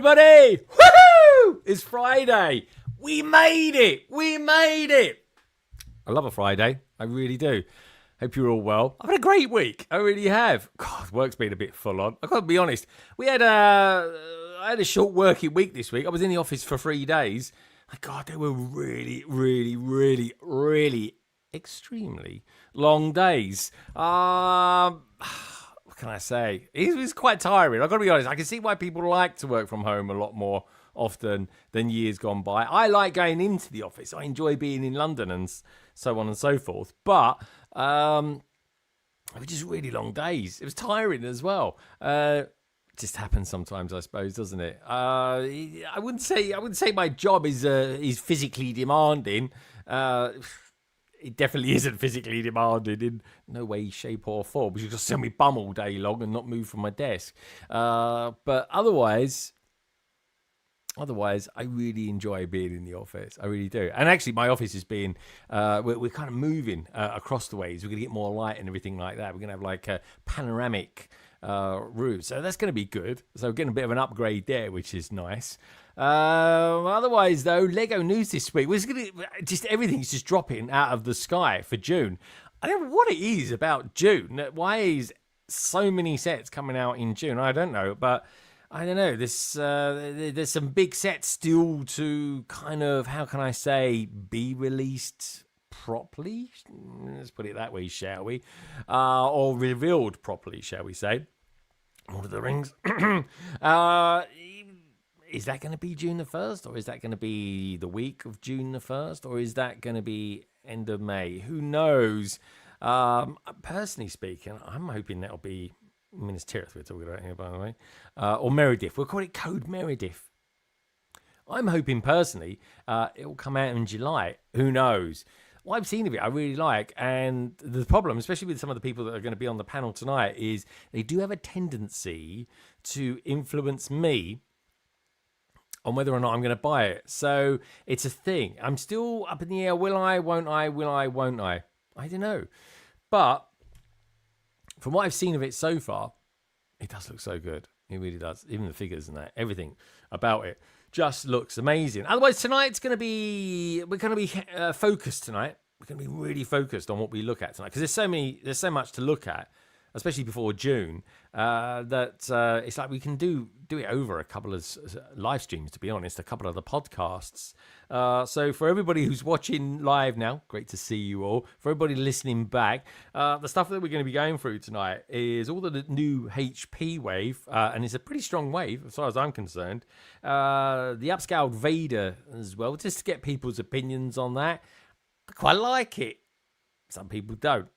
everybody! Woohoo! It's Friday. We made it. We made it. I love a Friday. I really do. Hope you're all well. I've had a great week. I really have. God, work's been a bit full on. I've got to be honest. I had a short working week this week. I was in the office for 3 days. My God, they were really, really, really, really extremely long days. What can I say? It was quite tiring. I've got to be honest. I can see why people like to work from home a lot more often than years gone by. I like going into the office. I enjoy being in London and so on and so forth. But it was just really long days. It was tiring as well. Just happens sometimes, I suppose, doesn't it? I wouldn't say my job is physically demanding. It definitely isn't physically demanding in no way, shape, or form. You just send me bum all day long and not move from my desk. But otherwise, I really enjoy being in the office. I really do. And actually, my office is being, we're kind of moving across the ways. We're going to get more light and everything like that. We're going to have like a panoramic roof. So that's going to be good. So we're getting a bit of an upgrade there, which is nice. Otherwise, though, Lego news this week was everything's just dropping out of the sky for June. I don't know what it is about June. Why is so many sets coming out in June? I don't know, but I don't know. There's some big sets still to kind of, how can I say, be released properly. Let's put it that way, shall we? Or revealed properly, shall we say? Lord of the Rings. Is that going to be June the 1st? Or is that going to be the week of June the 1st? Or is that going to be end of May? Who knows? Personally speaking, I'm hoping that'll be Minas Tirith we're talking about here, by the way. Or Meredith. We'll call it Code Meredith. I'm hoping, personally, it'll come out in July. Who knows? What I've seen of it, I really like. And the problem, especially with some of the people that are going to be on the panel tonight, is they do have a tendency to influence me on whether or not I'm going to buy it. So it's a thing. I'm still up in the air. Will I? Won't I? Will I? Won't I? I don't know. But from what I've seen of it so far, it does look so good. It really does. Even the figures and that, everything about it just looks amazing. Otherwise, tonight's going to be, we're going to be focused tonight. We're going to be really focused on what we look at tonight, because there's so much to look at, especially before June, that it's like we can do it over a couple of live streams, to be honest, a couple of the podcasts. So for everybody who's watching live now, great to see you all. For everybody listening back, the stuff that we're going to be going through tonight is all the new HP wave, and it's a pretty strong wave as far as I'm concerned. The upscaled Vader as well, just to get people's opinions on that. I quite like it. Some people don't.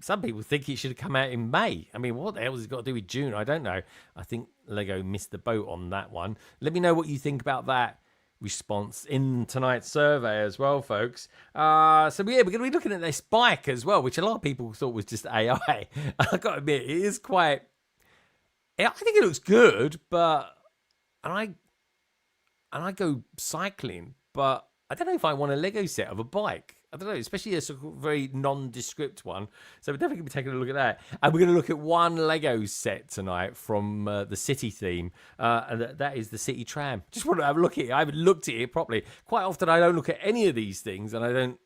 Some people think it should have come out in May. I mean, what the hell has it got to do with June? I don't know. I think Lego missed the boat on that one. Let me know what you think about that response in tonight's survey as well, folks. We're going to be looking at this bike as well, which a lot of people thought was just AI. I've got to admit, it is quite... I think it looks good, but... And I go cycling, but I don't know if I want a Lego set of a bike. I don't know, especially a sort of very nondescript one. So we're definitely going to be taking a look at that. And we're going to look at one Lego set tonight from the city theme. And that is the City Tram. Just want to have a look at it. I haven't looked at it properly. Quite often I don't look at any of these things, and I don't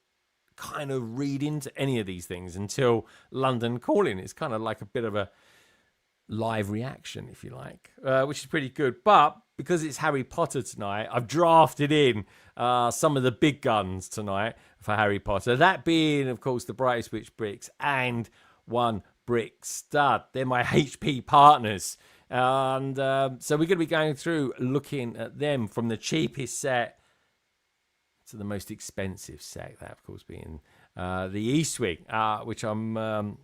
kind of read into any of these things until London Calling. It's kind of like a bit of a live reaction, if you like, which is pretty good. But because it's Harry Potter tonight, I've drafted in some of the big guns tonight for Harry Potter. That being, of course, the Brightest Switch bricks and one brick stud. They're my HP partners. And so we're going to be going through looking at them from the cheapest set to the most expensive set. That, of course, being the East Wing, which I'm... well,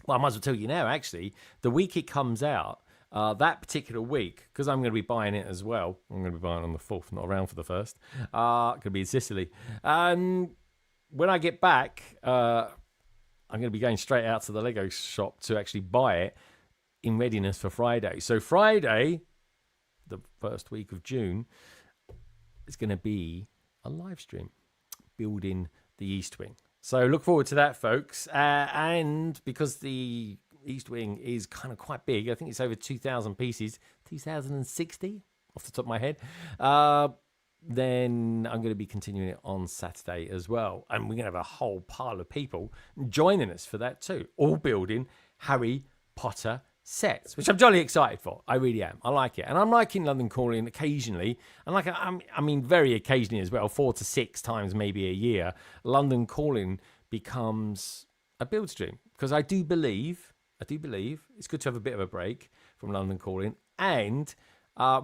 I might as well tell you now, actually, the week it comes out, that particular week, because I'm going to be buying it as well. I'm going to be buying it on the 4th, not around for the 1st. Going to be in Sicily. When I get back, I'm going to be going straight out to the Lego shop to actually buy it in readiness for Friday. So Friday, the first week of June, is going to be a live stream building the East Wing. So look forward to that, folks. And because the East Wing is kind of quite big, I think it's over 2,000 pieces, 2,060, off the top of my head. Then I'm going to be continuing it on Saturday as well. And we're going to have a whole pile of people joining us for that too, all building Harry Potter sets, which I'm jolly excited for. I really am. I like it. And I'm liking London Calling occasionally. And I mean, very occasionally as well, 4 to 6 times maybe a year, London Calling becomes a build stream. Because I do believe it's good to have a bit of a break from London Calling. And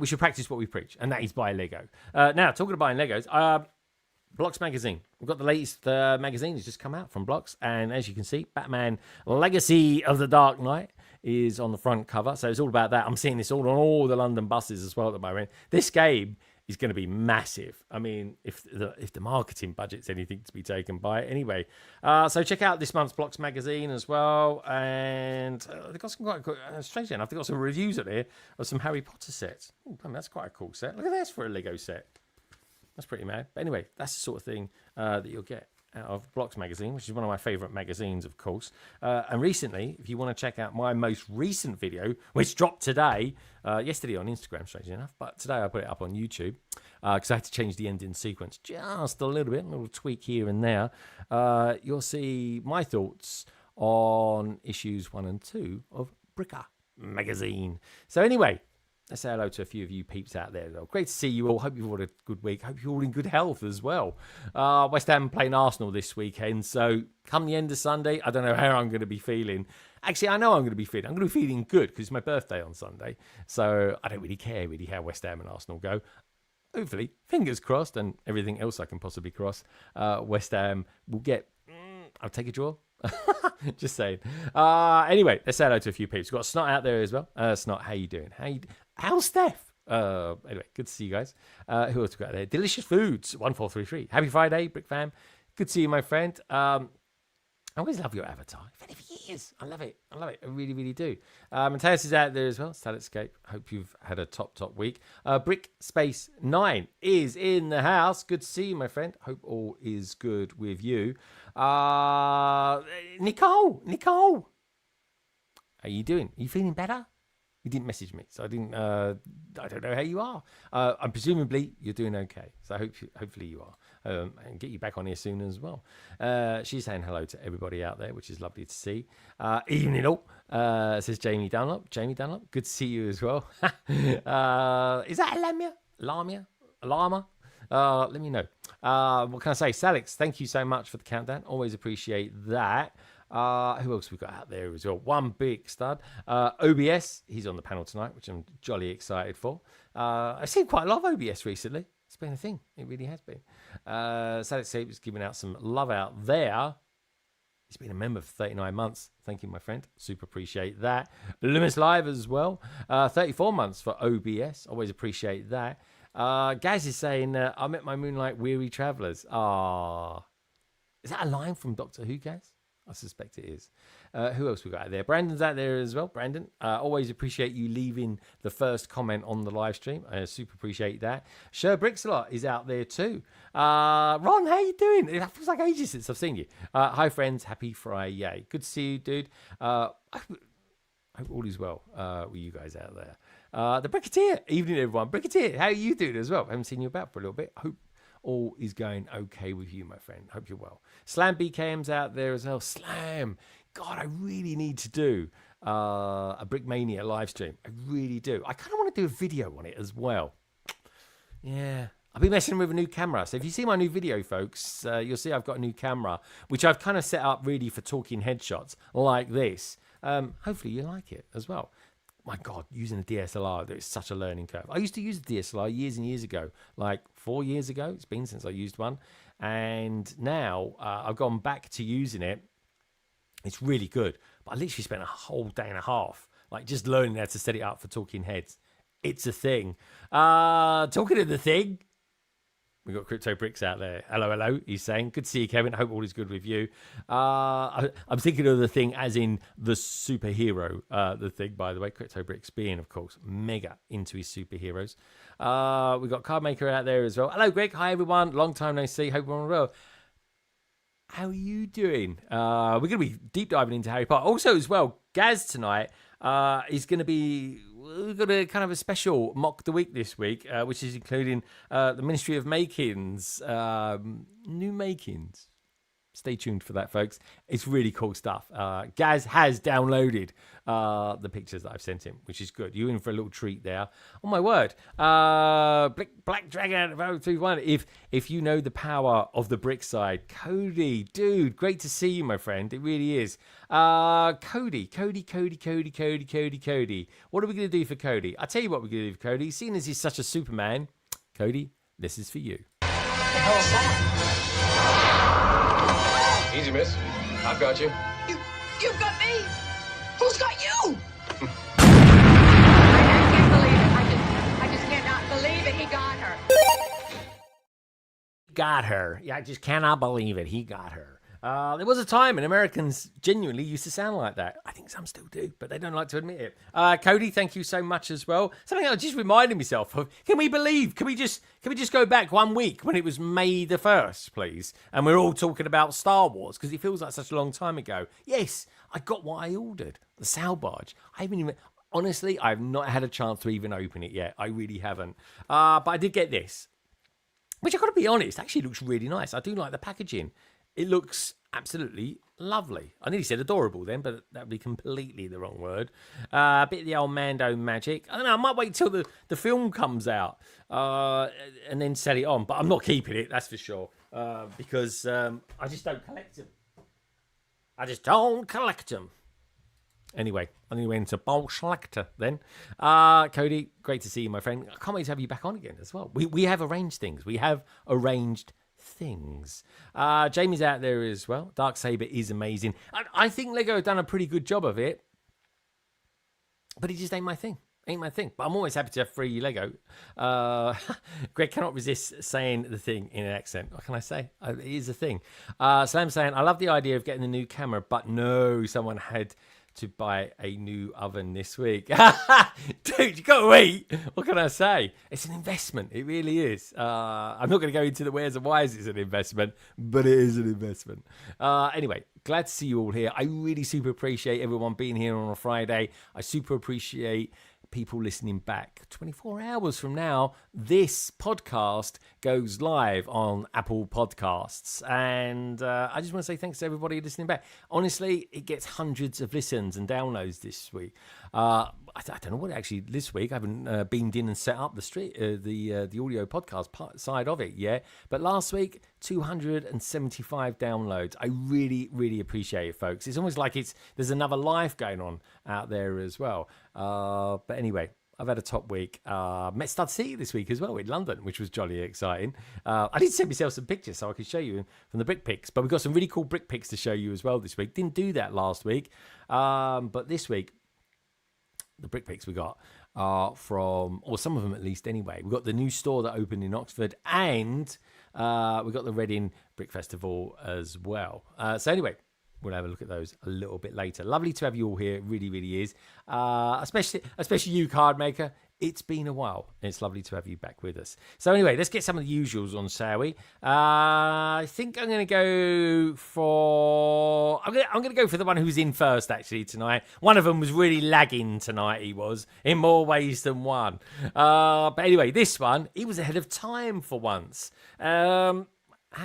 we should practice what we preach, and that is buy Lego. Now, talking of buying Legos, Blocks magazine. We've got the latest magazine has just come out from Blocks, and as you can see, Batman Legacy of the Dark Knight is on the front cover. So it's all about that. I'm seeing this all on all the London buses as well at the moment. This game is going to be massive. I mean, if the marketing budget's anything to be taken by it. Anyway, so check out this month's Blocks magazine as well. And they've got some quite strangely enough, they've got some reviews up there of some Harry Potter sets. Ooh, that's quite a cool set. Look at this for a Lego set. That's pretty mad. But anyway, that's the sort of thing that you'll get out of Blocks magazine, which is one of my favourite magazines, of course. And recently, if you want to check out my most recent video, which dropped today, yesterday on Instagram, strangely enough, but today I put it up on YouTube because I had to change the ending sequence just a little bit, a little tweak here and there. You'll see my thoughts on issues 1 and 2 of BRICKVENTION magazine. So anyway, let's say hello to a few of you peeps out there. Great to see you all. Hope you've all had a good week. Hope you're all in good health as well. West Ham playing Arsenal this weekend. So come the end of Sunday, I don't know how I'm going to be feeling. Actually, I know I'm going to be feeling. I'm going to be feeling good because it's my birthday on Sunday. So I don't really care how West Ham and Arsenal go. Hopefully, fingers crossed and everything else I can possibly cross, West Ham will get, I'll take a draw. Just saying. Anyway, let's say hello to a few peeps. We've got Snot out there as well. Snot, how you doing? How's Steph? Anyway, good to see you guys. Who else we got there? Delicious Foods 1433. Happy Friday, Brick fam. Good to see you, my friend. I always love your avatar. It's been for years. I love it. I really, really do. Mateus is out there as well. Saletscape. Hope you've had a top week. Brick Space 9 is in the house. Good to see you, my friend. Hope all is good with you. Nicole. How you doing? Are you feeling better? You didn't message me, so I didn't. I don't know how you are. I'm presumably you're doing okay. So hopefully you are, and get you back on here soon as well. She's saying hello to everybody out there, which is lovely to see. Evening all, says Jamie Dunlop. Jamie Dunlop, good to see you as well. Is that Lamia? Let me know. What can I say? Salix, thank you so much for the countdown. Always appreciate that. Who else we got out there as well? One big stud. OBS, he's on the panel tonight, which I'm jolly excited for. I've seen quite a lot of OBS recently. It's been a thing. It really has been. Salix is giving out some love out there. He's been a member for 39 months. Thank you, my friend. Super appreciate that. Loomis Live as well. 34 months for OBS. Always appreciate that. Gaz is saying, I met my Moonlight Weary Travellers. Is that a line from Doctor Who, Gaz? I suspect it is. Who else we got out there? Brandon's out there as well. Brandon, always appreciate you leaving the first comment on the live stream. I super appreciate that. Sher Brixalot is out there too. Ron, how you doing? It feels like ages since I've seen you. Hi, friends. Happy Friday. Good to see you, dude. I hope all is well with you guys out there. The Bricketeer. Evening, everyone. Bricketeer, how are you doing as well? I haven't seen you about for a little bit. Hope all is going okay with you, my friend. Hope you're well. Slam BKM's out there as well. Slam. God, I really need to do a Brickmania live stream. I really do. I kind of want to do a video on it as well. Yeah. I've been messing with a new camera. So if you see my new video, folks, you'll see I've got a new camera, which I've kind of set up really for talking headshots like this. Hopefully you like it as well. My God, using a DSLR, it's such a learning curve. I used to use a DSLR years and years ago, like 4 years ago. It's been since I used one. And now I've gone back to using it. It's really good. But I literally spent a whole day and a half, like just learning how to set it up for talking heads. It's a thing. Talking of the thing, we've got Crypto Bricks out there. Hello, he's saying. Good to see you, Kevin. Hope all is good with you. I'm thinking of the thing as in the superhero, the thing, by the way. Crypto Bricks being, of course, mega into his superheroes. We've got Cardmaker out there as well. Hello, Greg. Hi, everyone. Long time no see. Hope everyone well. How are you doing? We're going to be deep diving into Harry Potter. Also, as well, Gaz tonight is going to be... We've got a kind of a special Mock the Week this week, which is including the Ministry of Makings, new makings. Stay tuned for that, folks. It's really cool stuff. Gaz has downloaded the pictures that I've sent him, which is good. You're in for a little treat there. Oh, my word. Black Dragon 031. If you know the power of the brick side. Cody, dude, great to see you, my friend. It really is. Cody. What are we going to do for Cody? I'll tell you what we're going to do for Cody. Seeing as he's such a Superman, Cody, this is for you. What the hell is that? Easy, miss. I've got you. You've got me? Who's got you? I can't believe it. I just cannot believe it. He got her. Got her. Yeah, I just cannot believe it. He got her. There was a time when Americans genuinely used to sound like that. I think some still do, but they don't like to admit it. Cody, thank you so much as well. Something I just reminded myself of. Can we just go back 1 week when it was May the 1st, please? And we're all talking about Star Wars because it feels like such a long time ago. Yes, I got what I ordered. The sail barge. Honestly, I've not had a chance to even open it yet. I really haven't. But I did get this, which I've got to be honest, actually looks really nice. I do like the packaging. It looks absolutely lovely. I nearly said adorable then, but that would be completely the wrong word. A bit of the old Mando magic. I don't know, I might wait till the film comes out and then sell it on. But I'm not keeping it, that's for sure. Because I just don't collect them. Anyway, I'm going to enter Bowl Schlechter then. Cody, great to see you, my friend. I can't wait to have you back on again as well. We have arranged things. Jamie's out there as well. Darksaber is amazing. I think Lego have done a pretty good job of it, but it just ain't my thing. But I'm always happy to have free Lego. Greg cannot resist saying the thing in an accent. What can I say? It is a thing. Slam saying, I love the idea of getting the new camera, but no, someone had to buy a new oven this week. Dude, you got to eat. What can I say? It's an investment. It really is. I'm not going to go into the where's and why's it's an investment, but it is an investment. Anyway, glad to see you all here. I really super appreciate everyone being here on a Friday. I super appreciate people listening back. 24 hours from now, this podcast goes live on Apple Podcasts. And I just want to say thanks to everybody listening back. Honestly, it gets hundreds of listens and downloads this week. I don't know what actually this week. I haven't beamed in and set up the audio podcast side of it yet. But last week, 275 downloads. I really, really appreciate it, folks. It's almost like there's another life going on out there as well. But anyway, I've had a top week. Met Stud City this week as well in London, which was jolly exciting. I did send myself some pictures so I could show you from the brick pics. But we've got some really cool brick pics to show you as well this week. Didn't do that last week. But this week, the brick pics we got are from, or some of them at least anyway. We've got the new store that opened in Oxford, and we got the Reading Brick Festival as well. So anyway, we'll have a look at those a little bit later. Lovely to have you all here. It really, really is. Especially you, card maker. It's been a while. It's lovely to have you back with us. So anyway, let's get some of the usuals on, shall we? I think I'm going to go for... I'm going to go for the one who's in first, actually, tonight. One of them was really lagging tonight, he was, in more ways than one. But anyway, this one, he was ahead of time for once. How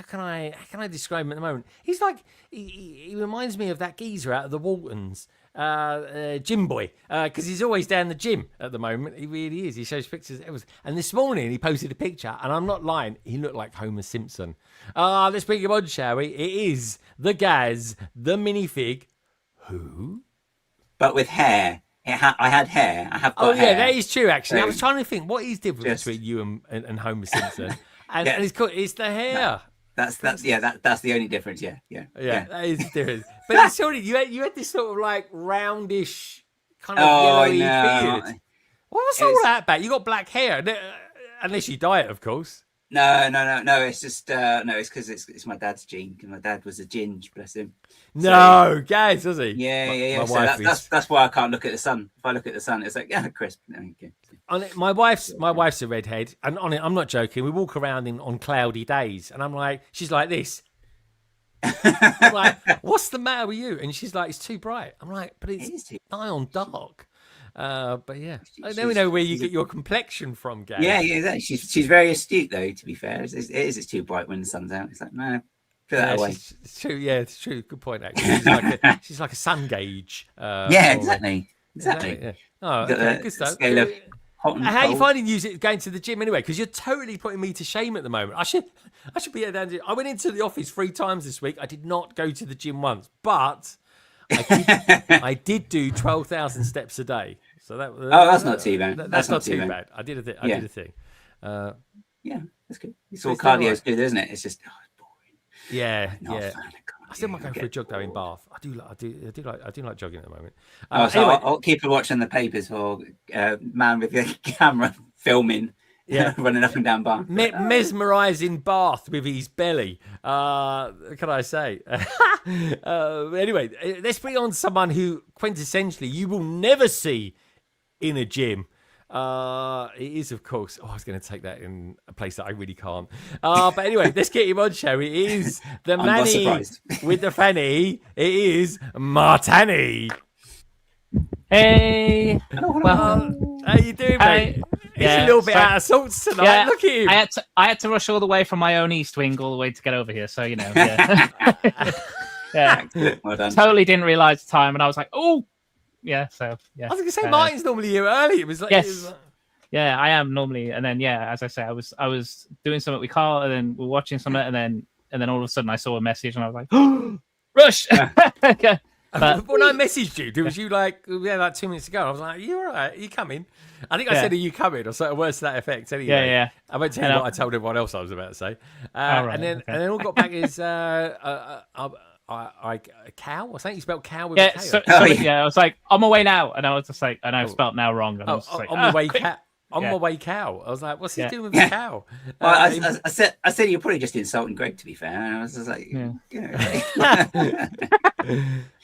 can I describe him at the moment? He's like, he reminds me of that geezer out of the Waltons, Gym Boy, because he's always down the gym at the moment. He really is. He shows pictures. And this morning he posted a picture, and I'm not lying, he looked like Homer Simpson. Let's bring him on, shall we? It is the Gaz, the minifig, who? But with hair. I had hair. I have got hair. Oh, yeah, that is true, actually. I was trying to think, what is different between you and Homer Simpson? And it's the hair. No. That's the only difference. Yeah. That is the difference. But sorry, you had this sort of like roundish kind of yellowy beard. What was all that about? You got black hair, unless you dye it, of course. No. It's just it's because it's my dad's gene. Because my dad was a ginge, bless him. No, guys, was he? Yeah. So that's why I can't look at the sun. If I look at the sun, it's like crisp. Okay. My wife's a redhead, and on it, I'm not joking. We walk around on cloudy days, and I'm like, she's like this. I'm like, what's the matter with you? And she's like, it's too bright. I'm like, but It is it's too- nigh on dark. But yeah, She's- then we know where you she's a- get your complexion from, Gav. Yeah, exactly. She's very astute though. To be fair, it's too bright when the sun's out. It's like no, put that away. It's true. Yeah, it's true. Good point. Actually, she's like a sun gauge. Yeah, exactly. Yeah. Oh, Got okay, the good stuff. scale of hot and How are you cold. finding going to the gym anyway? Because you're totally putting me to shame at the moment. I should be down to. I went into the office 3 times this week. I did not go to the gym once, but I did do 12,000 steps a day. So that. that's not too bad. That's not too bad. I did a thing. I Yeah. did a thing. Yeah, that's good. It's all It's doing cardio's good, isn't it? It's just it's boring. Yeah, Not a yeah. fan of I still might cardio. go for a jog though in Bath. I do like jogging at the moment. So Anyway, I'll keep watching the papers for man with the camera filming, Yeah. running up and down Bath. mesmerising Bath with his belly. Can I say? Anyway, let's bring on someone who quintessentially you will never see in a gym. It is, of course. Oh, I was going to take that in a place that I really can't. But anyway, let's get him on, shall we? It is the I'm not Manny surprised. with the fanny. It is Martani. Hey, well, How you doing, mate? He's a yeah, little bit so- out of sorts tonight. yeah, Look at him. I had to rush all the way from my own East Wing all the way to get over here. So you know, yeah, yeah. Well done. Totally didn't realize the time, and I was like, oh, yeah. So yeah, I was going to say, Martin's normally here early. It was like, Yes. Yeah, I am normally, and then yeah, as I say, I was doing something with Carl, and then we're watching something, and then all of a sudden I saw a message, and I was like, oh, rush. Okay. But when I messaged you, was you like, we had like 2 minutes ago? I was like, you all right? Are you coming? I think I Yeah. said, are you coming? Or something words to that effect. Anyway. Yeah. I won't tell you And what I told everyone else I was about to say. right, and then okay. and then all got back is a cow or something. You spelled cow with a yeah, K. yeah, I was like, on my way now, and I was just like, and I spelled now wrong, and I was just like, on my way quick. cow. On Yeah. my way cow. I was like, what's he Yeah. doing with a cow? Well, I said you're probably just insulting Greg. To be fair, and I was just like, Yeah. you know,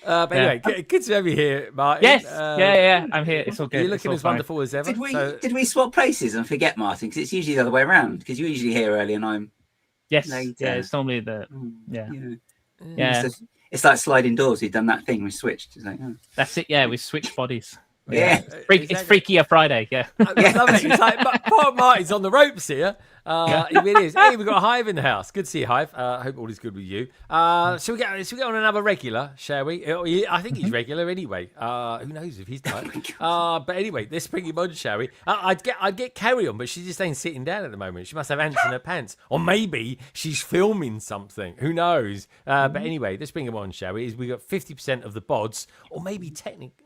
But anyway, good to have you here, Martin. Yes, yeah, I'm here. It's all good. You're It's looking all as fine. wonderful as ever. did we swap places and forget Martin? Because it's usually the other way around. Because you're usually here early and I'm Yes, later. yeah, it's normally the yeah, you know. yeah. It's like sliding doors. We've done that thing. We switched. It's like, oh. That's it. Yeah, we switched bodies. Yeah. It's Freakier Friday. Yeah. I love it. It's like poor Martin's on the ropes here. He really is. Hey, we've got Hive in the house. Good to see you, Hive. I hope all is good with you. Shall we get on another regular, shall we? I think he's regular anyway. Who knows if he's not. But anyway, let's bring him on, shall we? I'd get Carrie on, but she just ain't sitting down at the moment. She must have ants in her pants. Or maybe she's filming something. Who knows? But anyway, let's bring him on, shall we? We got 50% of the bods, or maybe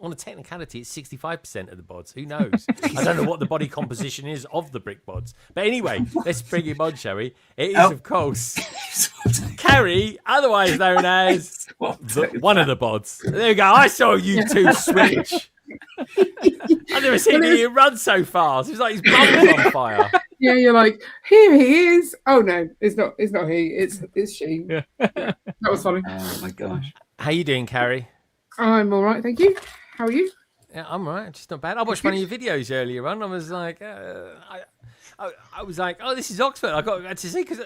on a technicality, it's 65% of the bods. Who knows? I don't know what the body composition is of the brick bods. But anyway, let's bring him on, shall we? It is, of course, Carrie, otherwise known as one of the bods. There you go. I saw you two switch. I've never seen you run so fast. It's like his blood was on fire. Yeah, you're like, here he is. Oh no, it's not he, it's she. Yeah. That was funny. Oh my gosh. How you doing, Carrie? I'm all right, thank you. How are you? Yeah, I'm all right. Just not bad. I watched one of your videos earlier on. I was like, I was like, oh, this is Oxford. I got to see because,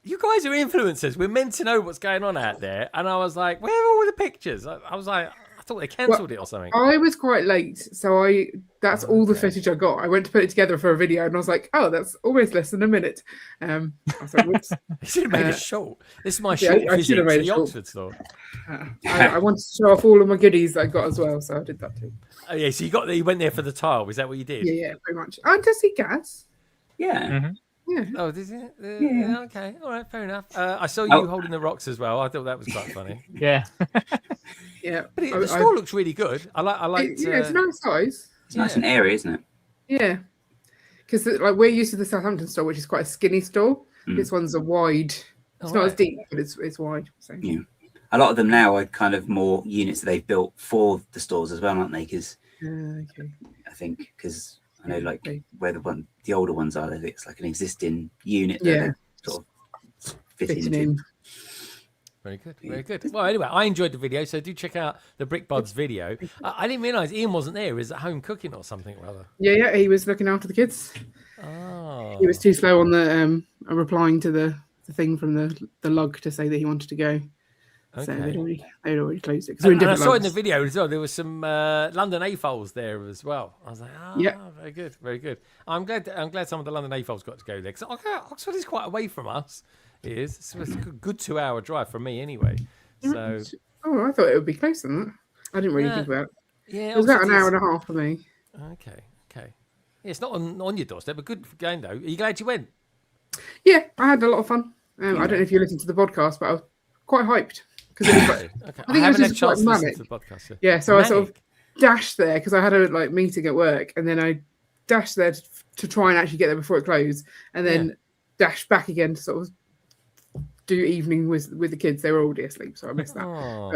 you guys are influencers. We're meant to know what's going on out there. And I was like, where are all the pictures? I was like, I thought they cancelled it or something. I was quite late, so that's all the footage I got. I went to put it together for a video, and I was like, oh, that's almost less than a minute. I was like, whoops. You should have made a short. This is my Yeah, short I visit should to have made a the short. Oxford store. I wanted to show off all of my goodies that I got as well, so I did that too. Oh yeah, so you went there for the tile. Is that what you did? Yeah, pretty much. And to see gas. Yeah. Yeah. Oh, did it? Yeah. Okay. All right. Fair enough. I saw you holding the rocks as well. I thought that was quite funny. Yeah. Yeah. But the store looks really good. I like. Yeah, it's a nice size. It's nice and airy, isn't it? Yeah. Because like we're used to the Southampton store, which is quite a skinny store. This one's a wide. It's not as deep, but it's wide. So. Yeah. A lot of them now are kind of more units that they've built for the stores as well, aren't they? Because Okay. I think because I know like where the older ones are, it's like an existing unit that Yeah. they're sort of fit Fitting into. in. Very good, very good. Well, anyway, I enjoyed the video, so do check out the Brick Buds video. I didn't realise Ian wasn't there. He was at home cooking or something or other. Yeah, he was looking after the kids. Oh. He was too slow on the replying to the the thing from the log to say that he wanted to go. So Okay. they'd already closed it. 'Cause we're in And I different saw in the logs. video as well, there was some London AFOLs there as well. I was like, Yeah. very good, very good. I'm glad some of the London AFOLs got to go there, because Oxford is quite away from us. It is. It's a good 2-hour drive from me anyway. So Oh, I thought it would be closer than that. I didn't really think about it. yeah, It was about an Oxford hour is- and a half for me. Okay. Yeah, it's not on your doorstep, but good for going though. Are you glad you went? Yeah, I had a lot of fun. I don't know if you listened to the podcast, but I was quite hyped because it was like, Okay. I think it haven't was had a just chance quite to listen manic. to the podcast. Yeah, so I sort of Manic? dashed there because I had a meeting at work, and then I dashed there to try and actually get there before it closed, and then dashed back again to sort of do evening with the kids. They were already asleep, so I missed that. Oh.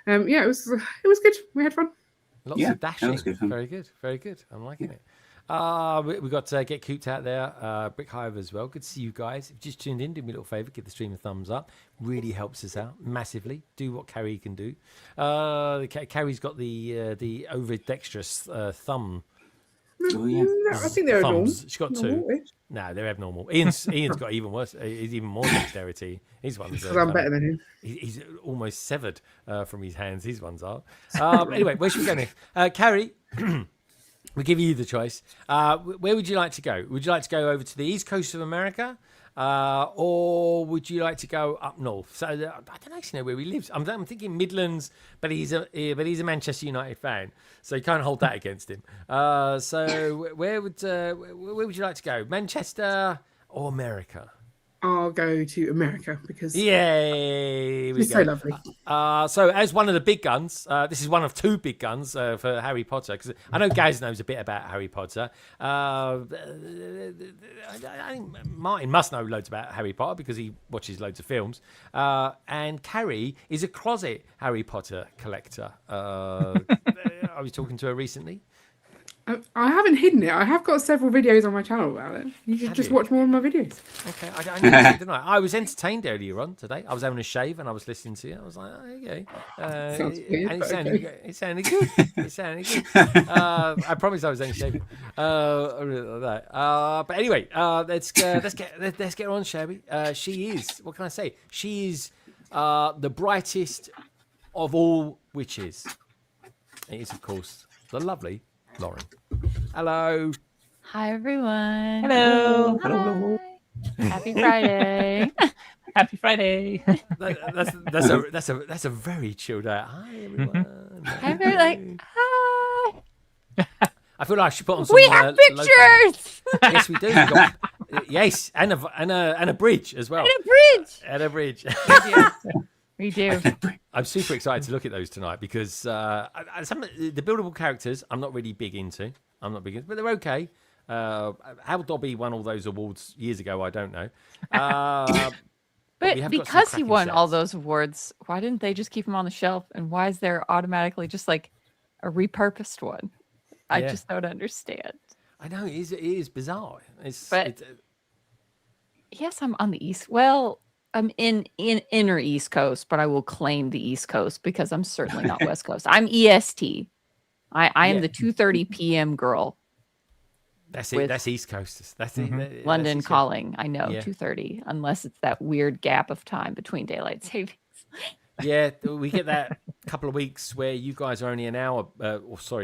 But yeah, it was good. We had fun. Lots Yeah, of that dashing. was good fun. Very good. I'm liking it. We got Get Cooped out there, Brick Hive as well. Good to see you guys. If you just tuned in, do me a little favour, give the stream a thumbs up. Really helps us out massively. Do what Carrie can do. Carrie's got the overdexterous thumb. Oh, yeah. No, I think they're normal. Thumbs. She's got two. Normal-ish. No, they're abnormal. Ian's got even worse. He's even more dexterity. His ones. Because I'm better than him. He's almost severed from his hands. His ones are. Anyway, where should we go next? Carrie, we give you the choice. Where would you like to go? Would you like to go over to the east coast of America, or would you like to go up north? So I don't actually know where he lives. I'm thinking Midlands, but he's a Manchester United fan, so you can't hold that against him. So where would you like to go? Manchester or America? I'll go to America because Yay! it's so lovely. So as one of the big guns, this is one of two big guns for Harry Potter, because I know Gaz knows a bit about Harry Potter. I think Martin must know loads about Harry Potter because he watches loads of films. And Carrie is a closet Harry Potter collector. I was talking to her recently. I haven't hidden it. I have got several videos on my channel about it. You should just watch more of my videos. Okay, I noticed it, didn't I? I was entertained earlier on today. I was having a shave and I was listening to you. I was like, oh, okay. Sounds weird, And but it sounded good. It sounded good. I promise I was only shaving. But anyway, let's get on, shall we? She is. What can I say? She is the brightest of all witches. It is, of course, the lovely Lauren. Hello. Hi, everyone. Hello. Hi. Happy Friday. Happy Friday. That's a very chilled out. Hi everyone. I'm very like, hi. I feel like I should put on some. We have pictures. Yes, we do. We've got, yes, and a bridge as well. And a bridge. And a bridge. We do. I'm super excited to look at those tonight because some of the buildable characters I'm not really big into. But they're okay. How Dobby won all those awards years ago, I don't know. But we have got some because he cracking won all sets. those awards, why didn't they just keep him on the shelf? And why is there automatically just like a repurposed one? I Yeah. just don't understand. I know it is bizarre. But- Yes, I'm on the east. Well, I'm in inner East Coast, but I will claim the East Coast because I'm certainly not West Coast. I'm EST. I am Yeah. the 2:30 p.m. girl. That's it. with- That's East Coast. That's it. That's London East Coast. calling. I know Yeah. 2:30, unless it's that weird gap of time between daylight savings. Yeah, we get that couple of weeks where you guys are only an hour,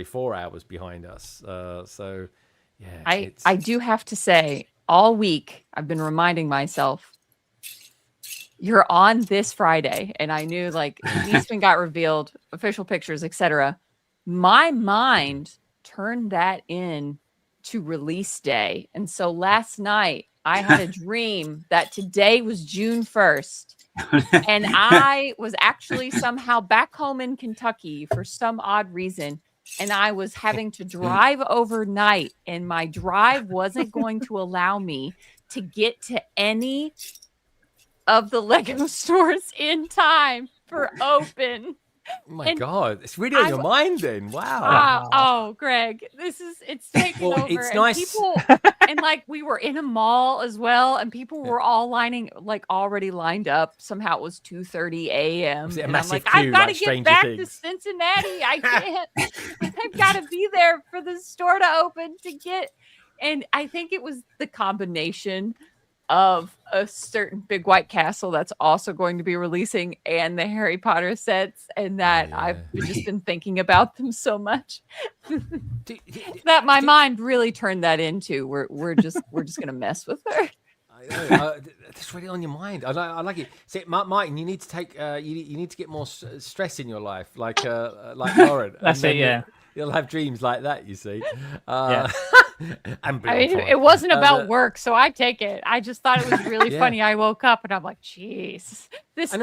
4 hours behind us. So, yeah. I do have to say, all week I've been reminding myself, you're on this Friday, and I knew like Eastman got revealed, official pictures, etc. My mind turned that in to release day, and so last night I had a dream that today was June 1st, and I was actually somehow back home in Kentucky for some odd reason. And I was having to drive overnight, and my drive wasn't going to allow me to get to any of the Lego stores in time for open. Oh my and God, it's really on your mind then. Wow. Oh, Greg, it's taking Well, over. it's and nice. People, and like we were in a mall as well, and people were all already lined up. Somehow it was 2:30 a.m. Was it a and massive I'm like, queue I've got to like get Stranger back to Things? Cincinnati. I can't. I've got to be there for the store to open to get. And I think it was the combination of a certain big white castle that's also going to be releasing, and the Harry Potter sets, and that I've just been thinking about them so much that my mind really turned that into we're just gonna mess with her. That's really on your mind. I like it. See, Martin, you need to take you need to get more stress in your life, like Lauren. That's it. Yeah. You'll have dreams like that. You see. Yeah. And I mean, it wasn't about work, so I take it. I just thought it was really funny. I woke up and I'm like, "Jeez, this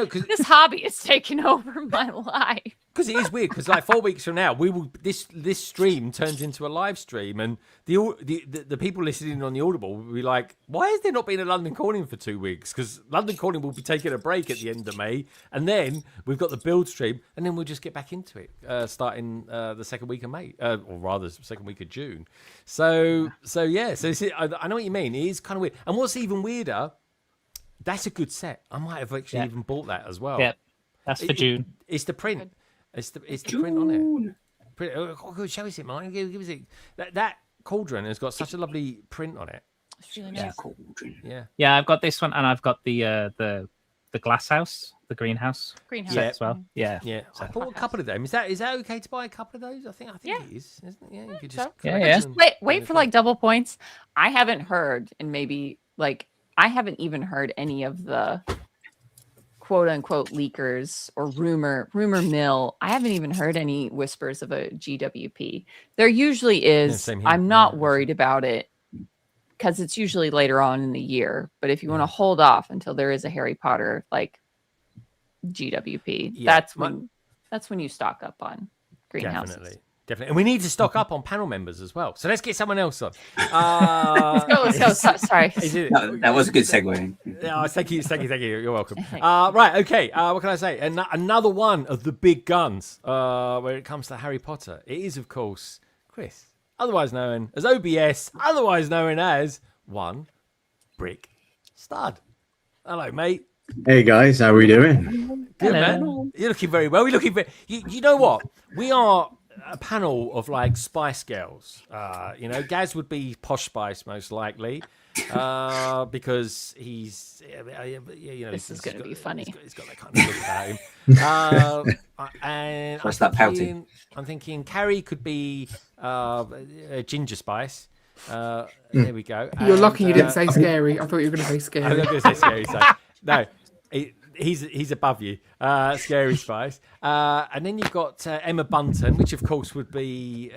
hobby is taking over my life." Because it is weird. Because like 4 weeks from now, we will this stream turns into a live stream, and the people listening on the Audible will be like, "Why has there not been a London Calling for 2 weeks?" Because London Calling will be taking a break at the end of May, and then we've got the build stream, and then we'll just get back into it starting the second week of May, or rather second week of June. So yeah. So I know what you mean. It is kind of weird. And what's even weirder, that's a good set. I might have actually even bought that as well. Yeah, that's for June. It's the print. It's the print on it. Oh, show us it, Mike. Give us it. That cauldron has got such a lovely print on it. It's really nice. Yeah. Yeah, I've got this one, and I've got the glass house, the greenhouse set as well. Yeah. I bought a couple of them. Is that okay to buy a couple of those? I think it is. Isn't it? Yeah, you could just Just wait for like double points. I haven't heard, and maybe like I haven't even heard any of the quote unquote leakers or rumor mill. I haven't even heard any whispers of a GWP. There usually is. I'm not worried about it because it's usually later on in the year. But if you want to hold off until there is a Harry Potter like GWP, that's when you stock up on greenhouses. Definitely. And we need to stock up on panel members as well. So let's get someone else on. Let's go. Sorry. That was a good segue. Yeah, thank you. You're welcome. Right, okay. What can I say? Another one of the big guns when it comes to Harry Potter. It is, of course, Chris, otherwise known as OBS, otherwise known as One Brick Stud. Hello, mate. Hey, guys. How are we doing? Good, man. You're looking very well. We're looking very... You know what? We are... a panel of like Spice Girls. Gaz would be Posh Spice most likely, because he's this is going to be funny. He's got that kind of look about him. And what's that pouting? I'm thinking Carrie could be Ginger Spice. There we go. You're lucky you didn't say scary. I thought you were going to say scary. I was going to say scary. So no. He's above you, Scary Spice, and then you've got Emma Bunton, which of course would be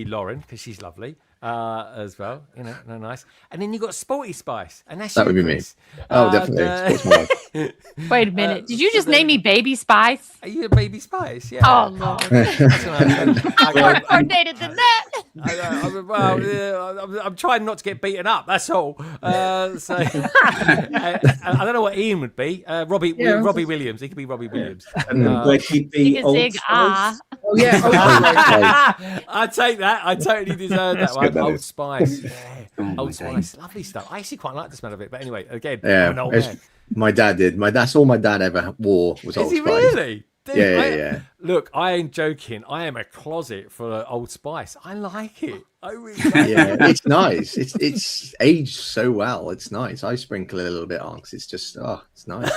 Lauren because she's lovely as well. Nice. And then you've got Sporty Spice, and that would be me. Oh, definitely. Wait a minute, did you just name me Baby Spice? Are you a Baby Spice? Yeah. Oh Lord, I'm more coordinated than that. I'm trying not to get beaten up. That's all. I don't know what Ian would be. Robbie Williams. He could be Robbie Williams. Would he be Old Spice? Oh yeah. I take that. I totally deserve that one. Good, Old Spice. Yeah. Old Spice. Lovely stuff. I actually quite like the smell of it. But anyway, again, I'm an old man. My dad did. That's all my dad ever wore was Old Spice. Is he really? Dude, Yeah. Look, I ain't joking. I am a closet for Old Spice. I like it. I really like it. It's nice. It's aged so well. It's nice. I sprinkle it a little bit on because it's just it's nice.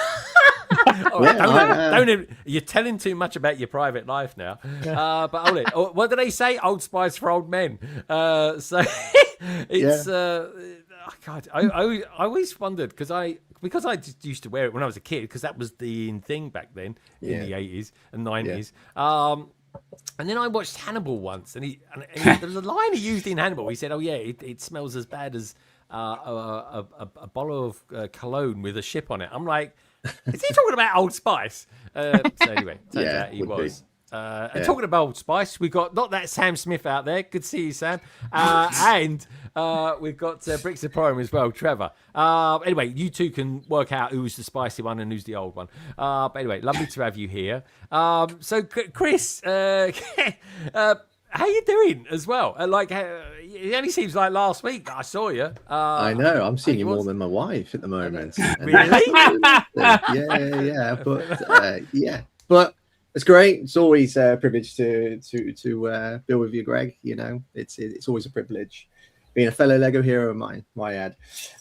You're telling too much about your private life now. But hold it. What do they say? Old Spice for old men. So it's God. I always wondered because I just used to wear it when I was a kid because that was the in thing back then in the 80s and 90s. And then I watched Hannibal once, and there was a line he used in Hannibal. He said, "Oh yeah, it smells as bad as a bottle of cologne with a ship on it." I'm like, is he talking about Old Spice? So anyway, turns out he was. And talking about Old Spice, we've got not that Sam Smith out there. Good to see you, Sam. And we've got Bricks of Prime as well, Trevor. Anyway, you two can work out who's the spicy one and who's the old one. But anyway, lovely to have you here. So, Chris, how you doing as well? It only seems like last week that I saw you. I know. I'm seeing you more than my wife at the moment. Really? But it's great. It's always a privilege to deal with you, Greg. It's always a privilege. being a fellow Lego hero of mine, my ad.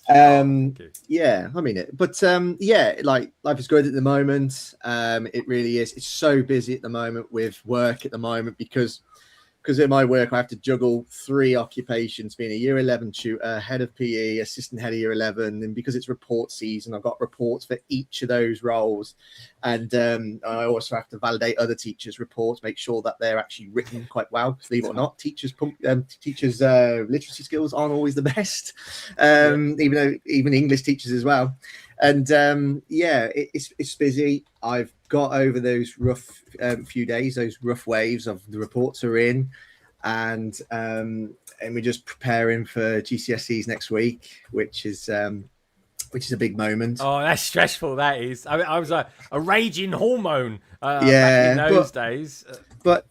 Yeah, I mean it. But yeah, like life is good at the moment. It really is. It's so busy at the moment with work at the moment because in my work I have to juggle 3 occupations, being a year 11 tutor, head of PE, assistant head of year 11, and because it's report season, I've got reports for each of those roles, and I also have to validate other teachers' reports, make sure that they're actually written quite well. Believe it or not, teachers' literacy skills aren't always the best, even English teachers as well. And yeah, it's busy. I've got over those rough few days, those rough waves of the reports are in, and we're just preparing for GCSEs next week, which is a big moment. Oh, that's stressful. That is. I mean, I was a raging hormone. Yeah, back in those days. But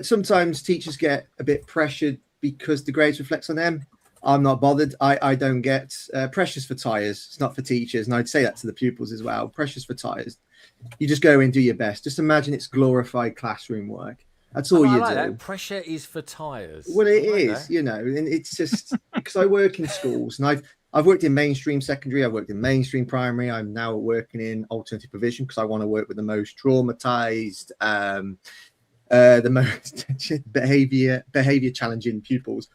sometimes teachers get a bit pressured because the grades reflects on them. I'm not bothered. I don't get pressures for tires. It's not for teachers. And I'd say that to the pupils as well. Pressures for tires. You just go and do your best. Just imagine it's glorified classroom work. That's all you do. That. Pressure is for tires. Well, it is, you know, and it's just because I work in schools and I've worked in mainstream secondary. I've worked in mainstream primary. I'm now working in alternative provision because I want to work with the most traumatized, the most behavior challenging pupils.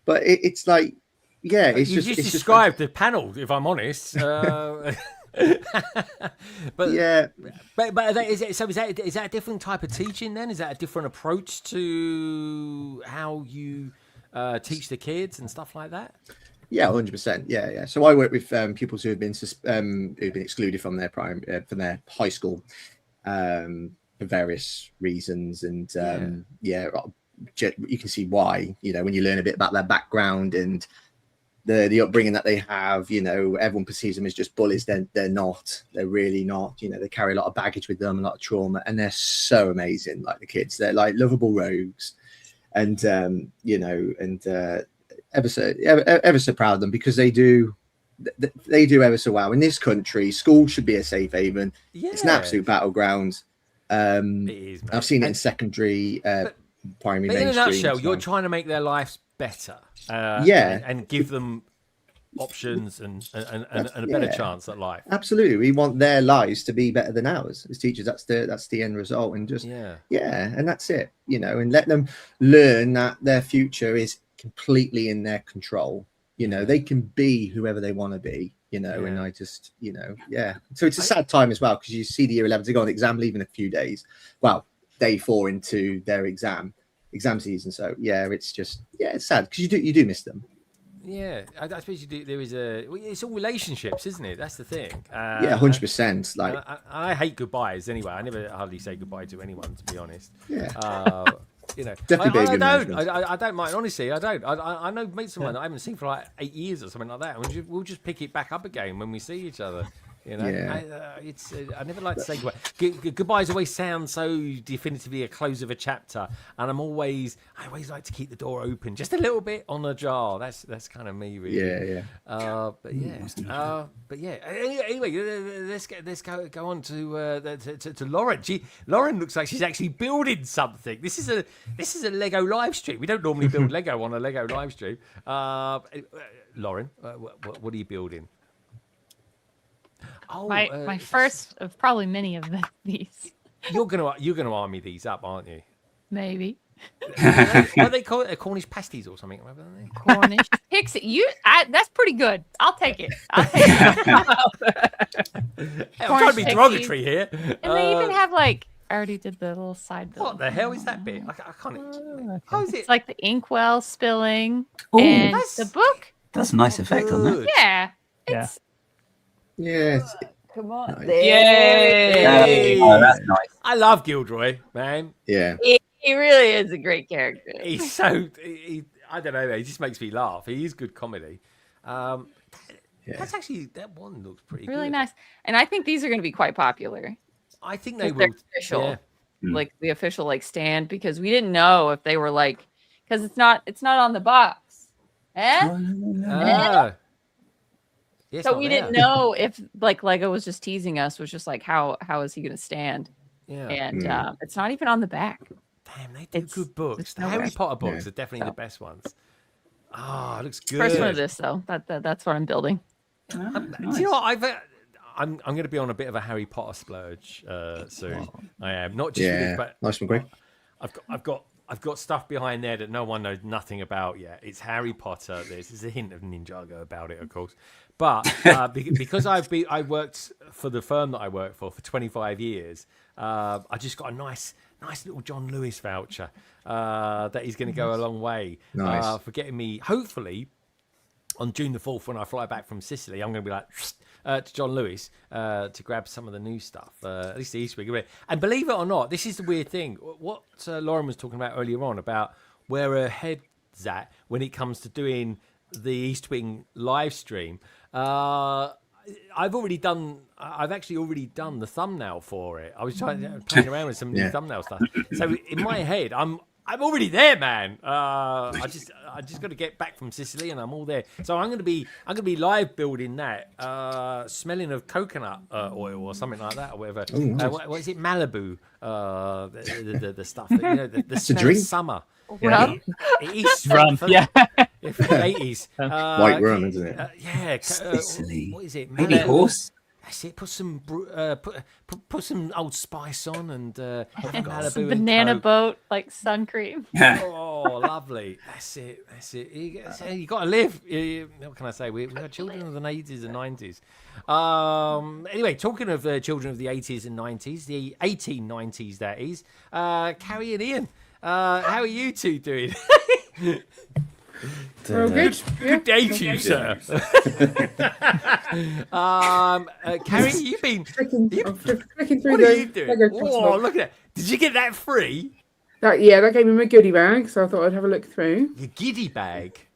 But it's like, yeah, it's you just described the panel, if I'm honest. But yeah, but is that a different type of teaching then? Is that a different approach to how you teach the kids and stuff like that? Yeah, 100%. Yeah. So I work with pupils who have been excluded from their from their high school for various reasons, and you can see why. You know, when you learn a bit about their background and the upbringing that they have, you know, everyone perceives them as just bullies. They're not. They're really not. You know, they carry a lot of baggage with them, a lot of trauma, and they're so amazing. Like the kids, they're like lovable rogues, and you know, and ever so proud of them because they do ever so well in this country. School should be a safe haven. Yeah. It's an absolute battleground. It is, mate. I've seen it in secondary, primary, but in a nutshell, you're trying to make their lives better. And give them options and a better chance at life. Absolutely, we want their lives to be better than ours as teachers. That's the end result, and just and that's it. You know, and let them learn that their future is completely in their control. You know, they can be whoever they want to be. You know, and I just, you know, So it's a sad time as well because you see the year 11s, they go on exam leave in a few days. Well, day 4 into their exam season. So it's just it's sad because you do miss them. Yeah, I suppose you do. There is it's all relationships, isn't it? That's the thing. 100%. Like I hate goodbyes anyway. I never hardly say goodbye to anyone, to be honest. Yeah. You know, I don't mind. Honestly, I don't. I know mates of mine that I haven't seen for like 8 years or something like that. And we'll just pick it back up again when we see each other. You know, I never like to say goodbye. Goodbyes always sound so definitively a close of a chapter, and I always like to keep the door open just a little bit on ajar. That's kind of me, really. But anyway, let's go on to Lauren. Lauren looks like she's actually building something. This is a Lego live stream. We don't normally build Lego on a Lego live stream. Lauren, what are you building? Oh, my first of probably many of these. You're gonna army these up, aren't you? Maybe. What do they call it? Cornish pasties or something? Cornish Pixie. That's pretty good. I'll take it. I'm trying to be derogatory here. And they even have I already did the little side build. What the hell is that bit? I can't. How is it? It's like the inkwell spilling. Ooh, and the book. That's a nice effect on that. Yeah. Come on. Nice. Yay! Oh, that's nice. I love Gilderoy, man. Yeah. He really is a great character. He's so. I don't know. He just makes me laugh. He is good comedy. That's actually that one looks pretty really good. Nice. And I think these are going to be quite popular. I think they will. Official, the official stand, because we didn't know if they were because it's not on the box. So we didn't know if Lego was just teasing us, was just how is he going to stand? Yeah. And it's not even on the back. Damn, they do good books. The Harry Potter books are definitely the best ones. Ah, it looks good. First one of this though. That's what I'm building. Do you know what? I'm going to be on a bit of a Harry Potter splurge soon. I am not just with this, but nice one, Greg. I've got stuff behind there that no one knows nothing about yet. It's Harry Potter. There's a hint of Ninjago about it, of course. But because I worked for the firm that I work for 25 years, I just got a nice little John Lewis voucher that is going to go a long way for getting me, hopefully, on June the 4th when I fly back from Sicily, I'm going to be like to John Lewis to grab some of the new stuff, at least the East Wing. And believe it or not, this is the weird thing. What Lauren was talking about earlier on about where her head's at when it comes to doing the East Wing live stream. I've actually already done the thumbnail for it. I was playing around with some new thumbnail stuff. So in my head, I'm already there, man. I just got to get back from Sicily, and I'm all there. So I'm gonna be live building that, smelling of coconut oil or something like that, or whatever. Nice. What is it, Malibu? The stuff that, the smell drink? of summer. Rum? It is Rum, yeah. For the 80s. White rum, isn't it? Yeah. Sicily. What is it? Maybe horse. That's it. Put some put some Old Spice on and Malibu Some and banana Coke. boat like sun cream. Oh, lovely. That's it. You got to live. What can I say? We are children of the 80s and 90s. Anyway, talking of children of the 80s and 90s, the 1890s, that is. Carrie and Ian, how are you two doing? Well, good. Yeah. Good day to you, sir. Carrie, you've been. Flicking through What the are you doing? Lego Oh, catalogue. look at that. Did you get that free? That came in my goodie bag, so I thought I'd have a look through. Your giddy bag.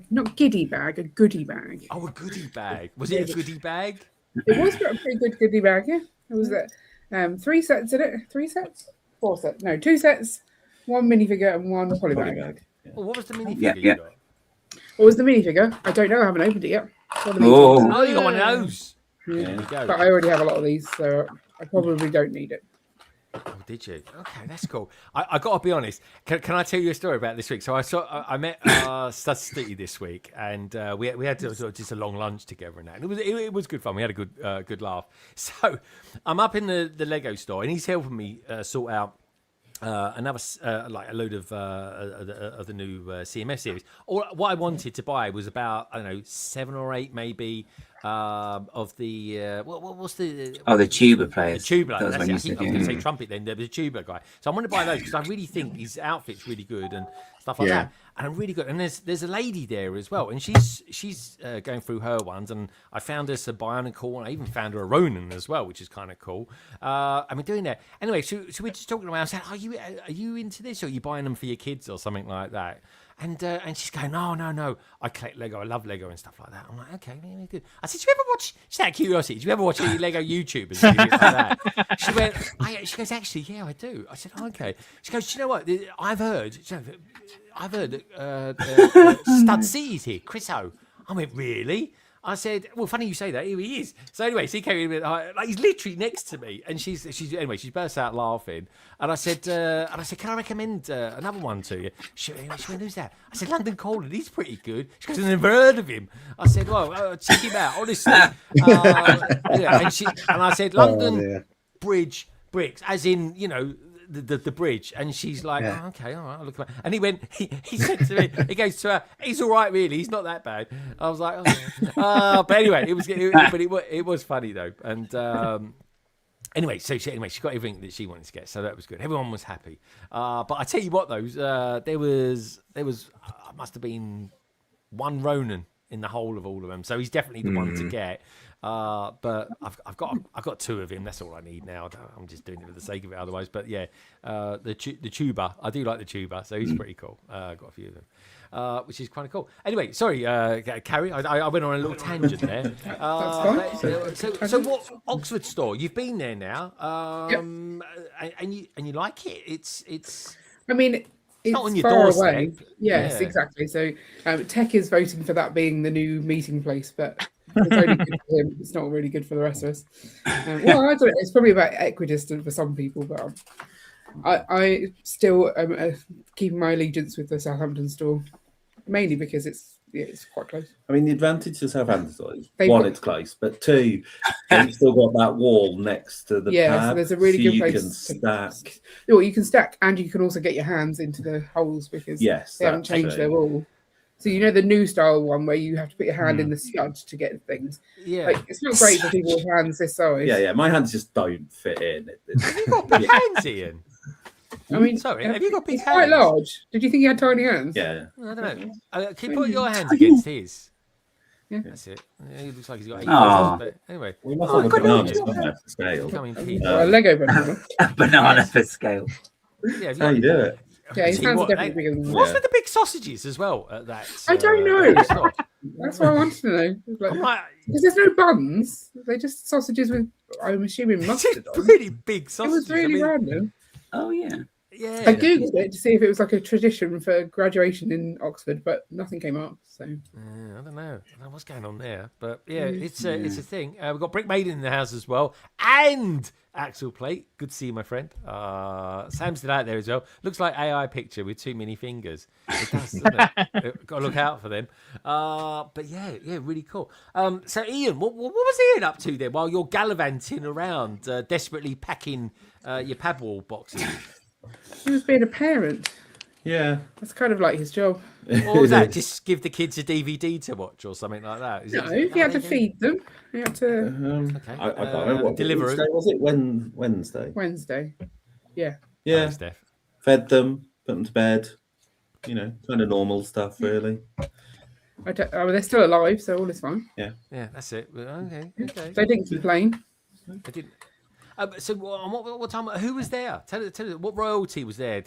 Not giddy bag, a goodie bag. Oh, a goodie bag. Was it a goodie bag? It was got a pretty good goodie bag, yeah. It was 3 sets in it. 3 sets? 4 sets? No, 2 sets. 1 minifigure and 1 polybag. Well, what was the minifigure Yeah, you yeah. got? What was the minifigure? I don't know. I haven't opened it yet. Oh. Oh, you got one of those. Yeah. There you go. But I already have a lot of these, so I probably don't need it. Oh, did you? Okay, that's cool. I got to be honest. Can I tell you a story about this week? So I met Stud City this week, and we had sort of just a long lunch together, and that. And it was good fun. We had a good laugh. So I'm up in the Lego store, and he's helping me sort out another like a load of the new CMF series. Or what I wanted to buy was about 7 or 8 maybe of the what's the the tuba players. The tuba. That was That's when it. you I said, was going to say yeah. trumpet. Then there was a tuba guy. So I want to buy those because I really think his outfit's really good and stuff like that. And I'm really good. And there's a lady there as well, and she's going through her ones. And I found her some Bionicle, and I even found her a Ronin as well, which is kind of cool. And we're doing that anyway. So we're just talking around. Saying, are you into this, or are you buying them for your kids or something like that? And she's going, no, I collect Lego, I love Lego and stuff like that. I'm like, okay, really good. I said, do you ever watch, just out of curiosity, do you ever watch any Lego YouTubers and things like that? She went, she goes, actually, yeah, I do. I said, okay. She goes, do you know what, I've heard that Stud City's here, Chris O. I went, really? I said, well, funny you say that. Here he is. So anyway, she came in, like he's literally next to me, and she burst out laughing. And I said, can I recommend another one to you? She went, who's that? I said, London Calling. He's pretty good. She goes, I've never heard of him. I said, well, check him out, honestly. And I said, London Bridge Bricks, as in, the bridge. And she's like, oh, okay, all right, I'll look at it. And he went, he said to me, he goes to her, he's all right, really, he's not that bad. I was like, but anyway, it was funny though. And anyway, she got everything that she wanted to get, so that was good. Everyone was happy. But I tell you what, though, there was must have been 1 Ronin in the whole of all of them, so he's definitely the one to get. But I've got 2 of him. That's all I need now. I'm just doing it for the sake of it, otherwise. But yeah, the tuba. I do like the tuba, so he's pretty cool. Got a few of them, which is kind of cool. Anyway, sorry, Carrie. I went on a little tangent there. That's fine. So what Oxford store? You've been there now, and you like it? It's. I mean, it's not on your far doorstep. away. Yes, Yeah. exactly. So Tech is voting for that being the new meeting place, but it's only good for him. It's not really good for the rest of us. Well, I don't know. It's probably about equidistant for some people, but I still am keeping my allegiance with the Southampton store. mainly because it's quite close. I mean, the advantage to Southampton is They've one, got- it's close, but two, you've still got that wall next to the Yeah, pad, so there's a really good you place can to- stack. Well, you can stack, and you can also get your hands into the holes because Yes, they haven't that's changed true. their wall. So you know the new style one where you have to put your hand in the stud to get things. Yeah. Like, it's not great for people with hands this size. Yeah, my hands just don't fit in. Have you got big hands, Ian? I mean, Sorry, have you got big it's quite hands? large. Did you think he had tiny hands? Yeah. I don't know. Can you put your hands against his? Yeah. That's it. Yeah, he looks like he's got 8 Aw. fingers, but anyway. We must Oh, have a God, banana no, somewhere for scale. Becoming A Pete. Lego banana. A banana for scale. Yeah, How you do it? Yeah, his Tell you hands are what, definitely bigger than What's Yeah. with the big sausages as well at that? I don't know. store? That's what I wanted to know. Like, I'm like, because there's no buns. They're just sausages with, I'm assuming, it's mustard on. pretty big It sausages. was really random. Oh yeah. Yeah. I googled it to see if it was like a tradition for graduation in Oxford, but nothing came up. So I don't know. What's going on there, but yeah, it's a thing. We've got Brick Maiden in the house as well, and Axel Plate. Good to see you, my friend. Sam's still out there as well. Looks like AI picture with too many fingers. It does, doesn't it? Got to look out for them. But yeah, really cool. So Ian, what was Ian up to then while you're gallivanting around, desperately packing your padwall boxes? he was being a parent. Yeah. That's kind of like his job. What was that? Just give the kids a DVD to watch or something like that? Is No, it- he had to feed them. He had to Okay. I don't know what Deliveroo. Wednesday was it? Wednesday. Wednesday. Yeah. Yeah. Thanks, Steph. Fed them, put them to bed. You know, kind of normal stuff, really. They're still alive, so all is fine. Yeah, that's it. Okay. They didn't complain. I didn't. So, what time? Who was there? Tell us what royalty was there? I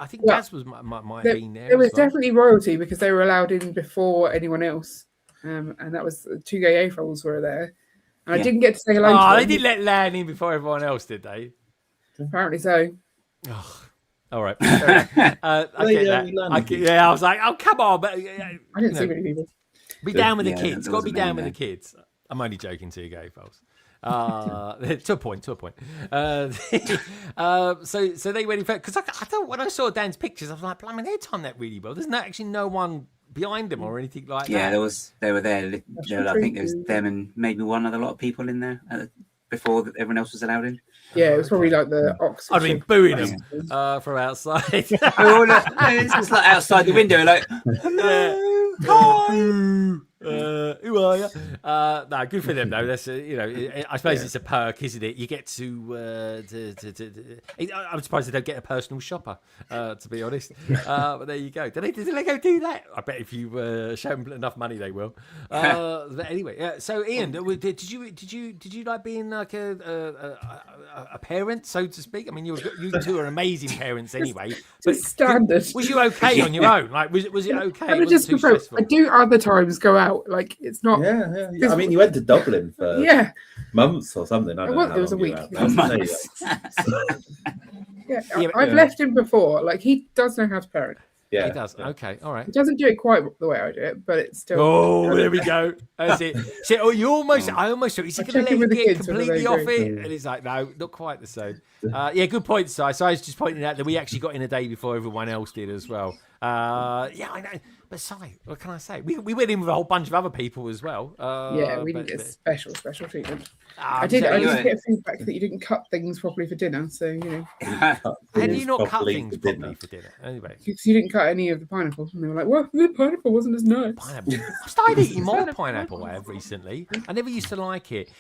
think Well, Gaz was might have been there. There was as well. definitely royalty because they were allowed in before anyone else, and that was 2 gay AFOLs were there. And I didn't get to say hello. Oh, to they them. did let Lan in before everyone else, did they? Apparently so. All right. I get that. Yeah, I was like, oh, come on, but I didn't see many people. be down with the Yeah, kids. there Got to be wasn't down many with the kids. I'm only joking to you, gay folks. To a point. So they went in because I thought when I saw Dan's pictures, I was like, blimey, they timed that really well. There's actually no one behind them or anything like Yeah, that. they were there. I think there was them and maybe one other lot of people in there before everyone else was allowed in. Yeah, it was probably like the Oxford. I'd been booing them from outside. It's just like outside the window, like, hello, hi. Who are you? No, good for them though. That's I suppose it's a perk, isn't it? You get to I'm surprised they don't get a personal shopper, to be honest. But there you go. Did they go do that? I bet if you show them enough money, they will. But anyway, so Ian, did you like being like a parent, so to speak? I mean, you two are amazing parents anyway. But standard. Was you okay on your own? Like, was it okay? Let me Was just it too confirm, stressful? I do other times go out. Like it's not. Yeah. I mean, you went to Dublin for Yeah. months or something. I don't know. It was a week. Yeah, Yeah, I've left him before. Like he does know how to parent. Yeah, He does. Okay, all right. He doesn't do it quite the way I do it, but it's still. Oh, there we go. That's it. See, I almost thought, is he I going check to in let with you the get kids whether completely they off agree. it? And it's like, no, not quite the same. Yeah, good point, Si. So I was just pointing out that we actually got in a day before everyone else did as well. Yeah, I know. But Si, what can I say? We went in with a whole bunch of other people as well. Yeah, we but- did get special treatment. Ah, I did anyway. get feedback that you didn't cut things properly for dinner, so How do you not cut Properly things for dinner. properly for dinner? Anyway. because you didn't cut any of the pineapple, and they were like, "Well, the pineapple wasn't as nice." Pineapple. I've started eating more pineapple I have recently. I never used to like it.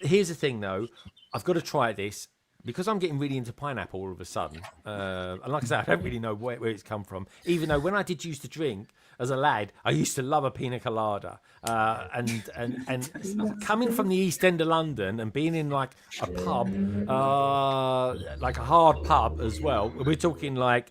Here's the thing, though. I've got to try this because I'm getting really into pineapple all of a sudden. And like I said, I don't really know where it's come from. Even though when I did used to drink as a lad, I used to love a pina colada. And coming from the East End of London and being in like a pub, like a hard pub as well. We're talking like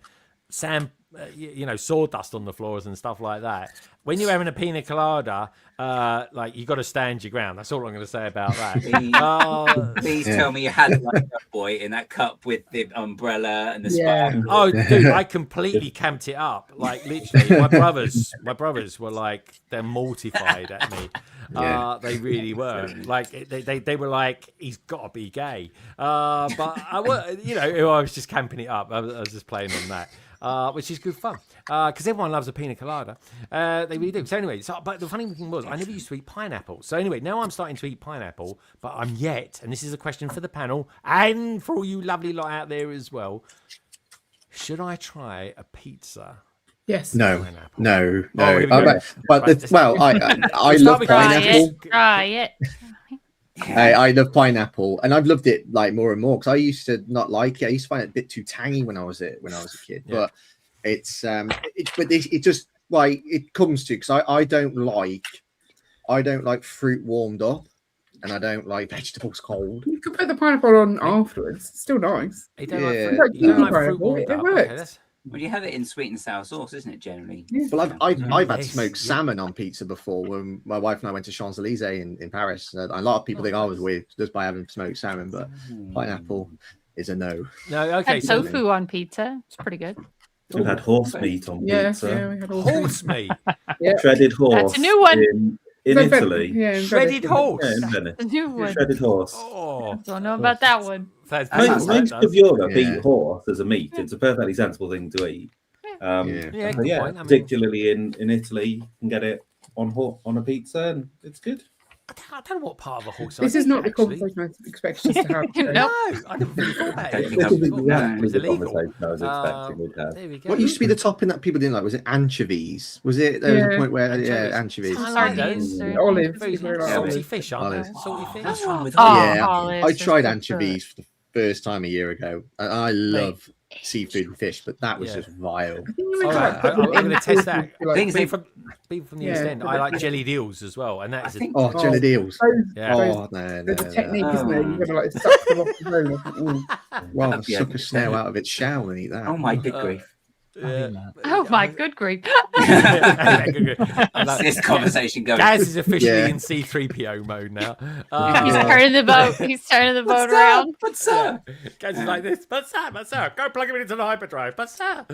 sawdust on the floors and stuff like that. When you're having a pina colada, like you got to stand your ground. That's all I'm going to say about that. Please tell me you had like a boy in that cup with the umbrella and the sparkle. Oh, dude, I completely camped it up. Like literally, my brothers were like they're mortified at me. They really were. Like they were like, he's got to be gay. But I was just camping it up. I was just playing on that. which is good fun because everyone loves a pina colada. They really do. So anyway, but the funny thing was, I never used to eat pineapple. So anyway, now I'm starting to eat pineapple, but I'm yet, and this is a question for the panel and for all you lovely lot out there as well. Should I try a pizza? Yes. No. Pineapple? No. Oh, here we go. I love pineapple. Try it. I love pineapple, and I've loved it like more and more because I used to not like it. I used to find it a bit too tangy when I was a kid. Yeah. But it just like it comes to because I don't like fruit warmed up, and I don't like vegetables cold. You could put the pineapple on afterwards. It's still nice. You don't Yeah. like fruit, you don't like fruit Pineapple, warmed it up. works. Okay, that's... Well, you have it in sweet and sour sauce, isn't it? Generally. Well, I've had Yes, smoked salmon on pizza before when my wife and I went to Champs-Élysées in Paris. A lot of people think I was weird just by having smoked salmon, but pineapple is a no. No, okay. Had tofu on pizza. It's pretty good. We've had horse meat on Yeah, pizza. yeah, we had all Horse meat. Shredded horse. That's a new one. In Venice. Italy. Yeah, in Shredded Venice. horse. Yeah, in Venice. The new one. Shredded horse. Oh, Don't know about that one. that's Most that of Europe Yeah. eat horse as a meat. It's a perfectly sensible thing to eat. Yeah, So good point. I mean- particularly in Italy, you can get it on a pizza, and it's good. I don't know what part of a horse. This I is eat, not the actually. conversation I expected us to have. No. No, I never really thought about it. This is Before. exactly It was the illegal. conversation I was expecting we'd have. There we go. What used to be the topping that people didn't like? Was it anchovies? Was it there was a Yeah. point where Anchovies. anchovies? I like Sardines those. or- Olives. Very Very nice. like Salty olives. fish, aren't they? Olives. Salty fish. What's wrong with Oh, Yeah, olives I are tried so anchovies for the first time a year ago, and I love seafood and fish, but that was Yeah. just vile. All right, I'm going to test that. Things Being they- from the Yeah, East End, but I like the- jellied eels as well, and that I is think Oh, jellied eels. yeah. Oh, no. There's a technique, isn't there? Oh. You've got to like suck them off the bone. Well, That'd be suck a a- snail out of its shell and eat that. Oh my good grief! Yeah. Oh my good grief. Yeah, good. I like- This conversation going. Gaz is officially Yeah. in C3PO mode now. He's turning the boat. He's turning the boat around. But sir, Gaz is like this, but sir, go plug him into the hyperdrive, but sir.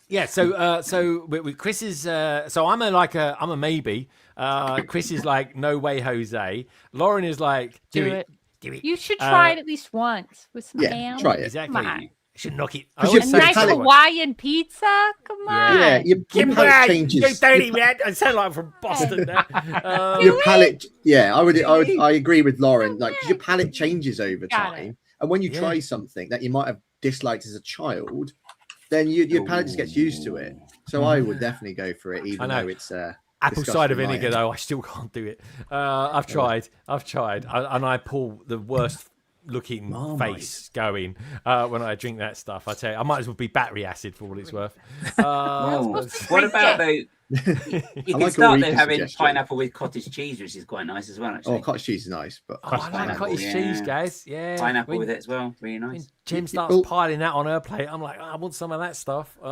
Yeah, so with Chris is so I'm a maybe. Chris is like no way, Jose. Lauren is like do it. You should try it at least once with some Yeah, ham. try it. Exactly. Come on. Should knock it. Because I you're A always so say nice to palate- everyone, Hawaiian pizza. Come on. Yeah, your Kimberly, palate you changes. dirty man. I sound like I'm from Boston there. Your palate, yeah, I agree with Lauren. Like, 'cause your palate changes over Got it. time, and when you Yeah. try something that you might have disliked as a child, then your palate just gets used to it. So I would definitely go for it, I even know. though it's Apple disgusting cider on my vinegar, end. though, I still can't do it. I've tried, and I pull the worst looking Marmite. face going when I drink that stuff. I tell you, I might as well be battery acid for all it's worth. what about though? You can like start Ulrika's though having suggestion. pineapple with cottage cheese, which is quite nice as well. Actually, Oh, cottage cheese is nice, but I like pineapple, cottage yeah. cheese, guys. Yeah, pineapple when, with it as well, really when nice. Jem starts Oh. piling that on her plate, I'm like, I want some of that stuff. Yeah.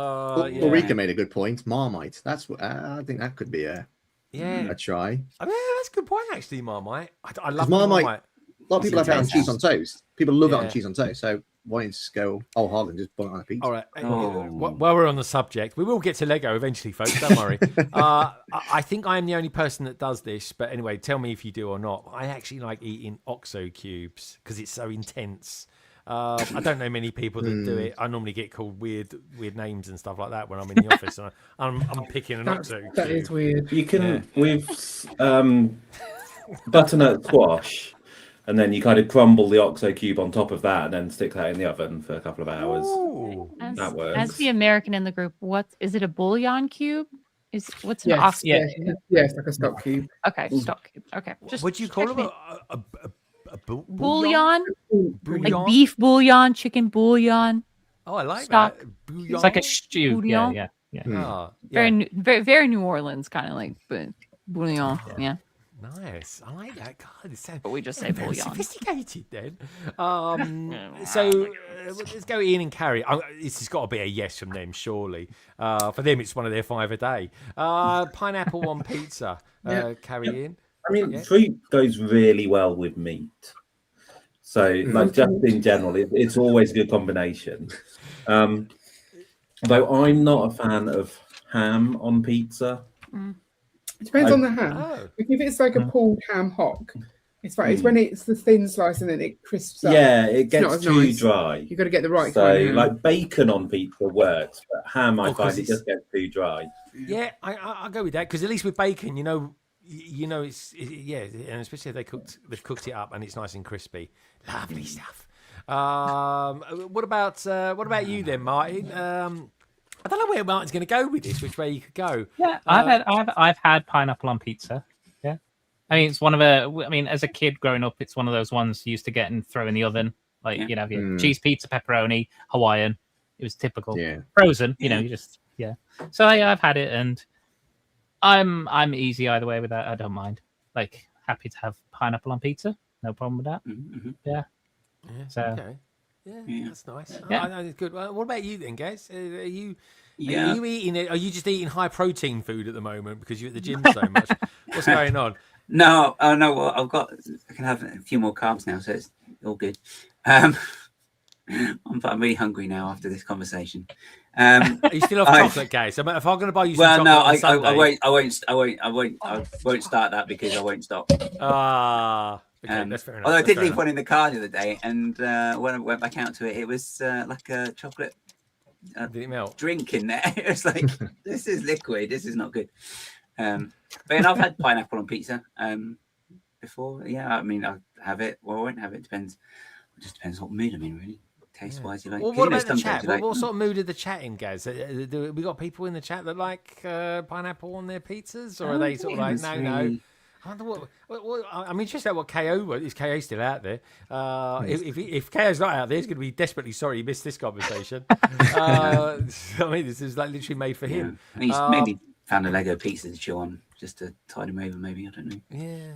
Ulrika made a good point. Marmite. That's what I think that could be a Yeah, try. I mean, that's a good point actually, Marmite. I love Marmite- Marmite. A lot of people have it on It's cheese on toast. People love it Yeah. on cheese on toast. So why don't you just go, oh, Harlan, just put it on a pizza. All right. Oh. While we're on the subject, we will get to Lego eventually, folks. Don't worry. I think I am the only person that does this. But anyway, tell me if you do or not. I actually like eating OXO cubes because it's so intense. I don't know many people that do it. I normally get called weird names and stuff like that when I'm in the office. And I'm picking an OXO cube. That is weird. You can with butternut squash, and then you kind of crumble the OXO cube on top of that, and then stick that in the oven for a couple of hours. Ooh. That works. As the American in the group, what is it? A bouillon cube? What's an Yes, ox? Yeah. yes, like a stock cube. Okay, stock cube. Okay, just Would you call check them me. a Bouillon? Bouillon? Like beef bouillon, chicken bouillon. Oh, I like stock. that. Bouillon. It's like a stew. Yeah, Bouillon? yeah. Ah, Very, yeah. very New Orleans kind of like, but bouillon. Yeah, Nice. I like that. God, it sounds but we just say very bouillon. sophisticated then. So let's go Ian and Carrie. This has got to be a yes from them, surely. For them, it's one of their 5 a day. Pineapple on pizza. Carrie Ian. I mean, Yeah. fruit goes really well with meat. So, like, just in general, it's always a good combination. Though I'm not a fan of ham on pizza. It depends on the ham. Oh. If it's like a pulled ham hock, It's right. It's when it's the thin slice and then it crisps up. Yeah, it It's not gets as too nice. dry. You've got to get the right So, kind. like bacon on pizza works, but ham, I 'cause find it it's- just gets too dry. Yeah, I go with that because at least with bacon, you know, yeah, and especially if they've cooked it up and it's nice and crispy. Lovely stuff. What about you then, Martin? I don't know where Martin's going to go with this. Which way you could go? Yeah, I've had pineapple on pizza. Yeah, I mean it's one of a. I mean, as a kid growing up, it's one of those ones you used to get and throw in the oven. Like you know, cheese pizza, pepperoni, Hawaiian. It was typical. Yeah. Frozen. You know, you just So I've had it, and I'm easy either way with that. I don't mind. Like happy to have pineapple on pizza. No problem with that. Yeah. So. Okay. Yeah, that's nice. Yeah. I know it's good. What about you then, guys? Are you eating it? Are you just eating high protein food at the moment because you're at the gym so much? What's going on? No, no. Well, I can have a few more carbs now, so it's all good. I'm really hungry now after this conversation. Are you still off chocolate, guys? So if I'm going to buy you some chocolate no, on Sunday... I won't start that because I won't stop. Okay, that's fair enough. Although I did leave one in the car the other day, and when I went back out to it, it was like a chocolate did it melt? Drink in there. It was like, this is liquid. This is not good. But I've had pineapple on pizza before. Yeah, I mean, I'll have it. Well, I won't have it. It just depends what mood I'm in, really. Taste-wise, you like. Well, what about the chat? What sort of mood are the chat in, Gaz? We got people in the chat that like pineapple on their pizzas, or are they sort of like, no? I wonder what I'm interested in what KO is. KO still out there? If KO's not out there, he's going to be desperately sorry he missed this conversation. I mean, this is like literally made for him. He's maybe found a Lego pizza to chew on just to tide him over. Maybe I don't know. Yeah,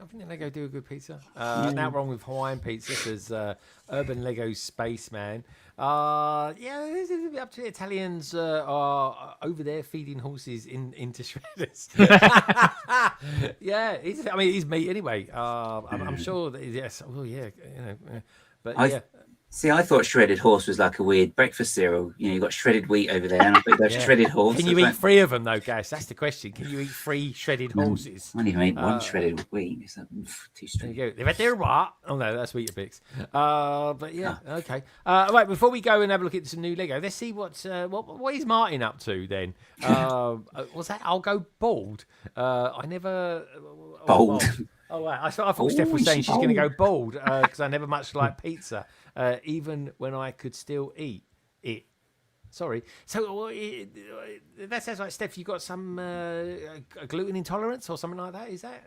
I think Lego do a good pizza. Now wrong with Hawaiian pizza because Urban Lego Spaceman. Up to the Italians are over there feeding horses into shredders. Yeah, he's meat anyway. I'm sure that yes. Oh yeah, but See, I thought shredded horse was like a weird breakfast cereal. You know, you got shredded wheat over there, and I think there's shredded horse. Can you eat 3 of them though, guys? That's the question. Can you eat 3 shredded horses? I only eat one shredded wheat. It's like, too strong. There you go. They've had their what? Oh no, that's Weetabix. But yeah, okay. Right, before we go and have a look at some new Lego, let's see what is Martin up to then. What's that? I'll go bald. I never Bald. Oh wow! I thought Steph was saying she's going to go bald because I never much like pizza, even when I could still eat it. Sorry. So that sounds like Steph. You got some gluten intolerance or something like that? Is that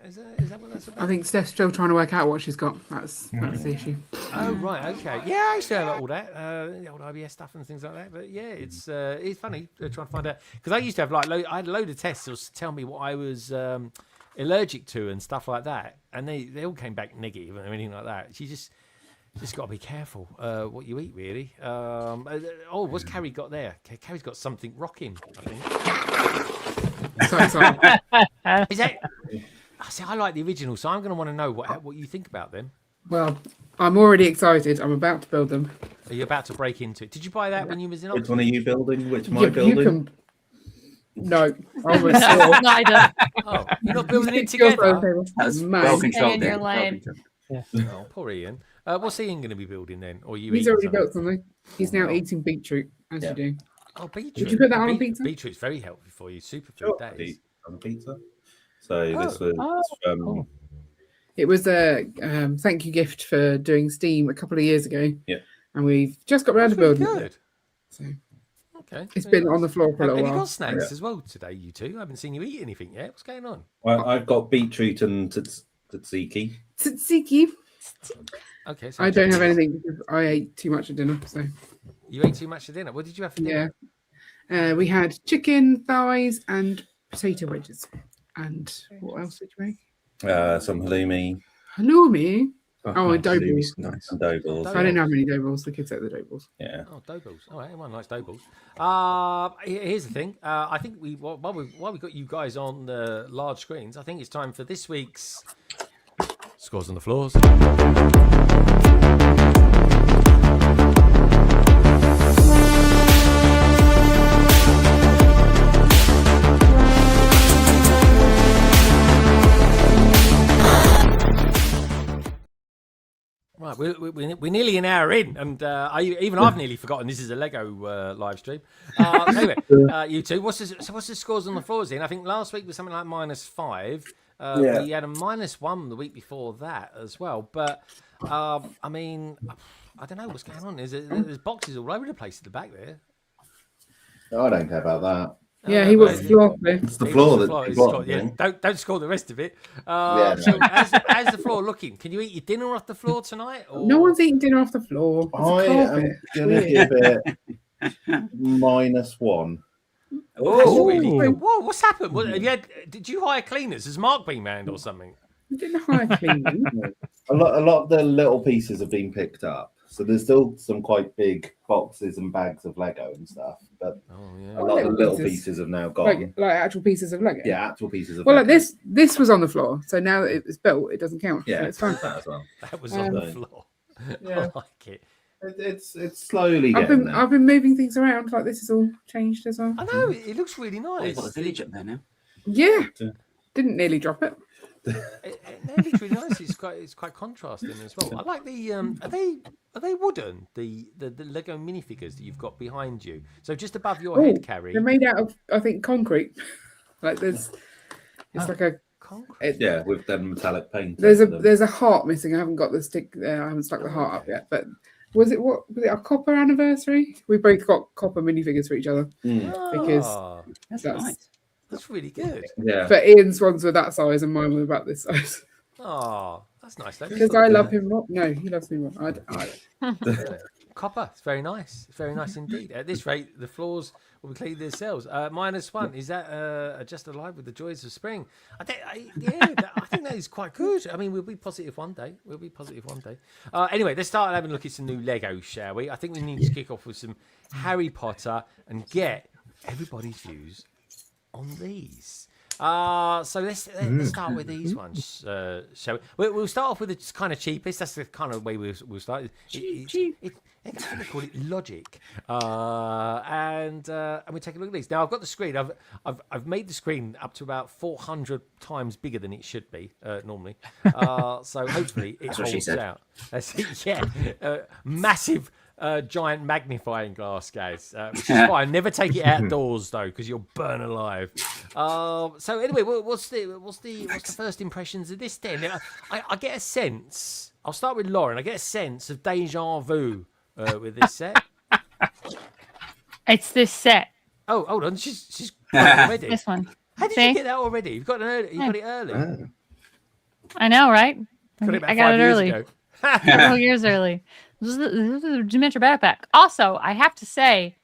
what that's about? I think Steph's still trying to work out what she's got. That's the issue. Oh right, okay. Yeah, I used to have all that, the old IBS stuff and things like that. But yeah, it's funny trying to find out because I used to have I had a load of tests to tell me what I was allergic to and stuff like that, and they all came back negative and anything like that. You just got to be careful what you eat, really. What's Carrie got there? Carrie's got something rocking, I think. Sorry. Is that? See, I like the original, so I'm going to want to know what you think about them. Well, I'm already excited. I'm about to build them. Are you about to break into it? Did you buy that when you was in Oxford? Which one are you building? Which am I building? No, I was sure. Neither. Oh, you're not building it together? That's well controlled. You're lame. Oh, poor Ian. What's Ian going to be building then? Or you? He's already built something. He's now eating beetroot, as you do. Oh, beetroot. Did you put that on pizza? Beetroot's very healthy for you. Superfood, that is. On pizza. So this was from... It was a thank you gift for doing Steam a couple of years ago. Yeah. And we've just got around to building it. So okay. it's been on the floor for a little while. while. You got snacks as well today, you two. I haven't seen you eat anything yet. What's going on? Well, I've got beetroot and tzatziki. Tzatziki. Okay. So I don't have anything because I ate too much at dinner. So you ate too much at dinner. What did you have for dinner? Yeah. We had chicken thighs and potato wedges. And what else did you make? Some halloumi. Halloumi. Oh, and dough balls. Nice. And dough balls. I don't have any dough balls. The kids ate the dough balls. Yeah. Oh, dough balls. All right, everyone likes dough balls. Here's the thing. I think while we got you guys on the large screens, I think it's time for this week's Scores on the Floors. we're nearly an hour in, and I've nearly forgotten this is a Lego live stream. Anyway, you two, what's the scores on the floors in? I think last week was something like -5. We had a -1 the week before that as well. But I mean, I don't know what's going on. There's boxes all over the place at the back there. I don't care about that. Yeah, he was floor. It's the floor that don't score the rest of it. So how's the floor looking? Can you eat your dinner off the floor tonight? Or... No one's eating dinner off the floor. I am gonna give it -1. Oh, really good. Whoa, what's happened? Did you hire cleaners? Has Mark been manned or something? I didn't hire cleaners. A lot of the little pieces have been picked up. So there's still some quite big boxes and bags of Lego and stuff, but a lot of the little pieces have now gone. Like actual pieces of Lego. Yeah, actual pieces of Lego. Lego. Like this was on the floor, so now that it's built, it doesn't count. Yeah, so it's fine. that as well. That was on the floor. Yeah. I like it. It's slowly getting there. I've been moving things around. Like this is all changed as well. I know it looks really nice. You've got the village up there now. Yeah, didn't nearly drop it. It looks really nice. It's quite contrasting as well. I like the are they wooden? The Lego minifigures that you've got behind you. So just above your head, Carrie. They're made out of I think concrete. Like it's like a concrete. With the metallic paint. There's a heart missing. I haven't got the stick there. I haven't stuck the heart up yet. But was it a copper anniversary? We both got copper minifigures for each other because that's nice. That's really good. Yeah. But Ian's ones were that size and mine were about this size. Oh, that's nice. Because I love him more. No, he loves me more. Copper. It's very nice. It's very nice indeed. At this rate, the floors will be cleaned themselves. -1. Is that just alive with the joys of spring? I think that is quite good. I mean, we'll be positive one day. Anyway, let's start having a look at some new Legos, shall we? I think we need to kick off with some Harry Potter and get everybody's views on these. So let's start with these ones. Shall we? We'll start off with the kind of cheapest. That's the kind of way we'll start. I think they call it logic. And we take a look at these. Now I've got the screen. I've made the screen up to about 400 times bigger than it should be normally. So hopefully it holds out. Massive. Giant magnifying glass, guys, which is fine. Never take it outdoors though, because you'll burn alive. So anyway, what's the first impressions of this? Then I get a sense. I'll start with Lauren. I get a sense of deja vu with this set. It's this set. Oh, hold on, she's got it already. This one. How did you get that already? You've got it early. I know, right? I got it early. Ago. Several years early. This is a Dementor backpack. Also, I have to say,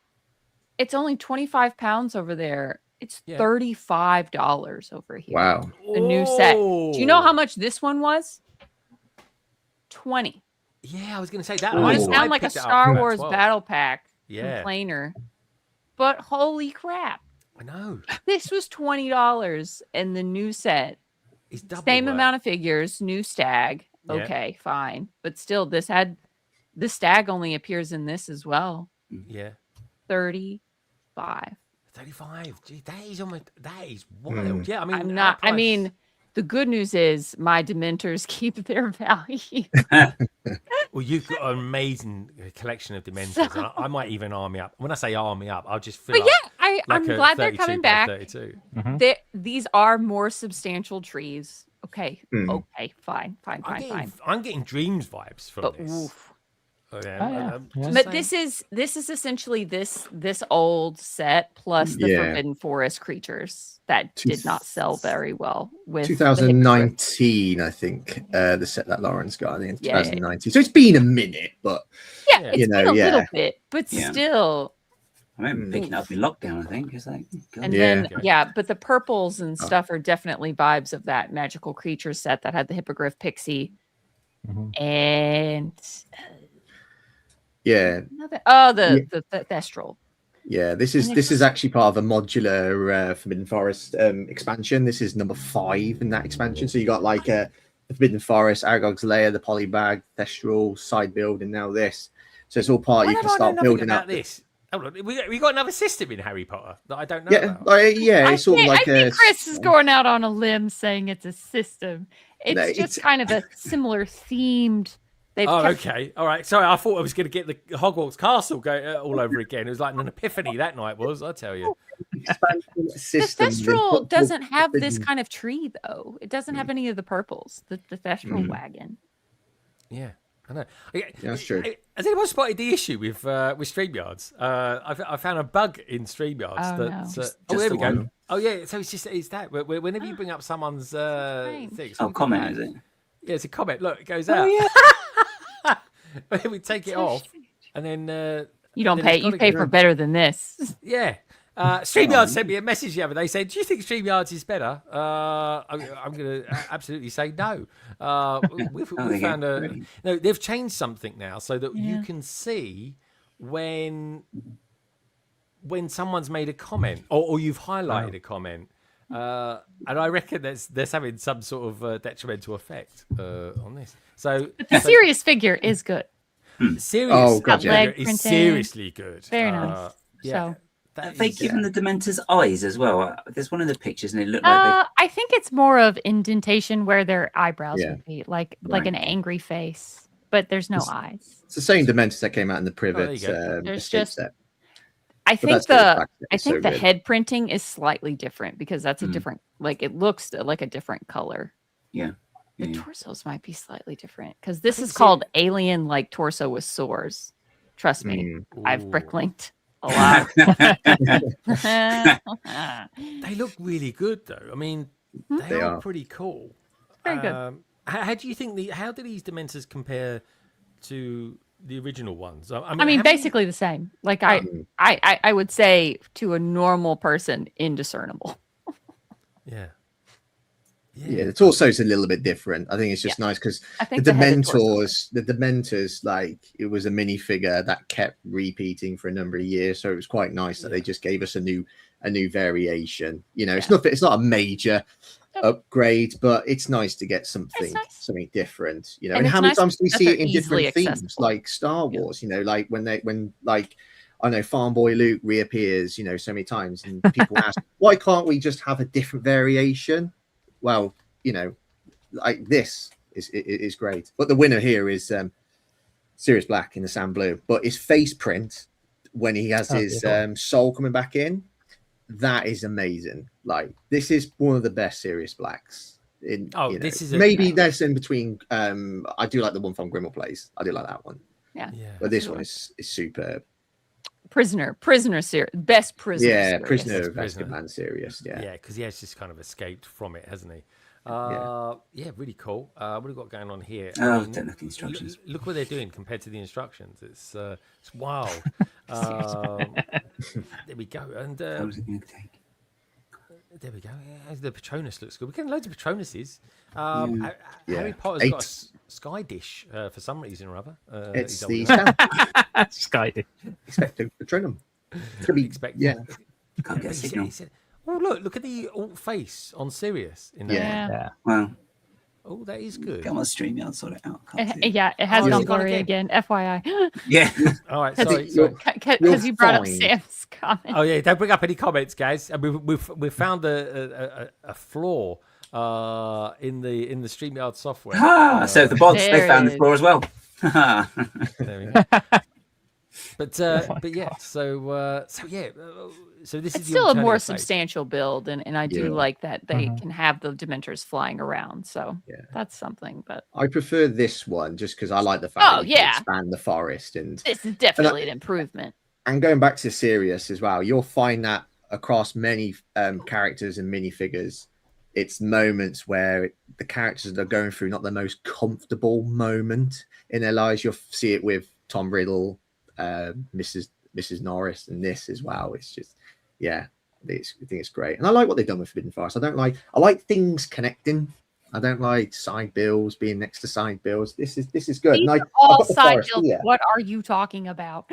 it's only 25 pounds over there. It's $35 over here. Wow. The new set. Do you know how much this one was? 20. Yeah, I was going to say that. It sounds like a Star Wars battle pack Yeah. complainer. But holy crap. I know. This was $20 and the new set. It's double Same that. amount of figures, new stag. Yeah. Okay, fine. But still, this stag only appears in this as well. Yeah. 35. 35. Gee, that is wild. Yeah, I mean, the good news is my Dementors keep their value. Well, you've got an amazing collection of Dementors. So- I might even army up. When I say army up, I'll just fill But up. yeah, I'm glad they're 32 coming by back. 32. These are more substantial trees. Okay. Okay. Fine. I'm getting Dreams vibes from But this. oof. Oh, yeah. I'm just But saying. this is essentially this old set plus the Forbidden Forest creatures that did not sell very well with 2019, I think, the set that Lauren's got. I think it's Yeah, 2019. So it's been a minute, but it's you know, been a little bit, but still. I remember picking it up in lockdown, I think. It's like, God. And then but the purples and stuff are definitely vibes of that magical creature set that had the hippogriff pixie and the Thestral. Yeah, this is actually part of a modular Forbidden Forest expansion. This is number 5 in that expansion. So you got like the Forbidden Forest, Aragog's Lair, the Polybag, Thestral, side build, and now this. So it's all part you can start building up. This. Hold on. We got another system in Harry Potter that I don't know about. It's sort of like I think Chris is going out on a limb saying it's a system. It's No, just it's- kind of a similar themed They've Oh, kept- okay. All right. Sorry, I thought I was going to get the Hogwarts Castle all over again. It was like an epiphany that night was, I tell you. The System. Thestral doesn't have this kind of tree, though. It doesn't have any of the purples. The Thestral wagon. Yeah, I know. Yeah, that's true. Has anyone spotted the issue with StreamYards? I found a bug in StreamYards. There we go. one. Oh yeah, so it's that. Whenever you bring up someone's thing, comment, is it? Yeah, it's a comment. Look, it goes out. We take it off, and then You don't pay. You pay for better than this. Yeah. StreamYards sent me a message the other day saying, "Do you think StreamYards is better?" I'm going to absolutely say no. We've found no. They've changed something now so that you can see when someone's made a comment or you've highlighted a comment, and I reckon that's having some sort of detrimental effect on this. So the serious figure is good. Serious figure is seriously good. Very nice. Yeah. So. Have they given the Dementors eyes as well? There's one of the pictures and it looked like I think it's more of indentation where their eyebrows Yeah. would be, like an angry face, but there's no eyes. It's the same Dementors that came out in the Privet There's escape just- set. I think that's really I think the good. head printing is slightly different because that's a different, like it looks like a different color. Yeah. The torsos might be slightly different because this is called alien like torso with sores. Trust me, I've bricklinked a lot. They look really good, though. I mean, they are pretty cool. Very good. How do you think how do these Dementors compare to the original ones? I mean, how many- basically the same. Like I would say to a normal person, indiscernible. Yeah. Yeah, the torso is a little bit different. I think it's just nice because I the think the head and torso. Dementors, like it was a minifigure that kept repeating for a number of years, so it was quite nice that they just gave us a new variation. You know, it's not a major upgrade, but it's nice to get something different. You know, and how many times do we see it in different themes, like Star Wars? You know, like when I know Farm Boy Luke reappears, you know, so many times, and people ask, why can't we just have a different variation? Well, you know, like this is great. But the winner here is Sirius Black in the sand blue. But his face print when he has his soul coming back in, that is amazing. Like this is one of the best Sirius Blacks. This is maybe that's in between. I do like the one from Grimmel Plays. I do like that one. Yeah. But this one is superb. Prisoner series, best prisoner. Yeah, series. Prisoner of Azkaban series. Yeah, because he has just kind of escaped from it, hasn't he? Yeah, really cool. What have we got going on here? don't look at the instructions. Look what they're doing compared to the instructions. It's wild. There we go. And How was it going to take? there we go. Yeah, the Patronus looks good. We're getting loads of Patronuses. Harry Potter's got a sky dish for some reason or other. It's the Sky dish. Expecto Patronum. Can't get a signal. Oh, look at the alt face on Sirius. In that Yeah. Well, oh, that is good. come on, StreamYard, sort it out. Can't see it. Yeah, it has Oh, gone is it gone blurry again. FYI. Yeah. All right, sorry. Because you brought up fine. Sam's comment. Oh yeah, don't bring up any comments, guys. And we've found a flaw in the StreamYard software. So the bots, they There found it the is. floor as well. There we go. But yeah, so this It's is still a more alternative face. substantial build, and I do like that they can have the Dementors flying around. So that's something. But I prefer this one just because I like the fact that you can expand the forest and this is definitely an improvement. And going back to Sirius as well, you'll find that across many characters and minifigures, it's moments where the characters are going through not the most comfortable moment in their lives. You'll see it with Tom Riddle, Mrs. Norris, and this as well. It's just, I think it's great, and I like what they've done with Forbidden Forest. I like things connecting. I don't like side bills being next to side bills. This is good. These And are all I've got the side forest builds. here. What are you talking about?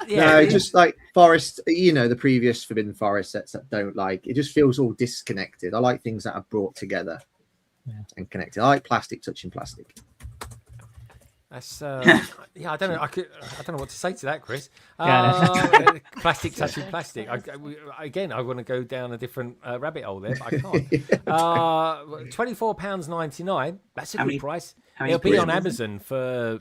No, just like Forest, you know, the previous Forbidden Forest sets that don't like it, just feels all disconnected. I like things that are brought together and connected. I like plastic touching plastic. That's yeah. I don't know. I don't know what to say to that, Chris. Yeah, Plastic touching plastic. Again, I want to go down a different rabbit hole there, but I can't. £24.99. That's a good price. It'll be on Amazon for.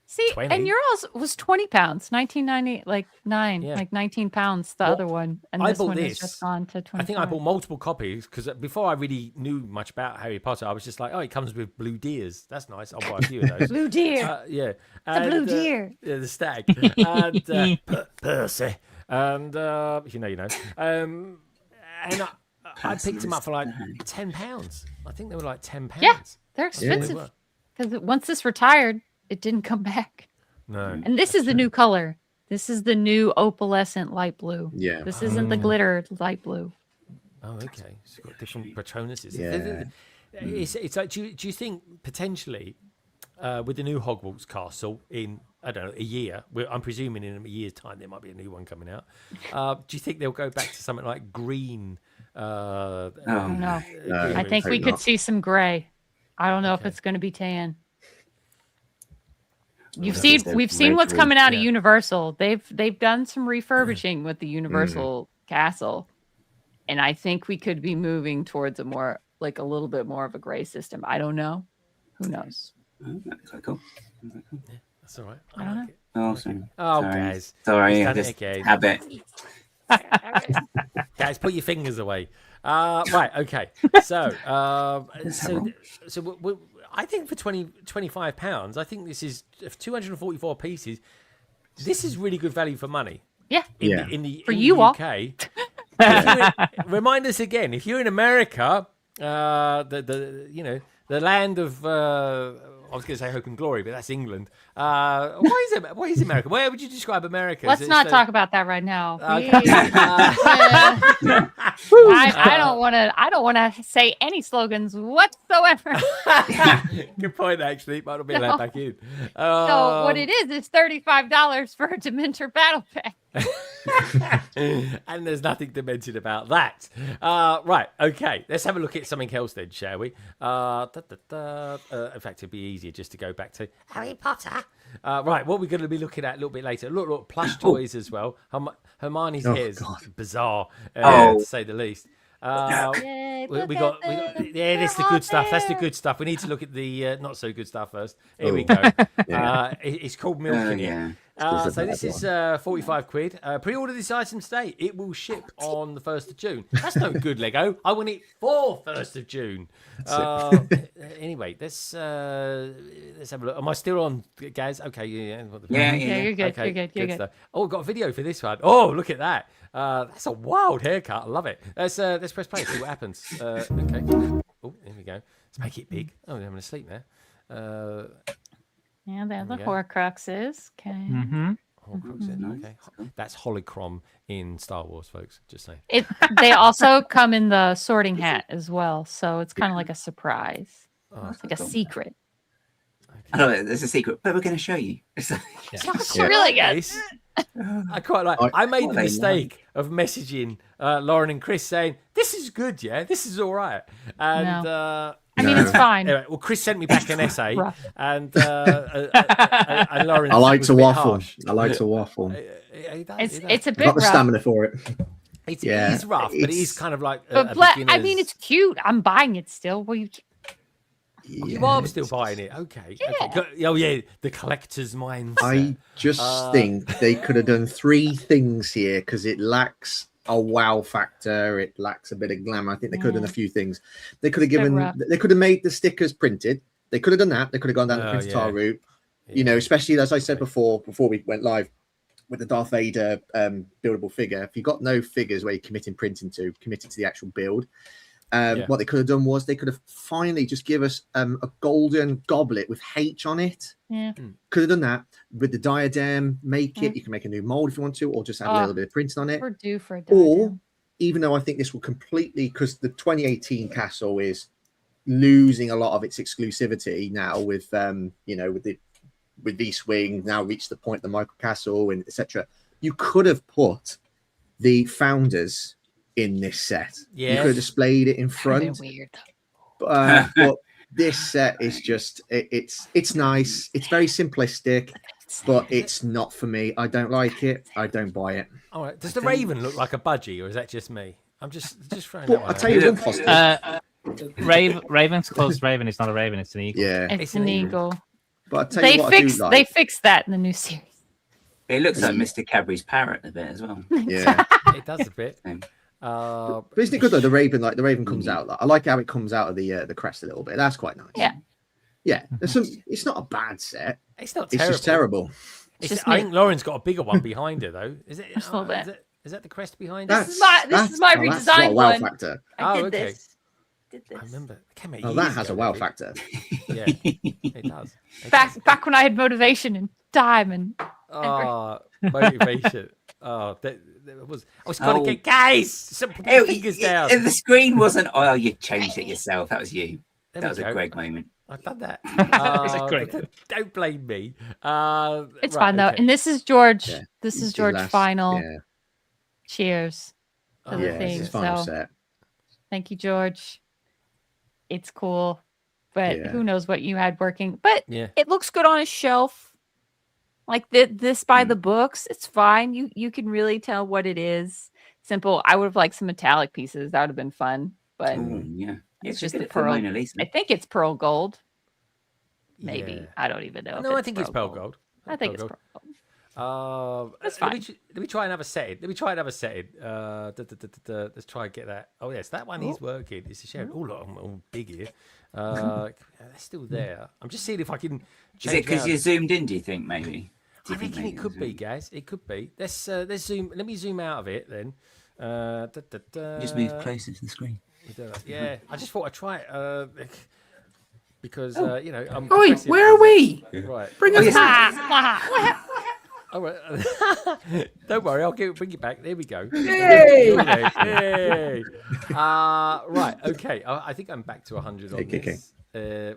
See, 20. and yours was £20, 19.90, like £19. The other one, and I this bought one this. has just gone to 25. I think I bought multiple copies because before I really knew much about Harry Potter, I was just like, oh, it comes with blue deers. That's nice. I'll buy a few of those. Blue deer. Yeah. The blue deer. Yeah, the stag. And Percy. And if you know. And I picked them up for like £10. I think they were like £10. Yeah, they're expensive. Because once this retired, it didn't come back. No. And this is the new color. This is the new opalescent light blue. Yeah. This isn't the glitter light blue. Oh, okay. It's got different Patronuses. Yeah. It's like, do you think potentially with the new Hogwarts castle in, I don't know, a year, I'm presuming in a year's time there might be a new one coming out. Do you think they'll go back to something like green? No. No, I think we could see some gray. I don't know if it's going to be tan. We've seen what's coming out of Universal. They've done some refurbishing with the Universal castle, and I think we could be moving towards a more like a little bit more of a gray system. I don't know. Who knows? That's quite cool. That's all right. I don't know. Oh, sorry. Guys. Sorry, I Just just done it again. habit. Guys, put your fingers away. Right, okay. So, I think for £25, I think this is 244 pieces. This is really good value for money. Yeah. In the UK. Remind us again, if you're in America, the land of I was going to say hope and glory, but that's England. Why is America? Where would you describe America? Let's not talk about that right now. Okay. I don't want to say any slogans whatsoever. Good point, actually. Might not be allowed back in. So what it is $35 for a Dementor battle pack. And there's nothing demented about that. Right, okay. Let's have a look at something else then, shall we? In fact, it'd be easier just to go back to Harry Potter. Right, what we're going to be looking at a little bit later. Look, plush toys as well. Hermione's hair is bizarre, to say the least. We got that's the good stuff. That's the good stuff. We need to look at the not so good stuff first. Here we go. It's called Milking It. So this is £45. Pre-order this item today. It will ship on the 1st of June. That's no good, Lego. I want it for 1st of June. Anyway, let's have a look. Am I still on, guys? Okay, yeah. You're good. Okay, you're good. Stuff. Oh, we've got a video for this one. Oh, look at that. That's a wild haircut. I love it. Let's press play. See what happens. Okay. Oh, there we go. Let's make it big. Oh, they're having a sleep there. Yeah, they're the Horcruxes. Okay. Mm-hmm. Okay. That's Holocron in Star Wars, folks. Just saying. They also come in the sorting hat as well, so it's kind of like a surprise. It's like a secret. I know there's a secret, but we're going to show you. It's really good. I quite like. I made the mistake of messaging Lauren and Chris saying, "This is good, yeah. This is all right." And I mean, it's fine. Anyway, well, Chris sent me back an essay, and Lauren. I like to waffle. I like to waffle. It's a bit I've got the rough. stamina for it. It is rough, but it is kind of like. But I mean, it's cute. I'm buying it still. Well, you are still buying it, okay? Yeah. Okay. Oh yeah, the collector's mindset. I just think they could have done 3 things here because it lacks a wow factor. It lacks a bit of glamour. I think they could have done a few things. They could have they could have made the stickers printed. They could have done that. They could have gone down the printed tile route. Yeah. You know, especially as I said before we went live with the Darth Vader buildable figure. If you got no figures where you're committed to the actual build. What they could have done was they could have finally just give us a golden goblet with H on it. Yeah. Could have done that with the diadem. Make it. You can make a new mold if you want to, or just add a little bit of printing on it. We're due for a diadem. Or even though I think this will completely, because the 2018 castle is losing a lot of its exclusivity now with with V-Swing now reached the point the Michael Castle and etc. You could have put the founders in this set. You could have displayed it in front. Weird. But this set is just it's nice. It's very simplistic, but it's not for me. I don't like it. I don't buy it. All right. Does the Raven look like a budgie, or is that just me? I'm just throwing Well, that one I'll out tell you there. one positive. Raven's closed Raven. It's not a Raven. It's an eagle. Yeah, It's an eagle. but I'll tell you what I do like. They fixed that in the new series. It looks like Mr. Cadbury's parrot a bit as well. Yeah, It does a bit. but isn't it good though? The Raven comes out. I like how it comes out of the crest a little bit. That's quite nice. Yeah. Yeah, there's some. It's not a bad set. It's not It's terrible. just terrible. I think Lauren's got a bigger one behind her though. Is it? Just a little bit. Is that the crest behind That's it? This is my that's redesigned got a wow one. factor. I did okay. this. Did this. I remember. It came out Oh, years that has ago, a wow maybe. factor. Yeah, it does. It does. Back when I had motivation and time and Motivation. That was. I was trying to get guys. Put your fingers down. The screen wasn't. Oh, you changed it yourself. That was you. There That we was a go. Greg moment. I've done that. was a great- Don't blame me. it's right, fine though. okay. And this is George. Yeah. This is His George last- final. Yeah, Cheers to the yeah, it's thing. his final So set. thank you, George. It's cool, but Yeah. who knows what you had working? But Yeah. it looks good on a shelf. Like this by the books, it's fine. You can really tell what it is. Simple. I would have liked some metallic pieces. That would have been fun. But Yeah. it's Yeah, just good a for pearl. Mona Lisa. I think it's pearl gold. Maybe. Yeah. I don't even know. No, if I think it's pearl gold. I think it's pearl gold. That's Let fine. me try another setting. Let's try and get that. Oh yes, that one is working. It's a share. Oh look, I'm all big here. They're still there. I'm just seeing if I can. Is it because you're zoomed in? Do you think maybe? I reckon it could be, guys. It could be. Let's zoom. Let me zoom out of it then. Just move closer to the screen. Yeah, I just thought I'd try it because I'm. Oi, progressive. where are we? Right. Bring us back. All right. Don't worry, I'll bring it back. There we go. Yay! Yay! Right. Okay. I think I'm back to 100 on Okay. this.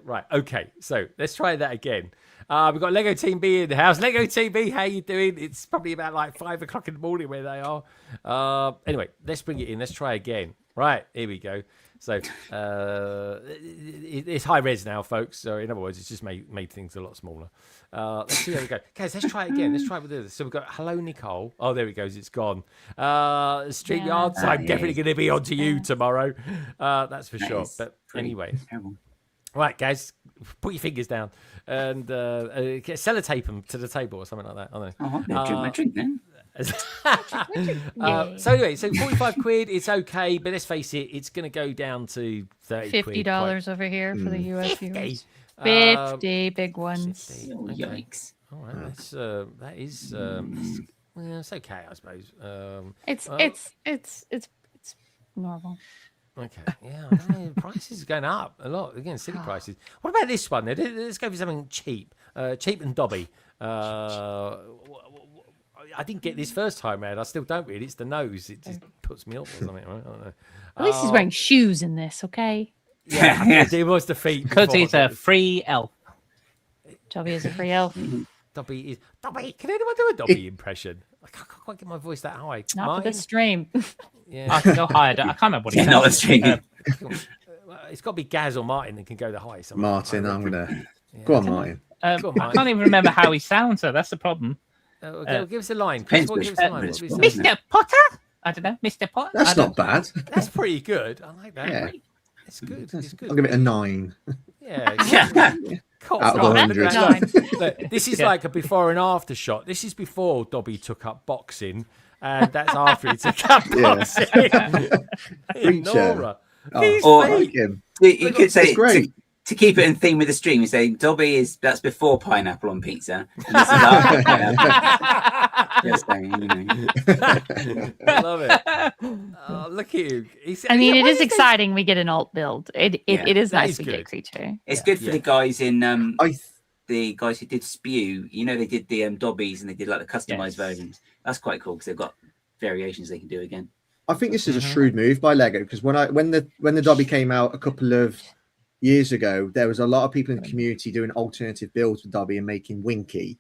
Right. Okay. So let's try that again. We've got Lego Team B in the house. Lego Team B, how you doing? It's probably about like 5 o'clock in the morning where they are. Anyway, let's bring it in. Let's try again. Right. Here we go. So it's high res now, folks. So in other words, it's just made things a lot smaller. Let's see how we go. Guys, let's try it again. Let's try it with this. So we've got hello, Nicole. Oh, there it goes. It's gone. StreamYard, so I'm definitely going to be on to you tomorrow. That's for sure. But anyway. Right, guys, put your fingers down and sellotape them to the table or something like that. I don't know. Drink my drink then. So anyway, so 45 quid, it's okay, but let's face it, it's going to go down to 30 quid. $50 over here for the US 50. viewers. 50 big ones. 50. Oh, Okay. yikes. All right, that is well, it's okay, I suppose. It's normal. Okay, yeah, I know, prices are going up a lot. Again, silly prices. What about this one? Let's go for something cheap. Cheap and Dobby. I didn't get this first time round. I still don't really. It's the nose. It just puts me off or something, right? I don't know. At least he's wearing shoes in this, okay? Yeah, it was the feet. Because before. he's a free elf. Dobby is a free elf. Dobby is Dobby. Can anyone do a Dobby impression? I can't quite get my voice that high. Not for Mine? the stream. Yeah. I can go higher. I can't remember what he Yeah, said. not the stream. It's got to be Gaz or Martin that can go the highest. Martin, I'm gonna go on, Martin. Go on, I Martin. can't even remember how he sounds, so that's the problem. Give us a line. Depends Chris, which give us a line. pet, What but do we it's say? Mr. Potter? I don't know. Mr. Potter? That's I don't- not bad. That's pretty good. I like that. Yeah. It's good. It's good. I'll give it a 9 Yeah. Cool. out of Right, 100. look at that. Look, this is like a before and after shot. This is before Dobby took up boxing, and that's after he took up Yeah. boxing. Preacher. Nora. Oh, These Or- feet. like him. You could say It's great. to keep it in theme with the stream. You say Dobby that's before pineapple on pizza. And this is after pineapple. Just saying, you know. I love it. Oh, look at you. I mean, it what is they- exciting we get an alt build. It is that nice is we good. get creature. It's good for the guys in I the guys who did Spew. You know, they did the Dobbies and they did like the customized Yes. versions. That's quite cool because they've got variations they can do again. think this is a shrewd move by Lego because when the Dobby came out a couple of years ago, there was a lot of people in the community doing alternative builds with Dobby and making Winky.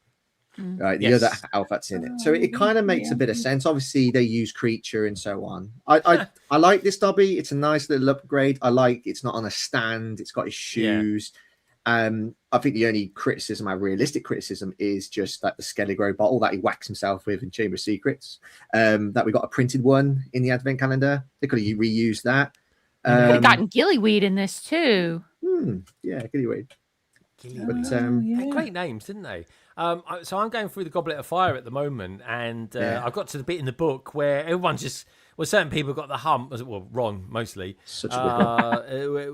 right? The other elf that's in it. So it kind of makes a bit of sense. Obviously, they use creature and so on. I like this Dobby. It's a nice little upgrade. I like it's not on a stand. It's got his shoes. I think the only criticism, my realistic criticism, is just that the Skelligro bottle that he whacks himself with in Chamber of Secrets. That we got a printed one in the Advent calendar. They could have reused that. Could have gotten Gillyweed in this too. Yeah, Gillyweed. But They had great names, didn't they? So I'm going through the Goblet of Fire at the moment, and I got to the bit in the book where everyone just, well, certain people got the hump. Well, Ron mostly. Such a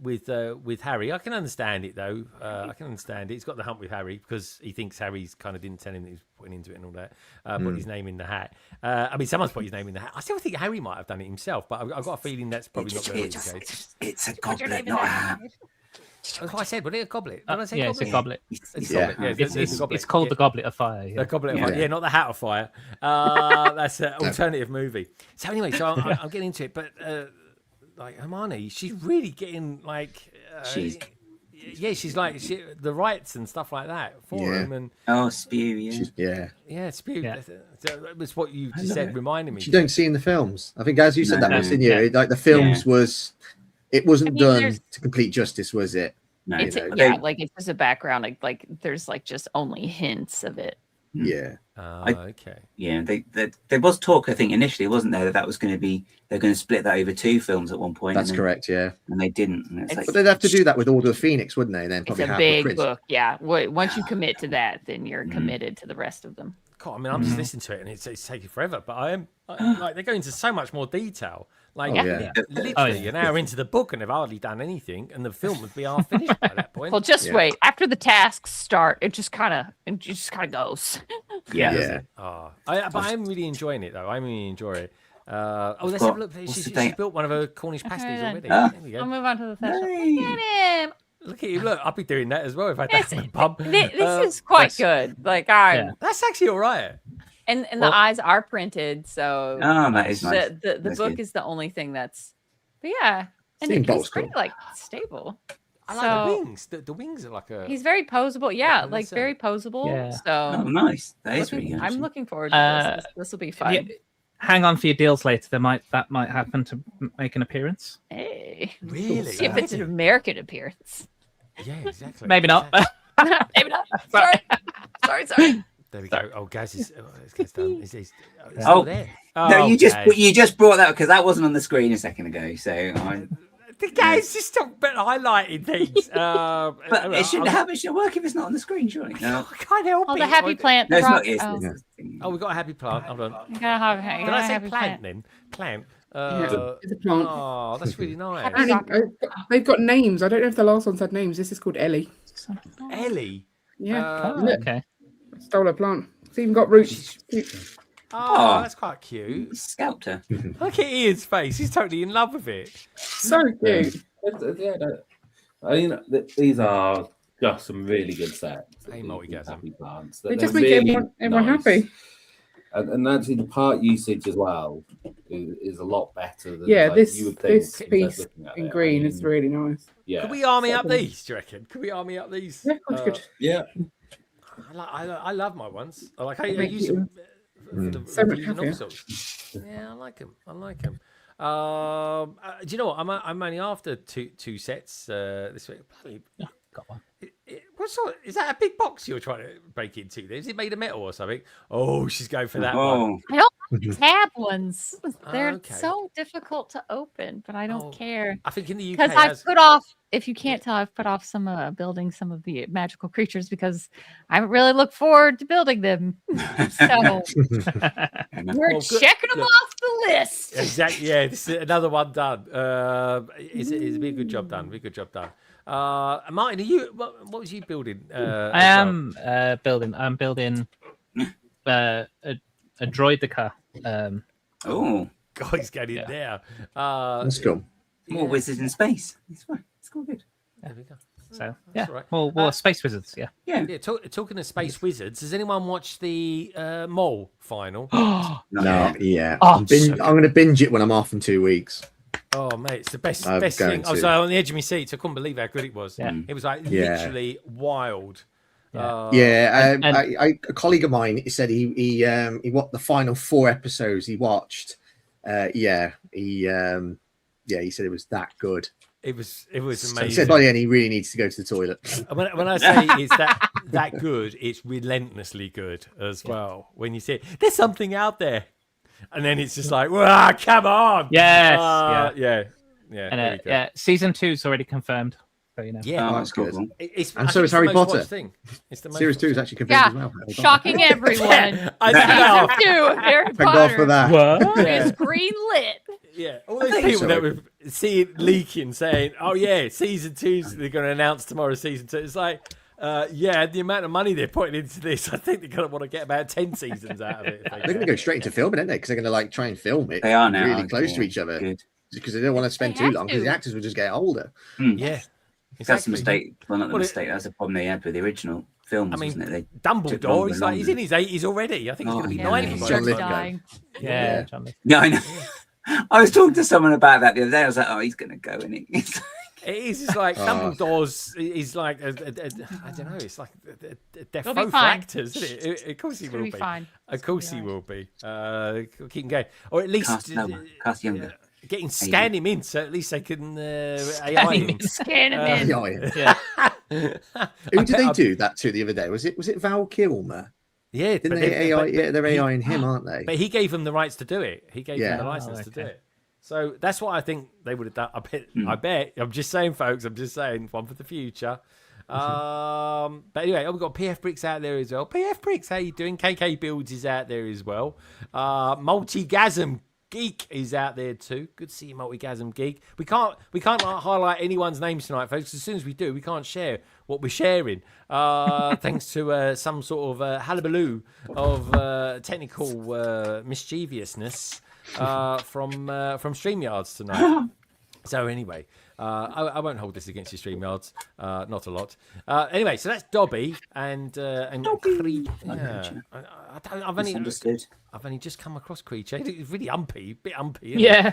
with Harry. I can understand it though. I can understand it. He's got the hump with Harry because he thinks Harry's kind of didn't tell him that he was putting into it and all that. Put his name in the hat. I mean, someone's put his name in the hat. I still think Harry might have done it himself, but I've got a feeling that's probably not going to be the case. It's a goblet, not a hat. That's what I said. Was it a goblet? Did I say it's a goblet. It's called the Goblet of Fire. The Goblet of Fire. Yeah, not the Hat of Fire. That's an alternative movie. So anyway, I'm getting into it, but like Hermione, she's really getting like she's like the rights and stuff like that for him. And Spew, Spew. That's what you just said, reminding me. You don't see in the films. I think as you said that, didn't you? Like the films was. It wasn't done to complete justice, was it? No, it's like it's just a background. Like there's like just only hints of it. Yeah. Okay. Yeah, there was talk, I think, initially, wasn't there, that was going to be they're going to split that over 2 films at one point. That's correct. Yeah. And they didn't. And but they'd have to do that with Order of Phoenix, wouldn't they? Then it's a big book. Yeah. Once you commit to that, then you're committed to the rest of them. God, I mean, I'm just listening to it, and it's taking forever. But like they go into so much more detail. Like literally an hour into the book, and they've hardly done anything, and the film would be half finished by that point. Well, just wait. After the tasks start, it just kind of goes. But I'm really enjoying it, though. I really enjoy it. Let's have a look. She's built one of her Cornish pasties already. There we go. I'll move on to the third one. Get him. Look at you! Look, I'll be doing that as well if I don't bump. This is quite good. Like that's actually all right. And the eyes are printed, so that is nice. The book is the only thing that's, but yeah, and it's pretty like stable. I like the wings. The wings are like a. He's very posable. Yeah, like very posable. Yeah. So nice. That is really good. I'm looking forward to this. This will be fun. Yeah, hang on for your deals later. That might happen to make an appearance. Hey, really? See if it's an American appearance. Yeah, exactly. Maybe not. Maybe not. Sorry. There we go. Oh, Gaz is done. He's still there. No, you just brought that because that wasn't on the screen a second ago. So the guys just stop highlighting things. But it shouldn't happen. It should work if it's not on the screen, surely. No, I can't help it. The happy plant. No, it's not. We've got a happy plant. Hold on. Did I say plant then? Plant. It's a plant. Oh, that's really nice. They've got names. I don't know if the last one's had names. This is called Ellie. Ellie. Yeah. Okay. Stole a plant. It's even got roots. Oh, that's quite cute. Scalped her. Look at Ian's face. He's totally in love with it. So cute. I mean, these are just some really good sets. Hey, Happy plants. They just make everyone happy. And actually, the part usage as well is a lot better than this you would think. This piece in green is really nice. Yeah. Could we army up these? Do you reckon? Could we army up these? Yeah, of course. Yeah. I love my ones. I use them so much happier. Yeah, I like them. Do you know what? I'm only after two sets this week. Got one. What sort? Is that a big box you're trying to break into? Is it made of metal or something? Oh, she's going for that one. I don't like tab ones. They're so difficult to open, but I don't care. I think in the UK, because I've put off. If you can't tell, I've put off some building some of the magical creatures because I really look forward to building them. So we're checking them off the list. Exactly. Yeah, this is another one done. It's be a good job done. Martin, are you? What was you building? I am building. I'm building a droidica. Oh, God, he's getting in there. Let's go. More wizards in space. It's fine. It's all good. There we go. So yeah, right. More space wizards. Yeah. Talking of space wizards, has anyone watched the Mole final? No. Yeah. I'm going to binge it when I'm off in 2 weeks. Oh mate, it's the best thing. I was on the edge of my seat. I couldn't believe how good it was. Yeah. It was like literally wild. Yeah, a colleague of mine said he what the final 4 episodes he watched. He said it was that good. It was amazing. So he said by the end he really needs to go to the toilet. When I say it's that good, it's relentlessly good as well. When you say there's something out there, and then it's just like, wow, come on. Yes. Yeah. And season 2's already confirmed. So, you know. Yeah, that's good. And so is Harry Potter. It's the Series 2 is actually confirmed as well. Shocking everyone. I Season 2, Harry Thank God Potter for that. is green lit. Yeah, all those people that were see it leaking saying, "Oh yeah, season 2's they're going to announce tomorrow." Season 2. It's like, the amount of money they're putting into this, I think they're going to want to get about 10 seasons out of it. They're going to go straight into filming, aren't they? Because they're going to like try and film it. They are now really close to each other. Good. Because they don't want to spend too long. Because the actors will just get older. Yeah. That's a mistake. Well, not the mistake. That's a problem they had with the original films, I mean, wasn't it? Dumbledore, he's in his 80s already. I think he's going to be 90 by John the Lithgow. time. Yeah, John Lithgow. Yeah, I know. I was talking to someone about that the other day. I was like, oh, he's going to go, isn't he? It is. It's like Dumbledore's is like I don't know. It's like they're faux actors, isn't it? Of course he will be. Fine. Of course he will be. Keep him going, or at least cast younger. Getting scan him in, so at least they can AI him. Scan him in. Yeah. Who did they do that to the other day? Was it Val Kilmer? Yeah, didn't they AI? Yeah, they're AIing him, aren't they? But he gave them the rights to do it. He gave them the license to do it. So that's what I think they would have done. I bet. I'm just saying, folks. I'm just saying, one for the future. But anyway, we've got PF Bricks out there as well. PF Bricks, how you doing? KK Builds is out there as well. Multigasm Geek is out there too. Good to see you, Multigasm Geek. We can't highlight anyone's names tonight, folks. As soon as we do, we can't share what we're sharing. Thanks to some sort of hullabaloo of technical mischievousness from StreamYards tonight. So anyway, I won't hold this against you, StreamYards. Not a lot. Anyway, so that's Dobby and Creed. Yeah. I've only just come across Creature. He's really umpy, bit umpy. Yeah.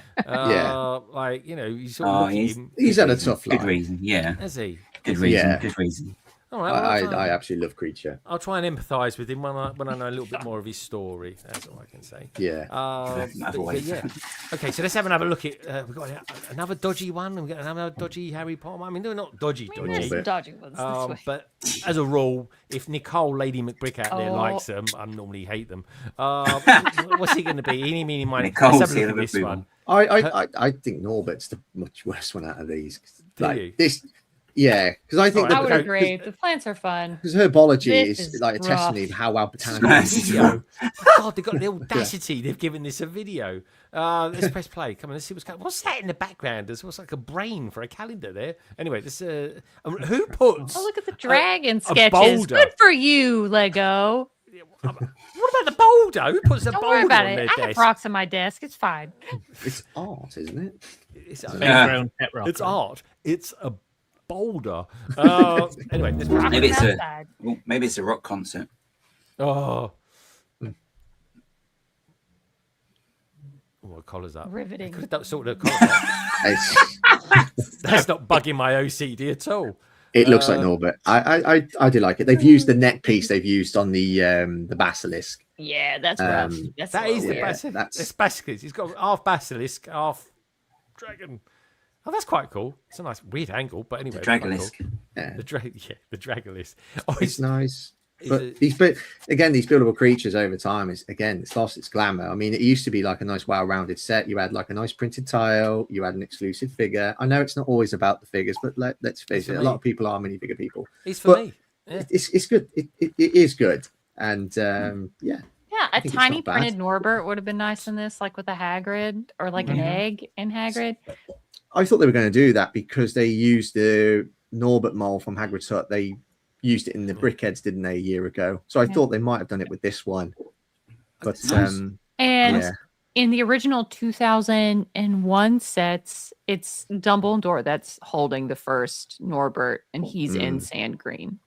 Like, you know, you sort of look at him. He's had a tough life. Good reason, yeah. Has he? Good reason. Yeah. Good reason. All right, I absolutely love Creature. I'll try and empathise with him when I know a little bit more of his story. That's all I can say. Yeah. But yeah. Okay, so let's have another look at. We've got another dodgy one. We've got another dodgy Harry Potter. I mean, they're not dodgy. There's some dodgy ones this way. But as a rule, if Nicole, Lady McBrick out there likes them, I normally hate them. What's he going to be? Eeny, meeny, miny. Let's have a look at this one. I think Norbert's the much worse one out of these. Do you? This. Yeah, because I think I would agree. The plants are fun. Because herbology This is is like a rough. testimony of how well botanical Video. God, they've got the audacity. They've given this a video. Let's press play. Come on, let's see what's going on. What's that in the background? There's what's like a brain for a calendar there. Anyway, this who puts? Oh, look at the dragon a sketches. boulder? Good for you, Lego. What about the boulder? Who puts a Don't boulder worry about on it. their I have desk? rocks on my desk. It's fine. It's art, isn't it? It's Grown pet rock. it's art. It's a boulder. Anyway, this Maybe it's outside. maybe it's a rock concert. Oh. What colour's that? Riveting. Could have sorted the colour out. That's not bugging my OCD at all. It looks like Norbert. I do like it. They've used the neck piece they've used on the basilisk. Yeah, that's rough. That's That is the yeah, basilisk. that's- It's basilisk. He's got half basilisk, half dragon. Oh, that's quite cool. It's a nice weird angle, but anyway. The it's quite Dragolisk. cool. Yeah. The Dragolisk. Oh, It's nice. But it- these buildable creatures over time it's lost its glamour. I mean, it used to be like a nice, well-rounded set. You had like a nice printed tile. You had an exclusive figure. I know it's not always about the figures, but let's face it, a lot of people are minifigure people. It's for But me. Yeah. It's good. It is good, and yeah. Yeah, I a think it's tiny not bad. printed Norbert would have been nice in this, like with a Hagrid or like an egg in Hagrid. I thought they were going to do that because they used the Norbert mold from Hagrid's Hut. They used it in the Brickheads, didn't they, a year ago? So I thought they might have done it with this one. But And yeah. in the original 2001 sets, it's Dumbledore that's holding the first Norbert, and he's in sand green.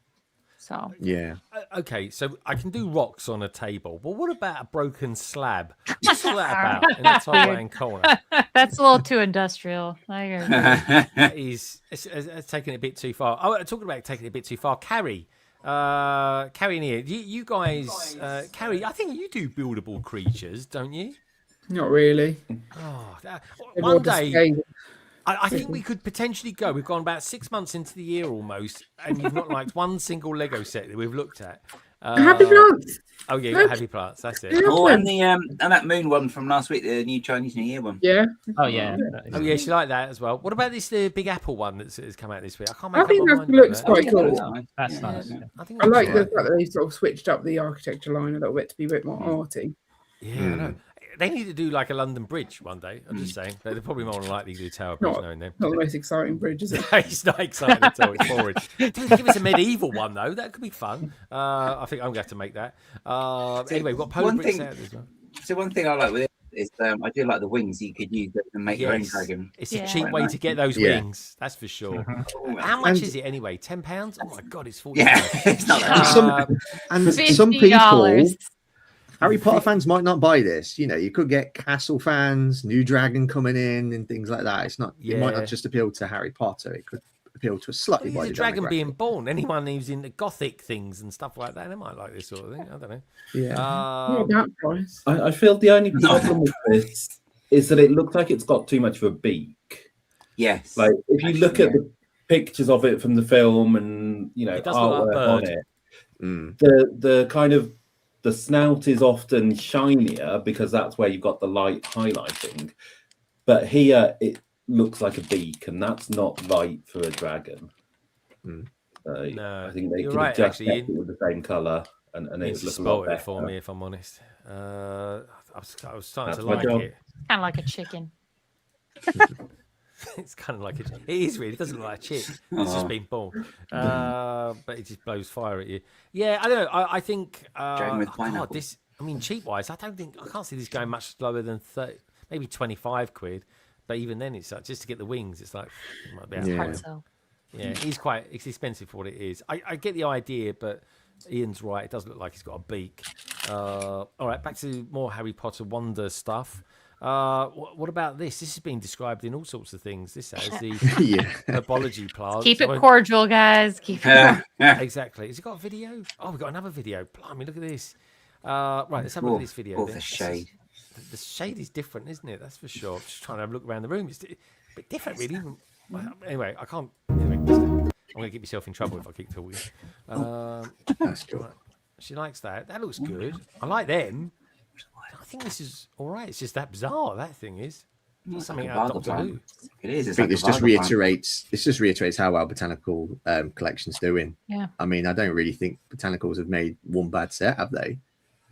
So Yeah. Okay, so I can do rocks on a table, but what about a broken slab? What's all that about in that top right corner? that's a little too industrial. I agree. It's taking it a bit too far. Oh, talking about taking it a bit too far. Carrie, Carrie and Ian, you guys, Carrie, I think you do buildable creatures, don't you? Not really. Oh, They're one more day, display. I think we could potentially go. We've gone about 6 months into the year almost, and you've not liked one single Lego set that we've looked at. Happy Plants. Oh yeah, you got Happy Plants. That's it. Oh, and the and that moon one from last week, the new Chinese New Year one. Yeah. Oh yeah. Oh yeah, she liked that as well. What about this Big Apple one that's come out this week? I can't I make think up my that mind looks about quite cool. That's nice. Yeah. I think I like the right. fact that they sort of switched up the architecture line a little bit to be a bit more arty. Yeah, I know. They need to do like a London Bridge one day. I'm just saying. They're probably more than likely to do Tower Bridge knowing them. Not the most exciting bridge, is it? It's not exciting at all. It's boring. Dude, give us a medieval one though. That could be fun. I think I'm going to have to make that. Anyway, we've got polar bricks out as well. So one thing I like with it is I do like the wings you could use to make your own dragon. It's a cheap way to get those wings. That's for sure. How much is it anyway? £10? Oh my god, it's 40. Yeah, it's not that. And some people, Harry Potter fans might not buy this. You know, you could get Castle fans, New Dragon coming in, and things like that. It's not. It might not just appeal to Harry Potter. It could appeal to a slightly wider the dragon demographic. being born. Anyone who's into gothic things and stuff like that, they might like this sort of thing. I don't know. Yeah. I feel the only problem with this is that it looks like it's got too much of a beak. Yes. Like if you look at the pictures of it from the film and it does look like a artwork bird. on it, the kind of the snout is often shinier because that's where you've got the light highlighting. But here it looks like a beak, and that's not right for a dragon. No, I think they you're could right, have just actually. kept it with the same colour, and it It's would look a lot spoiled better. it for me, if I'm honest. I was starting That's to my like job. it. Kind of like a chicken. It's kind of like it is really. It doesn't look like a chick. It's just been born, but it just blows fire at you. Yeah, I don't know. I think Dragon with pineapple. this. I mean, cheap wise, I can't see this going much lower than 30, maybe 25 quid. But even then, it's like just to get the wings. It's like it might be out of hand. Yeah, it's expensive for what it is. I get the idea, but Ian's right. It does look like he's got a beak. All right, back to more Harry Potter wonder stuff. What about this? This has been described in all sorts of things. This has the herbology plants. Keep it cordial, guys. Keep it cordial. Exactly. Has it got a video? Oh, we've got another video. Blimey, look at this. Right, let's have a look at this video. The shade. The shade is different, isn't it? That's for sure. I'm just trying to have a look around the room. It's a bit different, really. Well, anyway, I can't. Anyway, I'm going to get myself in trouble if I keep talking. That's cool. She likes that. That looks good. I like them. I think this is all right. It's just that bizarre. That thing is. It's something out of Doctor Who. It is. I think this just reiterates how well botanical collection's doing. Yeah. I mean, I don't really think botanicals have made one bad set, have they?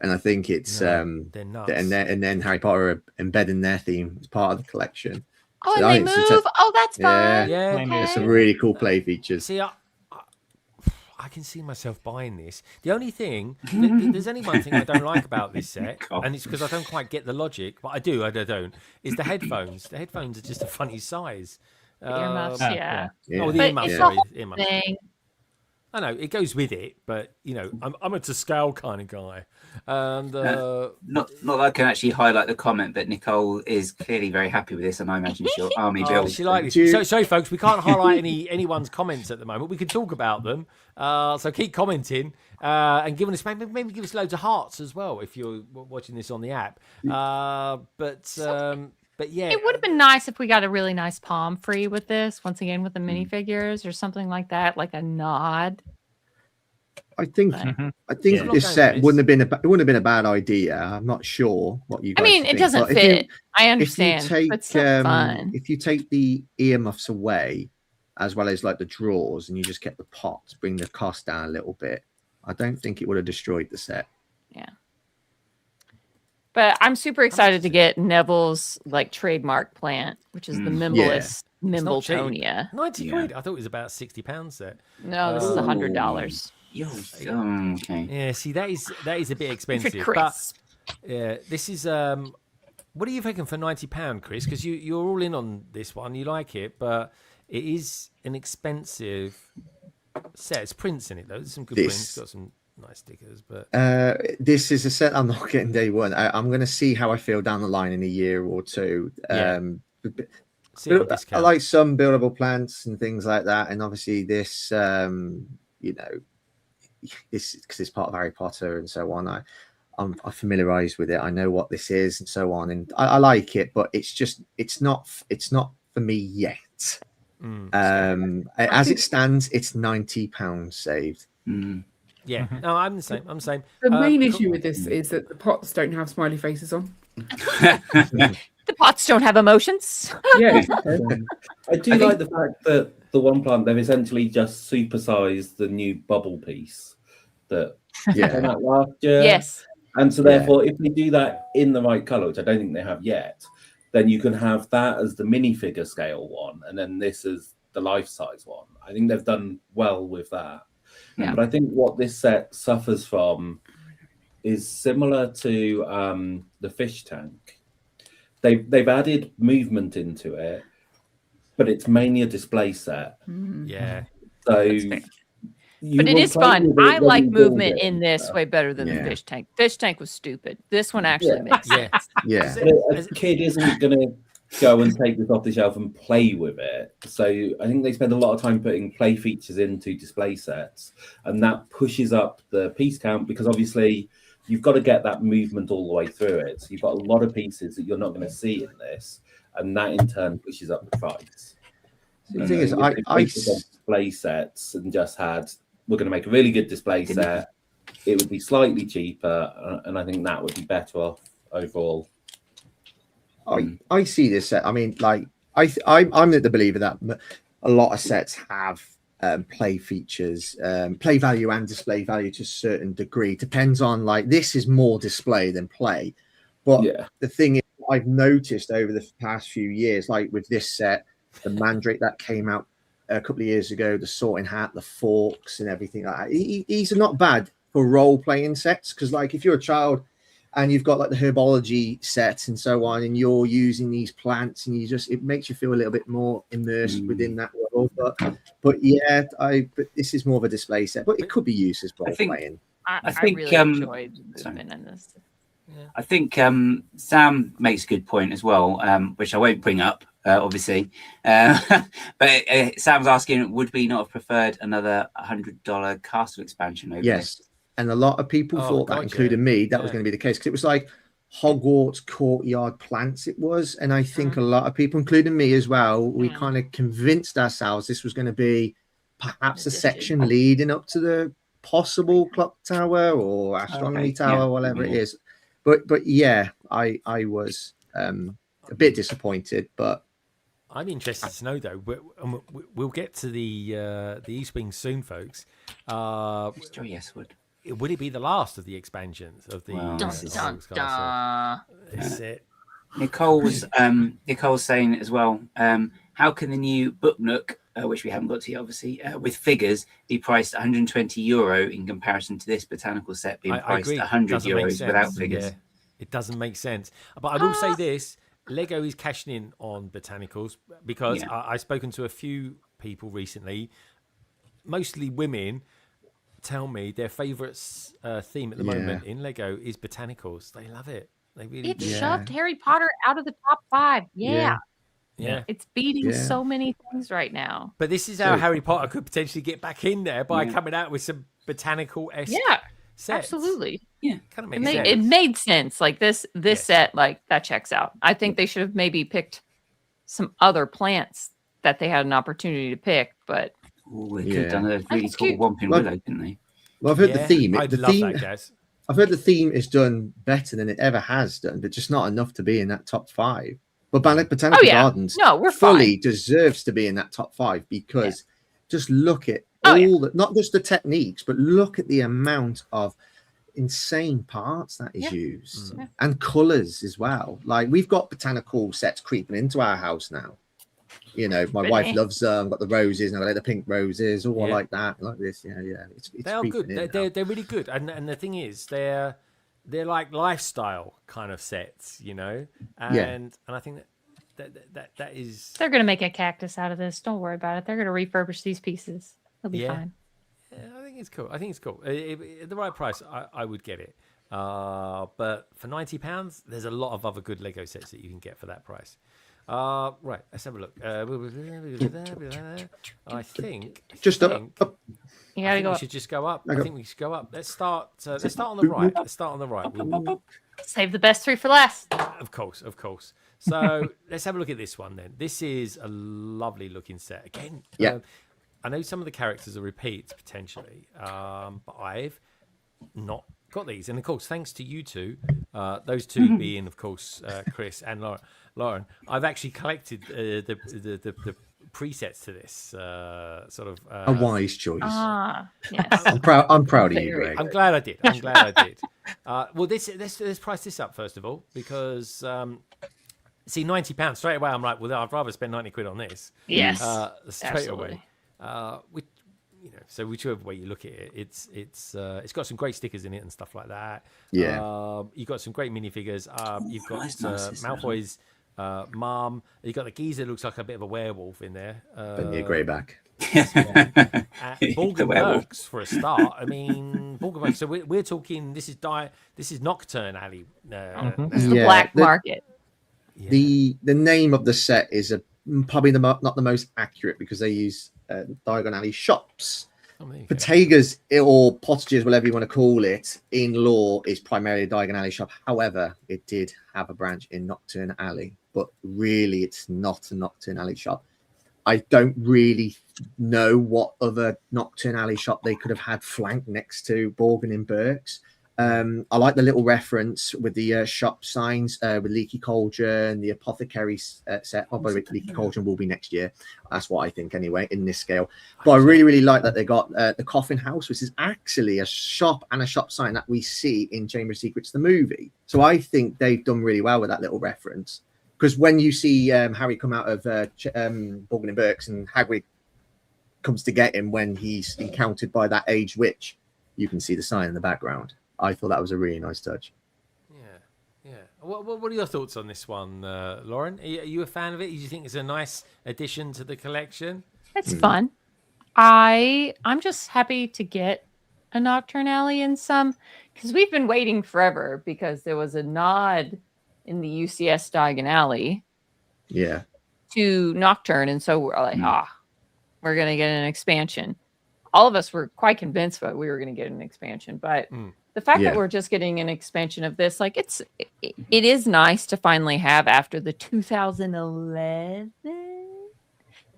And I think it's they're nuts. and then Harry Potter are embedding their theme as part of the collection. Oh, So and I they think it's move. Oh, that's fun. Yeah. Okay. There's some really cool play features. See, I can see myself buying this. The only thing, there's only one thing I don't like about this set, and it's because I don't quite get the logic, but I don't, is the headphones. The headphones are just a funny size. Earmuffs, yeah. Oh, the But earmuffs, it's sorry. the Earmuffs. thing. I know, it goes with it, but, you know, I'm a to scale kind of guy. And not that I can actually highlight the comment, but Nicole is clearly very happy with this, and I imagine she'll army build. she likes it. So, sorry, folks, we can't highlight anyone's comments at the moment. We can talk about them. So keep commenting and giving us maybe give us loads of hearts as well if you're watching this on the app. But yeah, It would have been nice if we got a really nice palm free with this, once again with the minifigures or something like that, like a nod. I think this set wouldn't have been a bad idea. I'm not sure what you guys I mean, think, it doesn't but fit. I understand, If you take, but still fun. if you take the earmuffs away, as well as like the drawers, and you just get the pots, bring the cost down a little bit, I don't think it would have destroyed the set. Yeah. But I'm super excited to get Neville's like trademark plant, which is the Mimbleless Mimbletonia. 90 quid. I thought it was about £60 set. No, this is $100. Okay. Yeah, see, that is a bit expensive. But Chris. yeah, this is what are you thinking for £90, Chris? Because you're all in on this one. You like it, but it is an expensive set. It's prints in it though. There's some good prints. It's got some nice stickers, but this is a set I'm not getting day one. I'm going to see how I feel down the line in a year or two. I like some buildable plants and things like that, and obviously this, you know, this because it's part of Harry Potter and so on. I'm familiarized with it. I know what this is and so on, and I like it, but it's not for me yet. As it stands, it's £90 saved. Yeah, no, I'm the same. The main issue with this is that the pots don't have smiley faces on. The pots don't have emotions. Yeah. I do like the fact that the one plant, they've essentially just supersized the new bubble piece that came out last year. Yes. And so therefore, if they do that in the right colour, which I don't think they have yet, then you can have that as the minifigure scale one, and then this as the life-size one. I think they've done well with that. Yeah. But I think what this set suffers from is similar to the fish tank. They've added movement into it, but it's mainly a display set. Yeah. So, but it is fun. I like movement in this way better than the fish tank. Fish tank was stupid. This one actually makes sense. Yeah. A kid isn't going to go and take this off the shelf and play with it. So I think they spend a lot of time putting play features into display sets, and that pushes up the piece count because obviously you've got to get that movement all the way through it. So you've got a lot of pieces that you're not going to see in this, and that in turn pushes up the price. The thing is, I display sets and just we're going to make a really good display set. It would be slightly cheaper, and I think that would be better off overall. I see this set. I mean, like I'm the believer that a lot of sets have play features, play value and display value to a certain degree. Depends on, like, this is more display than play. But the thing is, I've noticed over the past few years, like with this set, the Mandrake that came out a couple of years ago, the Sorting Hat, the forks and everything like that. These are not bad for role-playing sets, because like if you're a child and you've got like the herbology sets and so on, and you're using these plants, and it makes you feel a little bit more immersed within that world. But yeah, but this is more of a display set, but it could be used as role playing. I think really enjoyed movement in this. Yeah. I think Sam makes a good point as well, which I won't bring up, obviously. But Sam's asking, would we not have preferred another $100 castle expansion over this? And a lot of people thought that, including me, that was going to be the case, because it was like Hogwarts courtyard plants it was. And I think a lot of people, including me as well, we kind of convinced ourselves this was going to be perhaps a section leading up to the possible clock tower or astronomy tower, whatever it is. But yeah, I was a bit disappointed, but I'm interested to know though. We'll get to the East Wing soon, folks. Yes, would it be the last of the expansions of the? Is it? Nicole's saying as well. How can the new Book Nook, which we haven't got to yet, obviously, with figures, be priced €120 in comparison to this botanical set being priced €100 without figures? Yeah, it doesn't make sense. But I will say this: Lego is cashing in on botanicals, because I've spoken to a few people recently, mostly women, tell me their favourite theme at the moment in Lego is botanicals. They love it. They really do. Shoved Harry Potter out of the top 5. Yeah. It's beating so many things right now. But this is how Harry Potter could potentially get back in there by coming out with some botanical-esque sets. Absolutely. Yeah. Kind of makes sense. It made sense. Like this set, like that checks out. I think they should have maybe picked some other plants that they had an opportunity to pick, but they could have done a really cool Whomping Willow, didn't they? Well, I've heard the theme. I'd love that, guys. I've heard the theme is done better than it ever has done, but just not enough to be in that top 5. But Botanical Gardens fully deserves to be in that top 5, because just look at not just the techniques, but look at the amount of insane parts that is used and colors as well. Like, we've got botanical sets creeping into our house now. You know, my wife loves them. Got the roses, and I like the pink roses, all like that, like this. Yeah. It's they are good. They're really good. And the thing is, they're like lifestyle kind of sets, you know. And I think that is. They're gonna make a cactus out of this. Don't worry about it. They're gonna refurbish these pieces. They'll be fine. Yeah, I think it's cool. At the right price, I would get it. But for £90, there's a lot of other good Lego sets that you can get for that price. Right, let's have a look. I think Just up. You I gotta think go we up. should just go up. I I go- think we should go up. Let's start on the right. Let's start on the right. Save the best three for last. Of course. So let's have a look at this one then. This is a lovely looking set. Again, Yeah. I know some of the characters are repeats potentially, but I've not got these. And of course, thanks to you two, those two being, of course, Chris and Lauren, I've actually collected the presets to this sort of. A wise choice. Yes. I'm proud of you, Very Greg. I'm glad I did. Well, let's price this up first of all, because see, £90 straight away. I'm like, well, I'd rather spend 90 quid on this. Yes. Straight away. So whichever way you look at it, it's got some great stickers in it and stuff like that. Yeah. You've got some great minifigures. You've got Nice, Malfoy's mom. You've got the geezer, looks like a bit of a werewolf in there. Benny Greyback. Borgenbergs for a start. I mean, Borgenbergs. So we're talking. This is Nocturne Alley. It's the Yeah, black market. The name of the set is probably not the most accurate, because they use Diagon Alley shops. Bottega's or Pottages, whatever you want to call it, in lore is primarily a Diagon Alley shop. However, it did have a branch in Nocturne Alley, but really it's not a Nocturne Alley shop. I don't really know what other Nocturne Alley shop they could have had flanked next to Borgin and Burke's. I like the little reference with the shop signs with Leaky Cauldron, the Apothecary set. Oh, by the way, Leaky Cauldron will be next year. That's what I think anyway, in this scale. But I really like that they got the Coffin House, which is actually a shop and a shop sign that we see in Chamber of Secrets, the movie. So I think they've done really well with that little reference. Because when you see Harry come out of Borgin and Burke's, and Hagrid comes to get him when he's encountered by that aged witch, you can see the sign in the background. I thought that was a really nice touch. Yeah. What are your thoughts on this one, Lauren? Are you a fan of it? Do you think it's a nice addition to the collection? It's fun. I'm just happy to get a Nocturne Alley in some, because we've been waiting forever, because there was a nod in the UCS Diagon Alley to Nocturne, and so we're like, we're gonna get an expansion. All of us were quite convinced that we were gonna get an expansion, but the fact that we're just getting an expansion of this, like, it is nice to finally have after the 2011.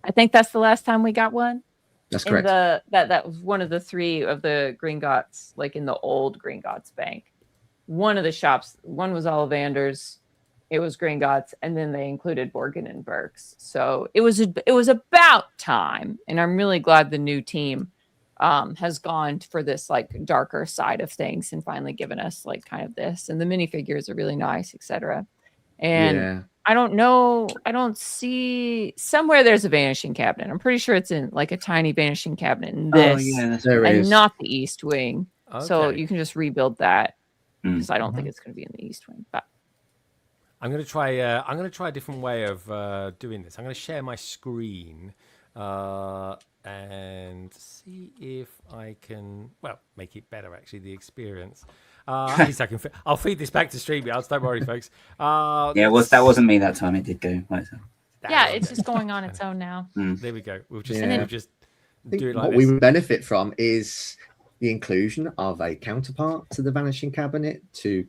I think that's the last time we got one. That's correct. That was one of the three of the Gringotts, like in the old Gringotts Bank. One of the shops, one was Ollivanders, it was Gringotts, and then they included Borgin and Burke's. So it was about time, and I'm really glad the new team has gone for this like darker side of things and finally given us like kind of this. And the minifigures are really nice, etc. And I don't know, I don't see, somewhere there's a vanishing cabinet. I'm pretty sure it's in like a tiny vanishing cabinet in this, there and is. not the East Wing. Okay. So you can just rebuild that, because I don't think it's going to be in the East Wing. But I'm going to try a different way of doing this. I'm going to share my screen and see if I can, make it better, actually, the experience. At least I can. I'll feed this back to StreamYards. Don't worry, folks. That wasn't me that time. It did go. Right, so. yeah, it's just going on its own now. There we go. We'll just do it like what this. we would benefit from is the inclusion of a counterpart to the Vanishing Cabinet to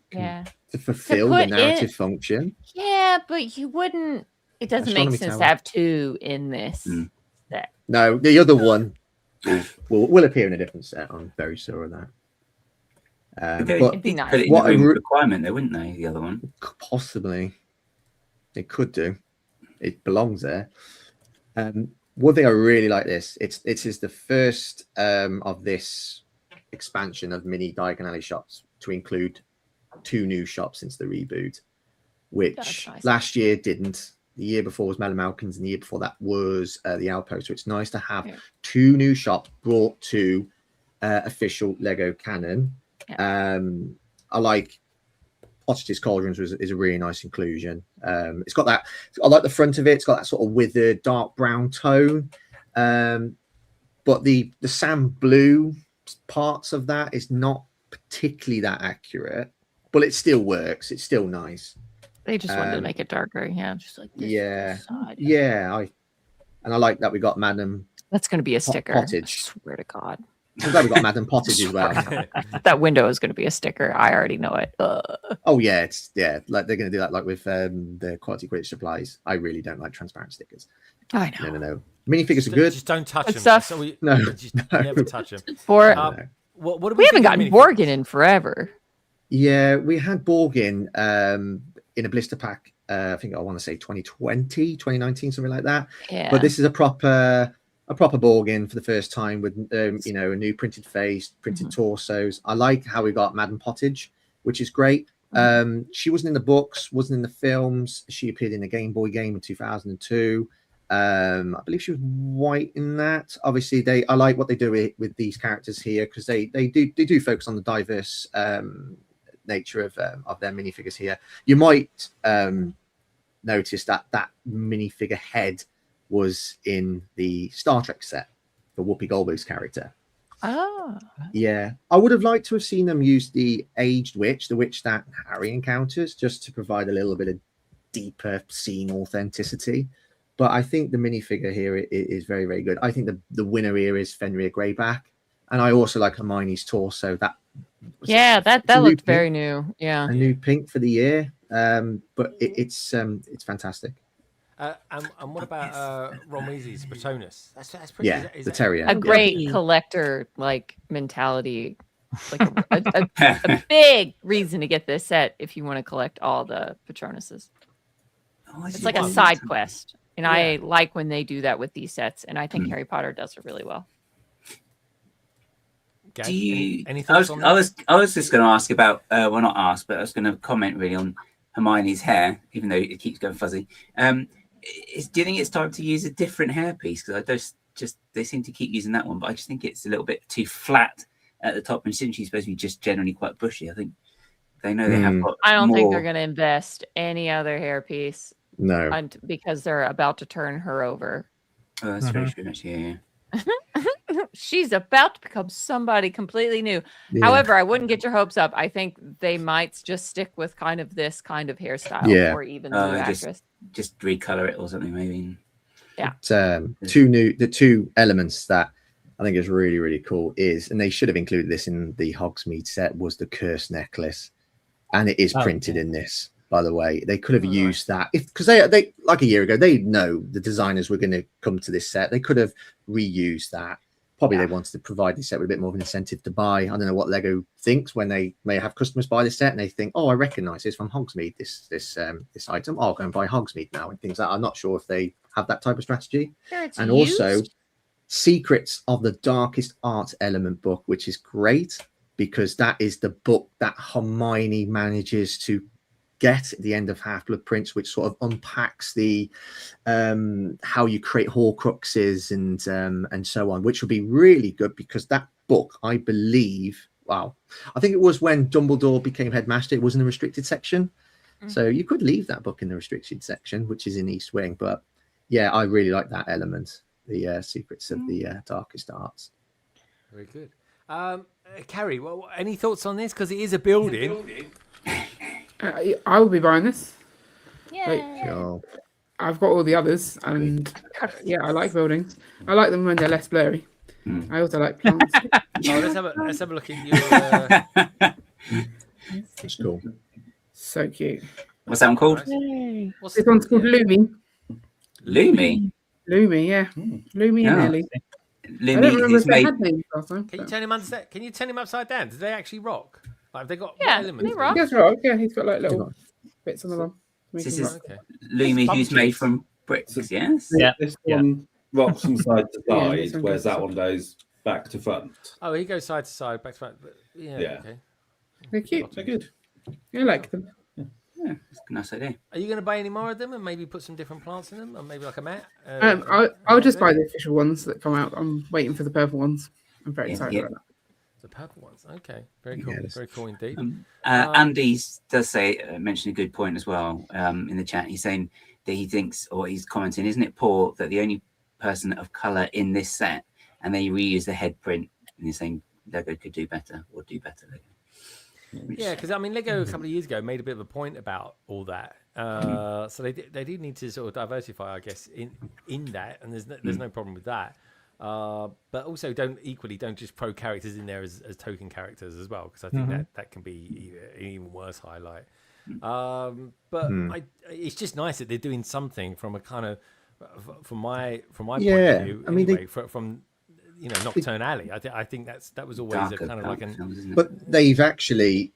fulfill the narrative function. Yeah, but you wouldn't. It doesn't make sense to have two in this set. No, the other one will appear in a different set. I'm very sure of that. But it'd be nice. Put it in the requirement, though, wouldn't they? The other one, possibly, it could do. It belongs there. One thing I really like this. It is the first of this expansion of mini Diagon Alley shops to include 2 new shops since the reboot, which last year didn't. The year before was Malcolm's, and the year before that was the Outpost. So it's nice to have 2 new shops brought to official Lego canon. I like Pottage's Cauldrons is a really nice inclusion. It's got that. I like the front of it. It's got that sort of withered dark brown tone. But the sand blue parts of that is not particularly that accurate, but it still works. It's still nice. They just wanted to make it darker. Yeah, just like this side. Yeah. I like that we got Madam. That's going to be a sticker. Pottage. I swear to God. I'm glad we got Madam Pottage as well. That window is going to be a sticker. I already know it. Oh yeah, like they're going to do that like with the quality credit supplies. I really don't like transparent stickers. I know. No. Minifigures are good. Just don't touch them. Stuff. So No. just never touch them. What do we haven't think of gotten Borgin in forever. Yeah, we had Borgin in a blister pack. I think I want to say 2020, 2019, something like that. Yeah. But this is a proper Borgin for the first time with a new printed face, printed torsos. I like how we got Madam Pottage, which is great. She wasn't in the books, wasn't in the films. She appeared in a Game Boy game in 2002. I believe she was white in that. Obviously, I like what they do with these characters here because they do focus on the diverse nature of their minifigures here. You might notice that minifigure head was in the Star Trek set for Whoopi Goldberg's character. Oh. Yeah. I would have liked to have seen them use the aged witch, the witch that Harry encounters, just to provide a little bit of deeper seeing authenticity. But I think the minifigure here is very, very good. I think the winner here is Fenrir Greyback. And I also like Hermione's torso. That looked very new. Yeah. A new pink for the year. But it's fantastic. And what about Ron Weasley's Patronus? That's pretty. Yeah, the terrier. A great collector mentality, like a big reason to get this set if you want to collect all the Patronuses. It's like a side quest, and I like when they do that with these sets, and I think Harry Potter does it really well. Do you? Any thoughts on that? I was just going to ask about. Well, not ask, but I was going to comment really on Hermione's hair, even though it keeps going fuzzy. Do you think it's time to use a different hairpiece? Because they seem to keep using that one, but I just think it's a little bit too flat at the top. And since she's supposed to be just generally quite bushy, I think they know they have got. I don't think they're going to invest any other hairpiece. No, because they're about to turn her over. Oh, that's very true. Actually, yeah. She's about to become somebody completely new. Yeah. However, I wouldn't get your hopes up. I think they might just stick with kind of this kind of hairstyle, or even the new actress. Just recolor it or something, maybe. Yeah. The two elements that I think is really, really cool is, and they should have included this in the Hogsmeade set, was the curse necklace, and it is printed in this. By the way, they could have used that because they like a year ago, they know the designers were going to come to this set. They could have reused that. Probably they wanted to provide this set with a bit more of an incentive to buy. I don't know what Lego thinks when they may have customers buy this set and they think, oh, I recognize this from Hogsmeade, this item. I'll go and buy Hogsmeade now and things like that. I'm not sure if they have that type of strategy. And also Secrets of the Darkest Art Element book, which is great because that is the book that Hermione manages to get at the end of Half-Blood Prince, which sort of unpacks the how you create Horcruxes and so on, which will be really good because that book, I believe, I think it was when Dumbledore became headmaster, it was in the restricted section. So you could leave that book in the restricted section, which is in East Wing. But yeah, I really like that element, the Secrets of the Darkest Arts. Very good. Carrie, well, any thoughts on this? Because it is a building. I will be buying this. Yeah. Sure. I've got all the others, and I like buildings. I like them when they're less blurry. I also like plants. Let's have a look at your. That's cool. So cute. What's that one called? This one's called Lumi. Lumi. Lumi, yeah. Lumi and Ellie. Lumi I don't remember is if they made. had names last time. Can you turn him upside down? Do they actually rock? Like have they got Yeah, elements? they rock. Yes, right. Yeah, he's got like little bits on the bottom. This is Lumi, who's made from bricks. Yes. Yeah. This one rocks from side to Yeah, side, this one whereas goes that one goes back to front. Oh, he goes side to side, back to front. But Yeah. Okay. They're cute. They're good. I like them. Yeah, that's a nice idea. Are you going to buy any more of them and maybe put some different plants in them, or maybe like a mat? I'll just buy the official ones that come out. I'm waiting for the purple ones. I'm very excited about that. The purple ones. Okay, very cool. Very cool indeed. Andy does mention a good point as well in the chat. He's saying that he thinks, or he's commenting, isn't it poor that the only person of color in this set, and they reuse the head print, and he's saying Lego could do better or do better. Lego. Yeah, because I mean, Lego a couple of years ago made a bit of a point about all that. So they do need to sort of diversify, I guess, in that, and there's no problem with that. But also don't just throw characters in there as token characters as well, because I think that can be an even worse highlight. But it's just nice that they're doing something from a kind of from my point of view. I mean, anyway, from Nocturne Alley. I think that was always a kind of like an. But they've actually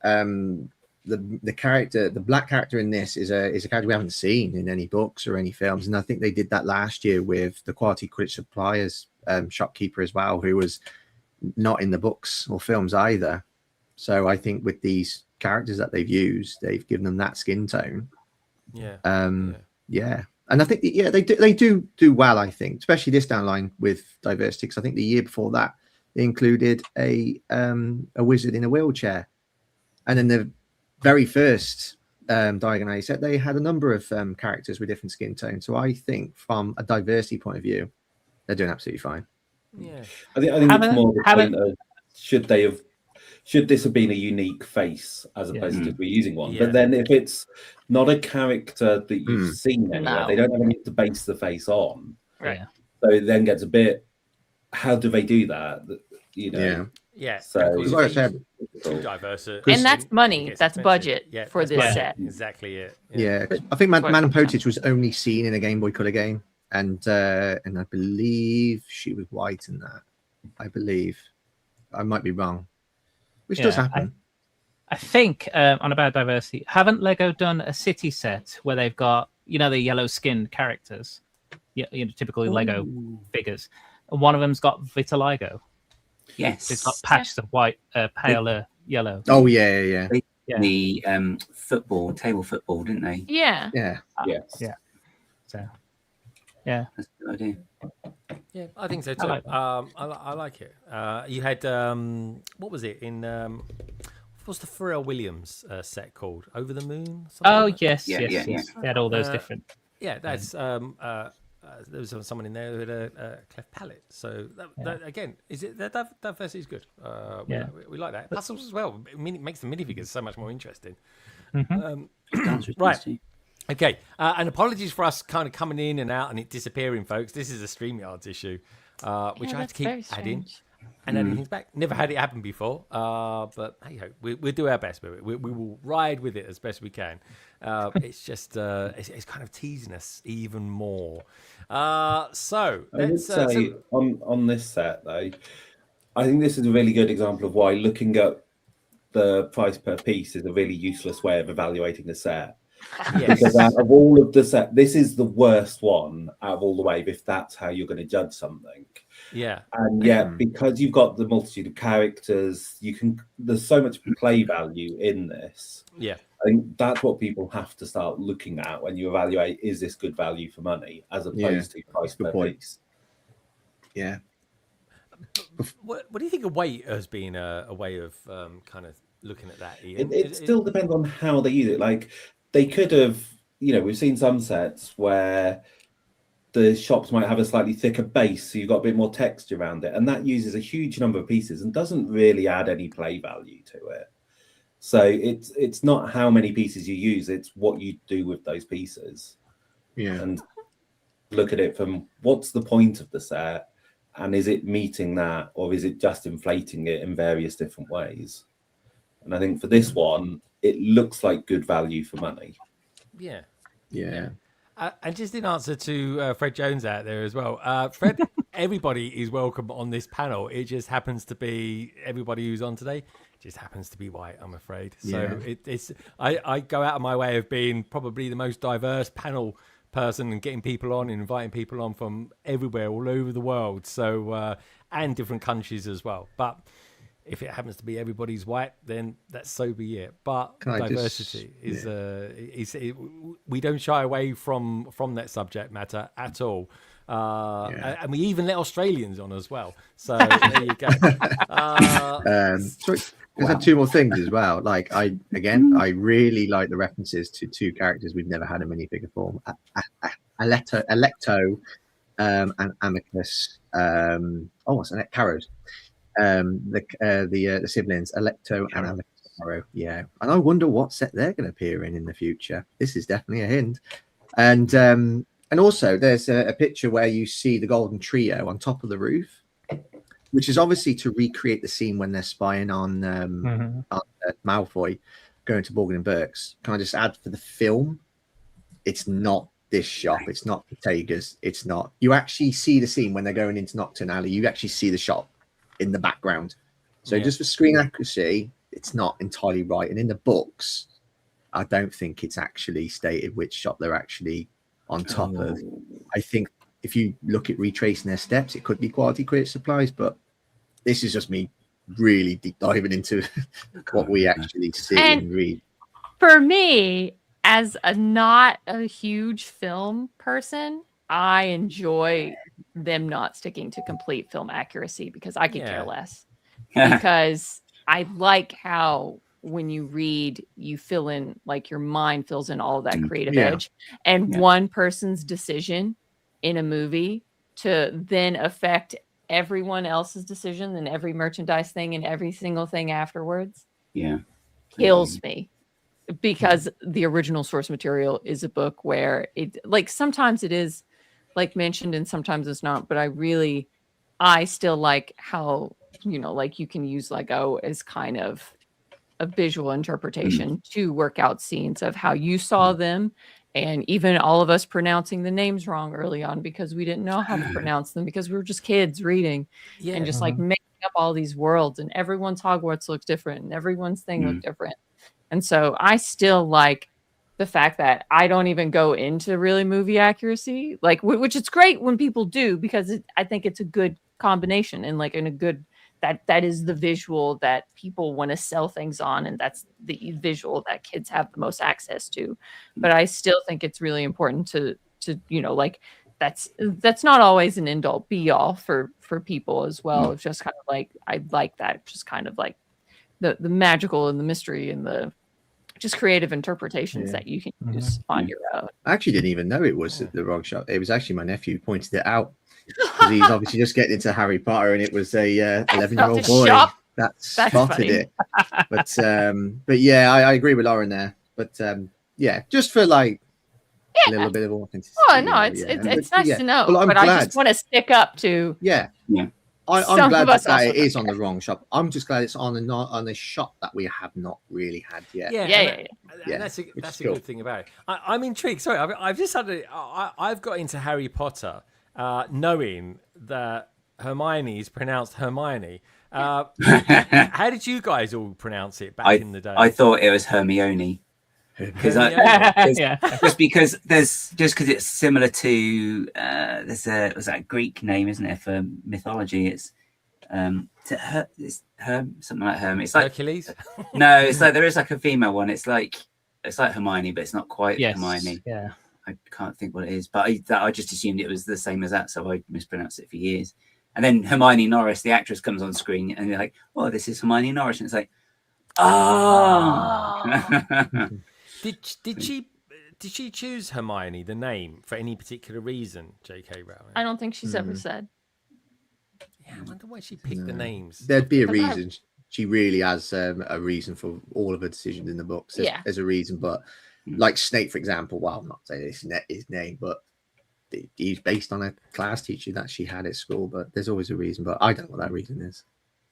the character, the black character in this is a character we haven't seen in any books or any films, and I think they did that last year with the Quality Crit Suppliers shopkeeper as well, who was not in the books or films either. So I think with these characters that they've used, they've given them that skin tone. Yeah. Yeah. And I think they do well. I think, especially this downline with diversity, because I think the year before that they included a wizard in a wheelchair, and then the very first Diagon set they had a number of characters with different skin tones. So I think from a diversity point of view, they're doing absolutely fine. Yeah, I think it's more the point of should this have been a unique face as opposed to reusing one? But then if it's not a character that you've seen anywhere, they don't have anything to base the face on. Right. So it then gets a bit, how do they do that? Yeah. So like I said, diverse. And that's money. That's budget for this set. Exactly it. Yeah. I think Madame Potage was only seen in a Game Boy Color game, and I believe she was white in that. I believe. I might be wrong. Which does happen. I think on about diversity, haven't Lego done a city set where they've got the yellow skinned characters, typically Lego figures, and one of them's got vitiligo. Yes, it's got patches of white, paler yellow. Oh yeah. The table football, didn't they? Yeah. So yeah, that's a good idea. Yeah, I think so too. I like it. You had what was it in? What's the Pharrell Williams set called? Over the Moon? Yes. They had all those different. Yeah, that's there was someone in there who had a cleft palate. So that again, that diversity is good. We like that. Puzzles as well. It makes the minifigures so much more interesting. Right. Okay, and apologies for us kind of coming in and out and it disappearing, folks. This is a StreamYards issue, which I have to keep adding and adding things back. Never had it happen before, but hey ho, we'll do our best with it. We will ride with it as best we can. It's just it's kind of teasing us even more. So let's say on this set though, I think this is a really good example of why looking at the price per piece is a really useless way of evaluating the set. Yes. Because out of all of the set, this is the worst one out of all the wave if that's how you're going to judge something. Yeah. And yet, because you've got the multitude of characters, there's so much play value in this. Yeah. I think that's what people have to start looking at when you evaluate, is this good value for money as opposed to price per piece? Yeah. What do you think of weight as being a way of kind of looking at that, Ian? It still depends on how they use it. Like, they could have, we've seen some sets where the shops might have a slightly thicker base, so you've got a bit more texture around it, and that uses a huge number of pieces and doesn't really add any play value to it. So it's not how many pieces you use, it's what you do with those pieces. Yeah. And look at it from what's the point of the set, and is it meeting that, or is it just inflating it in various different ways? And I think for this one, it looks like good value for money. Yeah. And just in answer to Fred Jones out there as well, Fred, everybody is welcome on this panel. It just happens to be everybody who's on today just happens to be white, I'm afraid. So I go out of my way of being probably the most diverse panel person and getting people on and inviting people on from everywhere, all over the world. So and different countries as well. But if it happens to be everybody's white, then that's so be it. But diversity is we don't shy away from that subject matter at all. And we even let Australians on as well. So there you go. Sorry, I had two more things as well. Like I really like the references to two characters we've never had in minifigure form: Electo and Amicus. What's that? Carrot. The siblings Electo and Amicus. tomorrow. Yeah, and I wonder what set they're going to appear in the future. This is definitely a hint. And also there's a picture where you see the Golden Trio on top of the roof, which is obviously to recreate the scene when they're spying on Malfoy going to Borgin and Burke's. Can I just add, for the film, it's not this shop, it's not Bodegas, it's not. You actually see the scene when they're going into Nocturne Alley. You actually see the shop in the background. So just for screen accuracy, it's not entirely right. And in the books, I don't think it's actually stated which shop they're actually on top of. I think if you look at retracing their steps, it could be Quality Creative Supplies, but this is just me really deep diving into what we actually see and read. For me, as not a huge film person, I enjoy them not sticking to complete film accuracy because I could care less. Because I like how when you read, you fill in, like your mind fills in all of that creative edge. And one person's decision in a movie to then affect everyone else's decision and every merchandise thing and every single thing afterwards kills me. Because the original source material is a book where it, like, sometimes it is like mentioned and sometimes it's not, but I still like how, you know, like you can use Lego as kind of a visual interpretation to work out scenes of how you saw them. And even all of us pronouncing the names wrong early on because we didn't know how to pronounce them because we were just kids reading and just like making up all these worlds, and everyone's Hogwarts looked different and everyone's thing looked different. And so I still like the fact that I don't even go into really movie accuracy, like, which it's great when people do, because I think it's a good combination and like in a good, that is the visual that people want to sell things on. And that's the visual that kids have the most access to. But I still think it's really important to, you know, like that's not always an end all be all for people as well. It's just kind of like, I like that, just kind of like the magical and the mystery and the just creative interpretations that you can use on your own. I actually didn't even know it was the wrong shop. It was actually my nephew who pointed it out. He's obviously just getting into Harry Potter, and it was a 11-year-old boy that spotted it. But yeah, I agree with Lauren there. But yeah, just for like a little bit of authenticity. Oh no, it's nice to know. Well, but I just want to stick up to I'm glad that it is on the wrong shop. I'm just glad it's on a shop that we have not really had yet. And that's a good thing about it. I'm intrigued. Sorry, I've just had I've got into Harry Potter knowing that Hermione is pronounced Hermione. How did you guys all pronounce it back in the day? I thought it was Hermione. Because it's similar to was that Greek name, isn't it, for mythology? It's something like Hermes. It's like Hercules. No, it's like there is like a female one. It's like Hermione, but it's not quite Hermione. Yeah, I can't think what it is, but I just assumed it was the same as that, so I mispronounced it for years. And then Hermione Norris, the actress, comes on screen, and you're like, "Oh, this is Hermione Norris," and it's like, Did she choose Hermione, the name, for any particular reason, J.K. Rowling? I don't think she's ever said. Yeah, I wonder why she picked the names. There'd be a reason. She really has a reason for all of her decisions in the books. There's a reason, but like Snape, for example, well, I'm not saying it's his name, but he's based on a class teacher that she had at school, but there's always a reason, but I don't know what that reason is.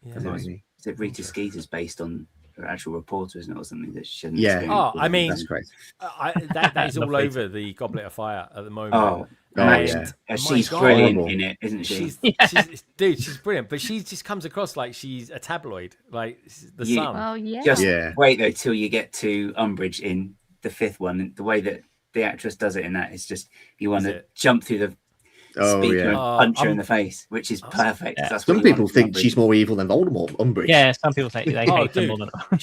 Is it Rita Skeeter's based on her actual reporter, isn't it, or something that she shouldn't? I mean, that's great. That is all over the Goblet of Fire at the moment. She's brilliant in it, isn't she? She's brilliant, but she just comes across like she's a tabloid, like the Sun. Oh yeah. Just wait though till you get to Umbridge in the 5th one. The way that the actress does it in that is just you want to jump through the speaker and punch her in the face, which is perfect. Yeah. Some people think she's more evil than Voldemort, Umbridge. Yeah, some people think they hate them more than I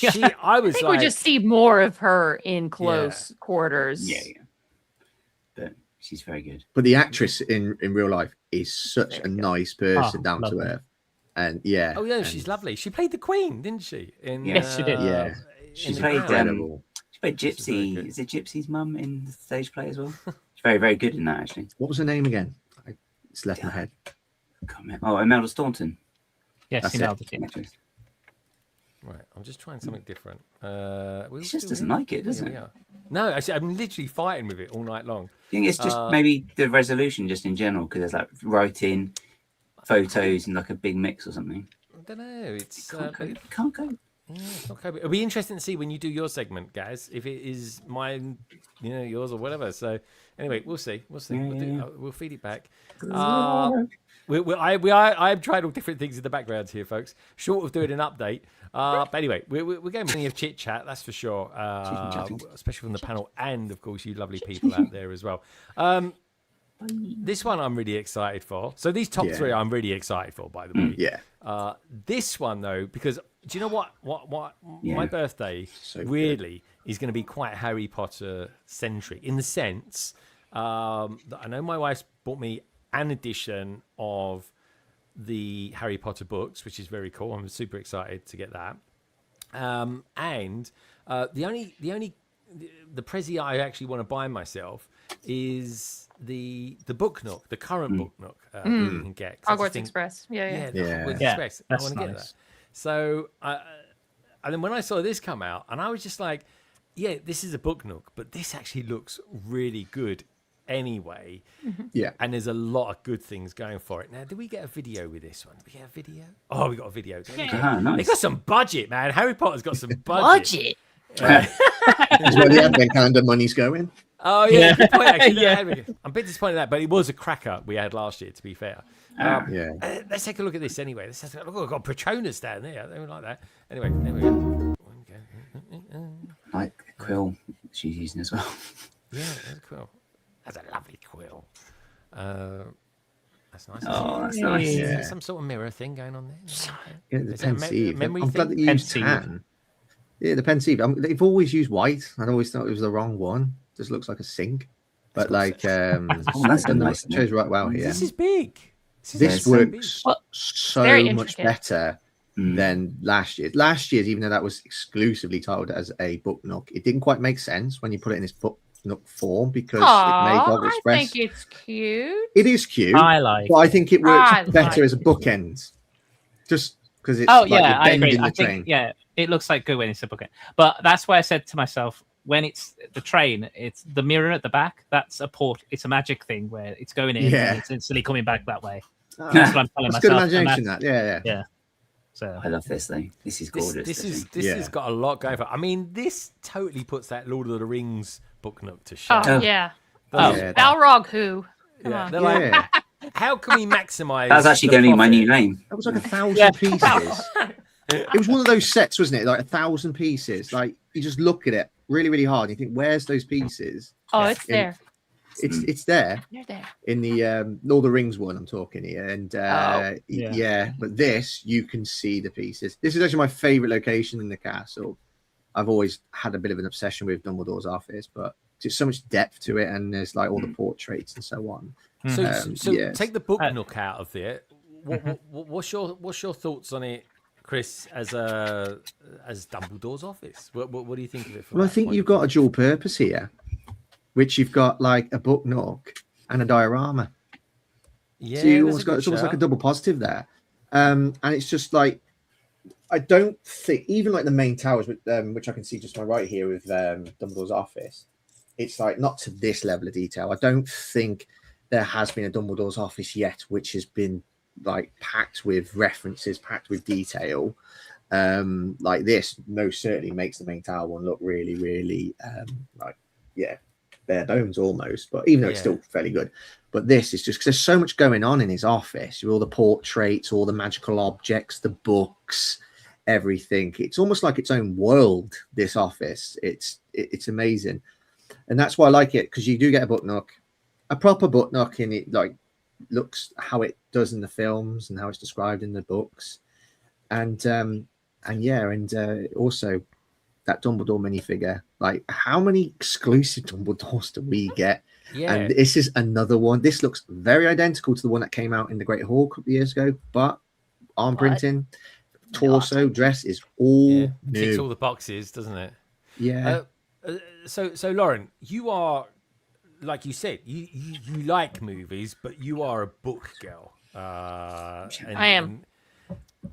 think we just see more of her in close quarters. Yeah. But she's very good. But the actress in real life is such a nice person, down to earth. And she's lovely. She played the Queen, didn't she? Yes, she did. Yeah. She played Gypsy. Is it Gypsy's mum in the stage play as well? She's very, very good in that, actually. What was her name again? It's left my head. Imelda Staunton. Yes, Imelda. Right, I'm just trying something different. He just doesn't like it, does it? No, actually, I'm literally fighting with it all night long. I think it's just maybe the resolution, just in general, because there's like writing, photos, and like a big mix or something. I don't know. It's can't go. Yeah, it's not Kobe. It'll be interesting to see when you do your segment, guys, if it is mine, yours or whatever. So anyway, we'll see. We'll see. We'll feed it back. I'm trying all different things in the background here, folks. Short of doing an update. But anyway, we're getting plenty of chit chat, that's for sure. Especially from the panel, and of course you lovely people out there as well. This one I'm really excited for. So these top three I'm really excited for, by the way. Yeah. This one though, because do you know what my birthday weirdly is going to be quite Harry Potter centric in the sense that I know my wife's bought me an edition of the Harry Potter books, which is very cool. I'm super excited to get that. And the Prezi I actually want to buy myself is the Book Nook, the current Book Nook that you can get. Hogwarts Express. Yeah. Hogwarts Express. I want to get that. So, and then when I saw this come out, and I was just like, yeah, this is a Book Nook, but this actually looks really good anyway. Yeah. And there's a lot of good things going for it. Now, did we get a video with this one? Did we get a video? Oh, we got a video. Nice. They got some budget, man. Harry Potter's got some budget. That's where the advent calendar money's going. Oh, yeah. Good point, actually. I'm a bit disappointed in that, but it was a cracker we had last year, to be fair. Let's take a look at this anyway. Look, I've got Patronus down there. They were like that. Anyway, there we go. Like the quill she's using as well. Yeah, that's a quill. That's a lovely quill. That's nice. Oh, that's nice. Is Yeah. there some sort of mirror thing going on there? Yeah, the Is there a pensieve. memory I'm glad that you used Pensieve. tan. Yeah, the pensieve. They've always used white. I always thought it was the wrong one. Just looks like a sink. But like, that's a nice. shows right well here. This is big. This works so very much intricate. better than last year's. Last year's, even though that was exclusively titled as a Book Nook, it didn't quite make sense when you put it in this Book Nook form because it made Hogwarts I Express. think it's cute. It is cute, I like. but I think it works I better like as a bookend. Just because it's Oh like yeah, you're I agree. bending I the think train. it looks like good when it's a bookend. But that's why I said to myself, when it's the train, it's the mirror at the back. That's a port. It's a magic thing where it's going in and it's instantly coming back that way. That's what I'm telling That's good myself. imagination. That Yeah. So I love this thing. This is gorgeous. This has got a lot going for it. I mean, this totally puts that Lord of the Rings Book Nook to shame. Oh, yeah. Yeah. Balrog who? Come Yeah, on. they're like, Yeah. how can we maximize? That's actually the going to be my profit? new name. That was like 1,000 pieces. It was one of those sets, wasn't it? Like 1,000 pieces. Like you just look at it really, really hard. And you think, where's those pieces? Oh, it's there. It's there They're there. in the Lord of the Rings one. I'm talking here, and yeah. But this, you can see the pieces. This is actually my favorite location in the castle. I've always had a bit of an obsession with Dumbledore's office, but there's so much depth to it, and there's like all the portraits and so on. So take the Book Nook out of it. What's your thoughts on it, Chris, as Dumbledore's office? What do you think of it? Well, I think you've got a dual purpose here, which you've got like a Book Nook and a diorama. Yeah, so you almost got it's almost like a double positive there, and it's just like I don't think even like the main towers, which I can see just to my right here with Dumbledore's office. It's like not to this level of detail. I don't think there has been a Dumbledore's office yet, which has been like packed with references, packed with detail. Like this most certainly makes the main tower one look really, really bare bones almost, but even though it's still fairly good. But this is just because there's so much going on in his office, all the portraits, all the magical objects, the books, everything. It's almost like its own world, this office. It's amazing. And that's why I like it, because you do get a Book Nook, a proper Book Nook, and it like looks how it does in the films and how it's described in the books. And also that Dumbledore minifigure. Like, how many exclusive Dumbledores do we get? Yeah. And this is another one. This looks very identical to the one that came out in the Great Hall a couple of years ago, but arm printing, torso, dress is all new. Ticks all the boxes, doesn't it? Yeah. So Lauren, you are, like you said, you like movies, but you are a book girl. I am.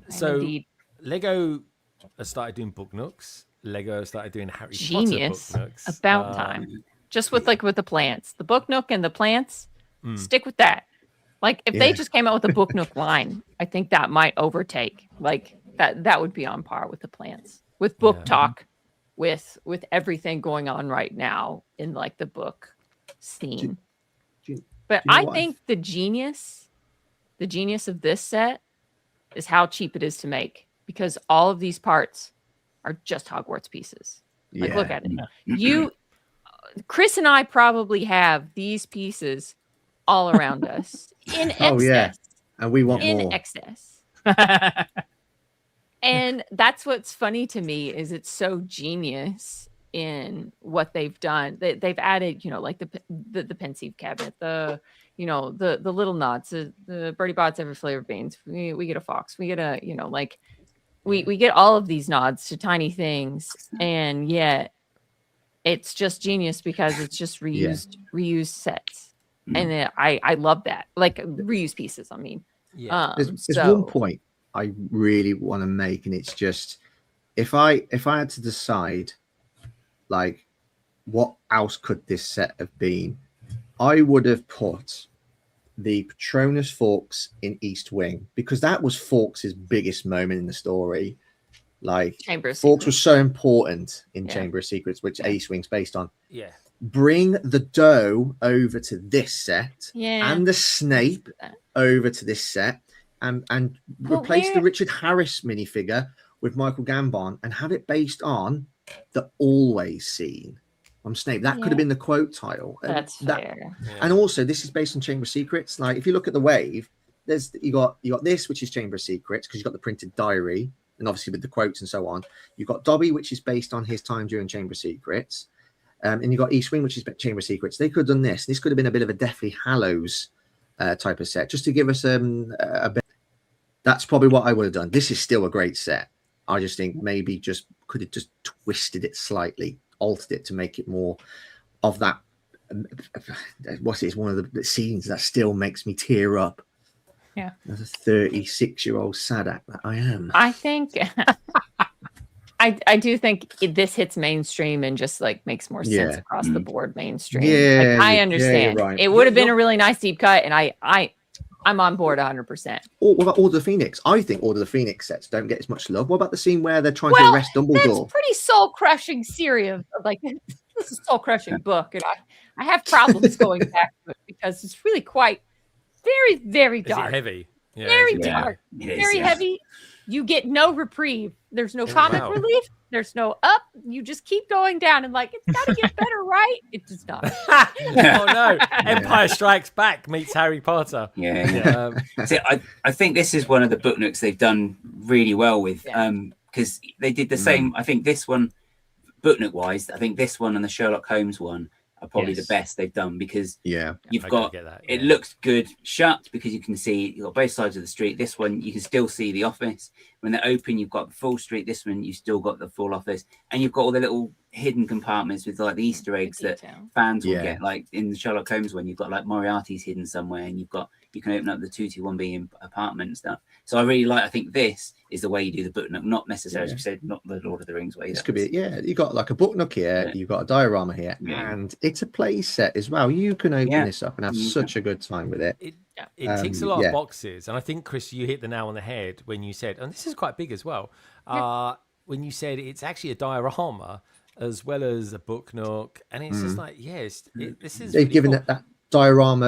So Indeed. Lego has started doing book nooks. Lego started doing Harry Genius. Potter book nooks. About time. Just with with the plants, the book nook and the plants. Stick with that. Like if they just came out with a book nook line, I think that might overtake. Like that would be on par with the plants, with book talk, with everything going on right now in like the book scene. But I think the genius of this set is how cheap it is to make, because all of these parts are just Hogwarts pieces. Like, look at it. Chris and I probably have these pieces all around us in excess. Oh yeah, and we want in more. excess. And that's what's funny to me is it's so genius in what they've done. They've added, like the pensieve cabinet, the little nods, the Birdie Bots every flavor beans. We get a fox. We get a we get all of these nods to tiny things, and yet it's just genius because it's just reused sets, and I love that, like reused pieces. I mean, there's one point I really want to make, and it's just if I had to decide, like, what else could this set have been, I would have put the Patronus Fawkes in East Wing, because that was Fawkes' biggest moment in the story. Like, Fawkes was so important in Chamber of Secrets, which East Wing's based on. Yeah. Bring the dough over to this set, and the Snape over to this set, and replace the Richard Harris minifigure with Michael Gambon, and have it based on the Always scene from Snape. That could have been the quote title. That's fair. And also, this is based on Chamber of Secrets. Like, if you look at the wave, there's you got this, which is Chamber of Secrets, because you've got the printed diary, and obviously with the quotes and so on. You've got Dobby, which is based on his time during Chamber of Secrets. And you've got East Wing, which is Chamber of Secrets. They could have done this. This could have been a bit of a Deathly Hallows type of set, just to give us a bit. That's probably what I would have done. This is still a great set. I just think maybe just could have just twisted it slightly, altered it to make it more of that. What is one of the scenes that still makes me tear up? Yeah, as a 36-year-old sadak that I am. I think. I do think this hits mainstream and just like makes more sense across the board mainstream. Yeah, I understand. Right. It would have been a really nice deep cut, and I'm on board 100%. What about Order of the Phoenix? I think Order of the Phoenix sets don't get as much love. What about the scene where they're trying to arrest Dumbledore? That's pretty soul crushing series of like this is soul crushing book, and I have problems going back to it because it's really quite very, very dark. Is it heavy? Yeah, very dark. Very heavy. You get no reprieve. There's no comic relief. There's no up. You just keep going down and like, it's got to get better, right? It does not. Oh, no. Empire Strikes Back meets Harry Potter. See, I think this is one of the book nooks they've done really well with, because they did the same. I think this one, book nook wise, I think this one and the Sherlock Holmes one are probably the best they've done, because you've got it looks good shut, because you can see you've got both sides of the street. This one you can still see the office. When they're open, you've got the full street. This one you still got the full office, and you've got all the little hidden compartments with like the Easter eggs that fans will get. Like in the Sherlock Holmes one, you've got like Moriarty's hidden somewhere, and you can open up the 221B apartment and stuff. So I think this is the way you do the book nook, not necessarily said not the Lord of the Rings way. This could be you got like a book nook here, you've got a diorama here, and it's a play set as well. You can open this up and have such a good time with it. It ticks a lot of boxes, and I think, Chris, you hit the nail on the head when you said, and this is quite big as well, when you said it's actually a diorama as well as a book nook, and it's just like, this is. They've given it that diorama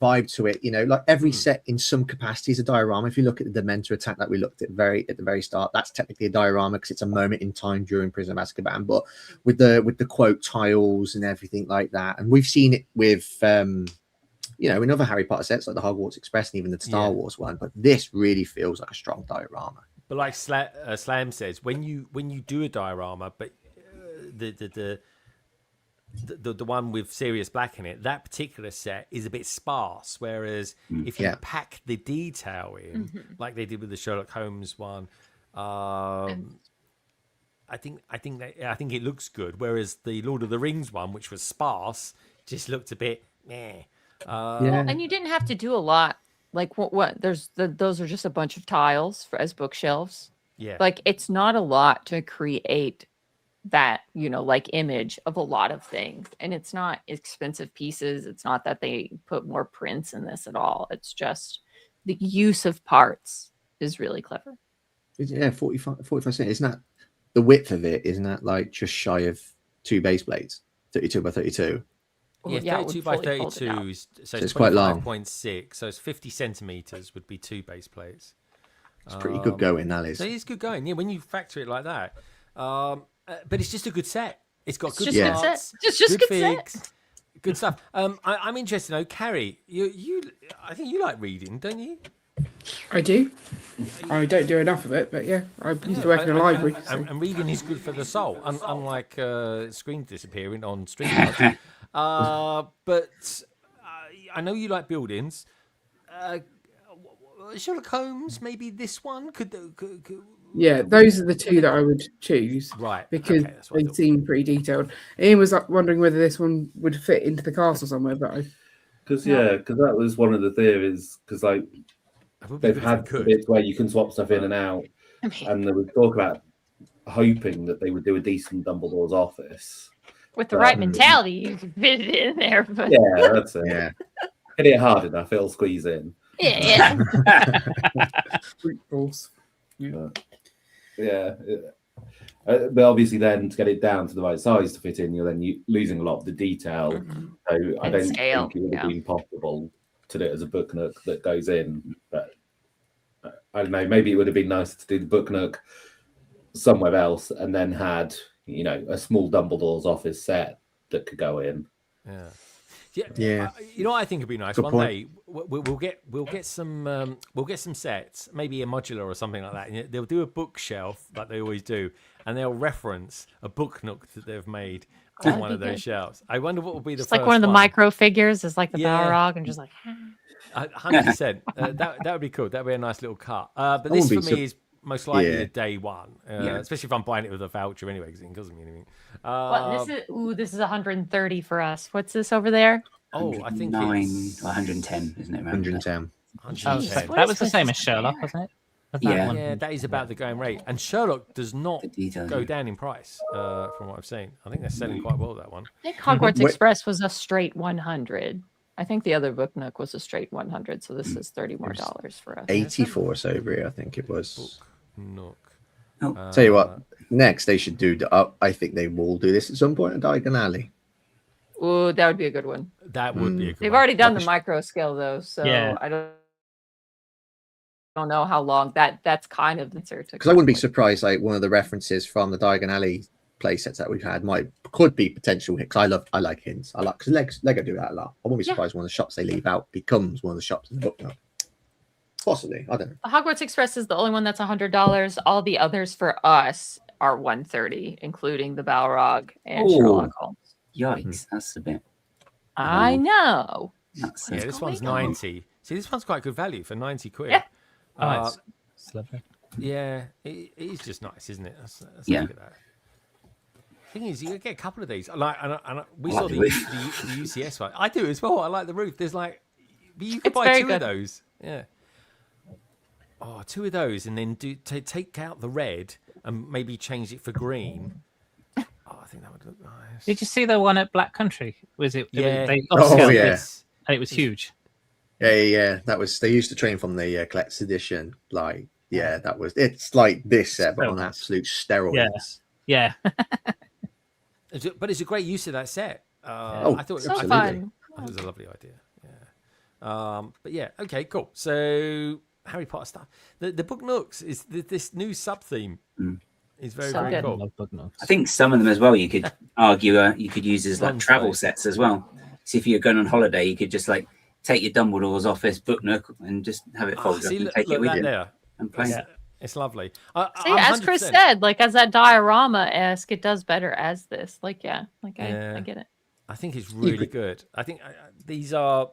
vibe to it, like every set in some capacity is a diorama. If you look at the Dementor attack that we looked at at the very start, that's technically a diorama because it's a moment in time during Prison of Azkaban, but with the quote tiles and everything like that. And we've seen it with in other Harry Potter sets like the Hogwarts Express and even the Star Wars one, but this really feels like a strong diorama. But like Slam says, when you do a diorama, but the one with Sirius Black in it, that particular set is a bit sparse. Whereas if you pack the detail in, like they did with the Sherlock Holmes one, I think it looks good. Whereas the Lord of the Rings one, which was sparse, just looked a bit meh. And you didn't have to do a lot. Like what? Those are just a bunch of tiles as bookshelves. Yeah. Like it's not a lot to create that, like image of a lot of things. And it's not expensive pieces. It's not that they put more prints in this at all. It's just the use of parts is really clever. Yeah, 45 cents. Isn't that the width of it? Isn't that like just shy of 2 base plates? 32 by 32. Yeah, it would 32 by fully fold it 32, out. so it's it's quite long. 25.6, so it's 50 centimeters would be 2 base plates. It's pretty good going, that is. So it's good going, yeah, when you factor it like that. But it's just a good set. It's got good just parts, good set. Just good figs, set. good stuff. I'm interested to know, Carrie, you I think you like reading, don't you? I do. I don't do enough of it, but yeah, I used to work in a library. And reading is good for the soul, unlike screen disappearing on StreamYard. But I know you like buildings. Sherlock Holmes, maybe this one could. Yeah, those are the two that I would choose. Right. Because okay, that's what I they thought. seem pretty detailed. Ian was wondering whether this one would fit into the castle somewhere, but Because that was one of the theories. Because like they've had bits where you can swap stuff in and out, and there was talk about hoping that they would do a decent Dumbledore's office with the right mentality. You can fit it in there, but yeah, that's it. Yeah, hit it hard enough, it'll squeeze in. yeah. balls. Yeah. But obviously, then to get it down to the right size to fit in, you're then losing a lot of the detail. So I And don't scale, think it would have been possible to do it as a book nook that goes in. But I don't know, maybe it would have been nicer to do the book nook somewhere else and then had, a small Dumbledore's office set that could go in. Yeah. You know what I think would be nice? Good One point. day we'll get some sets, maybe a modular or something like that. And they'll do a bookshelf like they always do, and they'll reference a book nook that they've made on That'd one be of those good. shelves. I wonder what will be the Just first like one of the micro figures is like the Yeah. Balrog and just like 100%. That would be cool. That would be a nice little cut. But this for wouldn't be me is most likely Yeah. a day one, especially if I'm buying it with a voucher anyway, because it doesn't mean anything. what this is 130 for us. What's this over there? Oh, I think 9 it's 110, isn't it? around that? 110. 110. What That is was the this? same as Sherlock, wasn't it? Was that Yeah. one? Yeah, that is about the going rate. And Sherlock does not The details. go down in price, from what I've seen. I think they're selling quite well, that one. I think Hogwarts Wait. Express was a straight 100. I think the other book nook was a straight 100, so this is $30 more for us. 84 so over here, I think it was. Nook. Tell you what, next they should do. I think they will do this at some point at Diagon Alley. Ooh, that would be a good one. That would be a good They've one. already done the micro scale though, so Yeah. I don't know how long that's kind of the certain. Because I wouldn't be surprised, like one of the references from the Diagon Alley play sets that we've had could be potential hits. I like hints. I like because Lego do that a lot. I wouldn't be surprised one of the shops they leave out becomes one of the shops in the book nook. Possibly, I don't know. The Hogwarts Express is the only one that's $100. All the others for us are 130, including the Balrog and Ooh. Sherlock Holmes. Yikes, that's a bit. I know. That's Yeah, this one's going on? 90. See, this one's quite good value for 90 quid. Yeah. Oh, it's lovely. Yeah, it is just nice, isn't it? Let's Yeah. look at that. Thing is, you get a couple of these. We I saw like the the roof. UCS one. I do as well. I like the roof. There's like, you could It's buy very two good. of those. Yeah. Oh, two of those, and then take out the red and maybe change it for green. Oh, I think that would look nice. Did you see the one at Black Country? Was it? Yeah. They Oh, upscaled yeah. this, and it was huge. Yeah. That was they used to train from the collector's edition. Like, yeah, that was. It's like this set, but on Steroids. absolute steroids. Yeah. But it's a great use of that set. Oh, I thought So absolutely. fun. I thought it was a lovely idea. Yeah. But yeah, okay, cool. So Harry Potter stuff. The book nooks is this new sub theme is very So very good. cool. Love book notes. I think some of them as well you could argue you could use as like Fun travel place. sets as well. So if you're going on holiday, you could just like take your Dumbledore's office book nook and just have it folded up See, and look, take it look with that you there. and play. It's lovely. See, as Chris said, like as that diorama-esque, it does better as this. Like, I get it. I think it's really good. I think these are.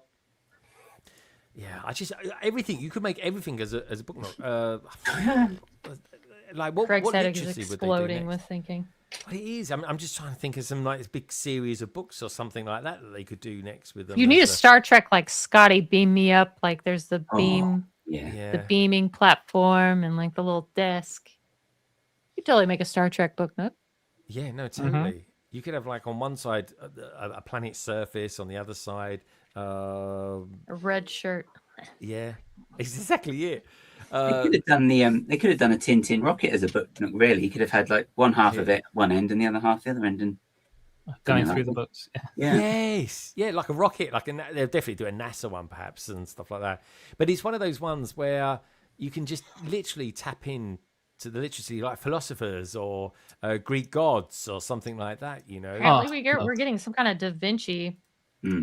Yeah, I just everything you could make everything as a book nook. Like what Craig's head is literacy would they do exploding next? with thinking. But it is. I'm just trying to think of some like this big series of books or something like that they could do next with them. You need a as Star Trek like Scotty beam me up. Like there's the Oh, beam, yeah. Yeah. the beaming platform, and like the little desk. You totally make a Star Trek book nook. Yeah, no, totally. You could have like on one side a planet's surface, on the other side, A red shirt. yeah, it's exactly it. They could have done they could have done a Tintin rocket as a book nook. Really, you could have had like one half of it one end and the other half the other end, and going through the books. Yeah. Yes, yeah, like a rocket, they'll definitely do a NASA one perhaps and stuff like that. But it's one of those ones where you can just literally tap in to the literacy, like philosophers or Greek gods or something like that. You know, Apparently we're getting some kind of Da Vinci.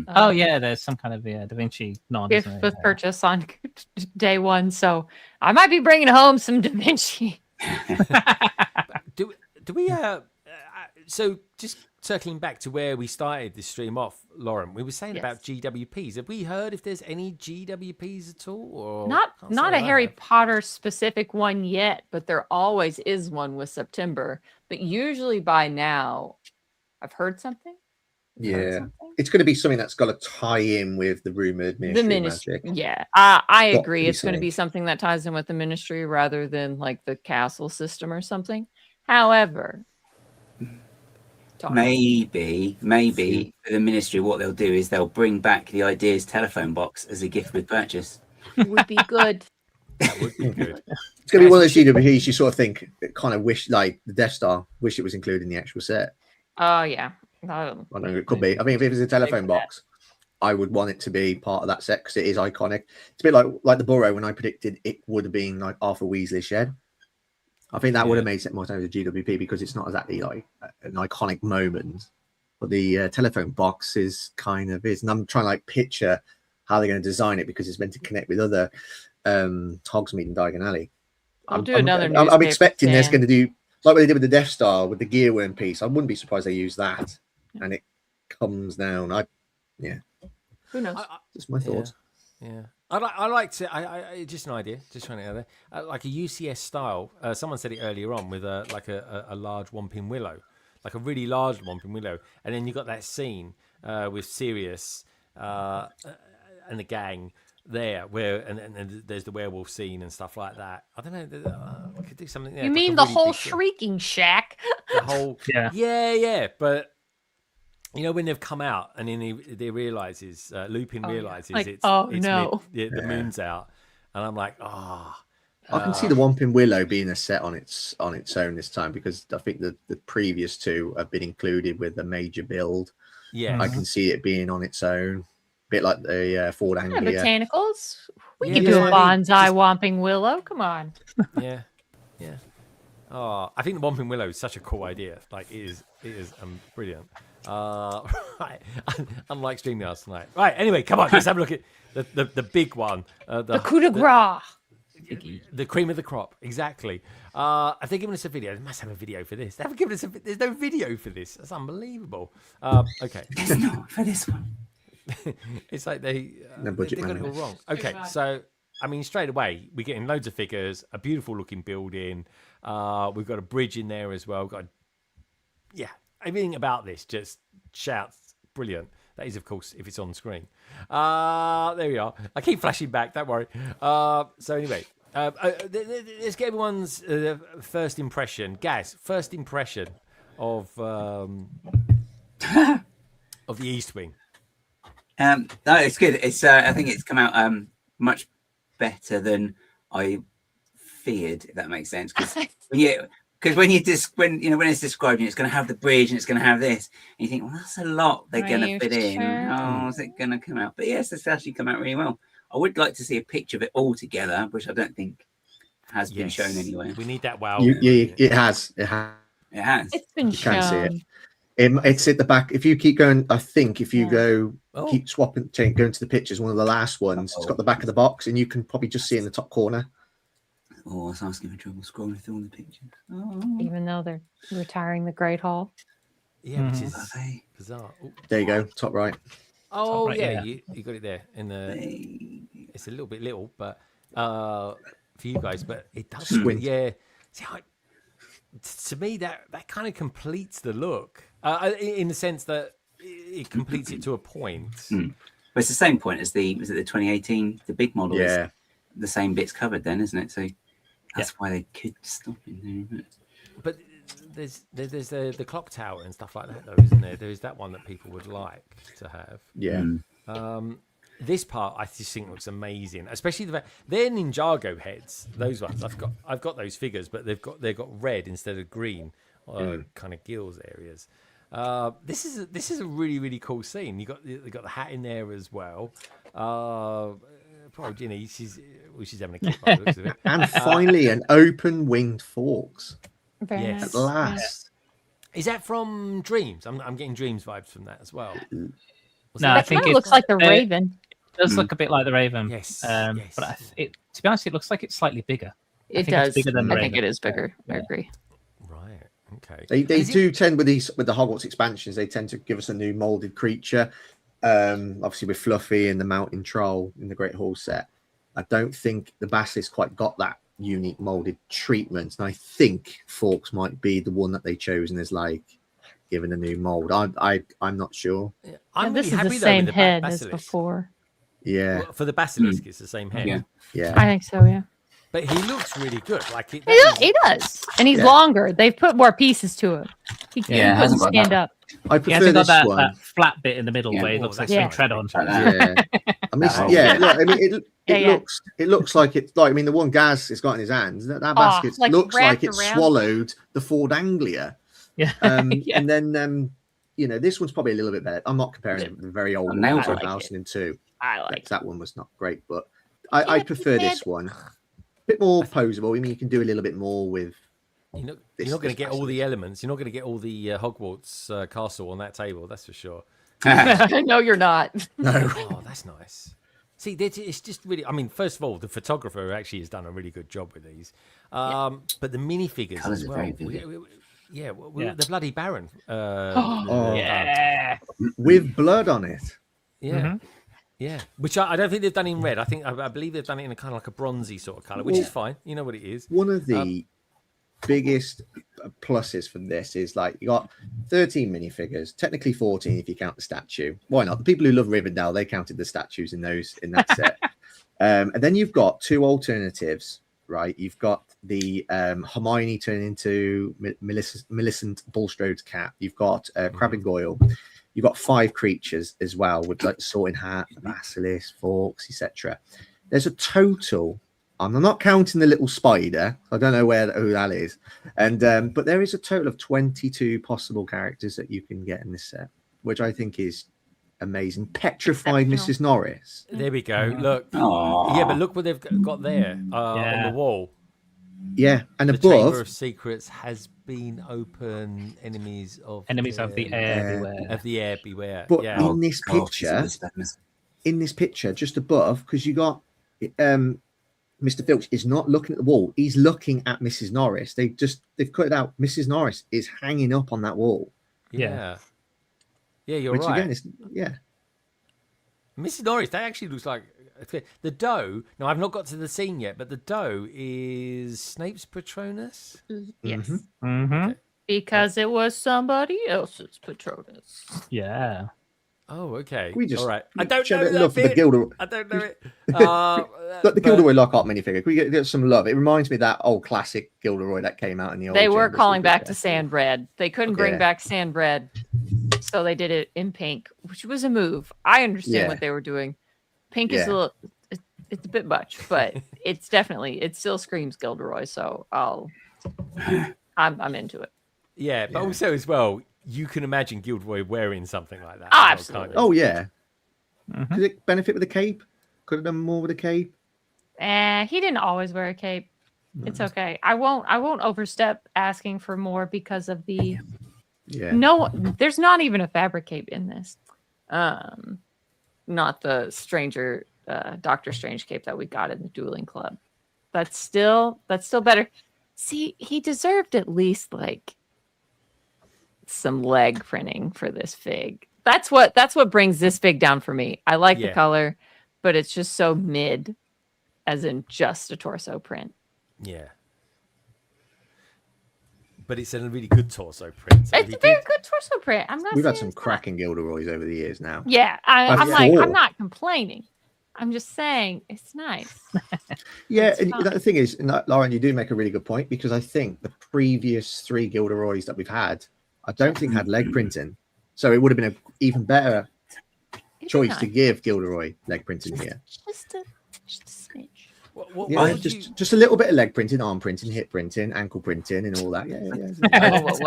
Oh yeah, there's some kind of Da Vinci nod. Gift with purchase on day one, so I might be bringing home some Da Vinci. do we? So just circling back to where we started this stream off, Lauren, we were saying about GWPs. Have we heard if there's any GWPs at all? Or Not a Harry Potter specific one yet, but there always is one with September. But usually by now, I've heard something. Yeah, it's going to be something that's got to tie in with the rumored Ministry of Magic. Yeah, I agree. It's going to be something that ties in with the Ministry rather than like the castle system or something. However, maybe for the Ministry, what they'll do is they'll bring back the Ideas telephone box as a gift with purchase. It would be good. That would be good. It's going to be one of those GWPs you sort of think, kind of wish, like the Death Star, wish it was included in the actual set. Oh yeah. I don't know, it could be. I mean, if it was a telephone box, I would want it to be part of that set because it is iconic. It's a bit like the Burrow when I predicted it would have been like Arthur Weasley's shed. I think that would have made it more time as a GWP because it's not exactly like an iconic moment. But the telephone box is kind of is. And I'm trying to like picture how they're going to design it because it's meant to connect with other Hogsmeade and Diagon Alley. I'm expecting there's going to do like what they did with the Death Star with the Gearworm piece. I wouldn't be surprised they use that. And it comes down. Who knows? Just my thoughts. Yeah. I like to. I just an idea. Just trying to out there. Like a UCS style. Someone said it earlier on with a large Whomping Willow, like a really large Whomping Willow, and then you got that scene with Sirius and the gang there, where and there's the werewolf scene and stuff like that. I don't know. We could do something there. You mean the whole shrieking shack? The whole yeah. But you know when they've come out and then they realizes Lupin realizes like, it's no, the moon's out, and I'm like, I can see the Whomping Willow being a set on its own this time because I think the previous two have been included with a major build. Yeah, I can see it being on its own, bit like the Ford Anglia. Botanicals. We can do a bonsai Whomping Willow. Come on. Yeah. Oh, I think the Whomping Willow is such a cool idea. Like it is brilliant. Right, unlike StreamYards tonight. Right, anyway, come on, let's have a look at the big one. The coup de grace. The cream of the crop, exactly. Have they given us a video? They must have a video for this. They haven't given us there's no video for this. That's unbelievable. Okay. There's not for this one. It's like they got it all wrong. Okay, so I mean, straight away we're getting loads of figures, a beautiful looking building. We've got a bridge in there as well. Everything about this just shouts brilliant. That is, of course, if it's on screen. There we are. I keep flashing back. Don't worry. So anyway, let's get everyone's first impression. Gaz, first impression of the East Wing. No, it's good. It's I think it's come out much better than I feared, if that makes sense. Because when it's describing, it's going to have the bridge and it's going to have this, and you think, well, that's a lot they're going to fit in. Oh, is it going to come out? But yes, it's actually come out really well. I would like to see a picture of it all together, which I don't think has been shown anywhere. We need that. Wow, it has. It has. It's been shown. You can see it. It's at the back. If you keep going, I think if you keep swapping, going to the pictures, one of the last ones, it's got the back of the box, and you can probably just see in the top corner. Oh, I was asking for trouble scrolling through all the pictures. Even though they're retiring the Great Hall. Yeah, which is bizarre. Ooh. There you go, top right. Oh, right, yeah, you got it there. It's a little bit little, but for you guys, but it does squint. Yeah. See, to me, that kind of completes the look in the sense that it completes it to a point. But it's the same point as the 2018, the big model. Yeah. The same bits covered then, isn't it? So that's why they could stop in there. But there's the clock tower and stuff like that, though, isn't there? There is that one that people would like to have. Yeah. This part I just think looks amazing, especially they're Ninjago heads. Those ones I've got those figures, but they've got red instead of green, kind of gills areas. This is a really, really cool scene. You got the hat in there as well. Poor Ginny, she's having a kick by the looks of it. And finally, an open winged Forks. Very Yes. nice. At last. Is that from Dreams? I'm getting Dreams vibes from that as well. No, I That think kind of it looks like the Raven. does look a bit like the Raven. Yes, But to be honest, it looks like it's slightly bigger. It think it's does. bigger than the I think Raven. it is bigger. I Yeah. agree. Right. Okay. They do tend with the Hogwarts expansions, they tend to give us a new molded creature. Obviously with Fluffy and the Mountain Troll in the Great Hall set. I don't think the Basilisk quite got that unique molded treatment, and I think Forks might be the one that they chosen as like given a new mold. I'm not sure. I'm this really is happy the though same with the head as Basilisk. before. Yeah. Well, for the Basilisk, it's the same head. Yeah. I think so. Yeah. But he looks really good. Like He does, and he's Yeah. longer. They've put more pieces to him. He can Yeah, it hasn't got stand that. up. I He prefer hasn't got this that, one. that flat bit in the middle where it looks like Yeah. some tread on. Yeah. I mean, Oh, yeah. Look, I mean, Yeah. it looks like it. Like I mean, the one Gaz has got in his hands. That basket like looks like wrapped it around. swallowed the Ford Anglia. Yeah. Yeah. And then this one's probably a little bit better. I'm not comparing it with the very old one nailed from it. 2002. I like. That one was not great, but I prefer this one. A bit more posable. I mean, you can do a little bit more with. You're not This- going to this get all the Basilisk. elements. You're not going to get all the Hogwarts castle on that table. That's for sure. No, you're not. No. Oh, that's nice. See, it's just really. I mean, first of all, the photographer actually has done a really good job with these. But the minifigures Colours as are well. very vivid. Yeah, Yeah. the bloody Baron. Yeah. With blood on it. Yeah. Mhm. Yeah, which I don't think they've done in red. I believe they've done it in a kind of like a bronzy sort of color, which is fine. You know what it is. One of the biggest pluses from this is like you got 13 minifigures, technically 14 if you count the statue. Why not? The people who love Rivendell, they counted the statues in that set. And then you've got two alternatives, right? You've got the Hermione turning into Millicent Bulstrode's cat. You've got Crab and Goyle. You've got 5 creatures as well with like the Sorting Hat, the Basilisk, Forks, etc. There's a total. I'm not counting the little spider. I don't know who that is. And but there is a total of 22 possible characters that you can get in this set, which I think is amazing. Petrified Mrs. Norris. There we go. Look. Aw. Yeah, but look what they've got there on the wall. Yeah, and The above Chamber of Secrets has been open. Enemies of the air beware. Of the air beware. But yeah. in this picture, just above, because you got Mr. Filch is not looking at the wall; he's looking at Mrs. Norris. They've cut it out. Mrs. Norris is hanging up on that wall. Yeah, you're Which right. again is Mrs. Norris, that actually looks like the doe. No, I've not got to the scene yet, but the doe is Snape's Patronus. Yes. Mm-hmm. Because it was somebody else's Patronus. Yeah. Oh, okay. We just all right. I don't show know a bit of that love for the bit. Gilderoy. I don't know it. Look, the Gilderoy Lockhart minifigure. Can we get some love? It reminds me of that old classic Gilderoy that came out in the old. They were Chamber of calling back Secrets. to Sand Red. They couldn't bring Yeah. back Sand Red, so they did it in pink, which was a move. I understand Yeah. what they were doing. Pink is Yeah. a little, it's a bit much, but it's definitely, it still screams Gilderoy. So I'm into it. Yeah, but also as well, you can imagine Gilderoy wearing something like that. Oh, as well, absolutely. can't you? Oh yeah. Mhm. Did it benefit with the cape? Could have done more with the cape. He didn't always wear a cape. It's okay. I won't overstep asking for more because of the Yeah. no. There's not even a fabric cape in this. Not the Stranger Doctor Strange cape that we got in the Dueling Club. That's still better. See, he deserved at least like some leg printing for this fig. That's what brings this fig down for me. I like the Yeah. color, but it's just so mid, as in just a torso print. Yeah. But it's a really good torso print. So It's a very good torso print. I'm not. We've had saying some it's not. cracking Gilderoys over the years now. Yeah, I've I'm like, thought- I'm not complaining. I'm just saying it's nice. Yeah, It's and fine. the thing is, and Lauren, you do make a really good point, because I think the previous 3 Gilderoys that we've had, I don't think had leg printing, so it would have been an even better choice to give Gilderoy leg printing here. Just a smidge. Yeah, just a little bit of leg printing, arm printing, hip printing, ankle printing, and all that.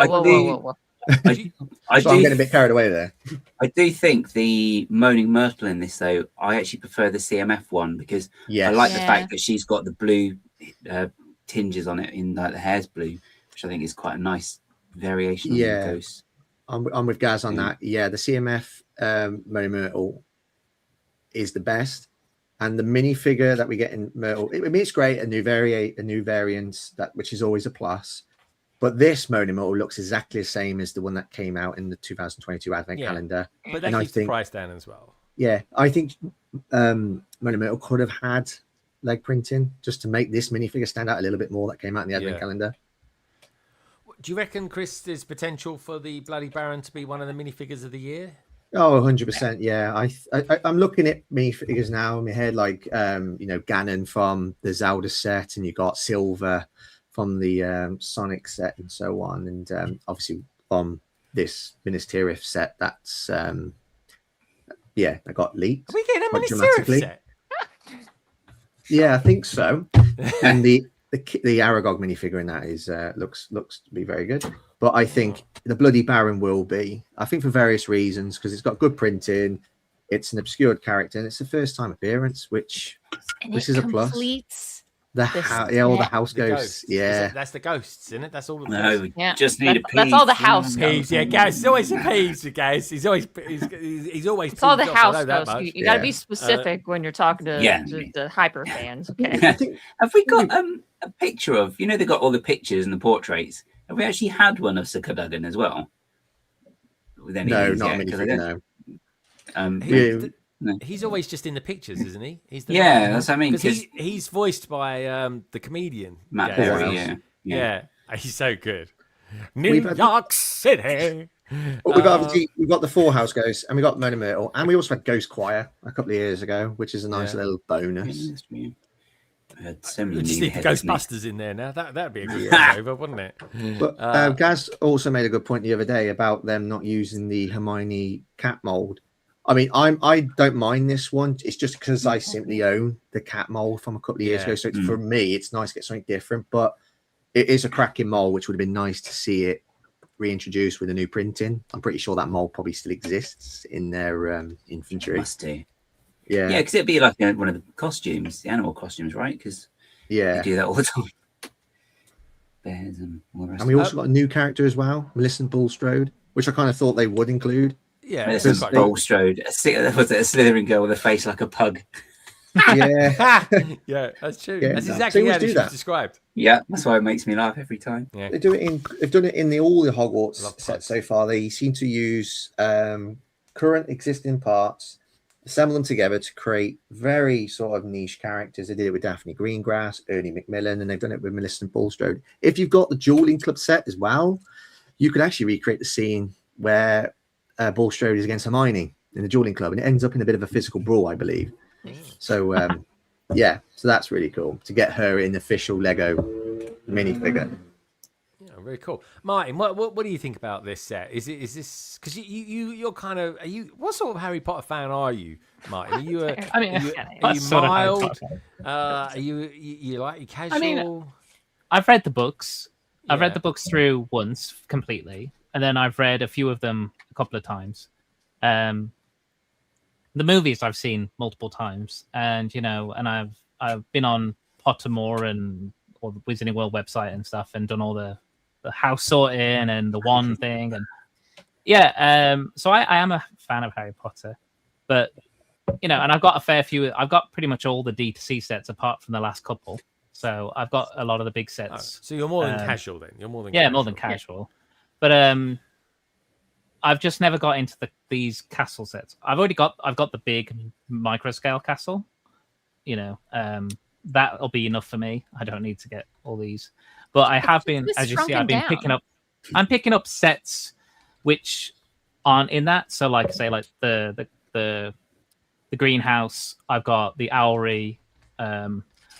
Whoa. So I'm getting a bit carried away there. I do think the Moaning Myrtle in this, though, I actually prefer the CMF one, because I like the fact that she's got the blue tinges on it, in like the hair's blue, which I think is quite a nice variation. On the ghost. I'm with Gaz on that. Yeah, the CMF Moaning Myrtle is the best. And the minifigure that we get in Myrtle, I mean, it's great, a new variant, which is always a plus. But this Moaning Myrtle looks exactly the same as the one that came out in the 2022 Advent calendar. But that keeps the price down as well. Yeah, I think Moaning Myrtle could have had leg printing just to make this minifigure stand out a little bit more, that came out in the Advent calendar. Do you reckon, Chris, there's potential for the Bloody Baron to be one of the minifigures of the year? Oh, 100%. Yeah, I'm looking at minifigures now in my head, like Ganon from the Zelda set, and you got Silver from the Sonic set, and so on, and obviously from this Minas Tirith set, that's I got leaked. Are we getting a Minas Tirith set? Yeah, I think so. And the Aragog minifigure in that is looks to be very good. But I think the Bloody Baron will be, I think, for various reasons, because it's got good printing, it's an obscured character, and it's the first time appearance, which is a plus. All the house ghosts. Yeah, that's the ghosts, isn't it? That's all. Just need a piece. That's all the house ghosts. Yeah, Gaz. It's always a piece, Gaz. He's always. It's all the house ghosts. You got to be specific when you're talking to the hyper fans. Okay. Have we got a picture of? They got all the pictures and the portraits. Have we actually had one of Sir Cadogan as well? No, not many. No. He's always just in the pictures, isn't he? That's what I mean. Because he's voiced by the comedian Matt Perry. Yeah, he's so good. New York City. Well, we've got the 4 house ghosts, and we got Moaning Myrtle, and we also had Ghost Choir a couple of years ago, which is a nice little bonus. We just need the Ghostbusters in there now. That'd be a good crossover, wouldn't it? But Gaz also made a good point the other day about them not using the Hermione cat mold. I mean, I don't mind this one. It's just because I simply own the cat mold from a couple of years ago. So for me, it's nice to get something different. But it is a cracking mold, which would have been nice to see it reintroduced with a new printing. I'm pretty sure that mold probably still exists in their infantry. Must do. Yeah, because it'd be like one of the costumes, the animal costumes, right? Because they do that all the time. Bears and all the rest. And we also got a new character as well, Millicent Bulstrode, which I kind of thought they would include. Yeah, Millicent Bulstrode. Was it a Slytherin girl with a face like a pug? Yeah, yeah, that's true. Yeah, that's exactly how she was described. Yeah, that's why it makes me laugh every time. Yeah. They've done it in all the Hogwarts sets so far. They seem to use current existing parts, assemble them together to create very sort of niche characters. They did it with Daphne Greengrass, Ernie Macmillan, and they've done it with Millicent Bulstrode. If you've got the Dueling Club set as well, you could actually recreate the scene where Bulstrode is against Hermione in the Dueling Club, and it ends up in a bit of a physical brawl, I believe. So so that's really cool to get her in official Lego minifigure. Yeah, very cool. Martin, what do you think about this set? Is this because you're kind of what sort of Harry Potter fan are you, Martin? Are you are you mild? Are you like casual? I mean, I've read the books. I've read the books through once completely, and then I've read a few of them a couple of times. The movies I've seen multiple times, and and I've been on Pottermore or the Wizarding World website and stuff, and done all the house sorting and the wand thing, and so I am a fan of Harry Potter, but and I've got a fair few. I've got pretty much all the D2C sets apart from the last couple, so I've got a lot of the big sets. So you're more than casual then. You're more than more than casual, but I've just never got into these castle sets. I've got the big micro scale castle. That'll be enough for me. I don't need to get all these. But I have been, as you see, I've been picking up sets which aren't in that. So like say like the the greenhouse. I've got the owlry.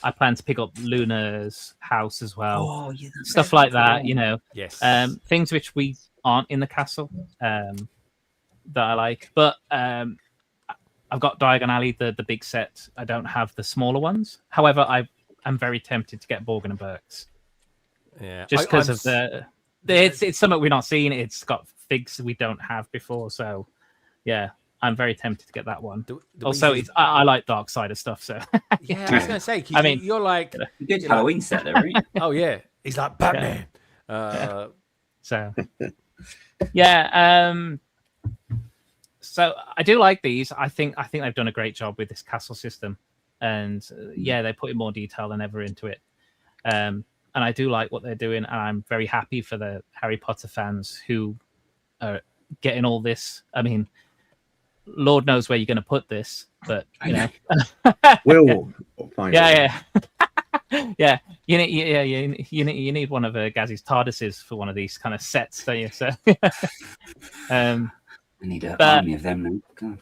I plan to pick up Luna's house as well. Oh, yeah, that's Stuff so like cool. that, you know. Yes. Things which we aren't in the castle that I like. But I've got Diagon Alley, the big set. I don't have the smaller ones. However, I'm very tempted to get Borgin and Burks. Yeah. Just because of it's something we're not seeing. It's got figs we don't have before. So yeah. I'm very tempted to get that one. Also, I like dark side of stuff, so yeah, I was going to say. I mean, you're like good Halloween set, though, right? Oh yeah, he's like Batman. So yeah, so I do like these. I think they've done a great job with this castle system, and yeah, they put in more detail than ever into it. And I do like what they're doing, and I'm very happy for the Harry Potter fans who are getting all this. I mean, Lord knows where you're going to put this, but you know, we'll find yeah. Yeah, you need one of Gazzy's TARDISes for one of these kind of sets, don't you? So, I need an army of them now.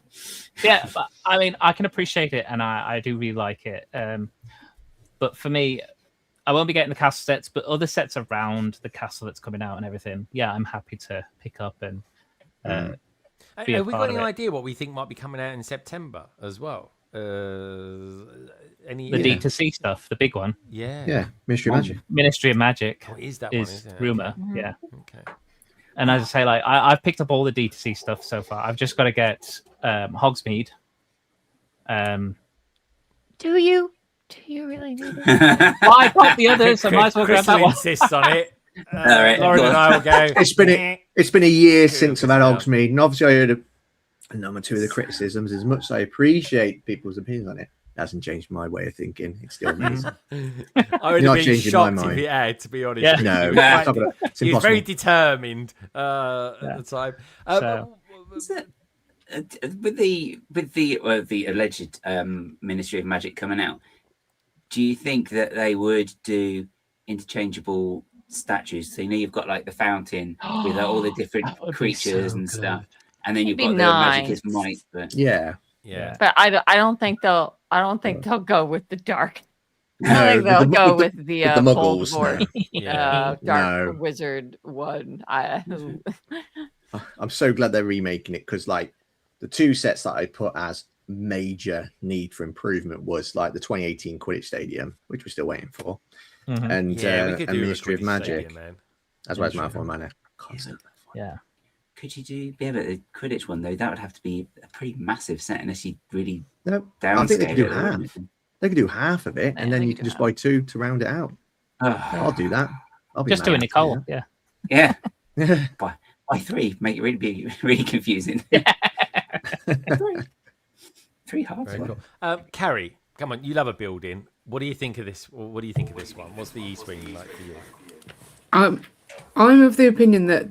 Yeah, but I mean, I can appreciate it, and I do really like it. But for me, I won't be getting the castle sets, but other sets around the castle that's coming out and everything. Yeah, I'm happy to pick up and. Have we got any idea what we think might be coming out in September as well? Any D2C stuff, the big one. Yeah. Ministry of Magic. Ministry of Magic is that is one, rumor. Okay. Yeah. Okay. And as I say, like I've picked up all the D2C stuff so far. I've just got to get Hogsmeade. Do you really need it? Well, I got the others, so I might as well grab that one. Insists on it. All right, Lauren and I will go. It's been a year since I've had Hogsmeade, and obviously I heard a number two of the criticisms. As much as I appreciate people's opinions on it, it hasn't changed my way of thinking. It's still amazing. I would have been shocked if it had, to be honest. Yeah. No, he was very determined at the time. With the alleged Ministry of Magic coming out, do you think that they would do interchangeable statues? So you know you've got like the fountain with all the different creatures and stuff, and then you've got the Magic is Might. But yeah. But I don't think they'll go with the dark. No, I think they'll go with the Muggles. Dark Wizard one. I'm so glad they're remaking it, because like the two sets that I put as major need for improvement was like the 2018 Quidditch Stadium, which we're still waiting for, and Ministry of Magic, as well as Malfoy Manor. Yeah. Could you be able to Quidditch one though? That would have to be a pretty massive set unless you really I downscale think they could do it. half. They could do half of it, and then you can just buy two to round it out. I'll do that. I'll be just do a Nicole. Yeah. Buy three. Make it really confusing. Three halves. Very cool. Carrie, come on, you love a building. What do you think of this? What do you think of this one? What's the East Wing like for you? I'm of the opinion that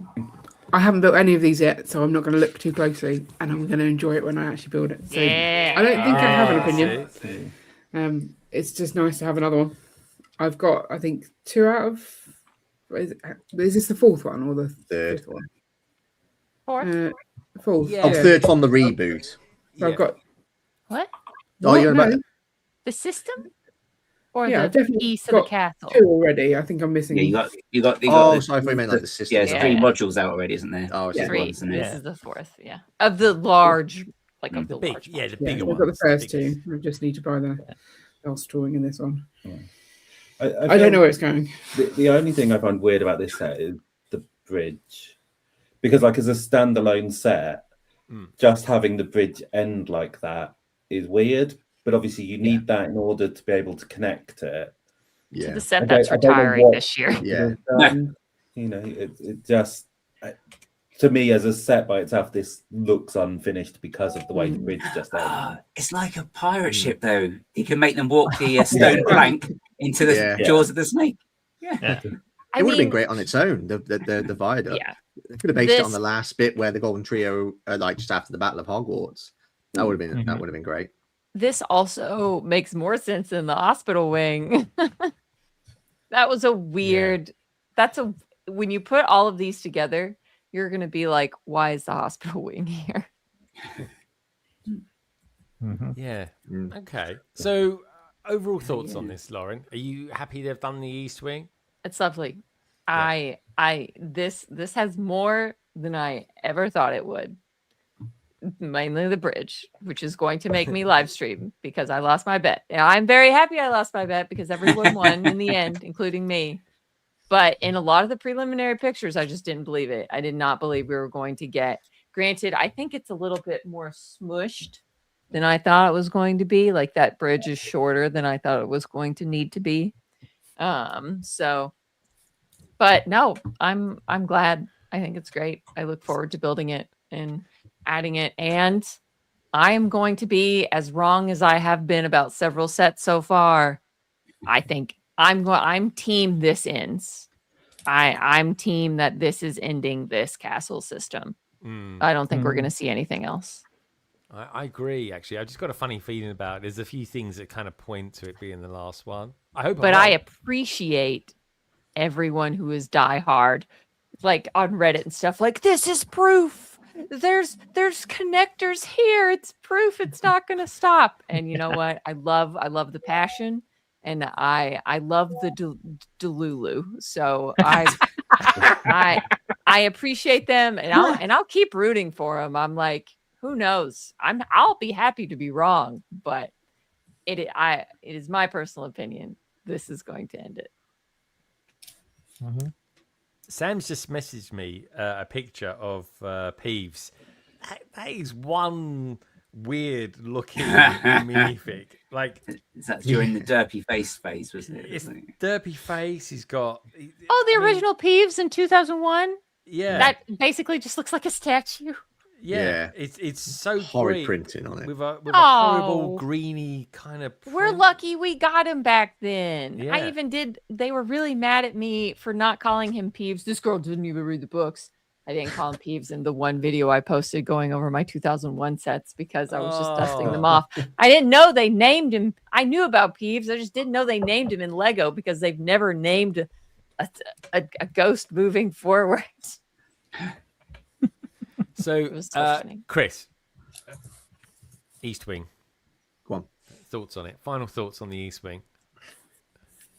I haven't built any of these yet, so I'm not going to look too closely, and I'm going to enjoy it when I actually build it. So I don't think I have an opinion. It's just nice to have another one. I've got, I think, 2 out of. Is this the fourth one or the third fifth one? Fourth. Fourth. Third from the reboot. So I've got. What? Oh, you're about the system, or I've the definitely piece of got the castle? 2 already. I think I'm missing. Yeah, you got. Oh, sorry, I thought you meant like the system. Yeah, there's 3 modules out already, isn't there? Oh, it's 3. isn't This is the 4th. Yeah, of the large, of the big, large. the bigger I've one. got the first 2. I just need to buy the last drawing in this one. I don't know where it's going. The only thing I find weird about this set is the bridge, because like as a standalone set, just having the bridge end like that is weird. But obviously, you need that in order to be able to connect it. To the set that's retiring this year. Yeah. You know, it just to me as a set by itself, this looks unfinished because of the way the bridge just ends. It's like a pirate ship, though. You can make them walk the stone plank into the jaws of the snake. Yeah. It would have been great on its own. The viaduct. Yeah. They could have based it on the last bit where the Golden Trio are like just after the Battle of Hogwarts. That would have been great. This also makes more sense in the hospital wing. That was a weird. When you put all of these together, you're gonna be like, why is the hospital wing here? Yeah. Okay. So, overall thoughts on this, Lauren? Are you happy they've done the East Wing? It's lovely. This has more than I ever thought it would. Mainly the bridge, which is going to make me live stream because I lost my bet. Now, I'm very happy I lost my bet because everyone won in the end, including me. But in a lot of the preliminary pictures, I just didn't believe it. I did not believe we were going to get. Granted, I think it's a little bit more smushed than I thought it was going to be. Like that bridge is shorter than I thought it was going to need to be. So, but no, I'm glad. I think it's great. I look forward to building it and adding it. And I'm going to be as wrong as I have been about several sets so far. I think I'm team this ends. I'm team that this is ending this castle system. I don't think we're going to see anything else. I agree, actually. I just got a funny feeling about it. There's a few things that kind of point to it being the last one. I hope. But I appreciate everyone who is diehard, like on Reddit and stuff, like, this is proof. There's connectors here. It's proof it's not going to stop. And you know what? I love the passion. And I love the Delulu, so I appreciate them, and I'll keep rooting for them. I'm like, who knows? I'll be happy to be wrong, but it is my personal opinion. This is going to end it. Sam's just messaged me a picture of Peeves. That is one weird looking minifig. Like, is that during the derpy face phase, wasn't it? It's derpy face. He's got the original Peeves in 2001. Yeah, that basically just looks like a statue. Yeah. It's so horrid great printing on it with a horrible greeny kind of print. We're lucky we got him back then. Yeah. I even did. They were really mad at me for not calling him Peeves. This girl didn't even read the books. I didn't call him Peeves in the one video I posted going over my 2001 sets because I was just dusting them off. I didn't know they named him. I knew about Peeves. I just didn't know they named him in Lego because they've never named a ghost moving forward. So, Chris, East Wing. Go on. Thoughts on it? Final thoughts on the East Wing?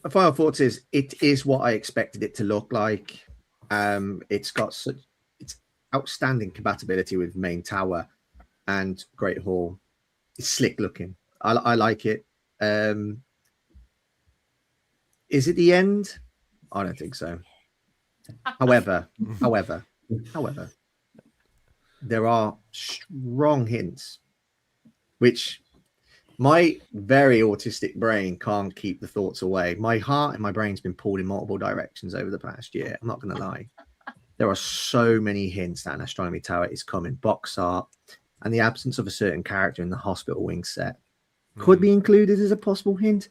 My final thoughts is it is what I expected it to look like. It's got it's outstanding compatibility with main tower and Great Hall. It's slick looking. I like it. Is it the end? I don't think so. However, there are strong hints, which my very autistic brain can't keep the thoughts away. My heart and my brain's been pulled in multiple directions over the past year. I'm not going to lie. There are so many hints that an astronomy tower is coming. Box art and the absence of a certain character in the hospital wing set could be included as a possible hint.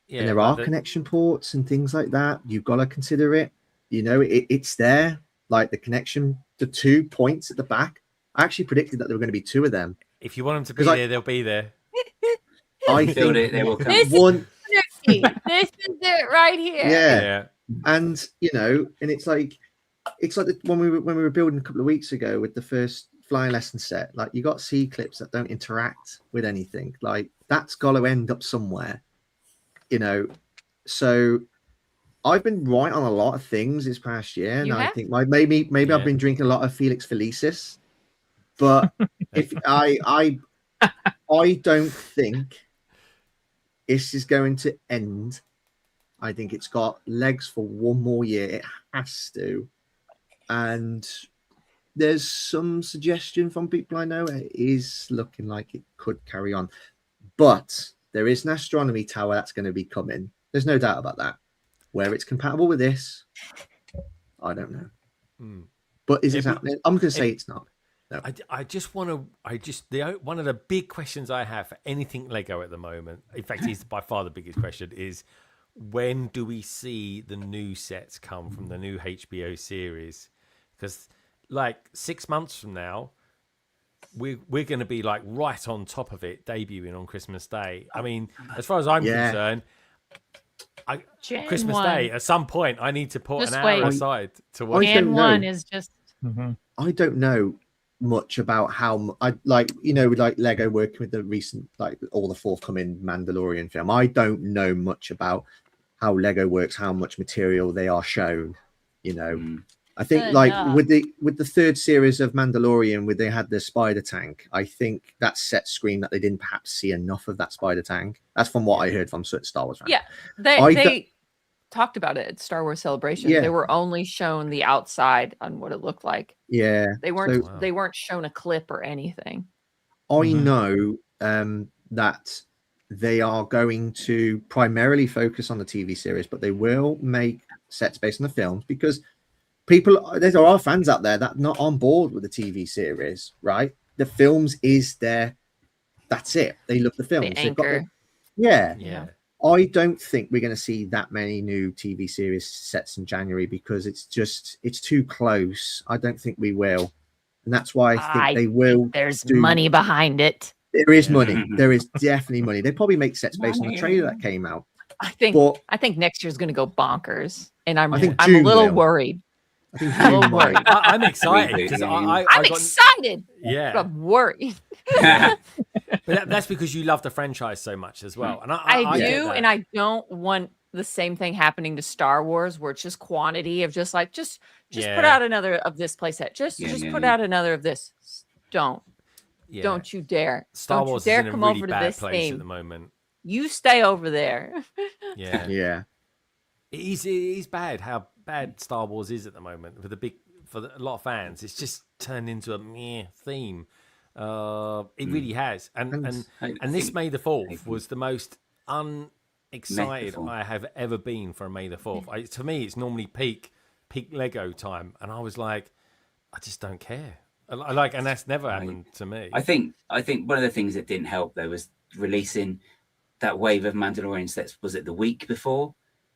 Yeah, and there are connection ports and things like that. You've got to consider it. You know, it's there. Like the connection, the 2 points at the back. I actually predicted that there were going to be 2 of them. If you want them to be there, they'll be there. I think they will come. This is it right here. Yeah. And you know, and it's like when we were building a couple of weeks ago with the first flying lesson set. Like you got C clips that don't interact with anything. Like that's got to end up somewhere. You know, so I've been right on a lot of things this past year, and I think maybe I've been drinking a lot of Felix Felicis. But if I don't think this is going to end. I think it's got legs for one more year. It has to. And there's some suggestion from people I know it is looking like it could carry on. But there is an astronomy tower that's going to be coming. There's no doubt about that. Where it's compatible with this, I don't know. But is it happening? I'm going to say it's not. No. I just want to. One of the big questions I have for anything Lego at the moment, in fact, is by far the biggest question, is when do we see the new sets come from the new HBO series? Because like 6 months from now, we're going to be like right on top of it, debuting on Christmas Day. I mean, as far as I'm concerned, Christmas Day at some point I need to put an hour aside to watch. Gen 1 is just. I don't know much about how I like, you know, like Lego working with the recent, like all the forthcoming Mandalorian film. I don't know much about how Lego works, how much material they are shown, you know. I think like with the third series of Mandalorian, where they had the spider tank, I think that set screen that they didn't perhaps see enough of that spider tank. That's from what I heard from certain Star Wars fans. Yeah, they talked about it at Star Wars Celebration. Yeah. They were only shown the outside on what it looked like. Yeah, they weren't shown a clip or anything. I know that they are going to primarily focus on the TV series, but they will make sets based on the films, because there are fans out there that are not on board with the TV series, right? The films is that's it. They love the films. The anchor. Yeah. I don't think we're going to see that many new TV series sets in January, because it's too close. I don't think we will. And that's why I think they will. There's money behind it. There is money. There is definitely money. They probably make sets based on the trailer that came out. I think next year's going to go bonkers, and I'm a little worried. I'm excited because I'm excited. Yeah, but I'm worried. But that's because you love the franchise so much as well, and I do, and I don't want the same thing happening to Star Wars, where it's just quantity of just put out another of this playset. Just put out another of this. Don't you dare! Star Wars dare is in come a really over to bad this place theme at the moment. You stay over there. Yeah. It is bad how bad Star Wars is at the moment for a lot of fans. It's just turned into a meh theme. It really has, and this May the 4th was the most unexcited I have ever been for a May the 4th. To me, it's normally peak Lego time, and I was like, I just don't care. And that's never happened to me. I think one of the things that didn't help though was releasing that wave of Mandalorian sets. Was it the week before?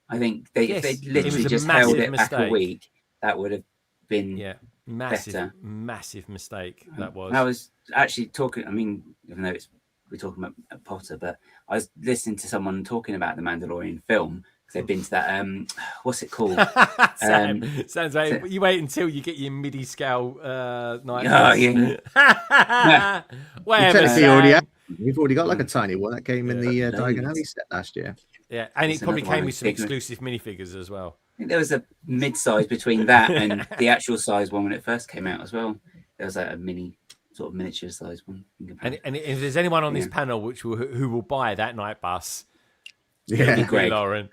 I think if they literally just held it back a week, that would have been massive mistake. That was. And I was actually talking. I mean, even though we're talking about Potter, but I was listening to someone talking about the Mandalorian film, because they've been to that. What's it called? Sounds like you wait until you get your midi scale night. Oh yeah. Whatever. We've already got like a tiny one that came in the Diagon Alley set last year. Yeah, and it probably came with some exclusive minifigures as well. I think there was a mid-size between that and the actual size one when it first came out as well. There was like a miniature size one. And if there's anyone on this panel who will buy that night bus, yeah, Greg, Lauren.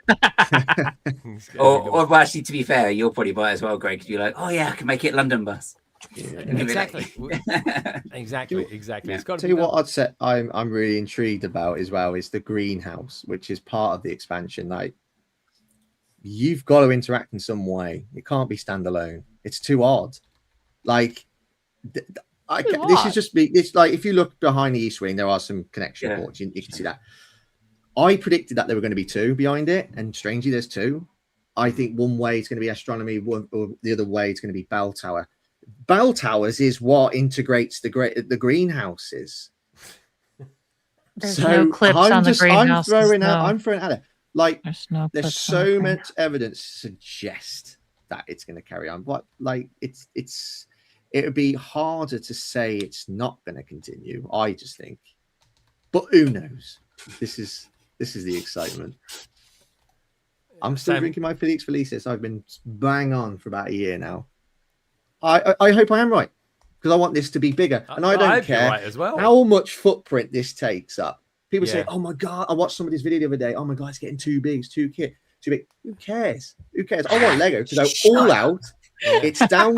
or actually, to be fair, you'll probably buy it as well, Greg. Because you're like, oh yeah, I can make it London bus. Yeah. Exactly. Exactly. Yeah. It's got to tell you what I'd say I'm really intrigued about as well is the greenhouse, which is part of the expansion. Like, you've got to interact in some way. It can't be standalone. It's too odd. Like, this is just me. It's like if you look behind the East Wing, there are some connection ports. You can see that. I predicted that there were going to be two behind it, and strangely, there's two. I think one way is going to be astronomy, or the other way is going to be bell tower. Bell towers is what integrates the greenhouses. There's no clips on the greenhouses. I'm throwing out there. Like, there's so much evidence to suggest that it's going to carry on. But like, it would be harder to say it's not going to continue. I just think, but who knows? This is the excitement. I'm still drinking my Felix Felicis. I've been bang on for about a year now. I hope I am right, because I want this to be bigger, and I don't care as well. How much footprint this takes up. People say, "Oh my god!" I watched somebody's video the other day. "Oh my god, it's getting too big. It's too big." Who cares? Who cares? I want Lego to go all out. It's down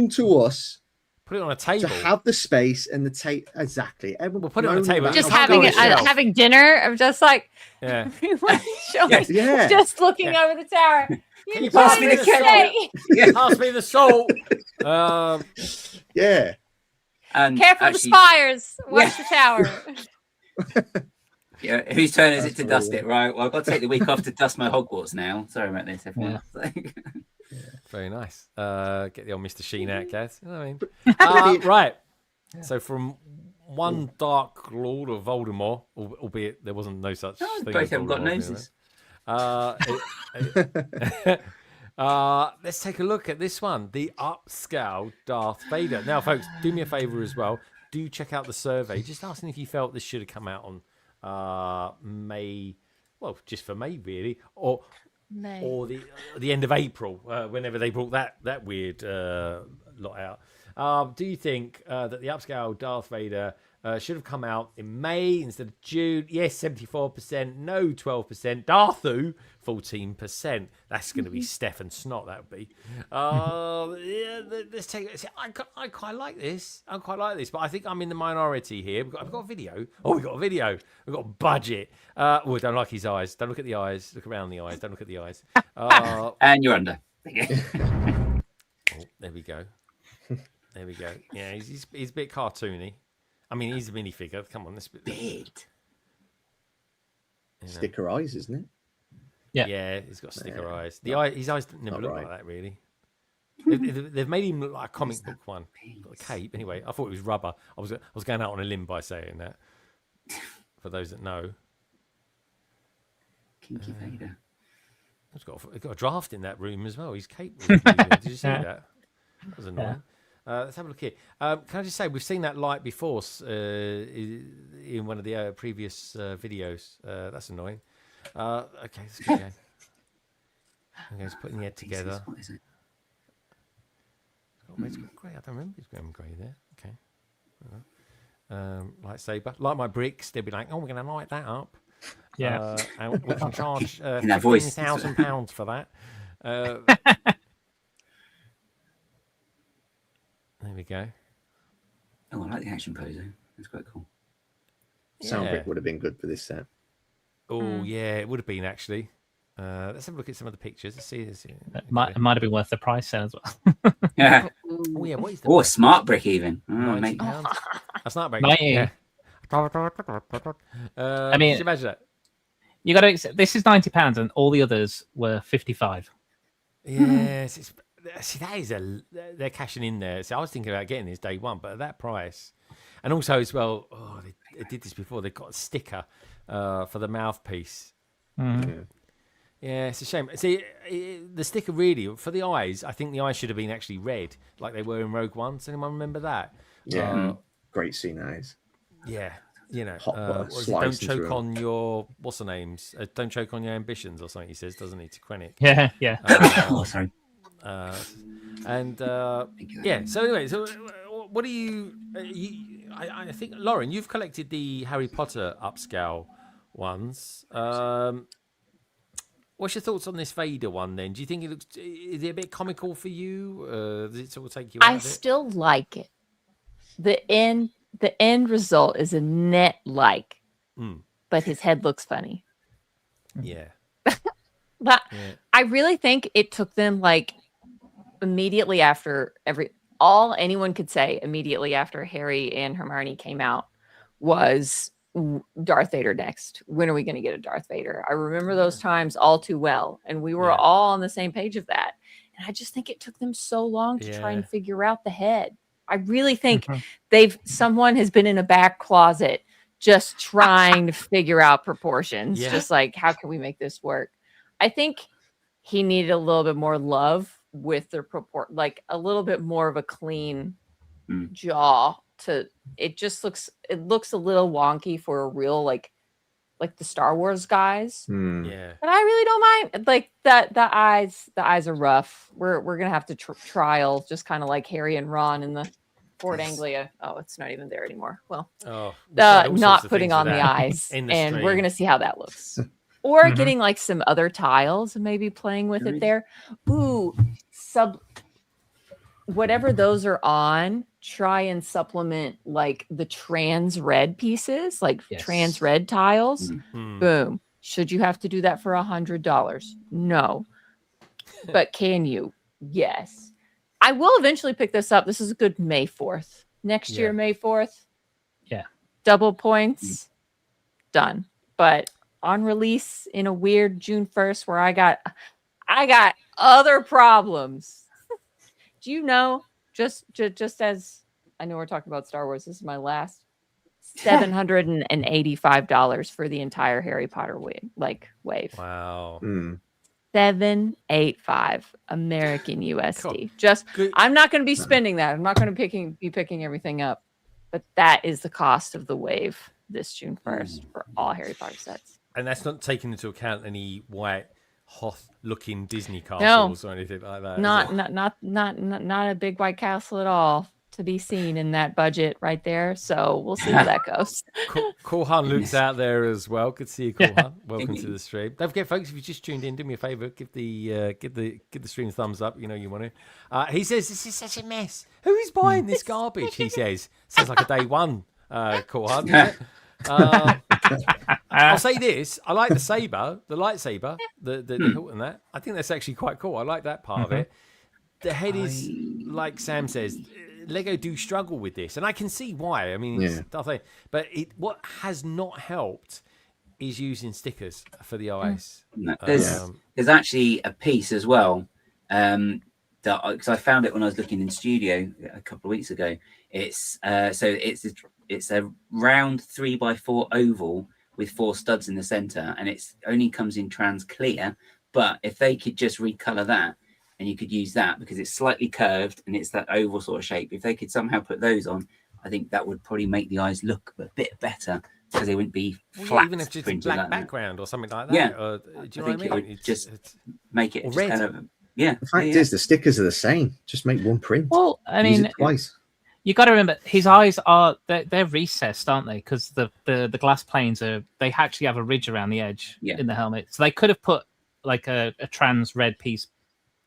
to us. Put it on a table. To have the space and the tape. Exactly. We'll put it on a table. Just having dinner. I'm just like, just looking over the tower. Can you pass me the salt? Pass me the salt. Yeah. And careful the spires. Watch the tower. Yeah, whose turn is it to dust it? Right. Well, I've got to take the week off to dust my Hogwarts now. Sorry about this, everyone. Very nice. Get the old Mr. Sheen out, Gaz. You know what I mean? Right. So from one Dark Lord of Voldemort, albeit there wasn't no such thing. Both haven't got noses. Let's take a look at this one, the upscale Darth Vader. Now, folks, do me a favor as well. Do check out the survey. Just asking if you felt this should have come out on May, well, just for May really, or the end of April, whenever they brought that weird lot out. Do you think that the upscale Darth Vader should have come out in May instead of June? Yes, 74%. No, 12%. Darthu, 14%. That's going to be Stefan Snot, that would be. Yeah, let's take it. I quite like this. But I think I'm in the minority here. I've got a video. Oh, we've got a video. We've got a budget. Oh, don't like his eyes. Don't look at the eyes. Look around the eyes. Don't look at the eyes. And you're under. Oh, there we go. There we go. Yeah, he's a bit cartoony. I mean, he's a minifigure. Come on, this bit. Sticker eyes, isn't it? Yeah, he's got sticker eyes. His eyes never look like that, really. They've made him look like a comic book one. Got a cape. Anyway, I thought it was rubber. I was going out on a limb by saying that. For those that know. Kinky Vader. He's got a draft in that room as well. His cape. Did you see that? That was annoying. Let's have a look here. Can I just say, we've seen that light before in one of the previous videos. That's annoying. Okay, let's go again. Okay, just putting the head together. What is it? It's got grey. I don't remember it's going grey there. Okay. Lightsaber. Like my bricks, they'll be like, oh, we're going to light that up. Yeah. And we can charge voice. £15,000 for that. There we go. Oh, I like the action pose. That's quite cool. Soundbrick would have been good for this set. Oh, yeah, it would have been actually. Let's have a look at some of the pictures. Let's see. It might have been worth the price then as well. Yeah. Oh, yeah. What is that? Oh, a smart brick even. £90. A smart brick. 90. Yeah. I mean, just imagine that. You got to accept this is £90 and all the others were 55. Yes, see, that is they're cashing in there. So I was thinking about getting this day one, but at that price, and also as well, they did this before. They got a sticker for the mouthpiece. Mm-hmm. Yeah, it's a shame. See, the sticker really for the eyes. I think the eyes should have been actually red, like they were in Rogue One. Does anyone remember that? Yeah, great scene eyes. Yeah, you know, don't sliced choke on your what's the names? Don't choke on your ambitions or something. He says, doesn't he, to Krennic? Yeah, yeah. Oh, sorry. Yeah. So anyway, so what do you? I think Lauren, you've collected the Harry Potter upscale ones. What's your thoughts on this Vader one then? Do you think it looks? Is it a bit comical for you? Does it sort of take you out I of it? still like it. The end result is a net like, but his head looks funny. Yeah. But I really think it took them like immediately after all anyone could say immediately after Harry and Hermione came out was Darth Vader next. When are we going to get a Darth Vader? I remember those times all too well. And we were all on the same page of that. And I just think it took them so long to try and figure out the head. I really think someone has been in a back closet just trying to figure out proportions. Just like, how can we make this work? I think he needed a little bit more love with the like a little bit more of a clean jaw it looks a little wonky for a real like the Star Wars guys. Yeah. But I really don't mind like the eyes are rough. We're gonna have to trial just kind of like Harry and Ron in the Ford Anglia. Oh, it's not even there anymore. Well, not putting on the eyes, and we're gonna see how that looks. Or getting like some other tiles and maybe playing with it there. Ooh, whatever those are on, try and supplement like the trans red pieces, like trans red tiles. Boom. Should you have to do that for $100? No. But can you? Yes. I will eventually pick this up. This is a good May 4th. Next year, May 4th. Yeah. Double points. Done. But on release in a weird June 1st where I got other problems. Do you know, just as I know we're talking about Star Wars, this is my last $785 for the entire Harry Potter wave. Wow. 785 American USD. Cool. Just Good. I'm not going to be spending that. I'm not going to be picking everything up. But that is the cost of the wave this June 1st for all Harry Potter sets. And that's not taking into account any white Hoth-looking Disney castles or anything like that. Not a big white castle at all to be seen in that budget right there. So we'll see how that goes. Korhan Luke's out there as well. Good to see you, Korhan. Welcome to the stream. Don't forget, folks, if you just tuned in, do me a favor, give the stream a thumbs up. You know you want to. He says this is such a mess. Who is buying this garbage? He says sounds like a day one. Korhan. I'll say this: I like the lightsaber, the hilt and that. I think that's actually quite cool. I like that part of it. The head is, like Sam says, Lego do struggle with this, and I can see why. I mean, it's nothing. But what has not helped is using stickers for the eyes. No, there's actually a piece as well that because I found it when I was looking in studio a couple of weeks ago. It's it's a round 3x4 oval with 4 studs in the center, and it's only comes in trans clear. But if they could just recolor that, and you could use that because it's slightly curved and it's that oval sort of shape. If they could somehow put those on, I think that would probably make the eyes look a bit better because they wouldn't be flat. Even if it's just black background or something like that. Yeah, or, do you know I what think I mean? it would just make it just red. kind of, yeah. The fact is, the stickers are the same. Just make one print. Well, I Use mean, it twice. You got to remember his eyes are they're recessed, aren't they? Because the glass planes they actually have a ridge around the edge in the helmet. So they could have put like a trans red piece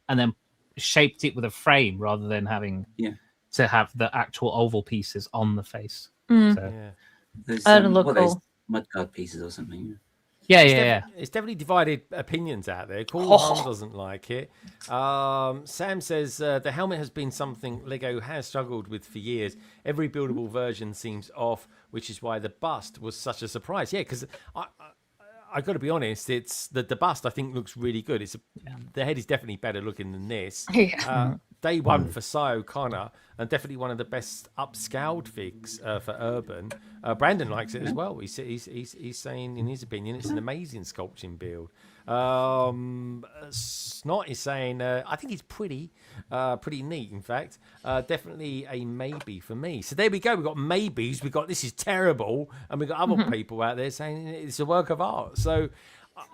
and then shaped it with a frame rather than having to have the actual oval pieces on the face. So. There's look cool. mudguard pieces or something. It's definitely divided opinions out there. Korhan doesn't like it. Sam says the helmet has been something Lego has struggled with for years. Every buildable version seems off, which is why the bust was such a surprise. Yeah, because I got to be honest, it's the bust I think looks really good. The head is definitely better looking than this. Day one for Cy O'Connor, and definitely one of the best upscaled figs for Urban. Brandon likes it as well. He's saying, in his opinion, it's an amazing sculpting build. Snot is saying, I think it's pretty neat, in fact. Definitely a maybe for me. So there we go. We've got maybes. We've got this is terrible. And we've got other people out there saying it's a work of art. So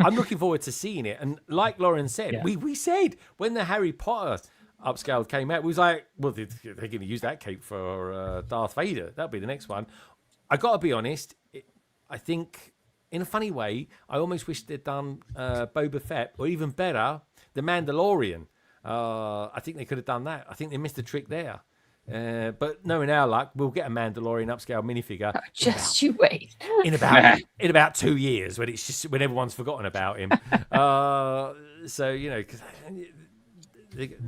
I'm looking forward to seeing it. And like Lauren said, we said when the Harry Potter upscaled came out, we was like, well, they're going to use that cape for Darth Vader. That'll be the next one. I got to be honest. I think, in a funny way, I almost wish they'd done Boba Fett, or even better, The Mandalorian. I think they could have done that. I think they missed a trick there. But knowing our luck, we'll get a Mandalorian upscale minifigure. Just you wait. In about 2 years, when it's just when everyone's forgotten about him. So you know.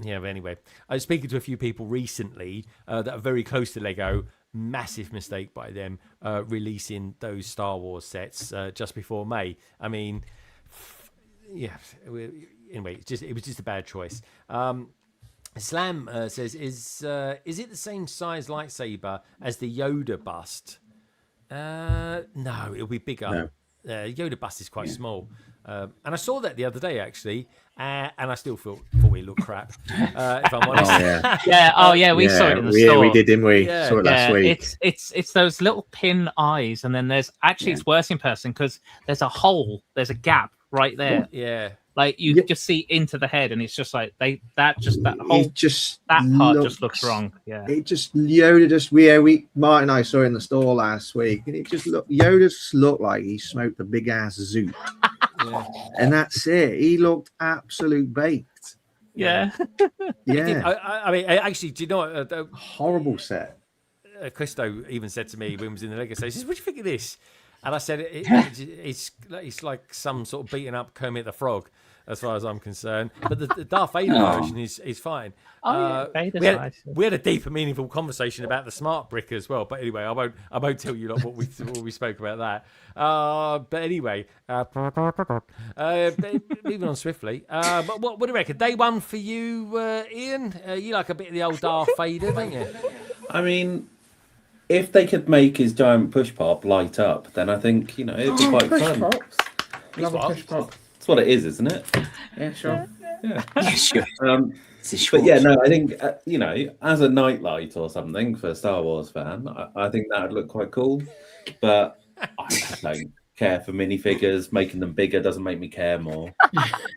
Yeah, but anyway, I was speaking to a few people recently that are very close to Lego. Massive mistake by them releasing those Star Wars sets just before May. I mean, anyway, it was just a bad choice. Slam says, is it the same size lightsaber as the Yoda bust? No, it'll be bigger. No. Yoda bust is quite small. And I saw that the other day, actually, and I still thought it looked crap, if I'm honest. We saw it in the store. We did, didn't we? Saw it last week. It's those little pin eyes, and then there's actually it's worse in person because there's a hole, there's a gap right there. Yeah. Like you just see into the head, and it's just like that part just looks wrong. Yeah, it just Yoda Martin and I saw it in the store last week, and it just Yoda looked like he smoked a big ass zoot, and that's it. He looked absolute baked. Yeah. I mean, actually, do you know what? Horrible set. Christo even said to me when he was in the Lego station, he says, "What do you think of this?" And I said, it's like some sort of beaten up Kermit the Frog, as far as I'm concerned. But the Darth Vader version is fine. We had a deep and meaningful conversation about the smart brick as well. But anyway, I won't tell you what we spoke about that. But anyway, moving on swiftly. But what do you reckon? Day one for you, Ian? You like a bit of the old Darth Vader, don't you? I mean, if they could make his giant push pop light up, then I think it'd be quite fun. Love a push pop. That's what it is, isn't it? Yeah, sure. Yeah. Yeah, sure. But yeah, no, I think as a nightlight or something for a Star Wars fan, I think that would look quite cool. But I don't care for minifigures. Making them bigger doesn't make me care more.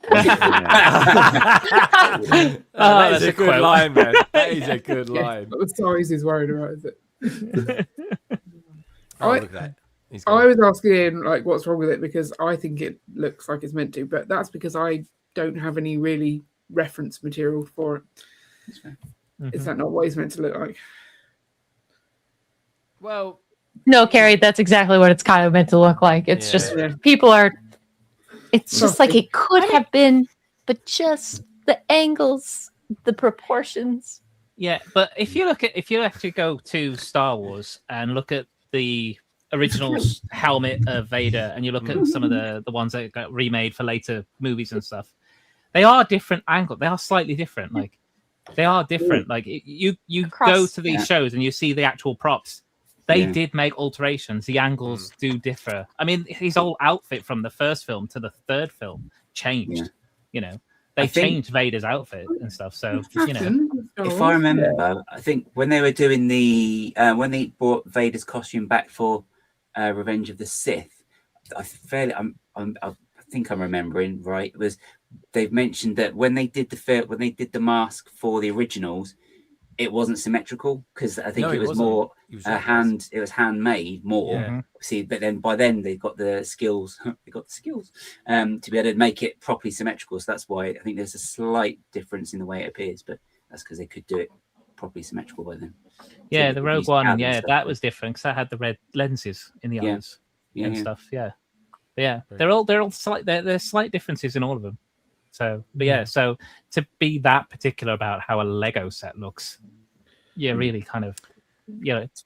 That's a good line, man. That is a good line. But the size is worried about, is it? Look at that. I was asking him like what's wrong with it because I think it looks like it's meant to, but that's because I don't have any really reference material for it. Is that not what it's meant to look like? Well, No, Carrie, that's exactly what it's kind of meant to look like. It's just people are. It's just like it could have been, but just the angles, the proportions. Yeah, but if you actually go to Star Wars and look at the original helmet of Vader, and you look at some of the ones that got remade for later movies and stuff, they are different angles. They are slightly different. Like they are different. Like you go to these shows and you see the actual props. They did make alterations. The angles do differ. I mean, his whole outfit from the first film to the third film changed. You know, they changed Vader's outfit and stuff. So you know, if I remember, I think when they were doing the when they brought Vader's costume back for Revenge of the Sith, I think I'm remembering right. It was they've mentioned that when they did the mask for the originals, it wasn't symmetrical because I think it was more it was handmade more. See, but then by then they got the skills. To be able to make it properly symmetrical. So that's why I think there's a slight difference in the way it appears, but that's because they could do it properly symmetrical by then. Yeah, the Rogue One, that was different because I had the red lenses in the eyes and stuff. Yeah, but yeah, they're all slight. There's slight differences in all of them. So, but yeah, so to be that particular about how a Lego set looks, really kind of,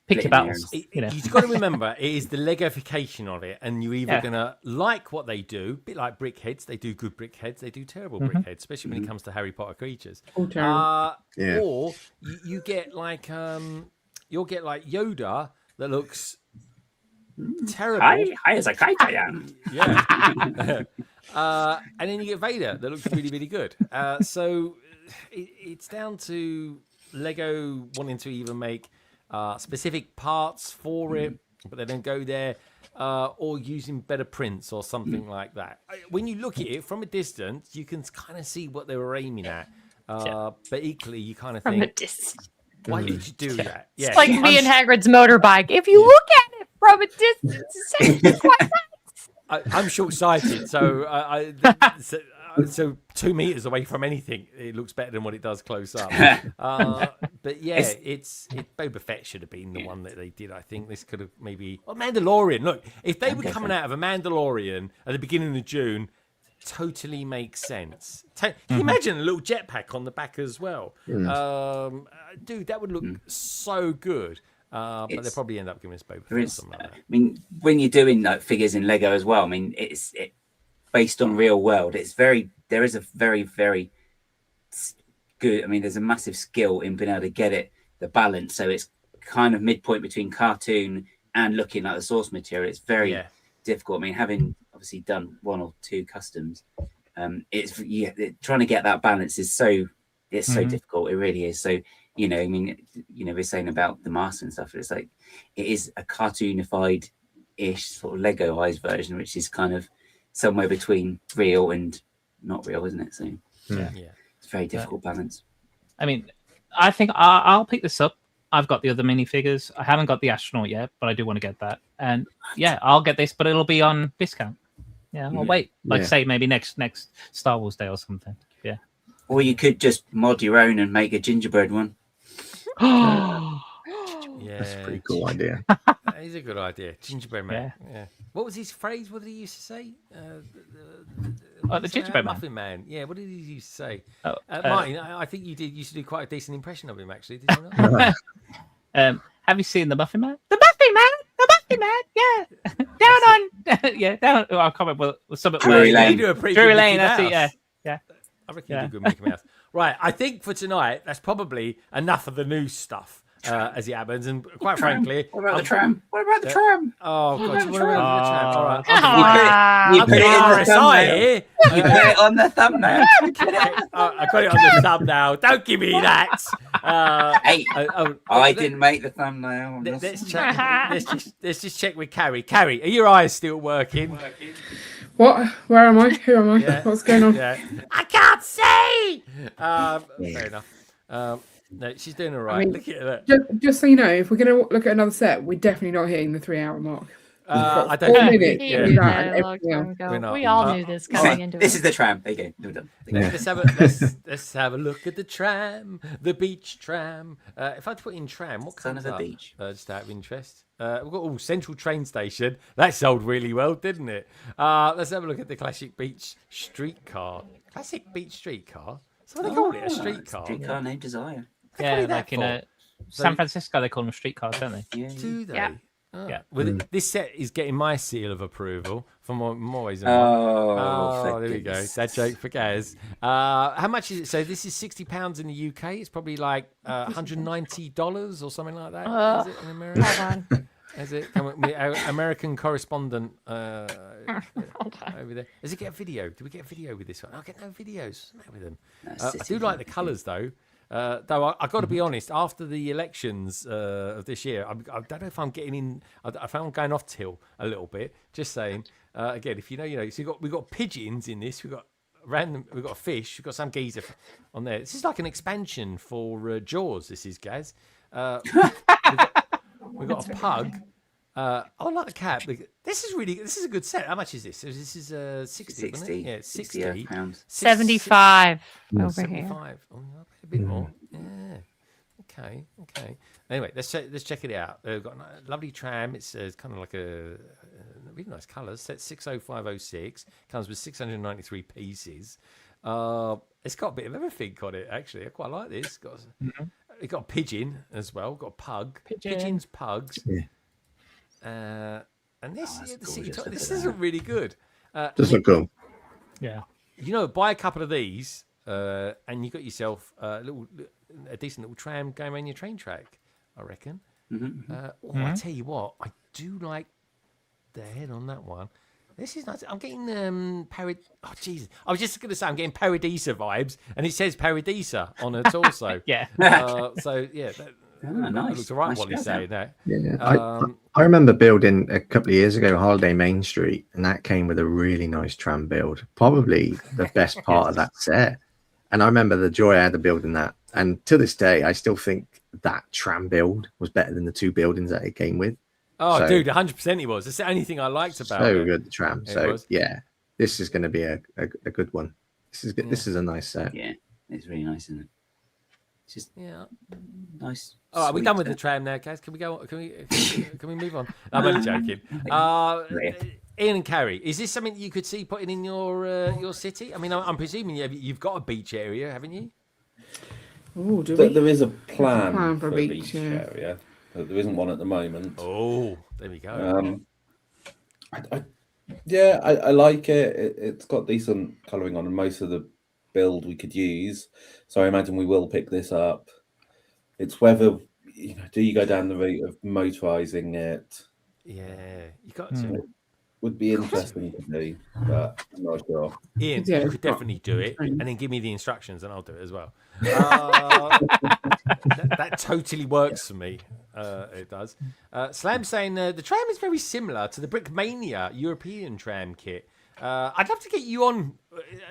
pick your battles. You've got to remember, it is the Legofication of it, and you're either going to like what they do, a bit like Brickheads. They do good Brickheads, they do terrible Brickheads, especially when it comes to Harry Potter creatures. Or you get like you'll get like Yoda that looks terrible. Hi, as a kite I am. Yeah. And then you get Vader that looks really, really good. So it's down to Lego wanting to even make specific parts for it, but they don't go there, or using better prints or something like that. When you look at it from a distance, you can kind of see what they were aiming at. But equally, you kind of think, From a distance. Why did you do that? Yeah. It's like me and Hagrid's motorbike. If you look at it from a distance, it's actually quite nice. I'm short-sighted, so so 2 meters away from anything, it looks better than what it does close up. But yeah, Boba Fett should have been the one that they did. I think this could have maybe Mandalorian. Look, if they were coming out of a Mandalorian at the beginning of June, totally makes sense. Can you imagine a little jetpack on the back as well? Dude, that would look so good. But they'll probably end up giving us Boba Fett or something like that. I mean, when you're doing figures in Lego as well, I mean, it's based on real world. There is a very, very good. I mean, there's a massive skill in being able to get the balance. So it's kind of midpoint between cartoon and looking like the source material. It's very difficult. I mean, having obviously done 1 or 2 customs, it's trying to get that balance is so difficult. It really is. So. I mean, we're saying about the mask and stuff. It's like it is a cartoonified-ish sort of Lego-ized version, which is kind of somewhere between real and not real, isn't it? So it's a very difficult balance. I mean, I think I'll pick this up. I've got the other minifigures. I haven't got the astronaut yet, but I do want to get that. And I'll get this, but it'll be on discount. Yeah, I'll wait. Say maybe next Star Wars Day or something. Yeah. Or you could just mod your own and make a gingerbread one. Yeah, that's a pretty cool idea. That is a good idea. Gingerbread man. Yeah. What was his phrase? What did he used to say? The gingerbread man. Muffin man. Yeah. What did he used to say? Martin, I think you used to do quite a decent impression of him, actually. Did you not? Have you seen the Muffin Man? The Muffin Man. The Muffin Man. Yeah. Down. Oh, I can't remember something. Drury Lane. Drury Lane. That's it. Yeah. I reckon you do good Mickey Mouse. Right, I think for tonight, that's probably enough of the new stuff. as it happens. And quite frankly, What about the tram? What about the tram? Oh God, about you the want to tram? the tram? All right, You I'm put it the in the RSI thumbnail. here. You put it on the thumbnail. I got it on the thumbnail. Don't give me that. Hey, I didn't make the thumbnail. Let's just check with Carrie. Carrie, are your eyes still working? What? Where am I? Who am I? Yeah. What's going on? Yeah. I can't see. Fair enough. No, she's doing all right. I mean, Look at that. Just so you know, if we're going to look at another set, we're definitely not hitting the 3-hour mark. I don't 4 think minutes. yeah. to do that and everything else. We're not. We all knew this going into This it. is the tram. There you go. We're done. Let's have a look at the tram, the beach tram. If I put in tram, what Son comes of a up? beach. Just out of interest. We've got Central Train Station. That sold really well, didn't it? Let's have a look at the classic beach streetcar. Classic beach streetcar. So what they call it? A streetcar. Streetcar named Desire. Yeah, like in San Francisco, they call them streetcars, don't they? Yeah. Do they? Yeah. Oh. Yeah. Well, this set is getting my seal of approval from Moyes. Oh, There we go. That joke for Gaz. How much is it? So this is £60 in the UK. It's probably like $190 or something like that. Is it in America? Hold on. Is it? Our American correspondent over there. Does it get a video? Do we get a video with this one? I'll get no videos. What's the matter with them? I do like the colours though. Though I got to be honest, after the elections of this year, I don't know if I'm getting in. I found I'm going off till a little bit. Just saying. Again, if you know. So we've got pigeons in this. We've got We've got a fish. We've got some geezer on there. This is like an expansion for Jaws. This is Gaz. We've got a pug. I like the cat. This is a good set. How much is this? So this is 60. 60. Yeah, 60 pounds. 75 over 75. here. Oh, a bit more. Yeah. Okay. Anyway, let's check it out. They've got a lovely tram. It's kind of like a really nice colours. Set 60506. Comes with 693 pieces. It's got a bit of everything on it, actually. I quite like this. It's got a pigeon as well. Got a pug. Pigeons, pugs. Yeah. And this isn't really good. Does look cool. Yeah. Buy a couple of these, and you got yourself a decent little tram going around your train track, I reckon. I tell you what, I do like the head on that one. This is nice. I'm getting Oh Jesus! I was just going to say I'm getting Paradisa vibes, and it says Paradisa on her torso. Yeah. So yeah. Nice. Looks all right Nice what he's saying there. Yeah. I remember building a couple of years ago Holiday Main Street, and that came with a really nice tram build. Probably the best part of that set. And I remember the joy I had of building that. And to this day, I still think that tram build was better than the two buildings that it came with. Oh, dude, 100% he was. That's the only thing I liked about it. So good, the tram. So yeah, this is going to be a good one. This is good. This is a nice set. Yeah, it's really nice, isn't it? It's just nice. Oh, are we done with the tram now, guys? Can we go? Can we move on? I'm only joking. Ian and Carrie, is this something you could see putting in your city? I mean, I'm presuming you've got a beach area, haven't you? Oh, do we? There is a plan for a beach area, but there isn't one at the moment. Oh, there we go. I like it. It's got decent colouring on most of the build we could use, so I imagine we will pick this up. It's whether do you go down the route of motorizing it? Yeah, you got to. Would be interesting to do, but I'm not sure. Ian, you could definitely do it, and then give me the instructions, and I'll do it as well. That totally works for me. It does. Slam saying the tram is very similar to the Brickmania European tram kit. I'd love to get you on,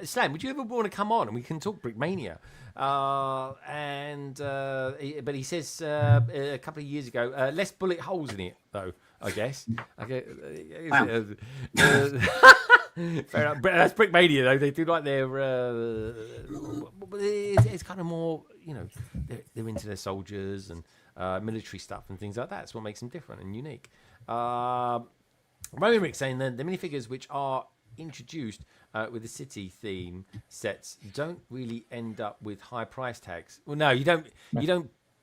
Slam. Would you ever want to come on and we can talk Brickmania? But he says a couple of years ago, less bullet holes in it though. I guess. Okay. Fair enough. But that's Brickmania though. They do like their. It's kind of more, they're into their soldiers and military stuff and things like that. That's what makes them different and unique. Roman Rick saying the minifigures which are introduced with the city theme sets don't really end up with high price tags. Well, no, you don't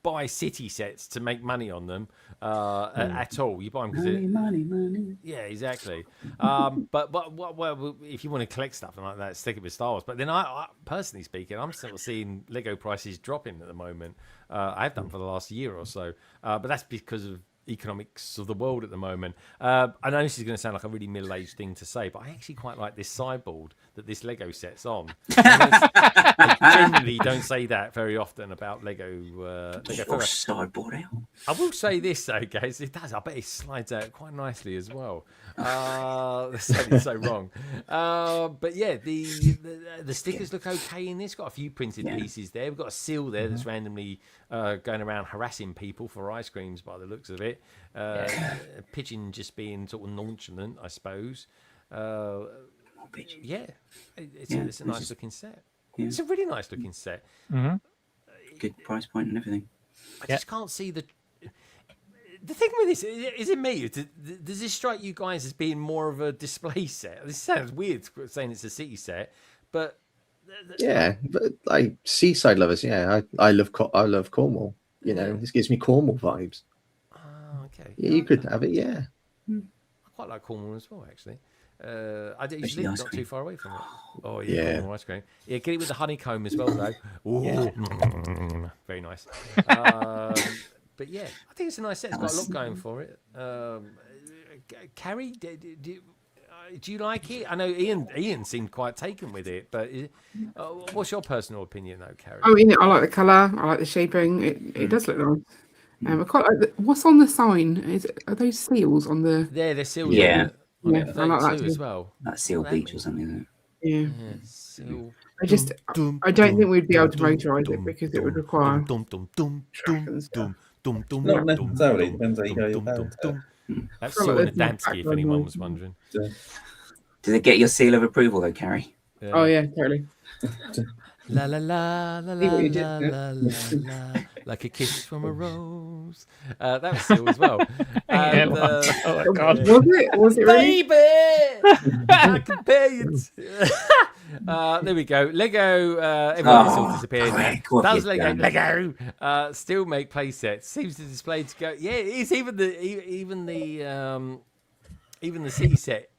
buy city sets to make money on them at all. You buy them because money. yeah, exactly. But well, if you want to collect stuff like that, stick it with Star Wars. But then I personally speaking, I'm still seeing Lego prices dropping at the moment. I've done for the last year or so, but that's because of economics of the world at the moment. I know this is going to sound like a really middle-aged thing to say, but I actually quite like this sideboard that this Lego set's on. I generally don't say that very often about Lego. Sideboard out. I will say this though, guys. It does. I bet it slides out quite nicely as well. That's so wrong. But yeah, the stickers look okay in this. Got a few printed pieces there. We've got a seal there that's randomly going around harassing people for ice creams by the looks of it. Pigeon just being sort of nonchalant, I suppose. Yeah, it's a nice looking set. Yeah. It's a really nice looking set. Good price point and everything. I just can't see the thing with this. Is it me? Does this strike you guys as being more of a display set? This sounds weird saying it's a city set, but yeah, but like seaside lovers, yeah, I love Cornwall. You know, this gives me Cornwall vibes. Oh, okay. Yeah, you could have it. Yeah, I quite like Cornwall as well, actually. I usually live not too far away from it. Oh yeah, ice cream. Yeah, get it with the honeycomb as well, though. Ooh, very nice. But yeah, I think it's a nice set. It's got a lot going for it. Carrie, do you like it? I know Ian seemed quite taken with it, but what's your personal opinion, though, Carrie? Oh, I like the colour. I like the shaping. It does look nice. I quite like what's on the sign. Are those seals on the? They're seals. Yeah. Yeah, I like that as well. That's Seal Beach or something, isn't it? Yeah. Seal. I don't think we'd be able to motorise it because it would require. Not necessarily. Depends how you go your That's Seal and Adamski, if anyone was wondering. Did it get your seal of approval, though, Carrie? Yeah. Oh yeah, totally. La la la la la la la la, like a kiss from a rose. That was Seal as well. And, oh my God! Was it really? Baby, I can pay it. There we go. Lego. Everyone's all disappeared. Does Lego still make play sets? Seems to display to go. Yeah, it's even the C set.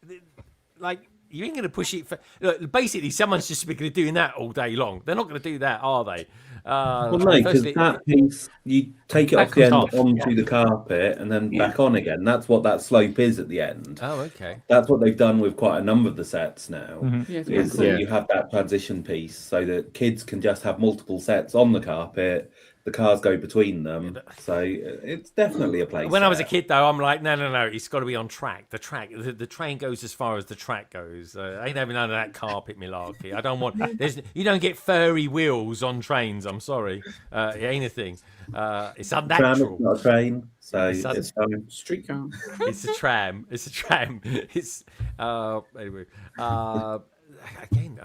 Like. You ain't going to push it for... Look, basically, someone's just going to be doing that all day long. They're not going to do that, are they? Well, no, because that piece, you take it off the end onto the carpet and then back on again. That's what that slope is at the end. Oh, okay. That's what they've done with quite a number of the sets now. Is that you have that transition piece so that kids can just have multiple sets on the carpet. The cars go between them, so it's definitely a place. When I was a kid, though, I'm like, no, it's got to be on track. The train goes as far as the track goes. Ain't having none of that carpet malarkey. I don't want. You don't get furry wheels on trains. I'm sorry, it ain't a thing. It's unnatural. Tram is not a train, so it's streetcar. It's a tram. It's a tram. It's anyway. Again,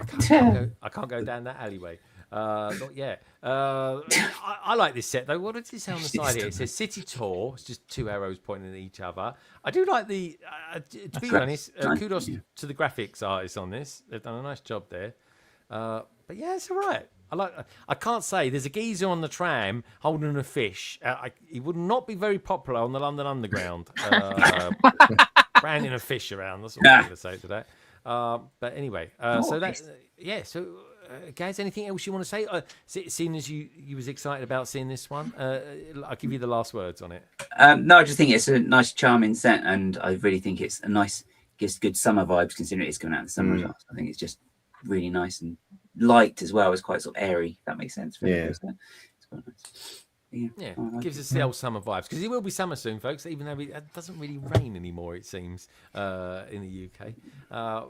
I can't go down that alleyway. Not yet. I like this set though. What does it say on the side here? It says City Tour. It's just two arrows pointing at each other. I do like the. To be honest, kudos to the graphics artists on this. They've done a nice job there. But yeah, it's all right. I can't say there's a geezer on the tram holding a fish. He would not be very popular on the London Underground. Branding a fish around. That's what I'm going to say to that. But anyway, so that's So. Guys, anything else you want to say? Seeing as you was excited about seeing this one, I'll give you the last words on it. No, I just think it's a nice, charming set, and I really think it's a nice, gives good summer vibes considering it's coming out in the summer as well. So I think it's just really nice and light as well. It's quite sort of airy, if that makes sense. Yeah. It's quite nice. Yeah, gives us the old summer vibes because it will be summer soon, folks. Even though it doesn't really rain anymore, it seems in the UK. I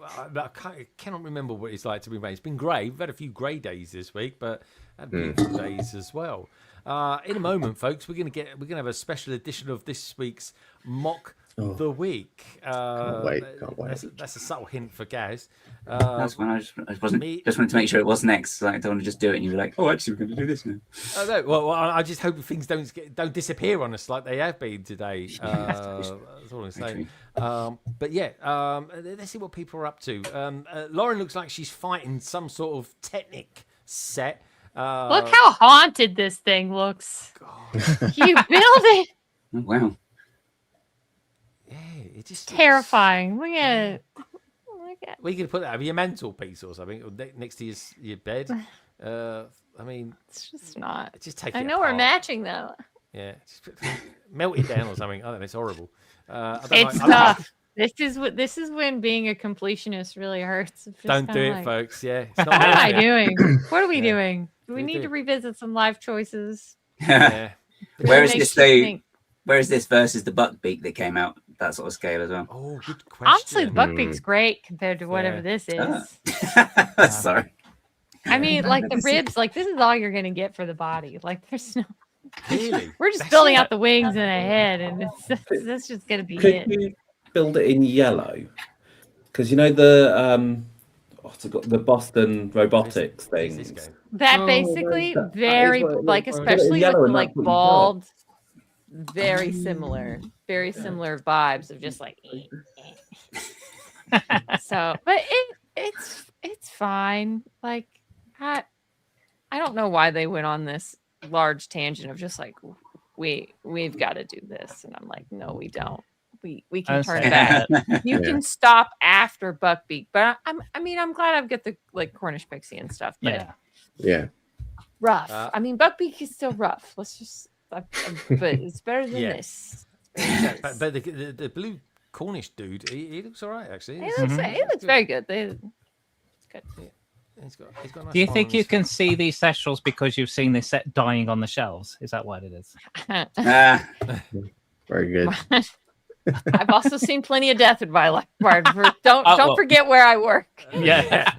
cannot remember what it's like to be rain. It's been grey. We've had a few grey days this week, but had beautiful days as well. In a moment, folks, we're gonna have a special edition of this week's mock the week. Can't wait. That's a subtle hint for Gaz. That's when I just wanted to make sure it was next. Like, I don't want to just do it, and you're like, oh, actually, we're going to do this now. Oh, no. Well, I just hope things don't disappear on us like they have been today. That's all I'm saying. But yeah, let's see what people are up to. Lauren looks like she's fighting some sort of Technic set. Look how haunted this thing looks. You build it. Oh, wow. Yeah, it just Terrifying. Look at it. Well, you could put that over your mantelpiece or something, or next to your bed. I mean, it's just not. Just take. I it know apart. we're matching though. Yeah, just melt it down or something. I don't know. It's horrible. It's tough. This is when being a completionist really hurts. Don't do it, folks. Yeah. It's not what am I worth it. doing? What are we doing? We need to revisit some life choices. Yeah. Where is this though? Where is this versus the Buckbeak that came out that sort of scale as well? Oh, good question. Honestly, the Buckbeak's great compared to whatever this is. Sorry. I mean, like the ribs, like this is all you're gonna get for the body. Like there's no. Really? We're just building out the wings and a head, and that's just gonna be Could it. you build it in yellow? Because you know the the Boston Robotics things. That basically very like, especially with the like bald, very similar vibes of just like. So, but it's fine. Like I don't know why they went on this large tangent of just like we've got to do this, and I'm like, no, we don't. We can turn it back. You can stop after Buckbeak, but I'm glad I've got the like Cornish pixie and stuff. But yeah, rough. I mean, Buckbeak is still rough. Let's just, but it's better than this. But the blue Cornish dude, he looks all right actually. He looks very good. It's good. Yeah. He's got a nice Do you smile think on you his can face. see these Cestrals because you've seen this set dying on the shelves? Is that what it is? Very good. I've also seen plenty of death in my life. Don't forget where I work. Yeah.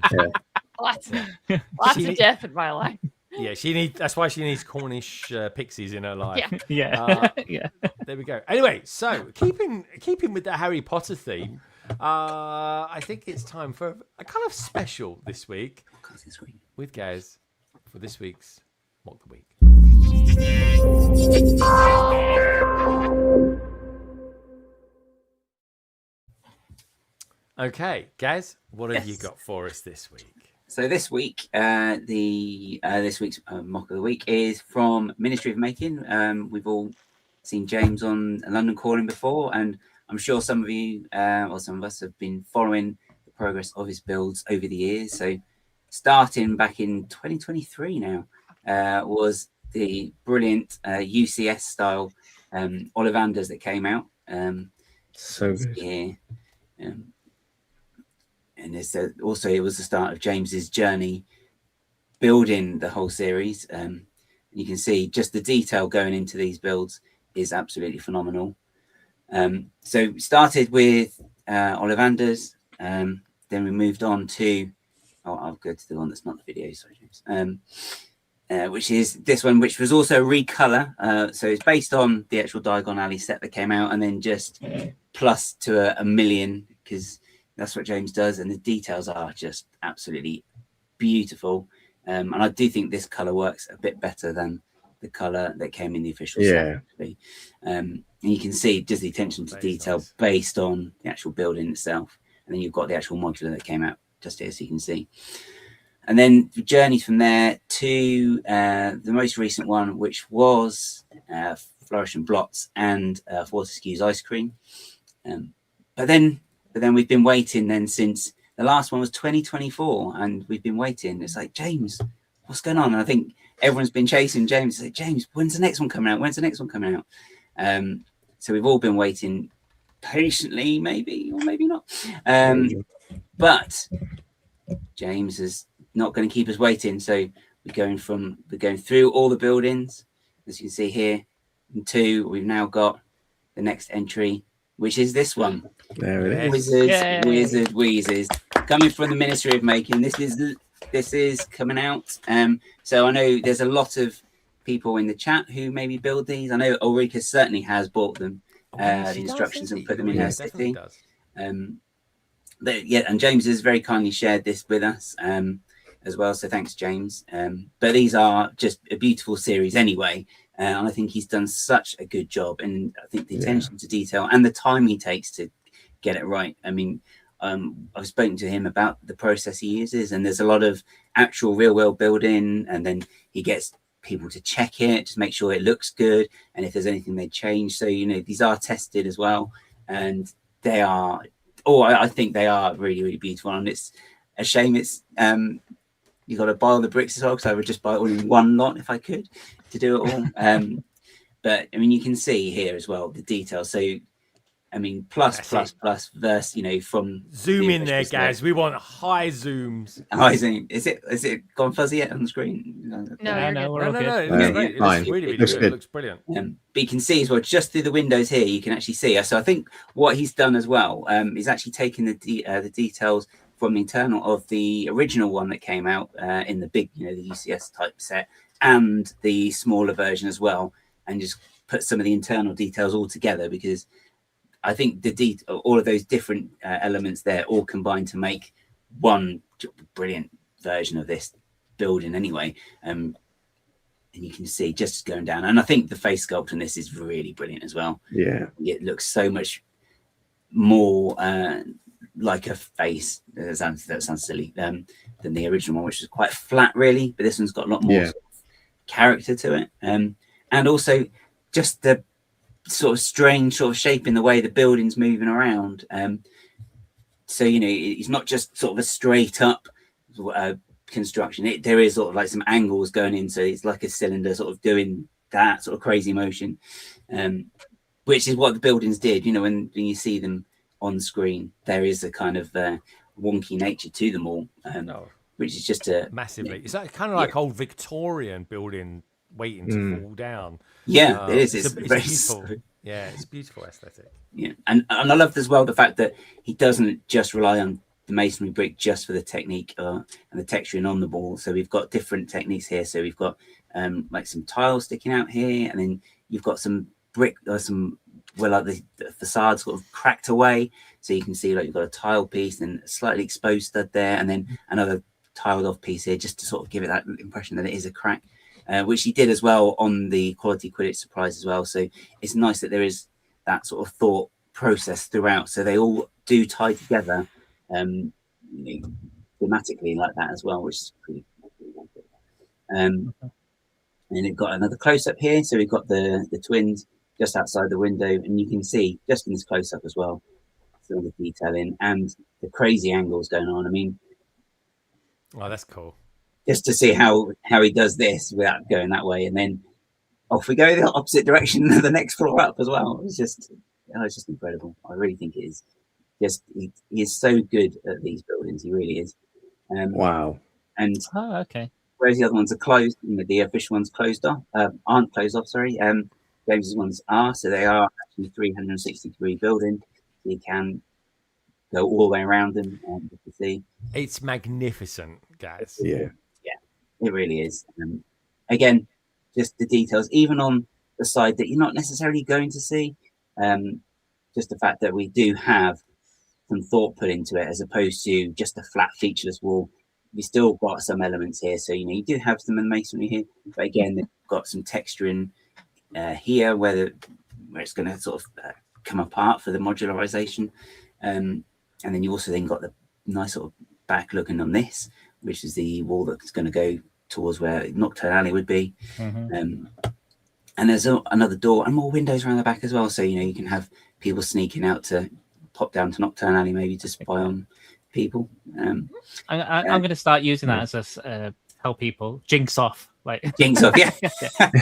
Lots of death in my life. Yeah, that's why she needs Cornish pixies in her life. Yeah. Yeah. There we go. Anyway, so keeping with the Harry Potter theme, I think it's time for a kind of special this week with Gaz for this week's Mock the Week. Okay, Gaz, what have you got for us this week? So this week, this week's Mock of the Week is from Ministry of Making. We've all seen James on London Calling before, and I'm sure some of you, or some of us, have been following the progress of his builds over the years. So starting back in 2023 now, was the brilliant UCS style Ollivanders that came out. So good. Yeah. And it's also it was the start of James's journey building the whole series. And you can see just the detail going into these builds is absolutely phenomenal. So we started with Ollivanders, then we moved on to I'll go to the one that's not the video, sorry, James. Which is this one, which was also a recolor. So it's based on the actual Diagon Alley set that came out, and then just plus to a million, because that's what James does, and the details are just absolutely beautiful. And I do think this color works a bit better than the color that came in the official set, actually. And you can see just the attention to detail based on the actual building itself. And then you've got the actual modular that came out just here, so you can see. And then the journey from there to the most recent one, which was Flourish and Blots and Fortescue's Ice Cream. But then we've been waiting then since the last one was 2024, and we've been waiting. It's like, James, what's going on? And I think everyone's been chasing James. It's like, James, when's the next one coming out? When's the next one coming out? So we've all been waiting patiently, maybe, or maybe not. But James is not going to keep us waiting. So we're going through all the buildings, as you can see here. And we've now got the next entry, which is this one. There it is. Wizard Wheezes, coming from the Ministry of Making. This is coming out. So I know there's a lot of people in the chat who maybe build these. I know Ulrika certainly has bought them, the instructions, and put them in her city. And James has very kindly shared this with us as well. So thanks, James. But these are just a beautiful series anyway. And I think he's done such a good job. And I think the attention to detail and the time he takes to get it right. I mean, I've spoken to him about the process he uses, and there's a lot of actual real world building, and then he gets people to check it, just make sure it looks good, and if there's anything they change. So these are tested as well, and they are. I think they are really, really beautiful, and it's a shame it's you got to buy all the bricks as well, because I would just buy it all in one lot if I could to do it all. But I mean, you can see here as well the details. So I mean, plus verse, from zoom in there, guys. We want high zooms. High zoom. Is it gone fuzzy yet on the screen? No, no. It looks really good. It looks brilliant. But you can see as well, just through the windows here, you can actually see. So I think what he's done as well is actually taken the details from the internal of the original one that came out in the big, the UCS type set, and the smaller version as well, and just put some of the internal details all together, because I think all of those different elements there all combine to make one brilliant version of this building anyway. And you can see just going down, and I think the face sculpt on this is really brilliant as well. Yeah, it looks so much more like a face. That sounds silly, than the original one, which is quite flat really, but this one's got a lot more sort of character to it, and also just the sort of strange sort of shape in the way the building's moving around. So it's not just sort of a straight up construction. There is sort of like some angles going in, so it's like a cylinder sort of doing that sort of crazy motion, which is what the buildings did. When you see them on screen, there is a kind of wonky nature to them all, which is just a massively. It's like kind of like old Victorian building waiting to fall down. Yeah, it is. It's beautiful. Yeah, it's beautiful aesthetic. Yeah, and I loved as well the fact that he doesn't just rely on the masonry brick just for the technique and the texturing on the wall. So we've got different techniques here. So we've got like some tiles sticking out here, and then you've got some brick or like the facade sort of cracked away, so you can see like you've got a tile piece and a slightly exposed stud there, and then another tiled off piece here, just to sort of give it that impression that it is a crack. Which he did as well on the Quality Quidditch Surprise as well. So it's nice that there is that sort of thought process throughout. So they all do tie together thematically like that as well, which is pretty cool. And we've got another close up here. So we've got the twins just outside the window, and you can see just in this close up as well some of the detailing and the crazy angles going on. I mean, oh, that's cool. Just to see how he does this without going that way, and then off we go the opposite direction the next floor up as well. It's just incredible. I really think it is. Just he is so good at these buildings. He really is. Wow. And okay. Whereas the other ones are closed, the official ones aren't closed off. Sorry, James's ones are. So they are actually 360-degree building. So you can go all the way around them to see. It's magnificent, guys. Yeah. It really is. Again, just the details, even on the side that you're not necessarily going to see. Just the fact that we do have some thought put into it, as opposed to just a flat featureless wall. We still got some elements here. So, you do have some in masonry here, but again, they've got some texturing here where it's going to sort of come apart for the modularization. And then you also then got the nice sort of back looking on this, which is the wall that's going to go towards where Nocturne Alley would be. And there's another door and more windows around the back as well. So, you can have people sneaking out to pop down to Nocturne Alley, maybe to spy on people. I'm going to start using that as a help people jinx off. Like jinx off, yeah.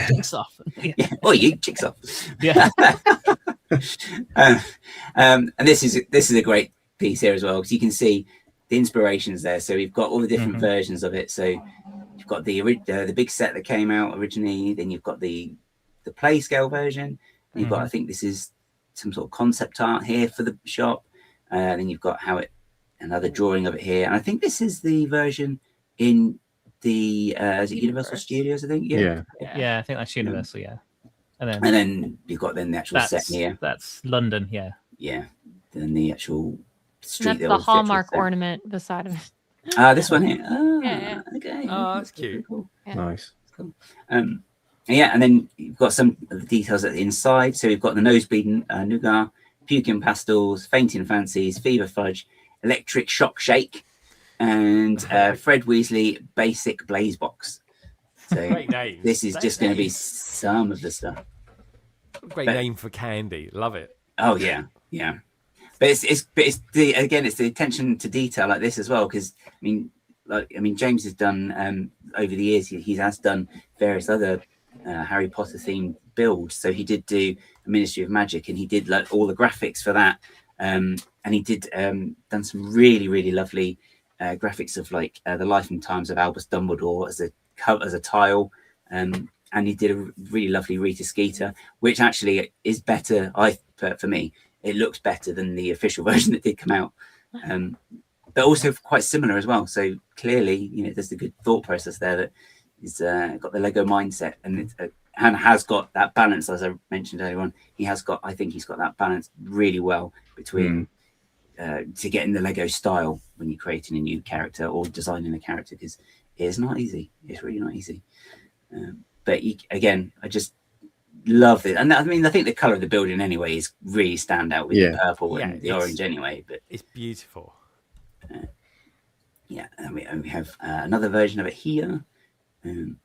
Jinx off. Yeah. Oh, you jinx off. Yeah. And this is a great piece here as well, because you can see the inspirations there. So we've got all the different versions of it. So you've got the big set that came out originally, then you've got the play scale version, and you've got, I think this is some sort of concept art here for the shop, then you've got another drawing of it here, and I think this is the version in the is it Universal Studios, I think. Yeah, I think that's Universal. Yeah, and then you've got the actual set here. That's London. Yeah. Then the actual street. That's the Hallmark ornament beside of it. This one here. Yeah. Okay. Oh, that's cute. Cool. Yeah. Nice. Cool. Yeah, and then you've got some of the details at the inside. So we've got the nosebleed nougat, puking pastels, fainting fancies, fever fudge, Electric Shock Shake, and Fred Weasley Basic Blaze Box. So Great names. This is just going to be some of the stuff. Great name for candy. Love it. Oh yeah, yeah. But it's the attention to detail like this as well, because I mean James has done over the years he has done various other Harry Potter themed builds. So he did do a Ministry of Magic, and he did like all the graphics for that, and he did done some really lovely graphics of like the life and times of Albus Dumbledore as a tile, and he did a really lovely Rita Skeeter, which actually is better. For me, it looks better than the official version that did come out, but also quite similar as well. So clearly, there's a good thought process there that is got the Lego mindset, and and has got that balance, as I mentioned earlier on. I think he's got that balance really well between to get in the Lego style when you're creating a new character or designing a character, because it's not easy. It's really not easy. But again, I just love it, and I mean, I think the color of the building anyway is really stand out with the purple and the orange anyway. But it's beautiful. And we have another version of it here, and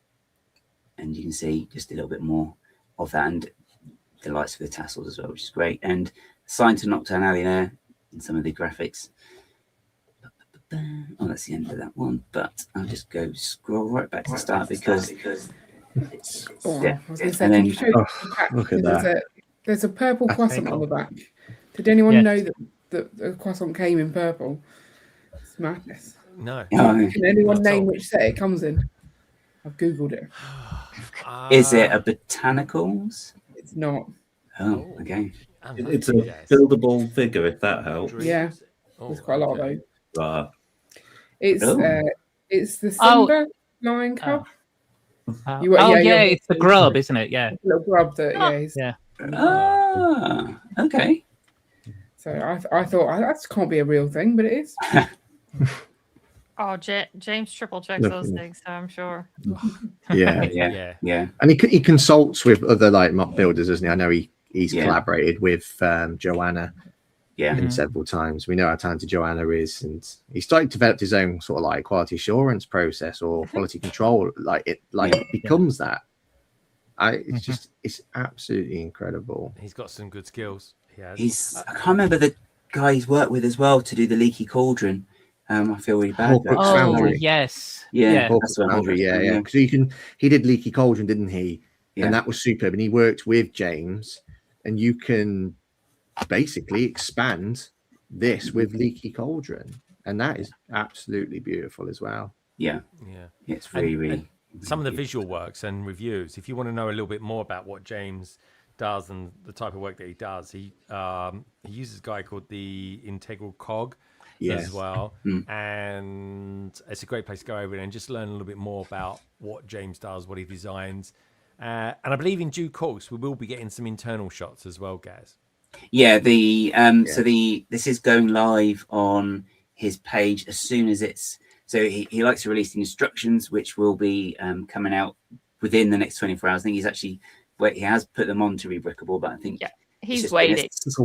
you can see just a little bit more of that, and the lights for the tassels as well, which is great. And Sign to Nocturne Alley there in some of the graphics. Oh, that's the end of that one. But I'll just go scroll right back to the start because it's I was going to say, and can then you show the back? look at that. There's a purple croissant on the back. Did anyone know that the croissant came in purple? It's madness. No. Can anyone name which set it comes in? I've googled it. Is it a botanicals? It's not. Oh, okay. It's a buildable figure, if that helps. Yeah, there's quite a lot of those. It's the Simba lion cub. It's the grub, isn't it? Yeah, little grub that. Okay. So I thought that can't be a real thing, but it is. Oh, James triple checks those things, so I'm sure. Yeah. And he consults with other like mock builders, doesn't he? I know he's collaborated with Joanna several times. We know how talented Joanna is, and he started to develop his own sort of like quality assurance process or quality control. It becomes that. It's absolutely incredible. He's got some good skills. I can't remember the guy he's worked with as well to do the Leaky Cauldron. I feel really bad. Yes. That's what I'm because he did Leaky Cauldron, didn't he? Yeah. And that was superb. And he worked with James, and you can basically expand this with Leaky Cauldron, and that is absolutely beautiful as well. It's really some of the visual works and reviews. If you want to know a little bit more about what James does and the type of work that he does, he uses a guy called the Integral Cog as well, and it's a great place to go over and just learn a little bit more about what James does, what he designs, and I believe in due course we will be getting some internal shots as well, Gaz. So this is going live on his page as soon as it's. So he likes to release the instructions, which will be coming out within the next 24 hours. I think he has put them on to Rebrickable, but I think he's waiting. So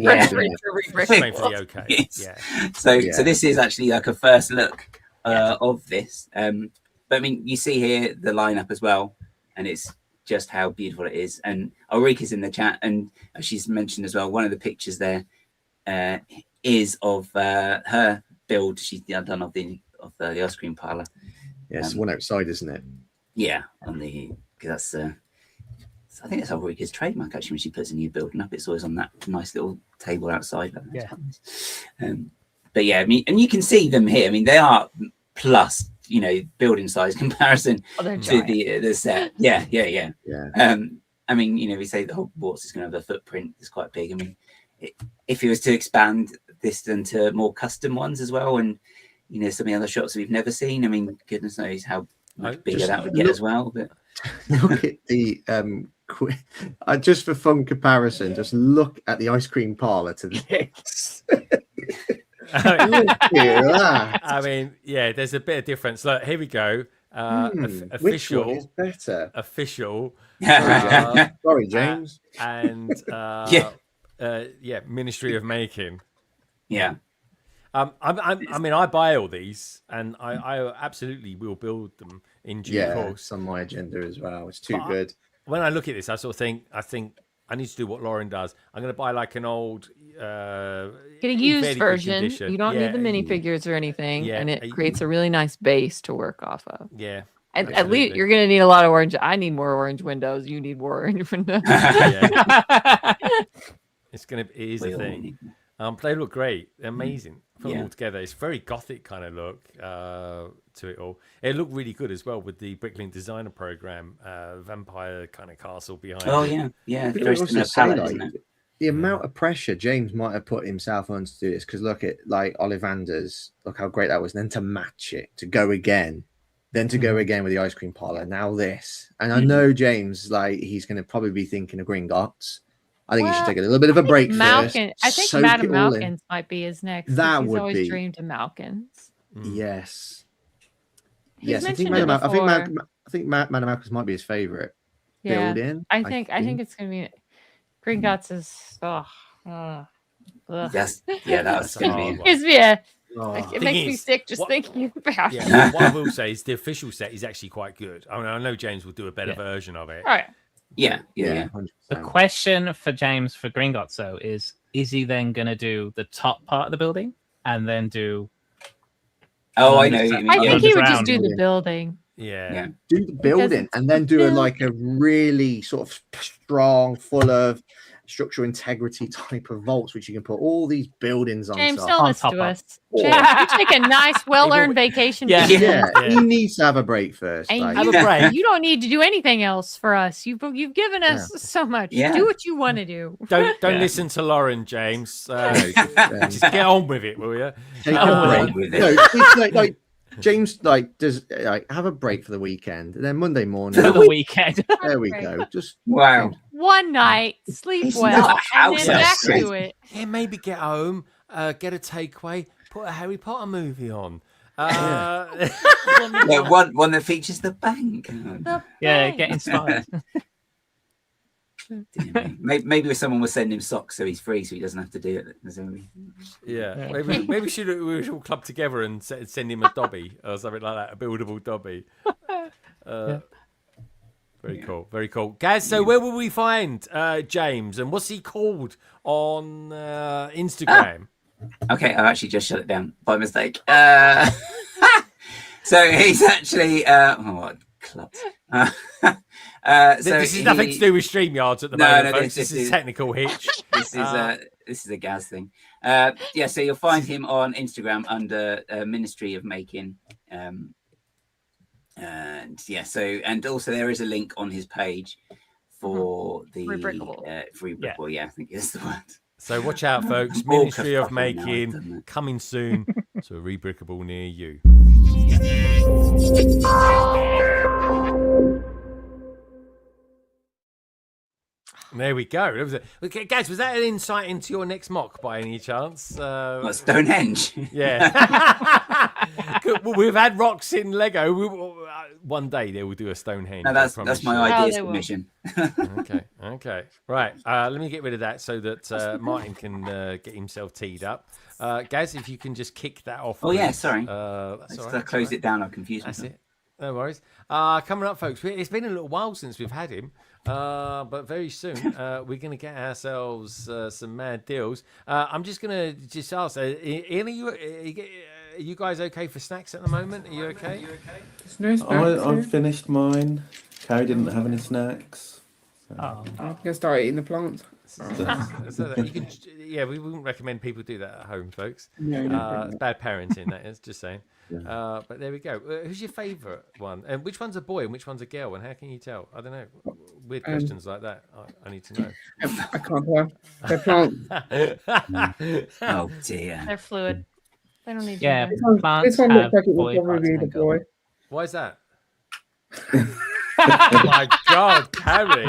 this is actually like a first look of this. But I mean, you see here the lineup as well, and it's just how beautiful it is. And Ulrika's in the chat, and she's mentioned as well, one of the pictures there is of her build she's done of the ice cream parlor. Yes, one outside, isn't it? Yeah, because that's I think that's Ulrika's trademark actually. When she puts a new building up, it's always on that nice little table outside. But yeah, I mean, and you can see them here. I mean, they are plus, building size comparison to the set. Yeah. I mean, we say the Hogwarts is going to have a footprint that's quite big. I mean, if he was to expand this into more custom ones as well, and some of the other shots that we've never seen, I mean, goodness knows how much bigger that would get as well. But look at the just for fun comparison, just look at the ice cream parlor to this. I mean, there's a bit of difference. Look, here we go. Official. Which one is better? Official. Sorry, James. And Ministry of Making. Yeah. I mean, I buy all these, and I absolutely will build them in due course. It's on my agenda as well. It's too good. When I look at this, I sort of think, I need to do what Lauren does. I'm going to buy like an old, Get a used version. You don't need the minifigures or anything, and it creates a really nice base to work off of. Yeah. At least you're going to need a lot of orange. I need more orange windows. You need more orange windows. It is a thing. They look great. They're amazing. Put them all together. It's very gothic kind of look to it all. It looked really good as well with the Bricklink Designer Program, vampire kind of castle behind it. Oh, yeah. Very similar palette, isn't it? The amount of pressure James might have put himself on to do this, because look at like Ollivander's, look how great that was. And then to match it, to go again, then to go again with the ice cream parlor. Now this. And I know James, like, he's going to probably be thinking of Gringotts. I think he should take a little bit of a break first. I think Madame Malkin's might be his next. That he's would always be. dreamed of Malkin's. Yes. He's I think mentioned it before. I think Madame Malkin's might be his favorite. Build-in. I think it's going to be Gringotts is. Yes. Yeah, that's going to be. It makes me sick just thinking about it. Yeah, what I will say is the official set is actually quite good. I mean, I know James will do a better version of it. All right. Yeah. The question for James for Gringotts though is he then going to do the top part of the building and then do? Oh, I know. I think he would just do the building. Yeah. Do the building and then do a really sort of strong, full of structural integrity type of vaults, which you can put all these buildings on. James, top. don't listen to us. James, you take a nice, well-earned vacation. He needs to have a break first. And have a break. You don't need to do anything else for us. You've given us so much. Do what you want to do. Don't listen to Lauren, James. Just get on with it, will you? Take a break with it. No, it's like James does have a break for the weekend, and then Monday morning for the weekend. There we go. Just one night, sleep well, and then back to it. Yeah, maybe get home, get a takeaway, put a Harry Potter movie on. One that features the bank. Get inspired. Maybe if someone will send him socks so he's free, so he doesn't have to do it. Maybe we should all club together and send him a dobby or something like that, a buildable dobby. Very cool, Gaz. So where will we find James, and what's he called on Instagram? Okay, I actually just shut it down by mistake. So he's actually club. This is nothing to do with StreamYards at the moment, folks. This is a technical hitch. This is a Gaz thing. So you'll find him on Instagram under Ministry of Making. And also there is a link on his page for the free brickable. I think is the word. So watch out, folks. Ministry of Making coming soon to a rebrickable near you. There we go. Okay, guys, was that an insight into your next mock by any chance? Stonehenge. Yeah. Well, we've had rocks in Lego. One day they will do a Stonehenge. No, that's my idea submission. Okay. Right. Let me get rid of that so that Martin can get himself teed up. Gaz, if you can just kick that off. Oh, please. yeah, sorry. That's all right. I closed it down. I confused myself. That's it. No worries. Coming up, folks. It's been a little while since we've had him. But very soon we're going to get ourselves some mad deals. I'm just going to ask, Ian, are you guys okay for snacks at the moment? Are you okay? I've finished mine. Carrie didn't have any snacks. So. I'm going to start eating the plants. We wouldn't recommend people do that at home, folks. It's bad parenting, that is, just saying. But there we go. Who's your favourite one? And which one's a boy and which one's a girl? And how can you tell? I don't know. Weird questions like that. I need to know. I can't tell. They're plants. Oh dear. They're fluid. They don't need. Yeah, this one looks like it will probably be the boy. Why is that? Oh my God, Carrie!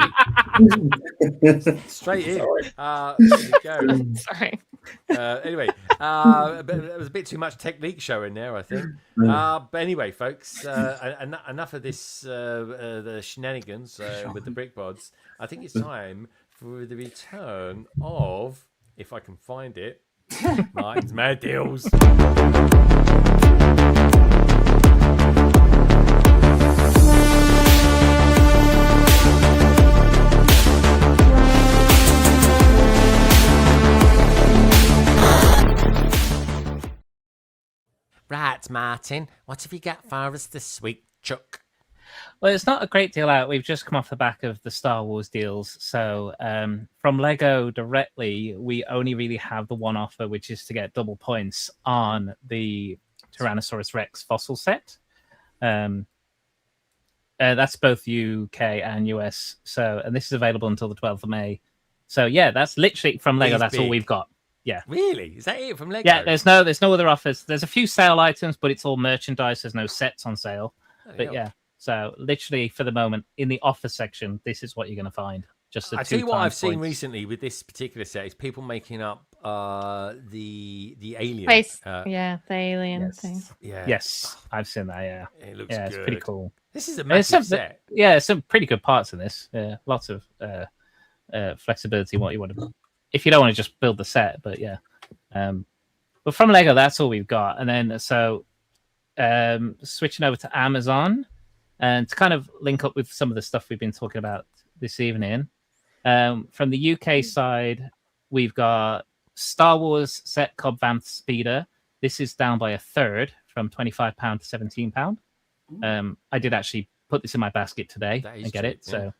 Straight in. There you go. Sorry. Anyway, there was a bit too much technique showing there, I think. But anyway, folks, enough of this the shenanigans with the brick bods. I think it's time for the return of, if I can find it, Martin's Mad Deals. Right, Martin, what have you got for us this week, Chuck? Well, it's not a great deal out. We've just come off the back of the Star Wars deals. So from Lego directly, we only really have the one offer, which is to get double points on the Tyrannosaurus Rex fossil set. That's both UK and US. So, and this is available until the 12th of May. So yeah, that's literally from Lego. That's all we've got. Yeah. Really? Is that it from Lego? Yeah, there's no other offers. There's a few sale items, but it's all merchandise. There's no sets on sale. But yeah, so literally for the moment in the offer section, this is what you're going to find. Just I tell you what I've seen recently with this particular set is people making up the alien. The alien thing. Yeah. Yes, I've seen that. Yeah, it looks good. It's pretty cool. This is a massive set. Yeah, some pretty good parts in this. Yeah, lots of flexibility. What you want to, if you don't want to just build the set, but yeah. But from Lego, that's all we've got. And then switching over to Amazon, and to kind of link up with some of the stuff we've been talking about this evening. From the UK side, we've got Star Wars set Cobb Vanth Speeder. This is down by a third from £25 to £17. I did actually put this in my basket today and get it. So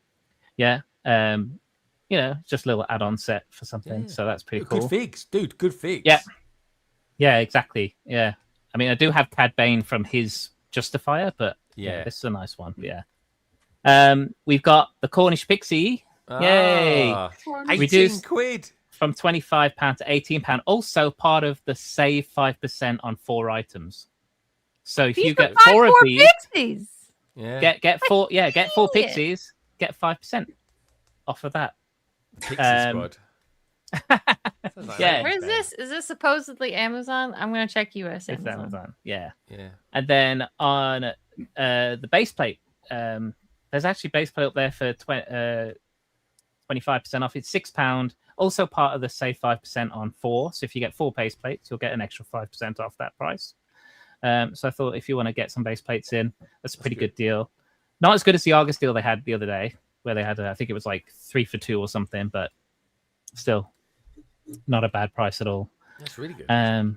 yeah. Just a little add-on set for something. Yeah. So that's pretty cool. Good figs, dude. Good figs. Yeah. Yeah, exactly. Yeah. I mean, I do have Cad Bane from his Justifier, but yeah, this is a nice one. Yeah. We've got the Cornish Pixie. Yay! 18 quid from £25 to £18. Also part of the save 5% on 4 items. So if you get 4 of these, pixies. Get 4. Yeah, get 4 pixies. Get 5% off of that. Pixie Squad. Yeah. Where is this? Is this supposedly Amazon? I'm going to check US Amazon. It's Amazon. Yeah. Yeah. And then on the base plate, there's actually base plate up there for 25% off. It's £6. Also part of the save 5% on 4. So if you get 4 base plates, you'll get an extra 5% off that price. So I thought if you want to get some base plates in, that's a pretty good deal. Not as good as the Argus deal they had the other day, where they had, I think it was like 3 for 2 or something, but still not a bad price at all. That's really good. And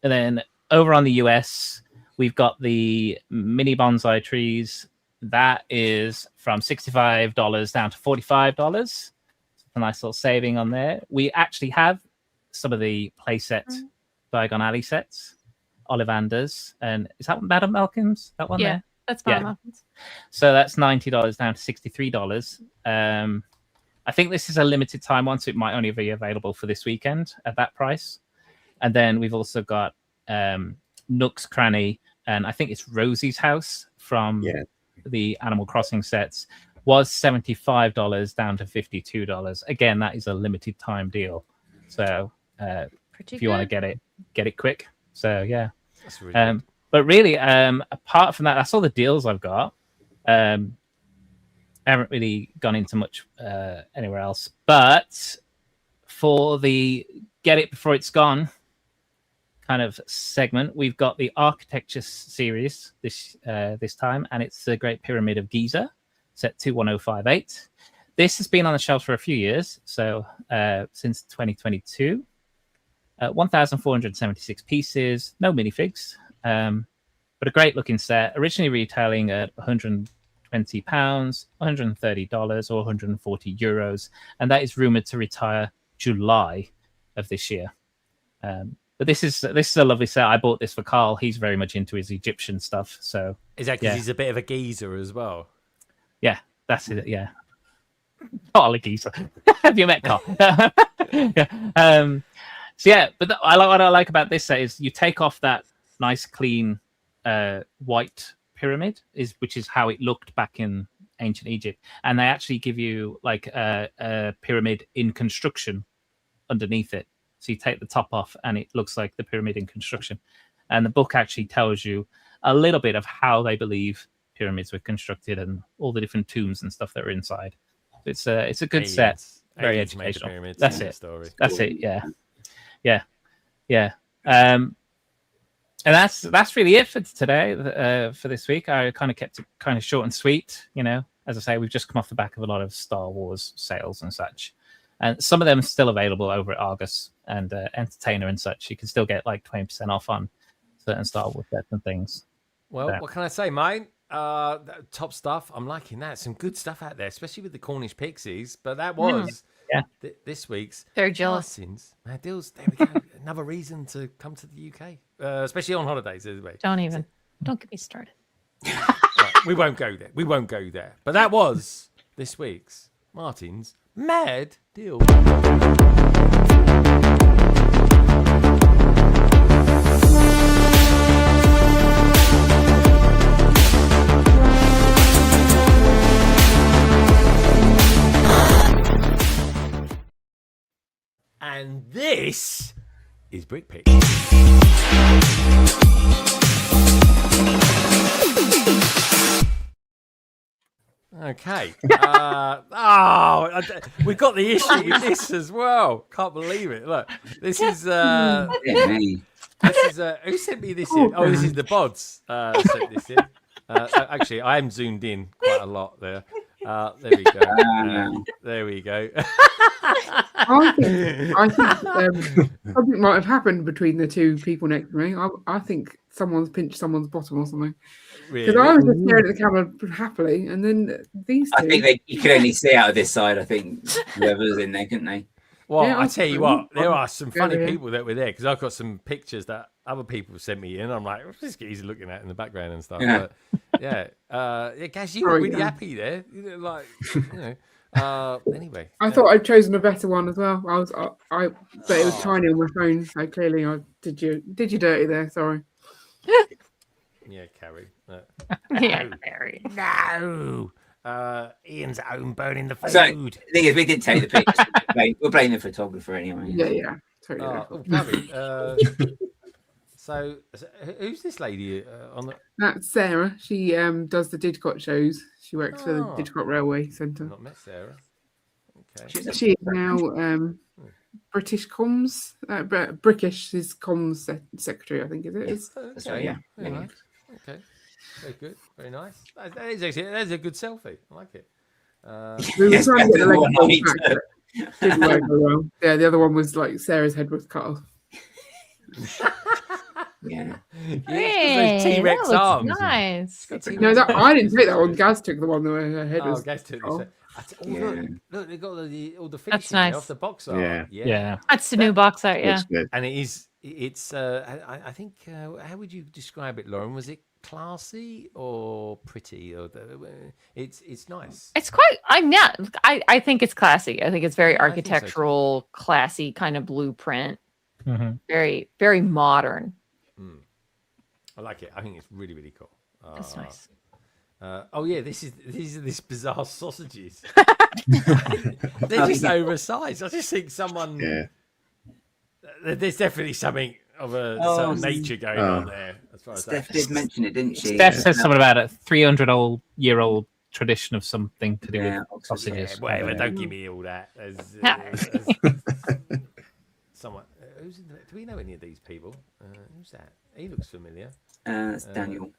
then over on the US, we've got the mini bonsai trees. That is from $65 down to $45. A nice little saving on there. We actually have some of the playset Diagon Alley sets, Ollivanders, and is that Madam Malkin's? That one there? That's Madam Malkin's. So that's $90 down to $63. I think this is a limited time one, so it might only be available for this weekend at that price. And then we've also got Nook's Cranny, and I think it's Rosie's House from the Animal Crossing sets. Was $75 down to $52. Again, that is a limited time deal. So if you want to get it quick. So yeah. That's really good. But really, apart from that, that's all the deals I've got. I haven't really gone into much anywhere else. But for the get it before it's gone kind of segment, we've got the Architecture series this time, and it's the Great Pyramid of Giza, set 21058. This has been on the shelf for a few years, so since 2022. 1,476 pieces, no minifigs, but a great looking set. Originally retailing at £120, $130, or 140 euros, and that is rumored to retire July of this year. But this is a lovely set. I bought this for Carl. He's very much into his Egyptian stuff. So is that because he's a bit of a geezer as well? Yeah, that's it. Yeah, Carl a geezer. Have you met Carl? Yeah. So yeah, but what I like about this set is you take off that nice clean white pyramid, which is how it looked back in ancient Egypt, and they actually give you like a pyramid in construction underneath it. So you take the top off, and it looks like the pyramid in construction. And the book actually tells you a little bit of how they believe pyramids were constructed and all the different tombs and stuff that are inside. It's a good set, very educational. That's it. Story. That's it. Yeah. Yeah. Yeah. And that's really it for today, for this week. I kind of kept it kind of short and sweet. You know, as I say, we've just come off the back of a lot of Star Wars sales and such. And some of them are still available over at Argus and Entertainer and such. You can still get like 20% off on certain Star Wars sets and things. Well, what can I say, mate? Top stuff. I'm liking that. Some good stuff out there, especially with the Cornish Pixies. But that was this week's. Very jealous. Mad deals. There we go. Another reason to come to the UK, especially on holidays. Anyway. Don't get me started. Right, we won't go there. We won't go there. But that was this week's Martin's Mad Deal. And this is Brick Pick. Okay. We've got the issue with this as well. Can't believe it. Look, this is who sent me this in? Oh, this is the Bods sent this in. Actually, I am zoomed in quite a lot there. There we go. There we go. I think something might have happened between the two people next to me. I think someone's pinched someone's bottom or something. Because I was just staring at the camera happily, and then these two. I think you could only see out of this side. I think whoever's in there, couldn't they? Well, yeah, I tell you what, there are some funny people that were there because I've got some pictures that other people sent me in. I'm like, this guy's looking at in the background and stuff. Yeah. But, Gaz, you were really happy there. Like, anyway. I thought I'd chosen a better one as well. But it was tiny on my phone, so clearly I did you dirty there. Sorry. Yeah, Carrie. Yeah, Carrie. No. Ian's at home burning the food. So, the thing is, we did take the pictures. We're blaming the photographer anyway. Yeah. Totally. Carrie, so who's this lady on the? That's Sarah. She does the Didcot shows. She works for the Didcot Railway Centre. Not met Sarah. Okay. She is now British comms, Brickish is comms secretary, I think, is it? That's right, yeah. Nice. Okay. Very good. Very nice. That's a good selfie. I like it. We were trying to get the leg back, but didn't work very well. Yeah, the other one was like Sarah's head was cut off. Yeah. Hey, T-Rex that arms. looks nice. No, I didn't take that one. Gaz took the one where her head was. Gaz took off. Look, they got all the That's finishing nice. off the box art. Yeah. That's the new box art, yeah. And it's I think how would you describe it, Lauren? Was it classy or pretty? Or it's nice. It's quite. I think it's classy. I think it's very architectural, classy kind of blueprint. Mm-hmm. Very, very modern. I like it. I think it's really, really cool. That's nice. These are these bizarre sausages. They're just oversized. I just think someone. Yeah. There's definitely something of a certain nature going on there. As far as Steph did mention it, didn't she? Steph said something about a 300-year-old tradition of something to do with sausages. Yeah, whatever. Don't give me all that. Someone. Do we know any of these people? Who's that? He looks familiar. It's Daniel.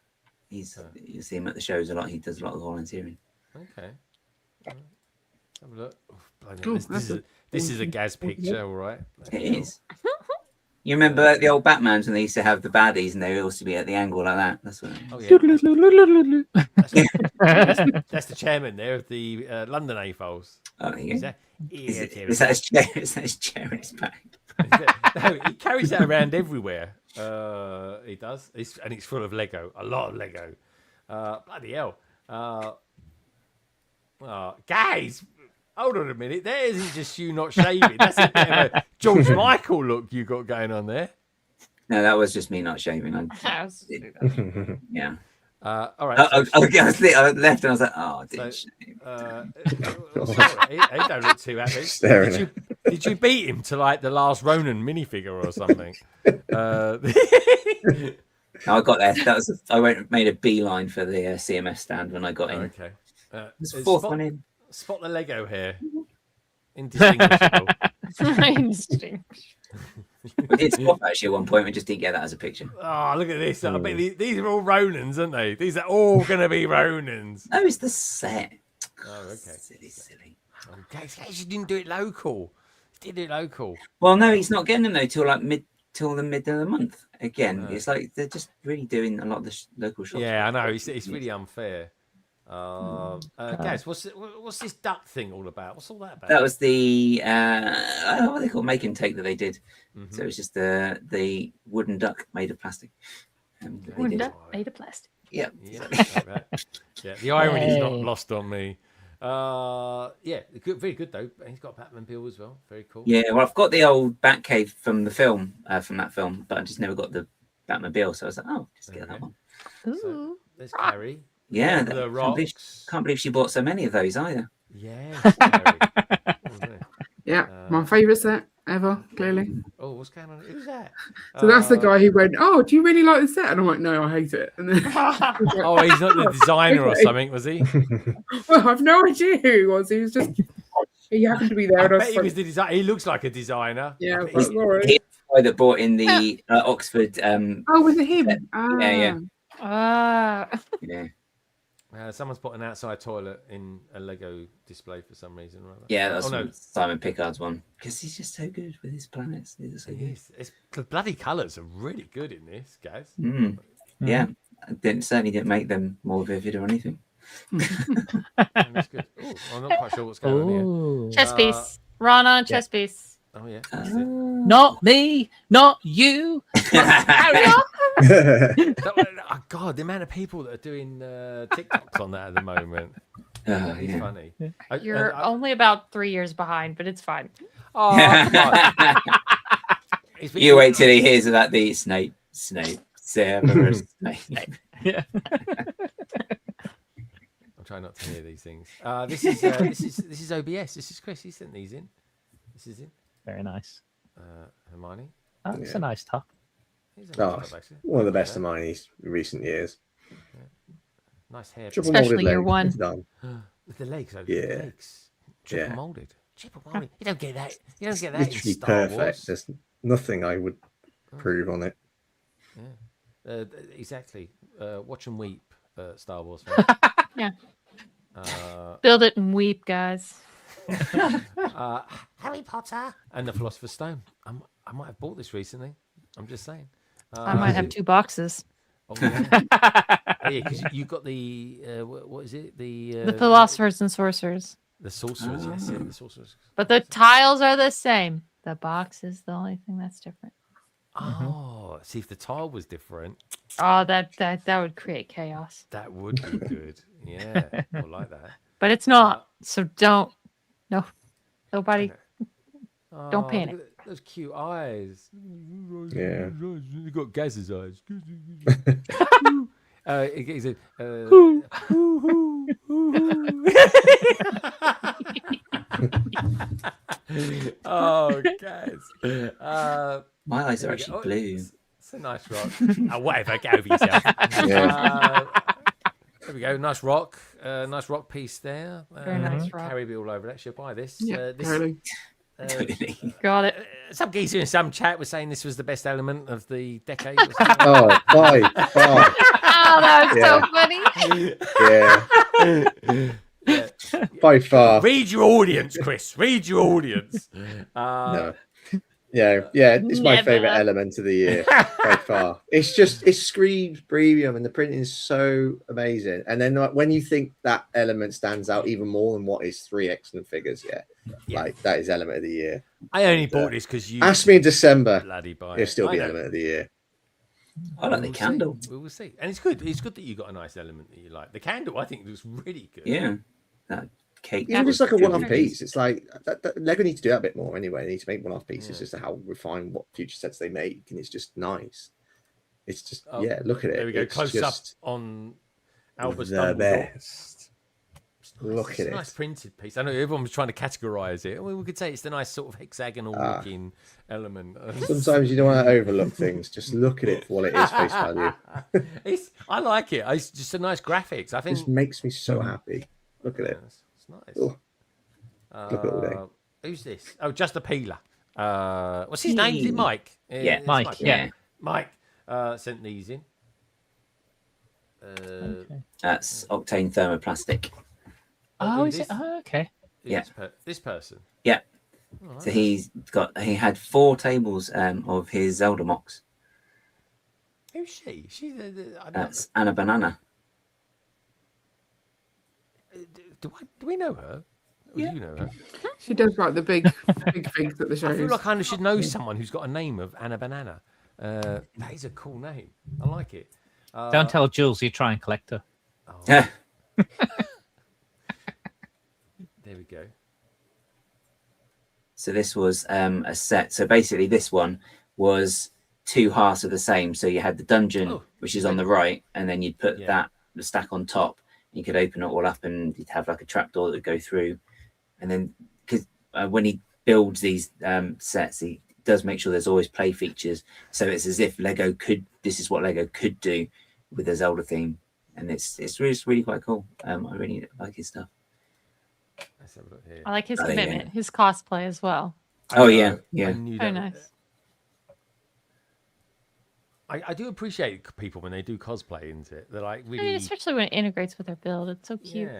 You see him at the shows a lot. He does a lot of volunteering. Okay. Let's have a look. Oh, this is a Gaz picture, all right? It is. You remember the old Batmans when they used to have the baddies and they used to be at the angle like that? That's what. Oh yeah. That's the chairman there of the London A-Files. Oh, is that his chair in his back? No, he carries that around everywhere. He does. And it's full of Lego. A lot of Lego. Bloody hell. Guys, hold on a minute. There isn't just you not shaving. That's a bit of a George Michael look you got going on there. No, that was just me not shaving. Yeah. All right. I left and I was like, oh, I didn't shave. He don't look too happy. Did you beat him to like the last Ronin minifigure or something? No, I got there. I made a beeline for the CMS stand when I got in. Okay. It's the fourth one in. Spot the Lego here. Indistinguishable. We did swap actually at one point. We just didn't get that as a picture. Oh, look at this. I bet these are all Ronins, aren't they? These are all going to be Ronins. No, it's the set. Oh, okay. Silly. Oh, you didn't do it local. You did it local. Well, no, he's not getting them though till the mid of the month. Again, it's like they're just really doing a lot of the local shops. Yeah, I know. It's really unfair. Guys, what's this duck thing all about? What's all that about? That was the what they call make and take that they did. So it was just the wooden duck made of plastic. Wooden duck made of plastic. Yeah. Yeah. The irony is not lost on me. Very good though. He's got a Batmobile as well. Very cool. Yeah, well, I've got the old Batcave from the film, from that film, but I just never got the Batmobile. So I was like, oh, just get that one. Ooh. So, there's Carrie. Yeah, the rocks. Can't believe she bought so many of those either. Yeah. Yeah, my favourite set ever, clearly. Oh, what's going on? Who's that? So that's the guy who went, "Oh, do you really like the set?" And I'm like, "No, I hate it." And then he's not the designer or something, was he? Well, I've no idea who he was. He was just he happened to be there. I And I bet was he was the designer. He looks like a designer. Yeah, He's the guy that brought in the Oxford. oh, was it him? Yeah. Someone's put an outside toilet in a Lego display for some reason or other. Yeah, that's Simon Pickard's one because he's just so good with his planets. The bloody colours are really good in this, guys. Yeah, certainly didn't make them more vivid or anything. That's good. Ooh, I'm not quite sure what's going on here. Chess piece. Rana, chess piece. Oh yeah. Not me, not you. God, the amount of people that are doing TikToks on that at the moment. It's funny. You're only about 3 years behind, but it's fine. Oh, come on. You wait till he hears about the Snape, Severus Snape. Yeah. I'm trying not to hear these things. This is OBS. This is Chris. He sent these in. This is in. Very nice. Hermione. Oh, it's a nice top. One of the best of mine in recent years. Yeah. Nice hair. Especially year one. With the legs, though. Yeah. The legs. Triple molded. Triple molded. You don't get that. You don't get that Literally in Star perfect. Wars. There's nothing I would prove on it. Yeah. Exactly. Watch and weep, Star Wars fan. Yeah. Build it and weep, guys. Harry Potter and the Philosopher's Stone. I might have bought this recently. I'm just saying. I might have 2 boxes. Oh yeah, because you got the what is it? The Philosophers and Sorcerers. The Sorcerers, yes, yeah, the Sorcerers. But the tiles are the same. The box is the only thing that's different. Oh, see if the tile was different. Oh, that would create chaos. That would be good. Yeah, I like that. But it's not. So nobody. Don't panic. Those cute eyes. Yeah. You got Gaz's eyes. He's a, oh, guys. My eyes are actually blue. It's a nice rock. Whatever, get over yourself. There we go. Nice rock. Nice rock piece there. Very nice rock. Carrie be all over that. She'll buy this. Yeah, totally. Got it. Some geezer in some chat was saying this was the best element of the decade. Oh, bye. Oh, that was so funny. Yeah. By far. Read your audience, Chris. Read your audience. No. Yeah, it's my favorite element of the year by far. It screams premium, and the printing is so amazing. And then when you think that element stands out even more than what is 3 excellent figures, like that is element of the year. I only bought this because you asked me in December. Bloody buy it'll still be element of the year. I like the candle. We will see, and it's good. It's good that you got a nice element that you like. The candle, I think, looks really good. Yeah, that cake. Even just like a one-off piece. It's like that Lego need to do that a bit more anyway. They need to make one-off pieces as to how refine what future sets they make, and it's just nice. It's just look at it. There we go. It's Close up on Albus the Dumbledore. best. Nice. Look at it. Nice printed piece. I know everyone was trying to categorize it. We could say it's the nice sort of hexagonal looking element. Sometimes you don't want to overlook things. Just look at it for what it is, face value. I like it. It's just a nice graphics. I think it just makes me so happy. Look at it. It's nice. Look at all day. Who's this? Oh, just a peeler. What's his name? Is it Mike? Yeah, It's Mike, yeah. Mike sent these in. That's Octane thermoplastic. Oh, is it? Oh, okay. Yeah. This person. Yeah. Oh, So he had 4 tables of his Zelda mocks. Who's she? She's That's Anna Banana. Do we know her? Or do you know her? She does like the big things at the shows. I feel like I kind of should know someone who's got a name of Anna Banana. That is a cool name. I like it. Don't tell Jules you try and collect her. Oh. There we go. So this was a set. So basically, this one was 2 halves of the same. So you had the dungeon, which is on the right, and then you'd put the stack on top. You could open it all up, and you'd have like a trapdoor that would go through. And then, because when he builds these sets, he does make sure there's always play features. So it's as if this is what Lego could do with a Zelda theme, and it's really quite cool. I really like his stuff. Let's have a look here. I like his commitment, his cosplay as well. Oh yeah. Very nice. I do appreciate people when they do cosplay into it. They're like really, I mean, especially when it integrates with their build. It's so cute.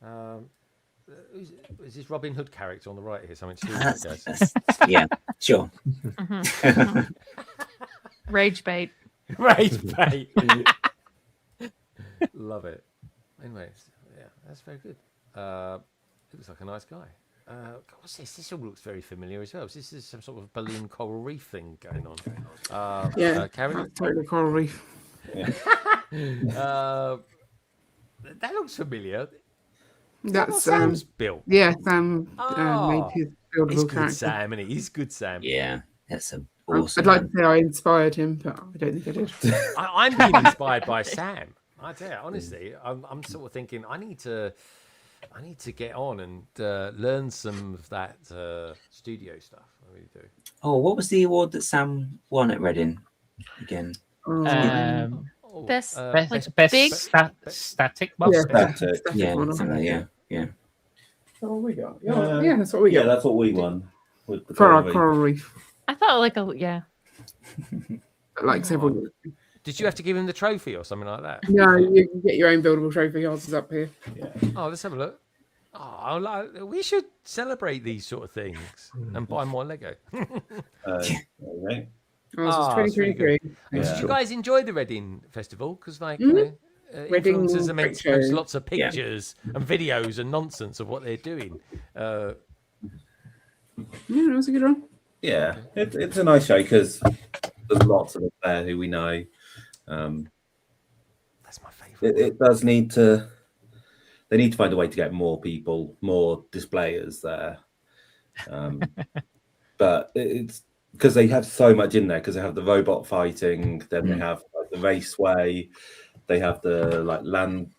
Yeah. Is this Robin Hood character on the right here? Something to do with it, guys? Yeah, sure. Rage bait. Rage bait. Love it. Anyways, yeah, that's very good. Looks like a nice guy. What's this? This all looks very familiar as well. This is some sort of balloon coral reef thing going on. Karen? Totally coral reef. Yeah. That looks familiar. That's Sam's built. Yeah, Sam made his buildable He's character. good, Sam, isn't he? He's good, Sam. Yeah, that's awesome. I'd like to say I inspired him, but I don't think I did. I'm being inspired by Sam. I tell you, honestly, I'm sort of thinking I need to get on and learn some of that studio stuff. I really do. Oh, what was the award that Sam won at Reading again? Best big static box. Yeah, yeah. Oh, we got. Yeah, that's what we got. Yeah, that's what we won. With the For our coral reef. I thought Like several years. Did you have to give him the trophy or something like that? No, you can get your own buildable trophy. Ours is up here. Yeah. Oh, let's have a look. Oh, we should celebrate these sort of things and buy more Lego. Right. Ours is 2023. Did you guys enjoy the Reading Festival? Because influencers are meant to post lots of pictures and videos and nonsense of what they're doing. Yeah, that was a good one. Yeah, it's a nice show because there's lots of us there who we know. That's my favourite. It does need to. They need to find a way to get more people, more displayers there. But it's because they have so much in there. Because they have the robot fighting, then they have the raceway, they have the land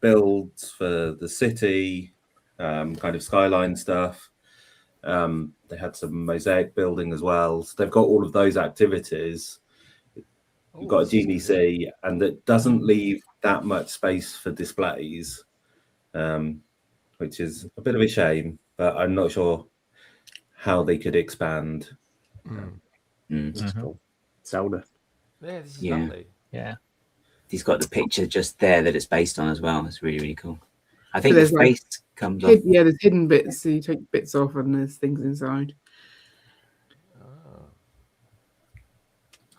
builds for the city, kind of skyline stuff. They had some mosaic building as well. So they've got all of those activities. You've got a GDC, and it doesn't leave that much space for displays, which is a bit of a shame. But I'm not sure how they could expand. Cool. Zelda. Yeah, this is lovely. Yeah. He's got the picture just there that it's based on as well. It's really, really cool. I think the face comes off. Yeah, there's hidden bits. So you take bits off and there's things inside.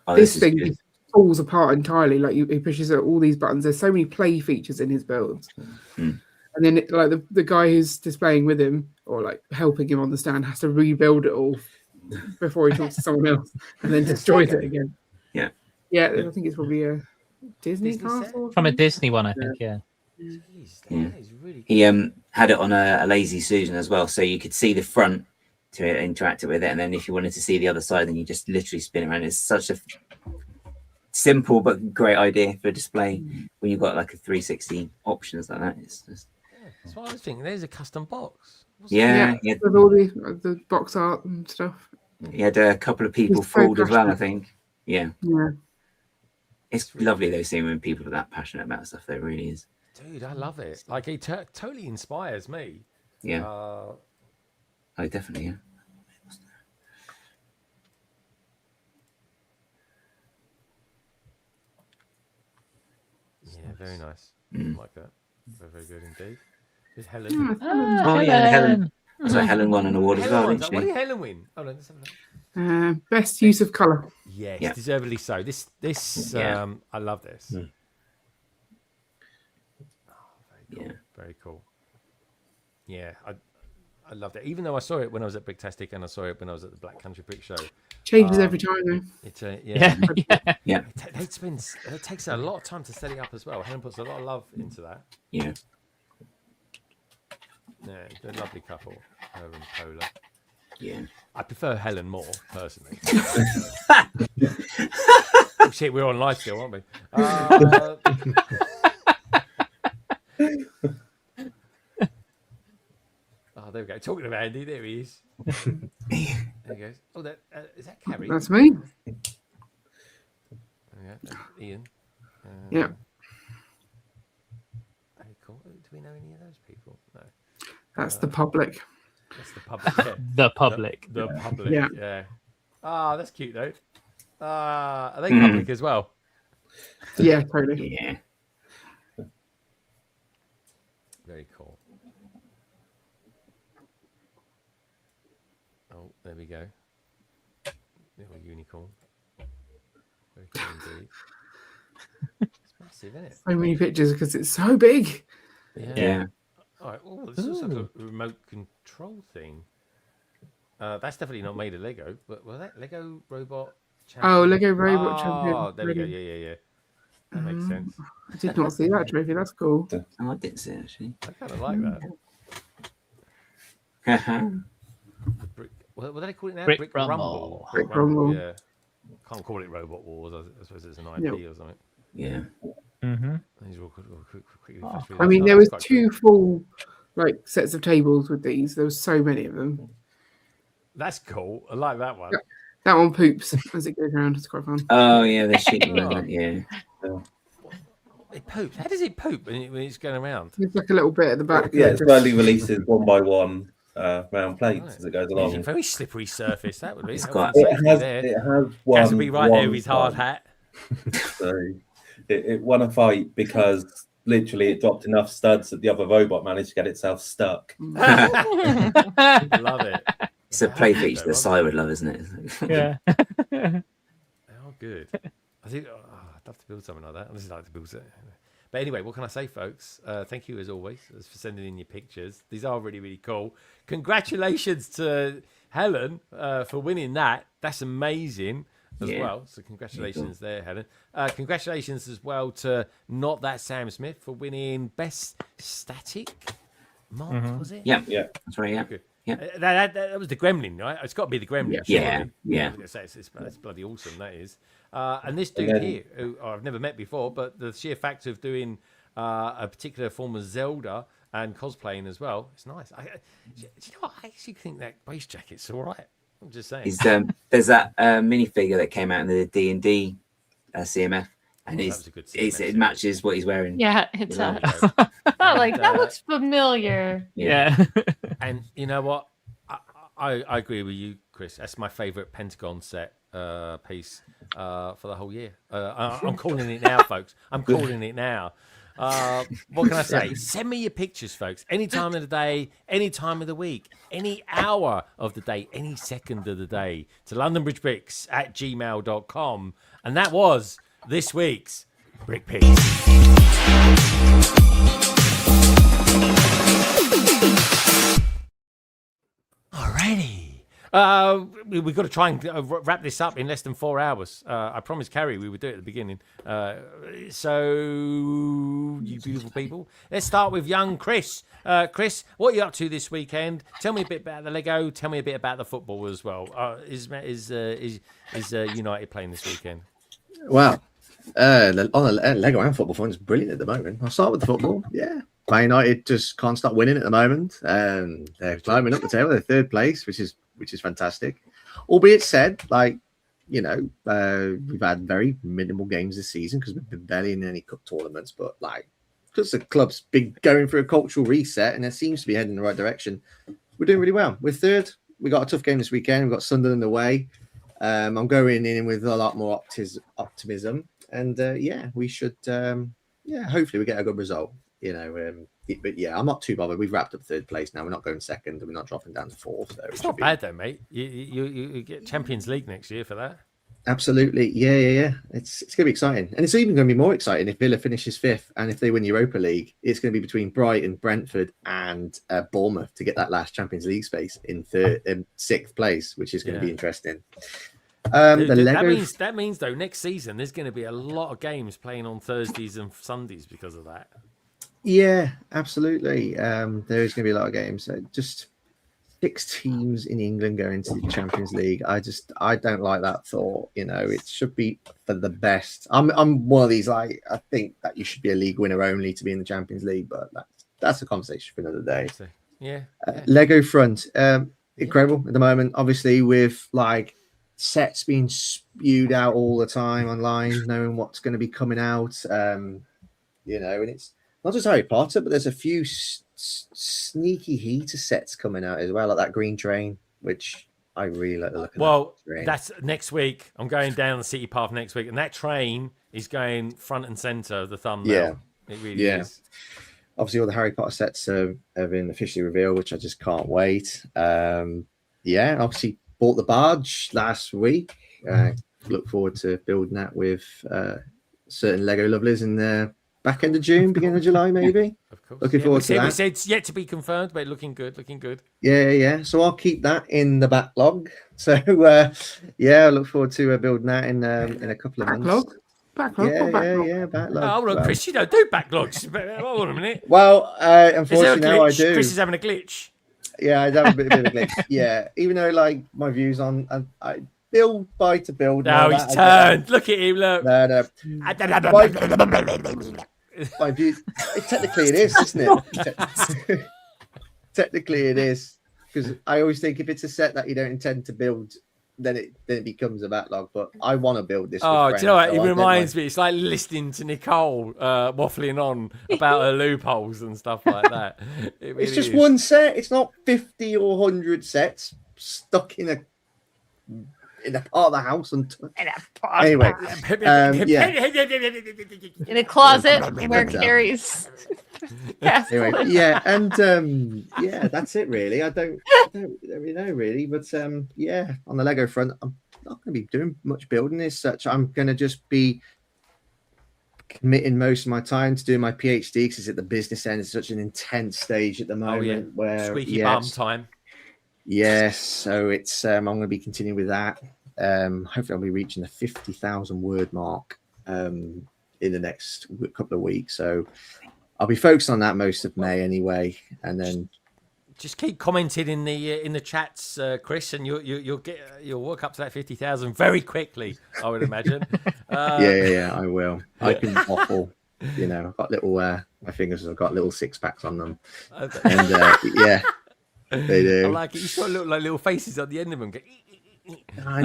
Oh, this thing just falls apart entirely. Like he pushes all these buttons. There's so many play features in his builds. And then the guy who's displaying with him or like helping him on the stand has to rebuild it all before he talks to someone else and then destroys it again. Yeah. Yeah, I think it's probably a Disney castle. From a Disney one, I think, yeah. Jeez, that is really He had it on a Lazy Susan as well, so you could see the front to interact with it, and then if you wanted to see the other side, then you just literally spin around. It's such a simple but great idea for a display when you've got like a 360 options like that. It's just that's what I was thinking. There's a custom box. Yeah, with all the box art and stuff. He had a couple of people fooled as well, I think. Yeah. It's lovely though seeing when people are that passionate about stuff. There really is. Dude, I love it. Like it totally inspires me. Yeah. Oh, definitely, yeah. Yeah, very nice. Mm. I like that. Very, very good indeed. There's Helen. Oh, yeah, and Helen. That's why Helen won an award as well, didn't What she? did Helen win? Hold on, let's have a look. Best use of colour. Yes, deservedly so. This, I love this. Mm. Very cool. Very cool. Yeah, I loved it. Even though I saw it when I was at Bricktastic and I saw it when I was at the Black Country Brick Show. Changes every time, though. It's yeah. It takes a lot of time to set it up as well. Helen puts a lot of love into that. Yeah. Yeah, they're a lovely couple, her and Pola. Yeah. I prefer Helen more, personally. Oh, shit, we're on live still, aren't we? Oh, there we go. Talking about Andy, there he is. There he goes. Oh, is that Carrie? That's me. Yeah, that's Ian. Yeah. Very cool. Do we know any of those people? No. That's the public. That's the public. Yeah. The public. The public. Yeah. Yeah. Ah, that's cute though. Are they public as well? Yeah, totally. Yeah. Very cool. Oh, there we go. Little unicorn. Very cool indeed. It's massive, isn't it? So many pictures because it's so big. Yeah. All right. Oh, this looks like a remote control thing. That's definitely not made of Lego. But was that Lego Robot Champion? Oh, Lego Robot Champion. Oh, there we go. Yeah. That makes sense. I did not see that trophy. That's cool. Oh, I didn't see it, actually. I kind of like that. The brick. What do they call it now? Brick Rumble. Brick Rumble. Yeah. Can't call it Robot Wars. I suppose it's an IP or something. Yeah. Mm-hmm. These are all quickly I mean, there was two full sets of tables with these. There was so many of them. That's cool. I like that one. That one poops as it goes around. It's quite fun. Oh, yeah, they're shooting like that, yeah. It poops. How does it poop when it's going around? There's like a little bit at the back. Yeah, it slowly releases one by one round plates as it goes along. It's a very slippery surface. That would be. It's Health got- and It safety has, there. it has Has to won be right there with one his hard fight. hat. So it won a fight because literally it dropped enough studs that the other robot managed to get itself stuck. Love it. It's a play feature that Cy would love, isn't it? Yeah. Oh, good. I think I'd love to build something like that. I just like to build it. But anyway, what can I say, folks? Thank you as always for sending in your pictures. These are really, really cool. Congratulations to Helen for winning that. That's amazing as well. So congratulations there, Helen. Congratulations as well to Not That Sam Smith for winning Best Static Mod, was it? Yeah, that's right, yeah. Good. Yeah. That was the Gremlin, right? It's got to be the Gremlin. Yeah. I was gonna say, it's bloody awesome, that is. And this dude here, who I've never met before, but the sheer fact of doing a particular form of Zelda and cosplaying as well, it's nice. Do you know what? I actually think that base jacket's all right. I'm just saying. There's that minifigure that came out in the D&D CMF, and it matches what he's wearing. Yeah, it's that looks familiar. Yeah. And you know what? I agree with you, Chris. That's my favourite Pentagon set piece for the whole year. I'm calling it now, folks. I'm calling it now. What can I say? Send me your pictures, folks. Any time of the day, any time of the week, any hour of the day, any second of the day to londonbridgebricks@gmail.com. And that was this week's Brick Piece. Alrighty. We've got to try and wrap this up in less than 4 hours. I promised Carrie we would do it at the beginning. So, you beautiful people, let's start with young Chris. Chris, what are you up to this weekend? Tell me a bit about the Lego. Tell me a bit about the football as well. Is United playing this weekend? Well, on the Lego and football front is brilliant at the moment. I'll start with the football. Yeah. Man United just can't stop winning at the moment. They're climbing up the table. They're third place, which is fantastic. Albeit said, we've had very minimal games this season because we've been barely in any cup tournaments. But because the club's been going through a cultural reset and it seems to be heading in the right direction, we're doing really well. We're third. We got a tough game this weekend. We've got Sunderland away. I'm going in with a lot more optimism, and we should. Hopefully we get a good result. But yeah, I'm not too bothered. We've wrapped up third place now. We're not going second, and we're not dropping down to fourth. So it's not bad though, mate. You get Champions League next year for that. Absolutely, yeah. It's going to be exciting, and it's even going to be more exciting if Villa finishes fifth, and if they win Europa League, it's going to be between Brighton, Brentford, and Bournemouth to get that last Champions League space in sixth place, which is going to be interesting. That means though next season there's going to be a lot of games playing on Thursdays and Sundays because of that. Yeah, absolutely. There is going to be a lot of games. Just 6 teams in England going to the Champions League. I don't like that thought. It should be for the best. I'm one of these. I think that you should be a league winner only to be in the Champions League, but that's a conversation for another day. Yeah. Lego front, incredible at the moment. Obviously, with sets being spewed out all the time online, knowing what's going to be coming out. And it's not just Harry Potter, but there's a few sneaky heater sets coming out as well, like that green train, which I really like the look of. Well, that's next week. I'm going down the city path next week, and that train is going front and center of the thumbnail. Yeah, it really is. Obviously, all the Harry Potter sets have been officially revealed, which I just can't wait. Obviously bought the barge last week. Look forward to building that with certain Lego lovelies in the back end of June, beginning of July, maybe. Of course. Looking forward to that. We said it's yet to be confirmed, but looking good. Yeah. So I'll keep that in the backlog. So I look forward to building that in a couple of months. Backlog. Yeah, backlog. Oh, hold on, Chris, you don't do backlogs. Hold on a minute. Well, unfortunately now I do. Chris is having a glitch. Yeah, I have a bit of a glitch. Yeah, even though my views on I build buy to build. No, he's turned. Look at him. Look. No. My views. Technically, it is, isn't it? Technically, it is, because I always think if it's a set that you don't intend to build, then it becomes a backlog. But I want to build this. Oh, do you know what? It reminds me. It's like listening to Nicole waffling on about her loopholes and stuff like that. It's just one set. It's not 50 or 100 sets stuck in a part of the house. Anyway, in a closet where Carrie's. Anyway, that's it really. I don't really know really, but on the Lego front, I'm not going to be doing much building as such. I'm going to just be committing most of my time to doing my PhD because it's at the business end. It's such an intense stage at the moment where squeaky bum time. Yes, so it's I'm going to be continuing with that. Hopefully, I'll be reaching the 50,000 word mark in the next couple of weeks. So I'll be focused on that most of May anyway, and then just keep commenting in the chats, Chris, and you'll walk up to that 50,000 very quickly. I would imagine. Yeah, I will. I can waffle. I've got little my fingers have got little 6-packs on them, and they do. I like it. You sort of look like little faces on the end of them. I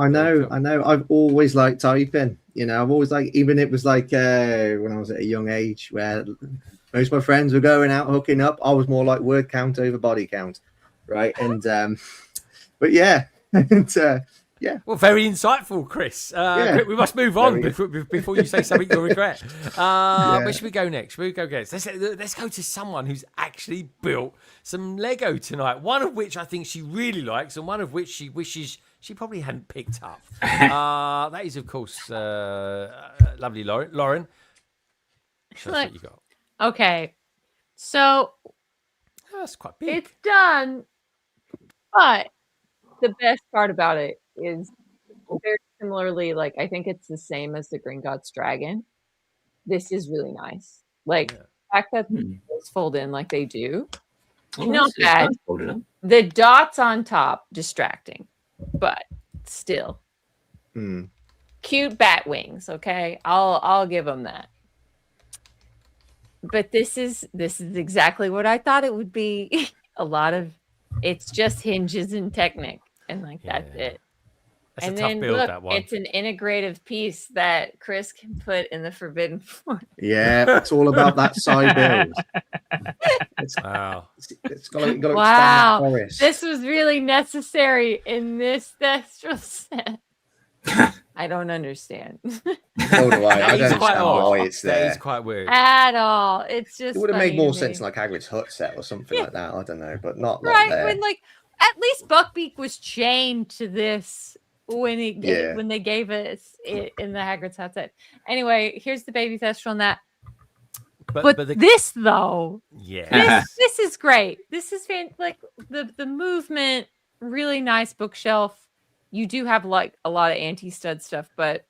know. I've always liked typing. I've always even it was when I was at a young age where most of my friends were going out hooking up. I was more like word count over body count, right? And but well, very insightful, Chris. We must move on before you say something you'll regret. Where should we go next? Let's go to someone who's actually built some Lego tonight. One of which I think she really likes, and one of which she wishes she probably hadn't picked up. That is, of course, lovely Lauren. Show us what you got. Okay, so that's quite big. It's done, but the best part about it is very similarly, I think it's the same as the Green Gods Dragon. This is really nice. The fact that those fold in like they do, not bad. The dots on top, distracting, but still cute bat wings. Okay, I'll give them that. But this is exactly what I thought it would be. A lot of it's just hinges and Technic, and that's it. That's and a tough then build, look, that one. it's an integrative piece that Chris can put in the Forbidden Forest. Yeah, it's all about that side build. Wow. It's got to expand that Wow, forest. this was really necessary in this Thestral set. I don't understand So do I. I That is don't quite understand odd. why it's That there. is quite weird. at all. It's just It would have made funny more to sense me. in like Hagrid's hut set or something like that. I don't know, but not Right, there. when like at least Buckbeak was chained to this when it Yeah. when they gave us it in the Hagrid's Hut set. Anyway, here's the baby Thestral on that. But this though, this is great. This is like the movement, really nice bookshelf. You do have like a lot of anti-stud stuff, but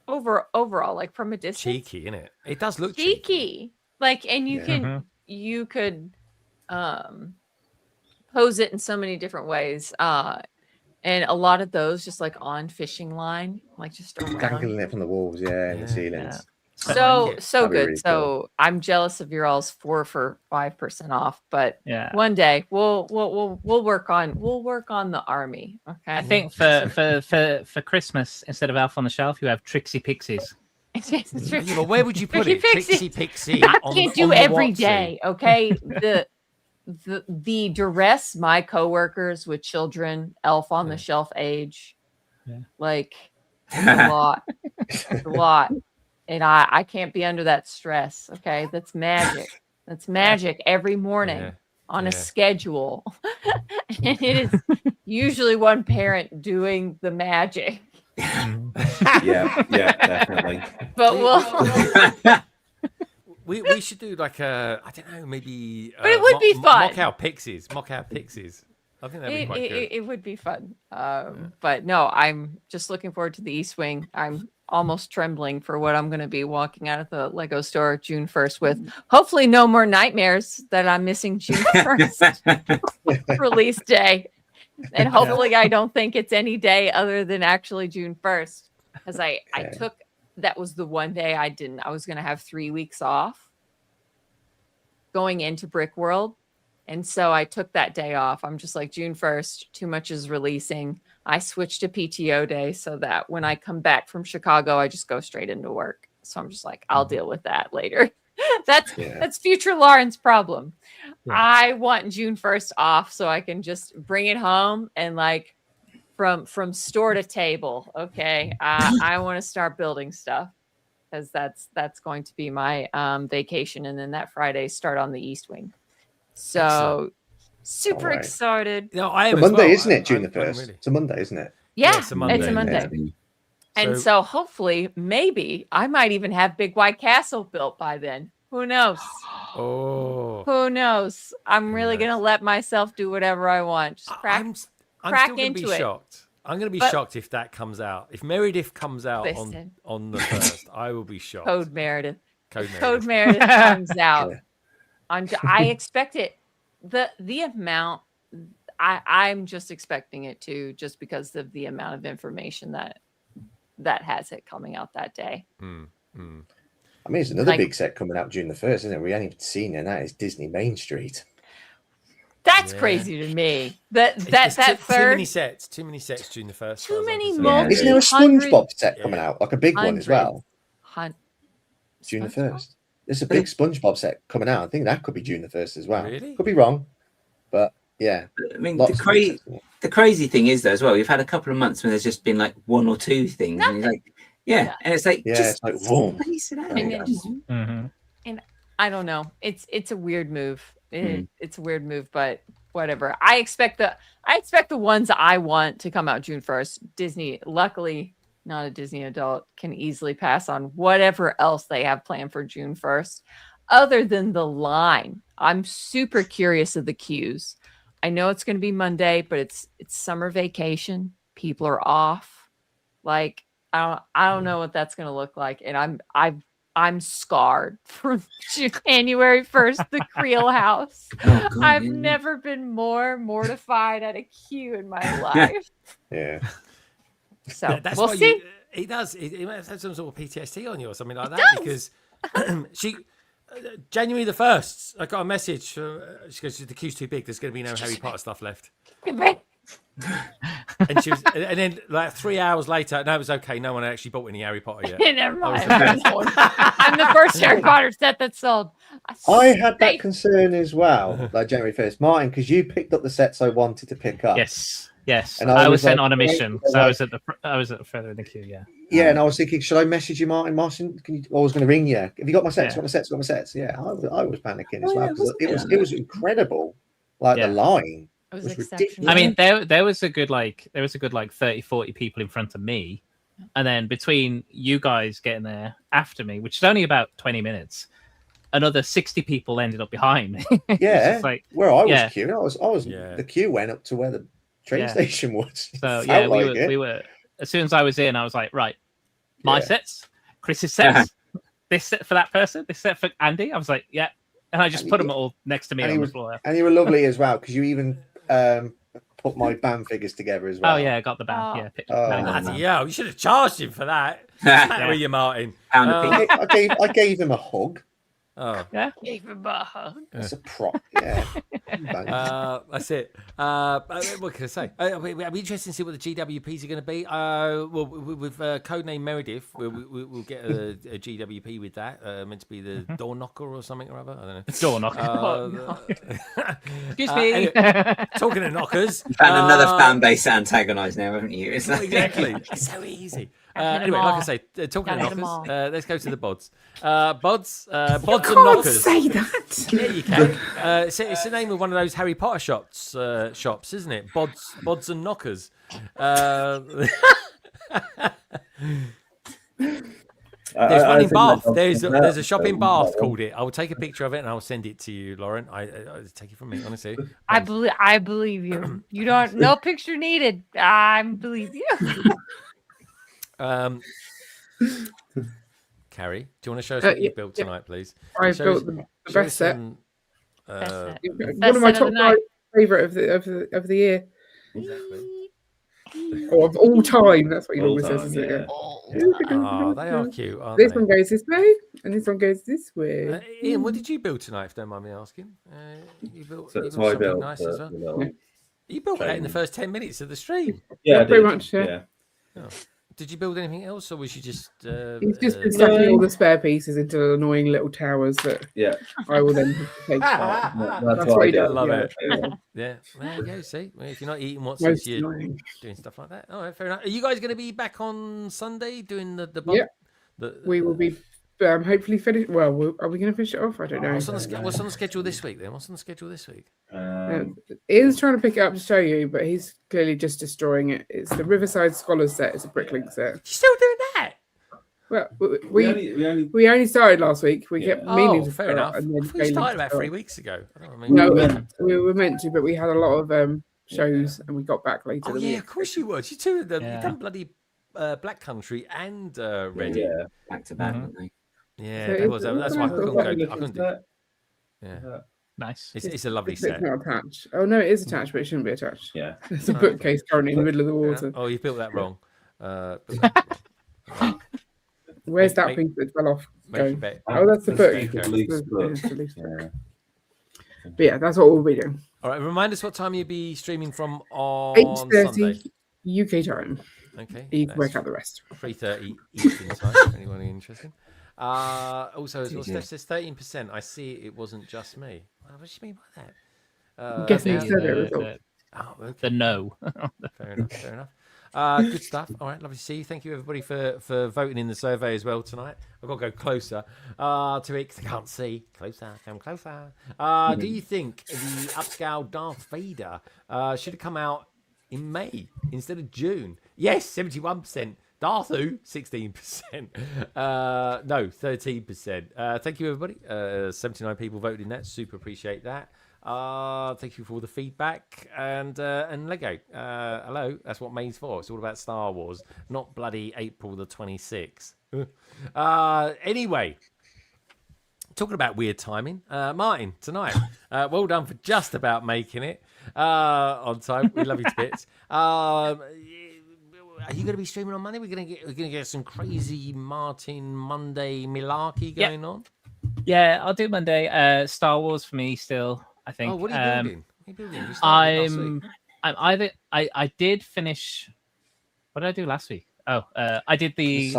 overall, like from a distance, Cheeky, isn't it? It does look cheeky. Like, and you could pose it in so many different ways. And a lot of those just like on fishing line, like just Dangling it from the walls, and the ceilings. So That'd be good. really So cool. I'm jealous of your all's 4 for 5% off, but Yeah. one day we'll work on the army. Okay. I think for Christmas, instead of Elf on the Shelf, you have Trixie Pixies. Yeah, but where would you put it? Trixie Pixie. I on can't the- do on the every Watsy. day. Okay. The duress my coworkers with children, Elf on the Shelf age, like it's a lot. It's a lot. And I can't be under that stress. Okay. That's magic. That's magic every morning on a schedule. And it is usually one parent doing the magic. Yeah, definitely. But we should do like a, I don't know, maybe. But it would be fun. Mock out pixies. I think that'd be quite good. it would be fun. But no, I'm just looking forward to the East Wing. I'm almost trembling for what I'm going to be walking out of the Lego store June 1st with. Hopefully no more nightmares that I'm missing June 1st release day. And hopefully I don't think it's any day other than actually June 1st. Because I took, that was the one day I was going to have 3 weeks off going into Brick World. And so I took that day off. I'm just like, June 1st, too much is releasing. I switched to PTO day so that when I come back from Chicago, I just go straight into work. So I'm just like, I'll deal with that later. That's future Lauren's problem. Yeah. I want June 1st off so I can just bring it home and like from store to table. Okay. I want to start building stuff because that's going to be my vacation. And then that Friday start on the East Wing. So excellent. Super excited. No, I am it's a Monday, well. isn't it? June the 1st. Really... It's a Monday, isn't it? Yeah, it's a Monday. Yeah. And so hopefully, maybe I might even have Big White Castle built by then. Who knows? Oh, who knows? I'm really gonna let myself do whatever I want. Just crack, I'm crack still gonna into be it. shocked. I'm going to be shocked if that comes out. If Meredith comes out on the 1st, I will be shocked. Code Meredith comes out. I expect it. The amount. I'm just expecting it to, just because of the amount of information that has it coming out that day. I mean, there's another big set coming out June the 1st, isn't it? We haven't even seen it. That is Disney Main Street. That's crazy to me. That third. Too many sets June the 1st. Too many multi. Isn't there a SpongeBob set coming out, like a big one as well? June the 1st. There's a big SpongeBob set coming out. I think that could be June the 1st as well. Really? Could be wrong, but yeah. I mean, the crazy thing is though as well. We've had a couple of months when there's just been like 1 or 2 things, and like, and it's like, it's like, boom. And I don't know. It's a weird move. It's a weird move, but whatever. I expect the ones I want to come out June 1st. Disney, luckily not a Disney adult, can easily pass on whatever else they have planned for June 1st. Other than the line, I'm super curious of the queues. I know it's going to be Monday, but it's summer vacation. People are off. Like I don't know what that's going to look like, and I'm scarred from January 1st, the Creel House. I've never been more mortified at a queue in my life. Yeah. So that's we'll see. It does. It might have some sort of PTSD on you or something like that. Because January the 1st, I got a message. She goes, the queue's too big. There's going to be no Harry Potter stuff left. And she was, and then like 3 hours later, no, it was okay. No one had actually bought any Harry Potter yet. Never I was mind. I'm the first Harry Potter set that sold. I had that concern as well, like January 1st, Martin, because you picked up the sets I wanted to pick up. Yes, yes. And I was sent like, on a mission, so I was at the further in the queue. Yeah. Yeah, and I was thinking, should I message you, Martin? Martin, can you? I was going to ring you. Have you got my sets? Got my sets? Got my sets? Yeah, I was panicking as well because it was incredible. Like the line was ridiculous. I mean, there was a good like 30, 40 people in front of me, and then between you guys getting there after me, which is only about 20 minutes, another 60 people ended up behind me. Yeah, like, where I was queuing, I was Yeah. the queue went up to where the train station was. So It yeah, felt like we it. were. As soon as I was in, I was like, right, my sets, Chris's sets, this set for that person, this set for Andy. I was like, yeah, and I just put them all next to me on the floor. And you were lovely as well because you even put my band figures together as well. Oh yeah, I got the band. Yeah, picture. Yeah, you should have charged him for that. Where you, Martin? I gave him a hug. Oh yeah, gave him a hug. That's a prop. Yeah, that's it. What can I say? I'll be interested to see what the GWPs are going to be. Well, with codename Meredith, we'll get a GWP with that. Meant to be the door knocker or something or other. I don't know. Door knocker. Excuse me. Anyway, talking of knockers, you found another fan base to antagonise now, haven't you? It's like... Exactly. It's so easy. Anyway, like I say, talking of knockers, let's go to the bods. Bods and knockers. Say that. Yeah, you can. It's the name of one of those Harry Potter shops, isn't it? Bods and knockers. There's one in Bath. There's a shop in Bath called it. I will take a picture of it and I will send it to you, Lauren. I take it from me, honestly. I believe you. You don't. No picture needed. I believe you. Carrie, do you want to show us what you built tonight, please? I built the best set. One of my top 5 favourite of the year. Exactly. Or of all time. That's what you always says, isn't it? Oh, they are cute, aren't this they? one goes this way, and this one goes this way. Ian, what did you build tonight, if you don't mind me asking? You built I built nice as well. You built that in the first 10 minutes of the stream. Yeah, pretty much. Yeah. Oh. Did you build anything else, or was you just? He's just been stacking all the spare pieces into annoying little towers that I will then take. That's what he does. I love it. Yeah, there you go. See, if you're not eating what's you're doing stuff like that. All right, fair enough. Are you guys going to be back on Sunday doing the Yeah, we will be. Hopefully finish. Well, are we going to finish it off? I don't know. What's on the schedule this week then? What's on the schedule this week? Ian's trying to pick it up to show you, but he's clearly just destroying it. It's the Riverside Scholars set. It's a Bricklink set. You're still doing that? Well, we only started last week. We kept meaning to fair enough. And then we started about 3 weeks ago. No, we were meant to, but we had a lot of shows, and we got back later. Oh yeah, of course you would. You two, you've done bloody Black Country and Red. Yeah, back to back, weren't they? Yeah, so that's why I couldn't go. I couldn't do it. Yeah. Nice. It's a lovely set. It's not attached. Oh no, it is attached, but it shouldn't be attached. Yeah. It's a bookcase currently in the middle of the water. Oh, you built that wrong. Where's that piece that fell off? Going? Oh, that's the book. But yeah, that's what we'll be doing. All right, remind us what time you'll be streaming from on 8:30 Sunday. UK time. Okay. You can work out the rest. 3:30 Eastern time. Anyone interested? Also, as well, Steph says 13%. I see it wasn't just me. What does she mean by that? I'm guessing you said it. The no. Fair enough. Good stuff. All right, lovely to see you. Thank you, everybody, for voting in the survey as well tonight. I've got to go closer to it because I can't see. Closer, come closer. Do you think the upscale Darth Vader should have come out in May instead of June? Yes, 71%. Darthu, 16%. No, 13%. Thank you, everybody. 79 people voted in that. Super appreciate that. Thank you for all the feedback. And Lego. Hello. That's what May's for. It's all about Star Wars, not bloody April the 26th. Anyway, talking about weird timing. Martin, tonight. Well done for just about making it on time. We love you to bits. Are you going to be streaming on Monday? We're going to get some crazy Martin Monday malarkey going on. Yeah, I'll do Monday. Star Wars for me still. I think. Oh, what are you building? You started last week. I did finish. What did I do last week? Oh, I did the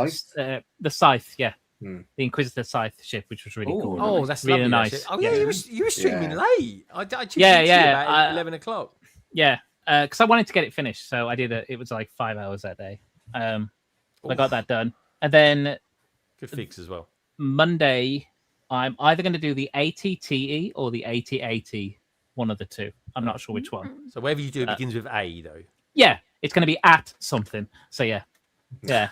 Scythe. Yeah, the Inquisitor Scythe ship, which was really cool. Oh, that's really lovely, nice. actually. Oh yeah, you were streaming late. I checked you yeah. about 11 o'clock. Yeah, because I wanted to get it finished, so I did it. It was like 5 hours that day. I got that done, and then good fix as well. Monday, I'm either going to do the ATTE or the ATAT, one of the two. I'm not sure which one. So whatever you do, it begins with A, though. Yeah, it's going to be at something. So yeah. But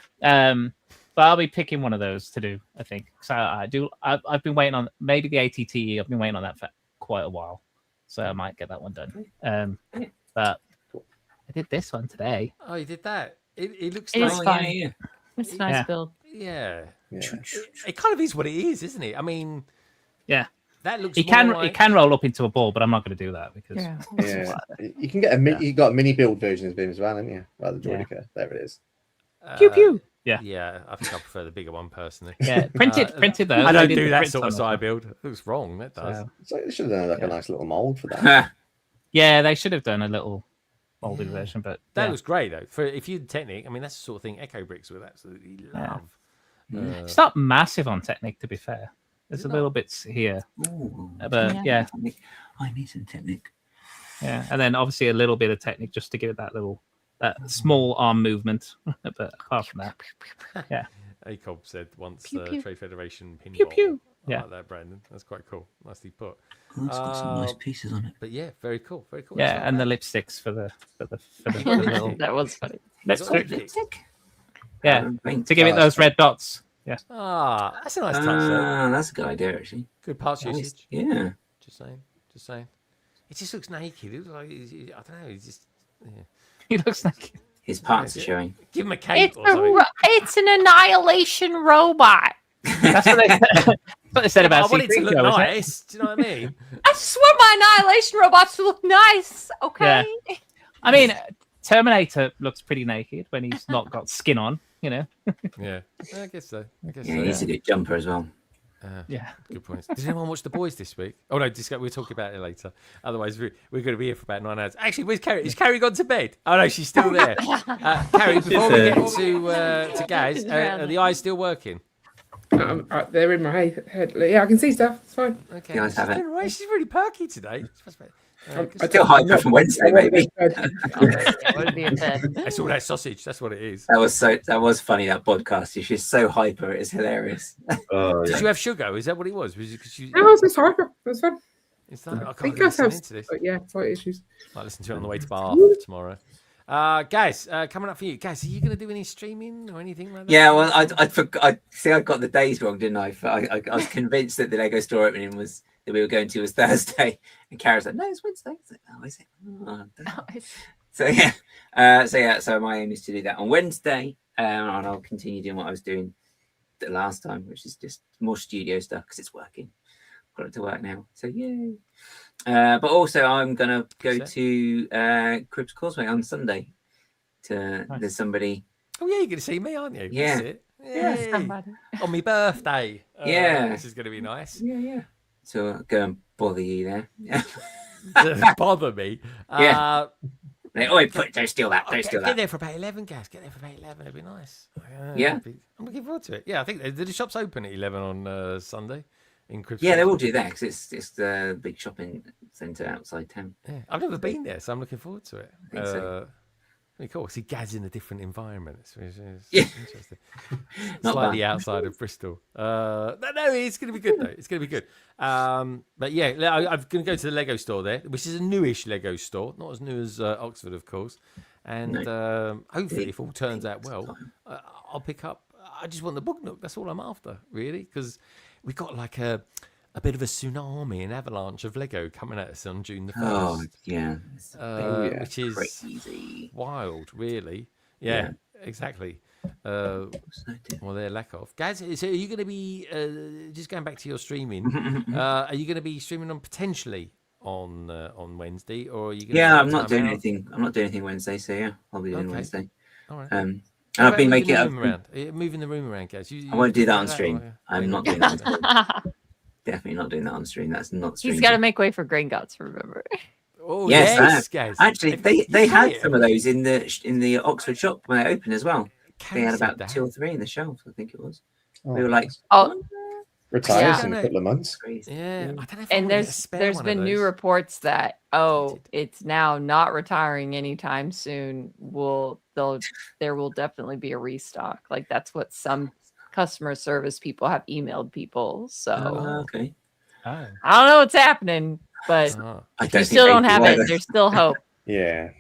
I'll be picking one of those to do, I think. So I've been waiting on maybe the ATTE. I've been waiting on that for quite a while, so I might get that one done. But I did this one today. Oh, you did that. It looks It like is fun. It's a nice build. Yeah. It kind of is what it is, isn't it? I mean, yeah. That looks. It can roll up into a ball, but I'm not going to do that because you can get you got a mini build version of him as well, haven't you? Like the Droideka. There it is. Pew pew. Yeah, I think I prefer the bigger one personally. Yeah, printed though. I don't do that sort of side build. It looks wrong. That does. So they should have done a nice little mold for that. Yeah, they should have done a little molded version, but that looks great though. For if you Technic, I mean that's the sort of thing Echo Bricks would absolutely love. It's not massive on Technic, to be fair. There's a little bits here, but yeah. I need some Technic. Yeah, and then obviously a little bit of Technic just to give it that small arm movement. But apart from that, yeah. Acob said once Trade Federation pinball. Pew pew. I like that, Brandon. That's quite cool. Nicely put. Oh, it's got some nice pieces on it. But yeah, very cool. Very cool. Yeah, and the lipsticks for the little. That was funny. Lipstick. Yeah, to give it those red dots. Yeah. Ah, that's a nice touch. That's a good idea, actually. Good parts usage. Yeah. Just saying. It just looks naked. It looks like I don't know. He's just. Yeah. He looks like his parts are showing. Give him a cape or something. It's an annihilation robot. That's what they said. What they said about I want it to look C3PO, nice. Do you know what I mean? I just want my annihilation robots to look nice. Okay. Yeah. I mean, Terminator looks pretty naked when he's not got skin on. You know. Yeah, I guess so. He's a good jumper as well. Yeah, good points. Did anyone watch The Boys this week? Oh no, we'll talk about it later. Otherwise, we're going to be here for about 9 hours. Actually, where's Carrie? Is Carrie gone to bed? Oh no, she's still there. Carrie, before we get to Gaz, are the eyes still working? They're in my head. Yeah, I can see stuff. It's fine. Okay. You guys have it. Right. She's really perky today. Still hyper from Wednesday, maybe. It's all that sausage. That's what it is. That was funny. That podcast. She's so hyper. It's hilarious. Did you have sugar? Is that what it was? Was it because you? No, it's hyper. That's fun. It's not. I I think can't I have. into this. Yeah, slight issues. Might listen to it on the way to Bath tomorrow. Guys, coming up for you. Guys, are you going to do any streaming or anything like that? Yeah, well, I forgot. I got the days wrong, didn't I? I was convinced that the Lego store opening was that we were going to was Thursday, and Kara's like, "No, it's Wednesday." I was like, "Oh, is it?" So my aim is to do that on Wednesday, and I'll continue doing what I was doing the last time, which is just more studio stuff because it's working. Got it to work now, so yay! But also, I'm gonna go to Cribs Causeway on Sunday. There's somebody. Oh yeah, you're gonna see me, aren't you? Yeah. That's it. Somebody. On my birthday. Yeah. This is gonna be nice. Yeah. So I'll go and bother you there. Yeah. Bother me. Yeah. Don't steal that. Don't steal that. Get there for about 11, guys. Get there for about 11. It'll be nice. Yeah. I'm looking forward to it. Yeah, I think the shop's open at 11 on Sunday. Yeah, they will do that because it's the big shopping centre outside town. Yeah, I've never been there, so I'm looking forward to it. I think so. Really cool. See Gaz in a different environment. It's interesting. Not Slightly bad. outside of Bristol. No, it's going to be good though. It's going to be good. But yeah, I'm going to go to the Lego store there, which is a newish Lego store, not as new as Oxford, of course. And hopefully, if all turns out well, I'll pick up. I just want the book nook. That's all I'm after, really, because we've got like a bit of a tsunami, an avalanche of Lego coming at us on June the 1st. Oh, yeah. Which is crazy. Wild, really. Yeah. Exactly. Well, their lack of. Gaz, so are you going to be, just going back to your streaming, are you going to be streaming on potentially on Wednesday, or are you going to I'm not doing anything. I'm not doing anything Wednesday, so yeah, I'll be doing Wednesday. All right. And I've been making moving the room around, Gaz. I won't do that on stream. I'm not doing that on stream. Definitely not doing that on stream. That's not stream. He's got to make way for Green Guts, remember. Oh yes, Gaz. actually, Have they you they tried had it? some of those in the Oxford shop when they opened as well. Carrie They had said about that. 2 or 3 in the shelf, I think it was. Oh, We were like, nice. Oh, Retires yeah. in a couple of months. crazy. Yeah, I don't know if And I'm gonna get a spare there's one been of new those. reports that it's now not retiring anytime soon. There will definitely be a restock. Like that's what some customer service people have emailed people. So Okay. Oh. I don't know what's happening, but I if you don't still think don't they have do it, either. there's still hope. Yeah.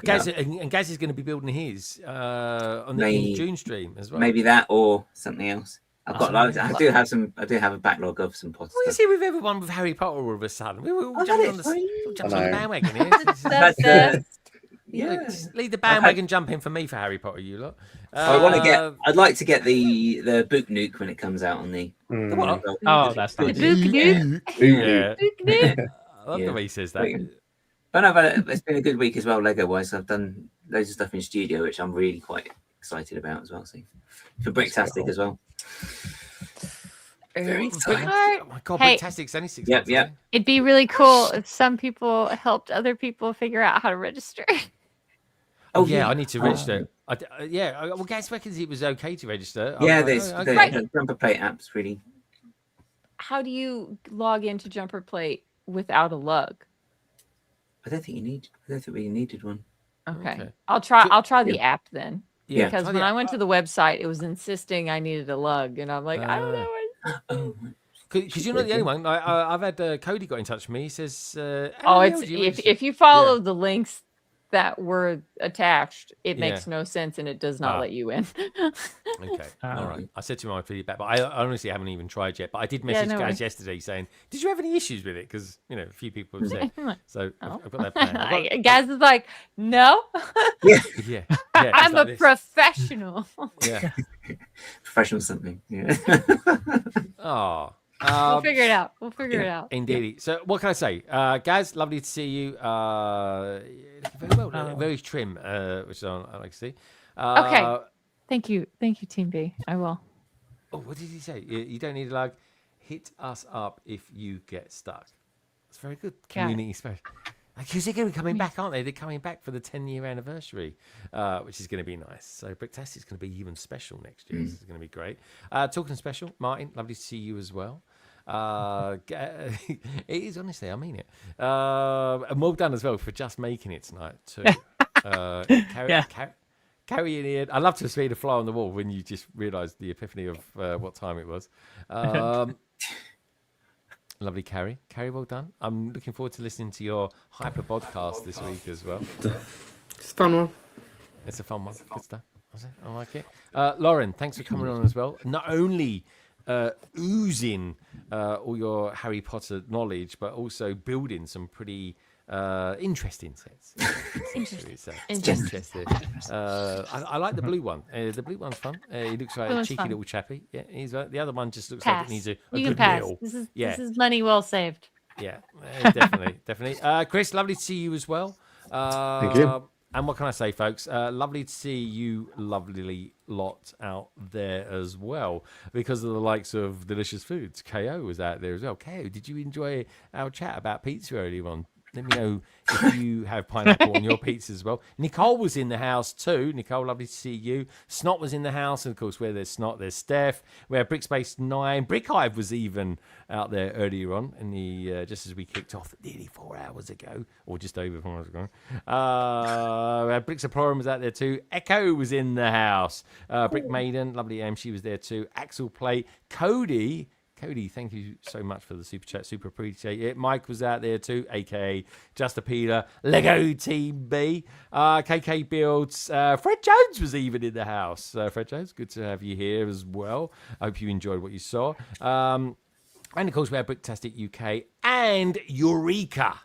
Gaz, and Gaz is going to be building his on the Maybe- June stream as well. Maybe that or something else. I've got loads. I do have some. I do have a backlog of some pots. What is it with everyone with Harry Potter all of a sudden? We were all I've jumping had on it the, for jumping on the I know. bandwagon here. Just leave the bandwagon jumping for me for Harry Potter, you lot. I want to get. I'd like to get the Book Nuke when it comes out on the. The what? Oh, that's nice. Yeah. Yeah. I love the way he says that. But no, but it's been a good week as well, Lego wise. I've done loads of stuff in studio, which I'm really quite excited about as well. So for Bricktastic as well. Very excited. Oh my god, Hey. Bricktastic's only 6 Yep, months. yep. It'd be really cool if some people helped other people figure out how to register. Oh yeah, I need to register. Well, Gaz reckons it was okay to register. Yeah, I'm like, there's oh, the okay. Jumper Plate apps really. How do you log into Jumper Plate without a lug? I don't think we needed one. Okay. I'll try the app then. Yeah. Because Try when the I app. went to the website, it was insisting I needed a lug, and I'm like, I don't know. Because you're not the only one. I've had Cody got in touch with me. He says, Oh, it's if you follow the links that were attached, it Yeah. makes no sense and it does not let you in. Okay, all right. I said to him I'd feedback, but I honestly haven't even tried yet. But I did message no Gaz worries. yesterday saying, "Did you have any issues with it?" Because a few people have said. So I've got that plan. Gaz is like, no, Yeah, I'm like a this. professional. Yeah. Professional something. Yeah. Oh. We'll figure it out. We'll figure it out. Indeed. So what can I say? Gaz, lovely to see you. Looking very well, very trim, which I like to see. Okay. Thank you, Team B. I will. Oh, what did he say? You don't need a lug. Hit us up if you get stuck. It's very good. Community space. Because they're going to be coming back, aren't they? They're coming back for the 10-year anniversary, which is going to be nice. So Bricktastic is going to be even special next year. This is going to be great. Talking special, Martin, lovely to see you as well. It is, honestly, I mean it. And well done as well for just making it tonight, too. Carrying in. I love to see the fly on the wall when you just realised the epiphany of what time it was. Lovely, Carrie. Carrie, well done. I'm looking forward to listening to your hyper podcast this week as well. It's a fun one. It's a fun one. Good stuff. I like it. Lauren, thanks for coming on as well. Not only oozing all your Harry Potter knowledge, but also building some pretty interesting sets. Interesting. I like the blue one. The blue one's fun. He looks like Blue a one's cheeky fun. little chappy. Yeah, he's the other one just looks Pass. like it needs a You can good pass. meal. This Yeah. is money well saved. Yeah, definitely. Chris, lovely to see you as well. Thank you. And what can I say, folks? Lovely to see you, lovely lot out there as well, because of the likes of Delicious Foods. KO was out there as well. KO, did you enjoy our chat about pizza earlier on? Let me know if you have pineapple on your pizza as well. Nicole was in the house too. Nicole, lovely to see you. Snot was in the house. And of course, where there's Snot, there's Steph. Where Brickspace 9. Brick Hive was even out there earlier on. In the just as we kicked off nearly 4 hours ago. Or just over 4 hours ago. Bricksaplorum was out there too. Echo was in the house. Brick Maiden, lovely she was there too. Axel Play. Cody, thank you so much for the super chat. Super appreciate it. Mike was out there too, aka Just a Peter. Lego Team B. KK Builds. Fred Jones was even in the house. Fred Jones, good to have you here as well. I hope you enjoyed what you saw. And of course, we have Bricktastic UK and Eureka,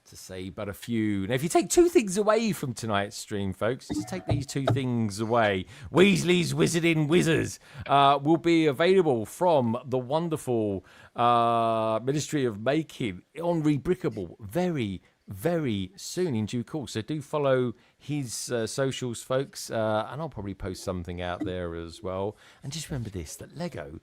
to say but a few. Now, if you take two things away from tonight's stream, folks, just take these two things away. Weasley's Wizarding Wizards will be available from the wonderful Ministry of Making on Rebrickable very, very soon in due course. So do follow his socials, folks, and I'll probably post something out there as well. And just remember this, that Lego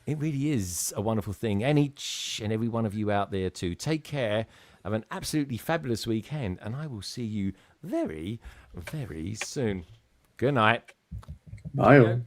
It really is a wonderful thing. And each and every one of you out there too. Take care. Have an absolutely fabulous weekend. And I will see you very, very soon. Good night. Bye.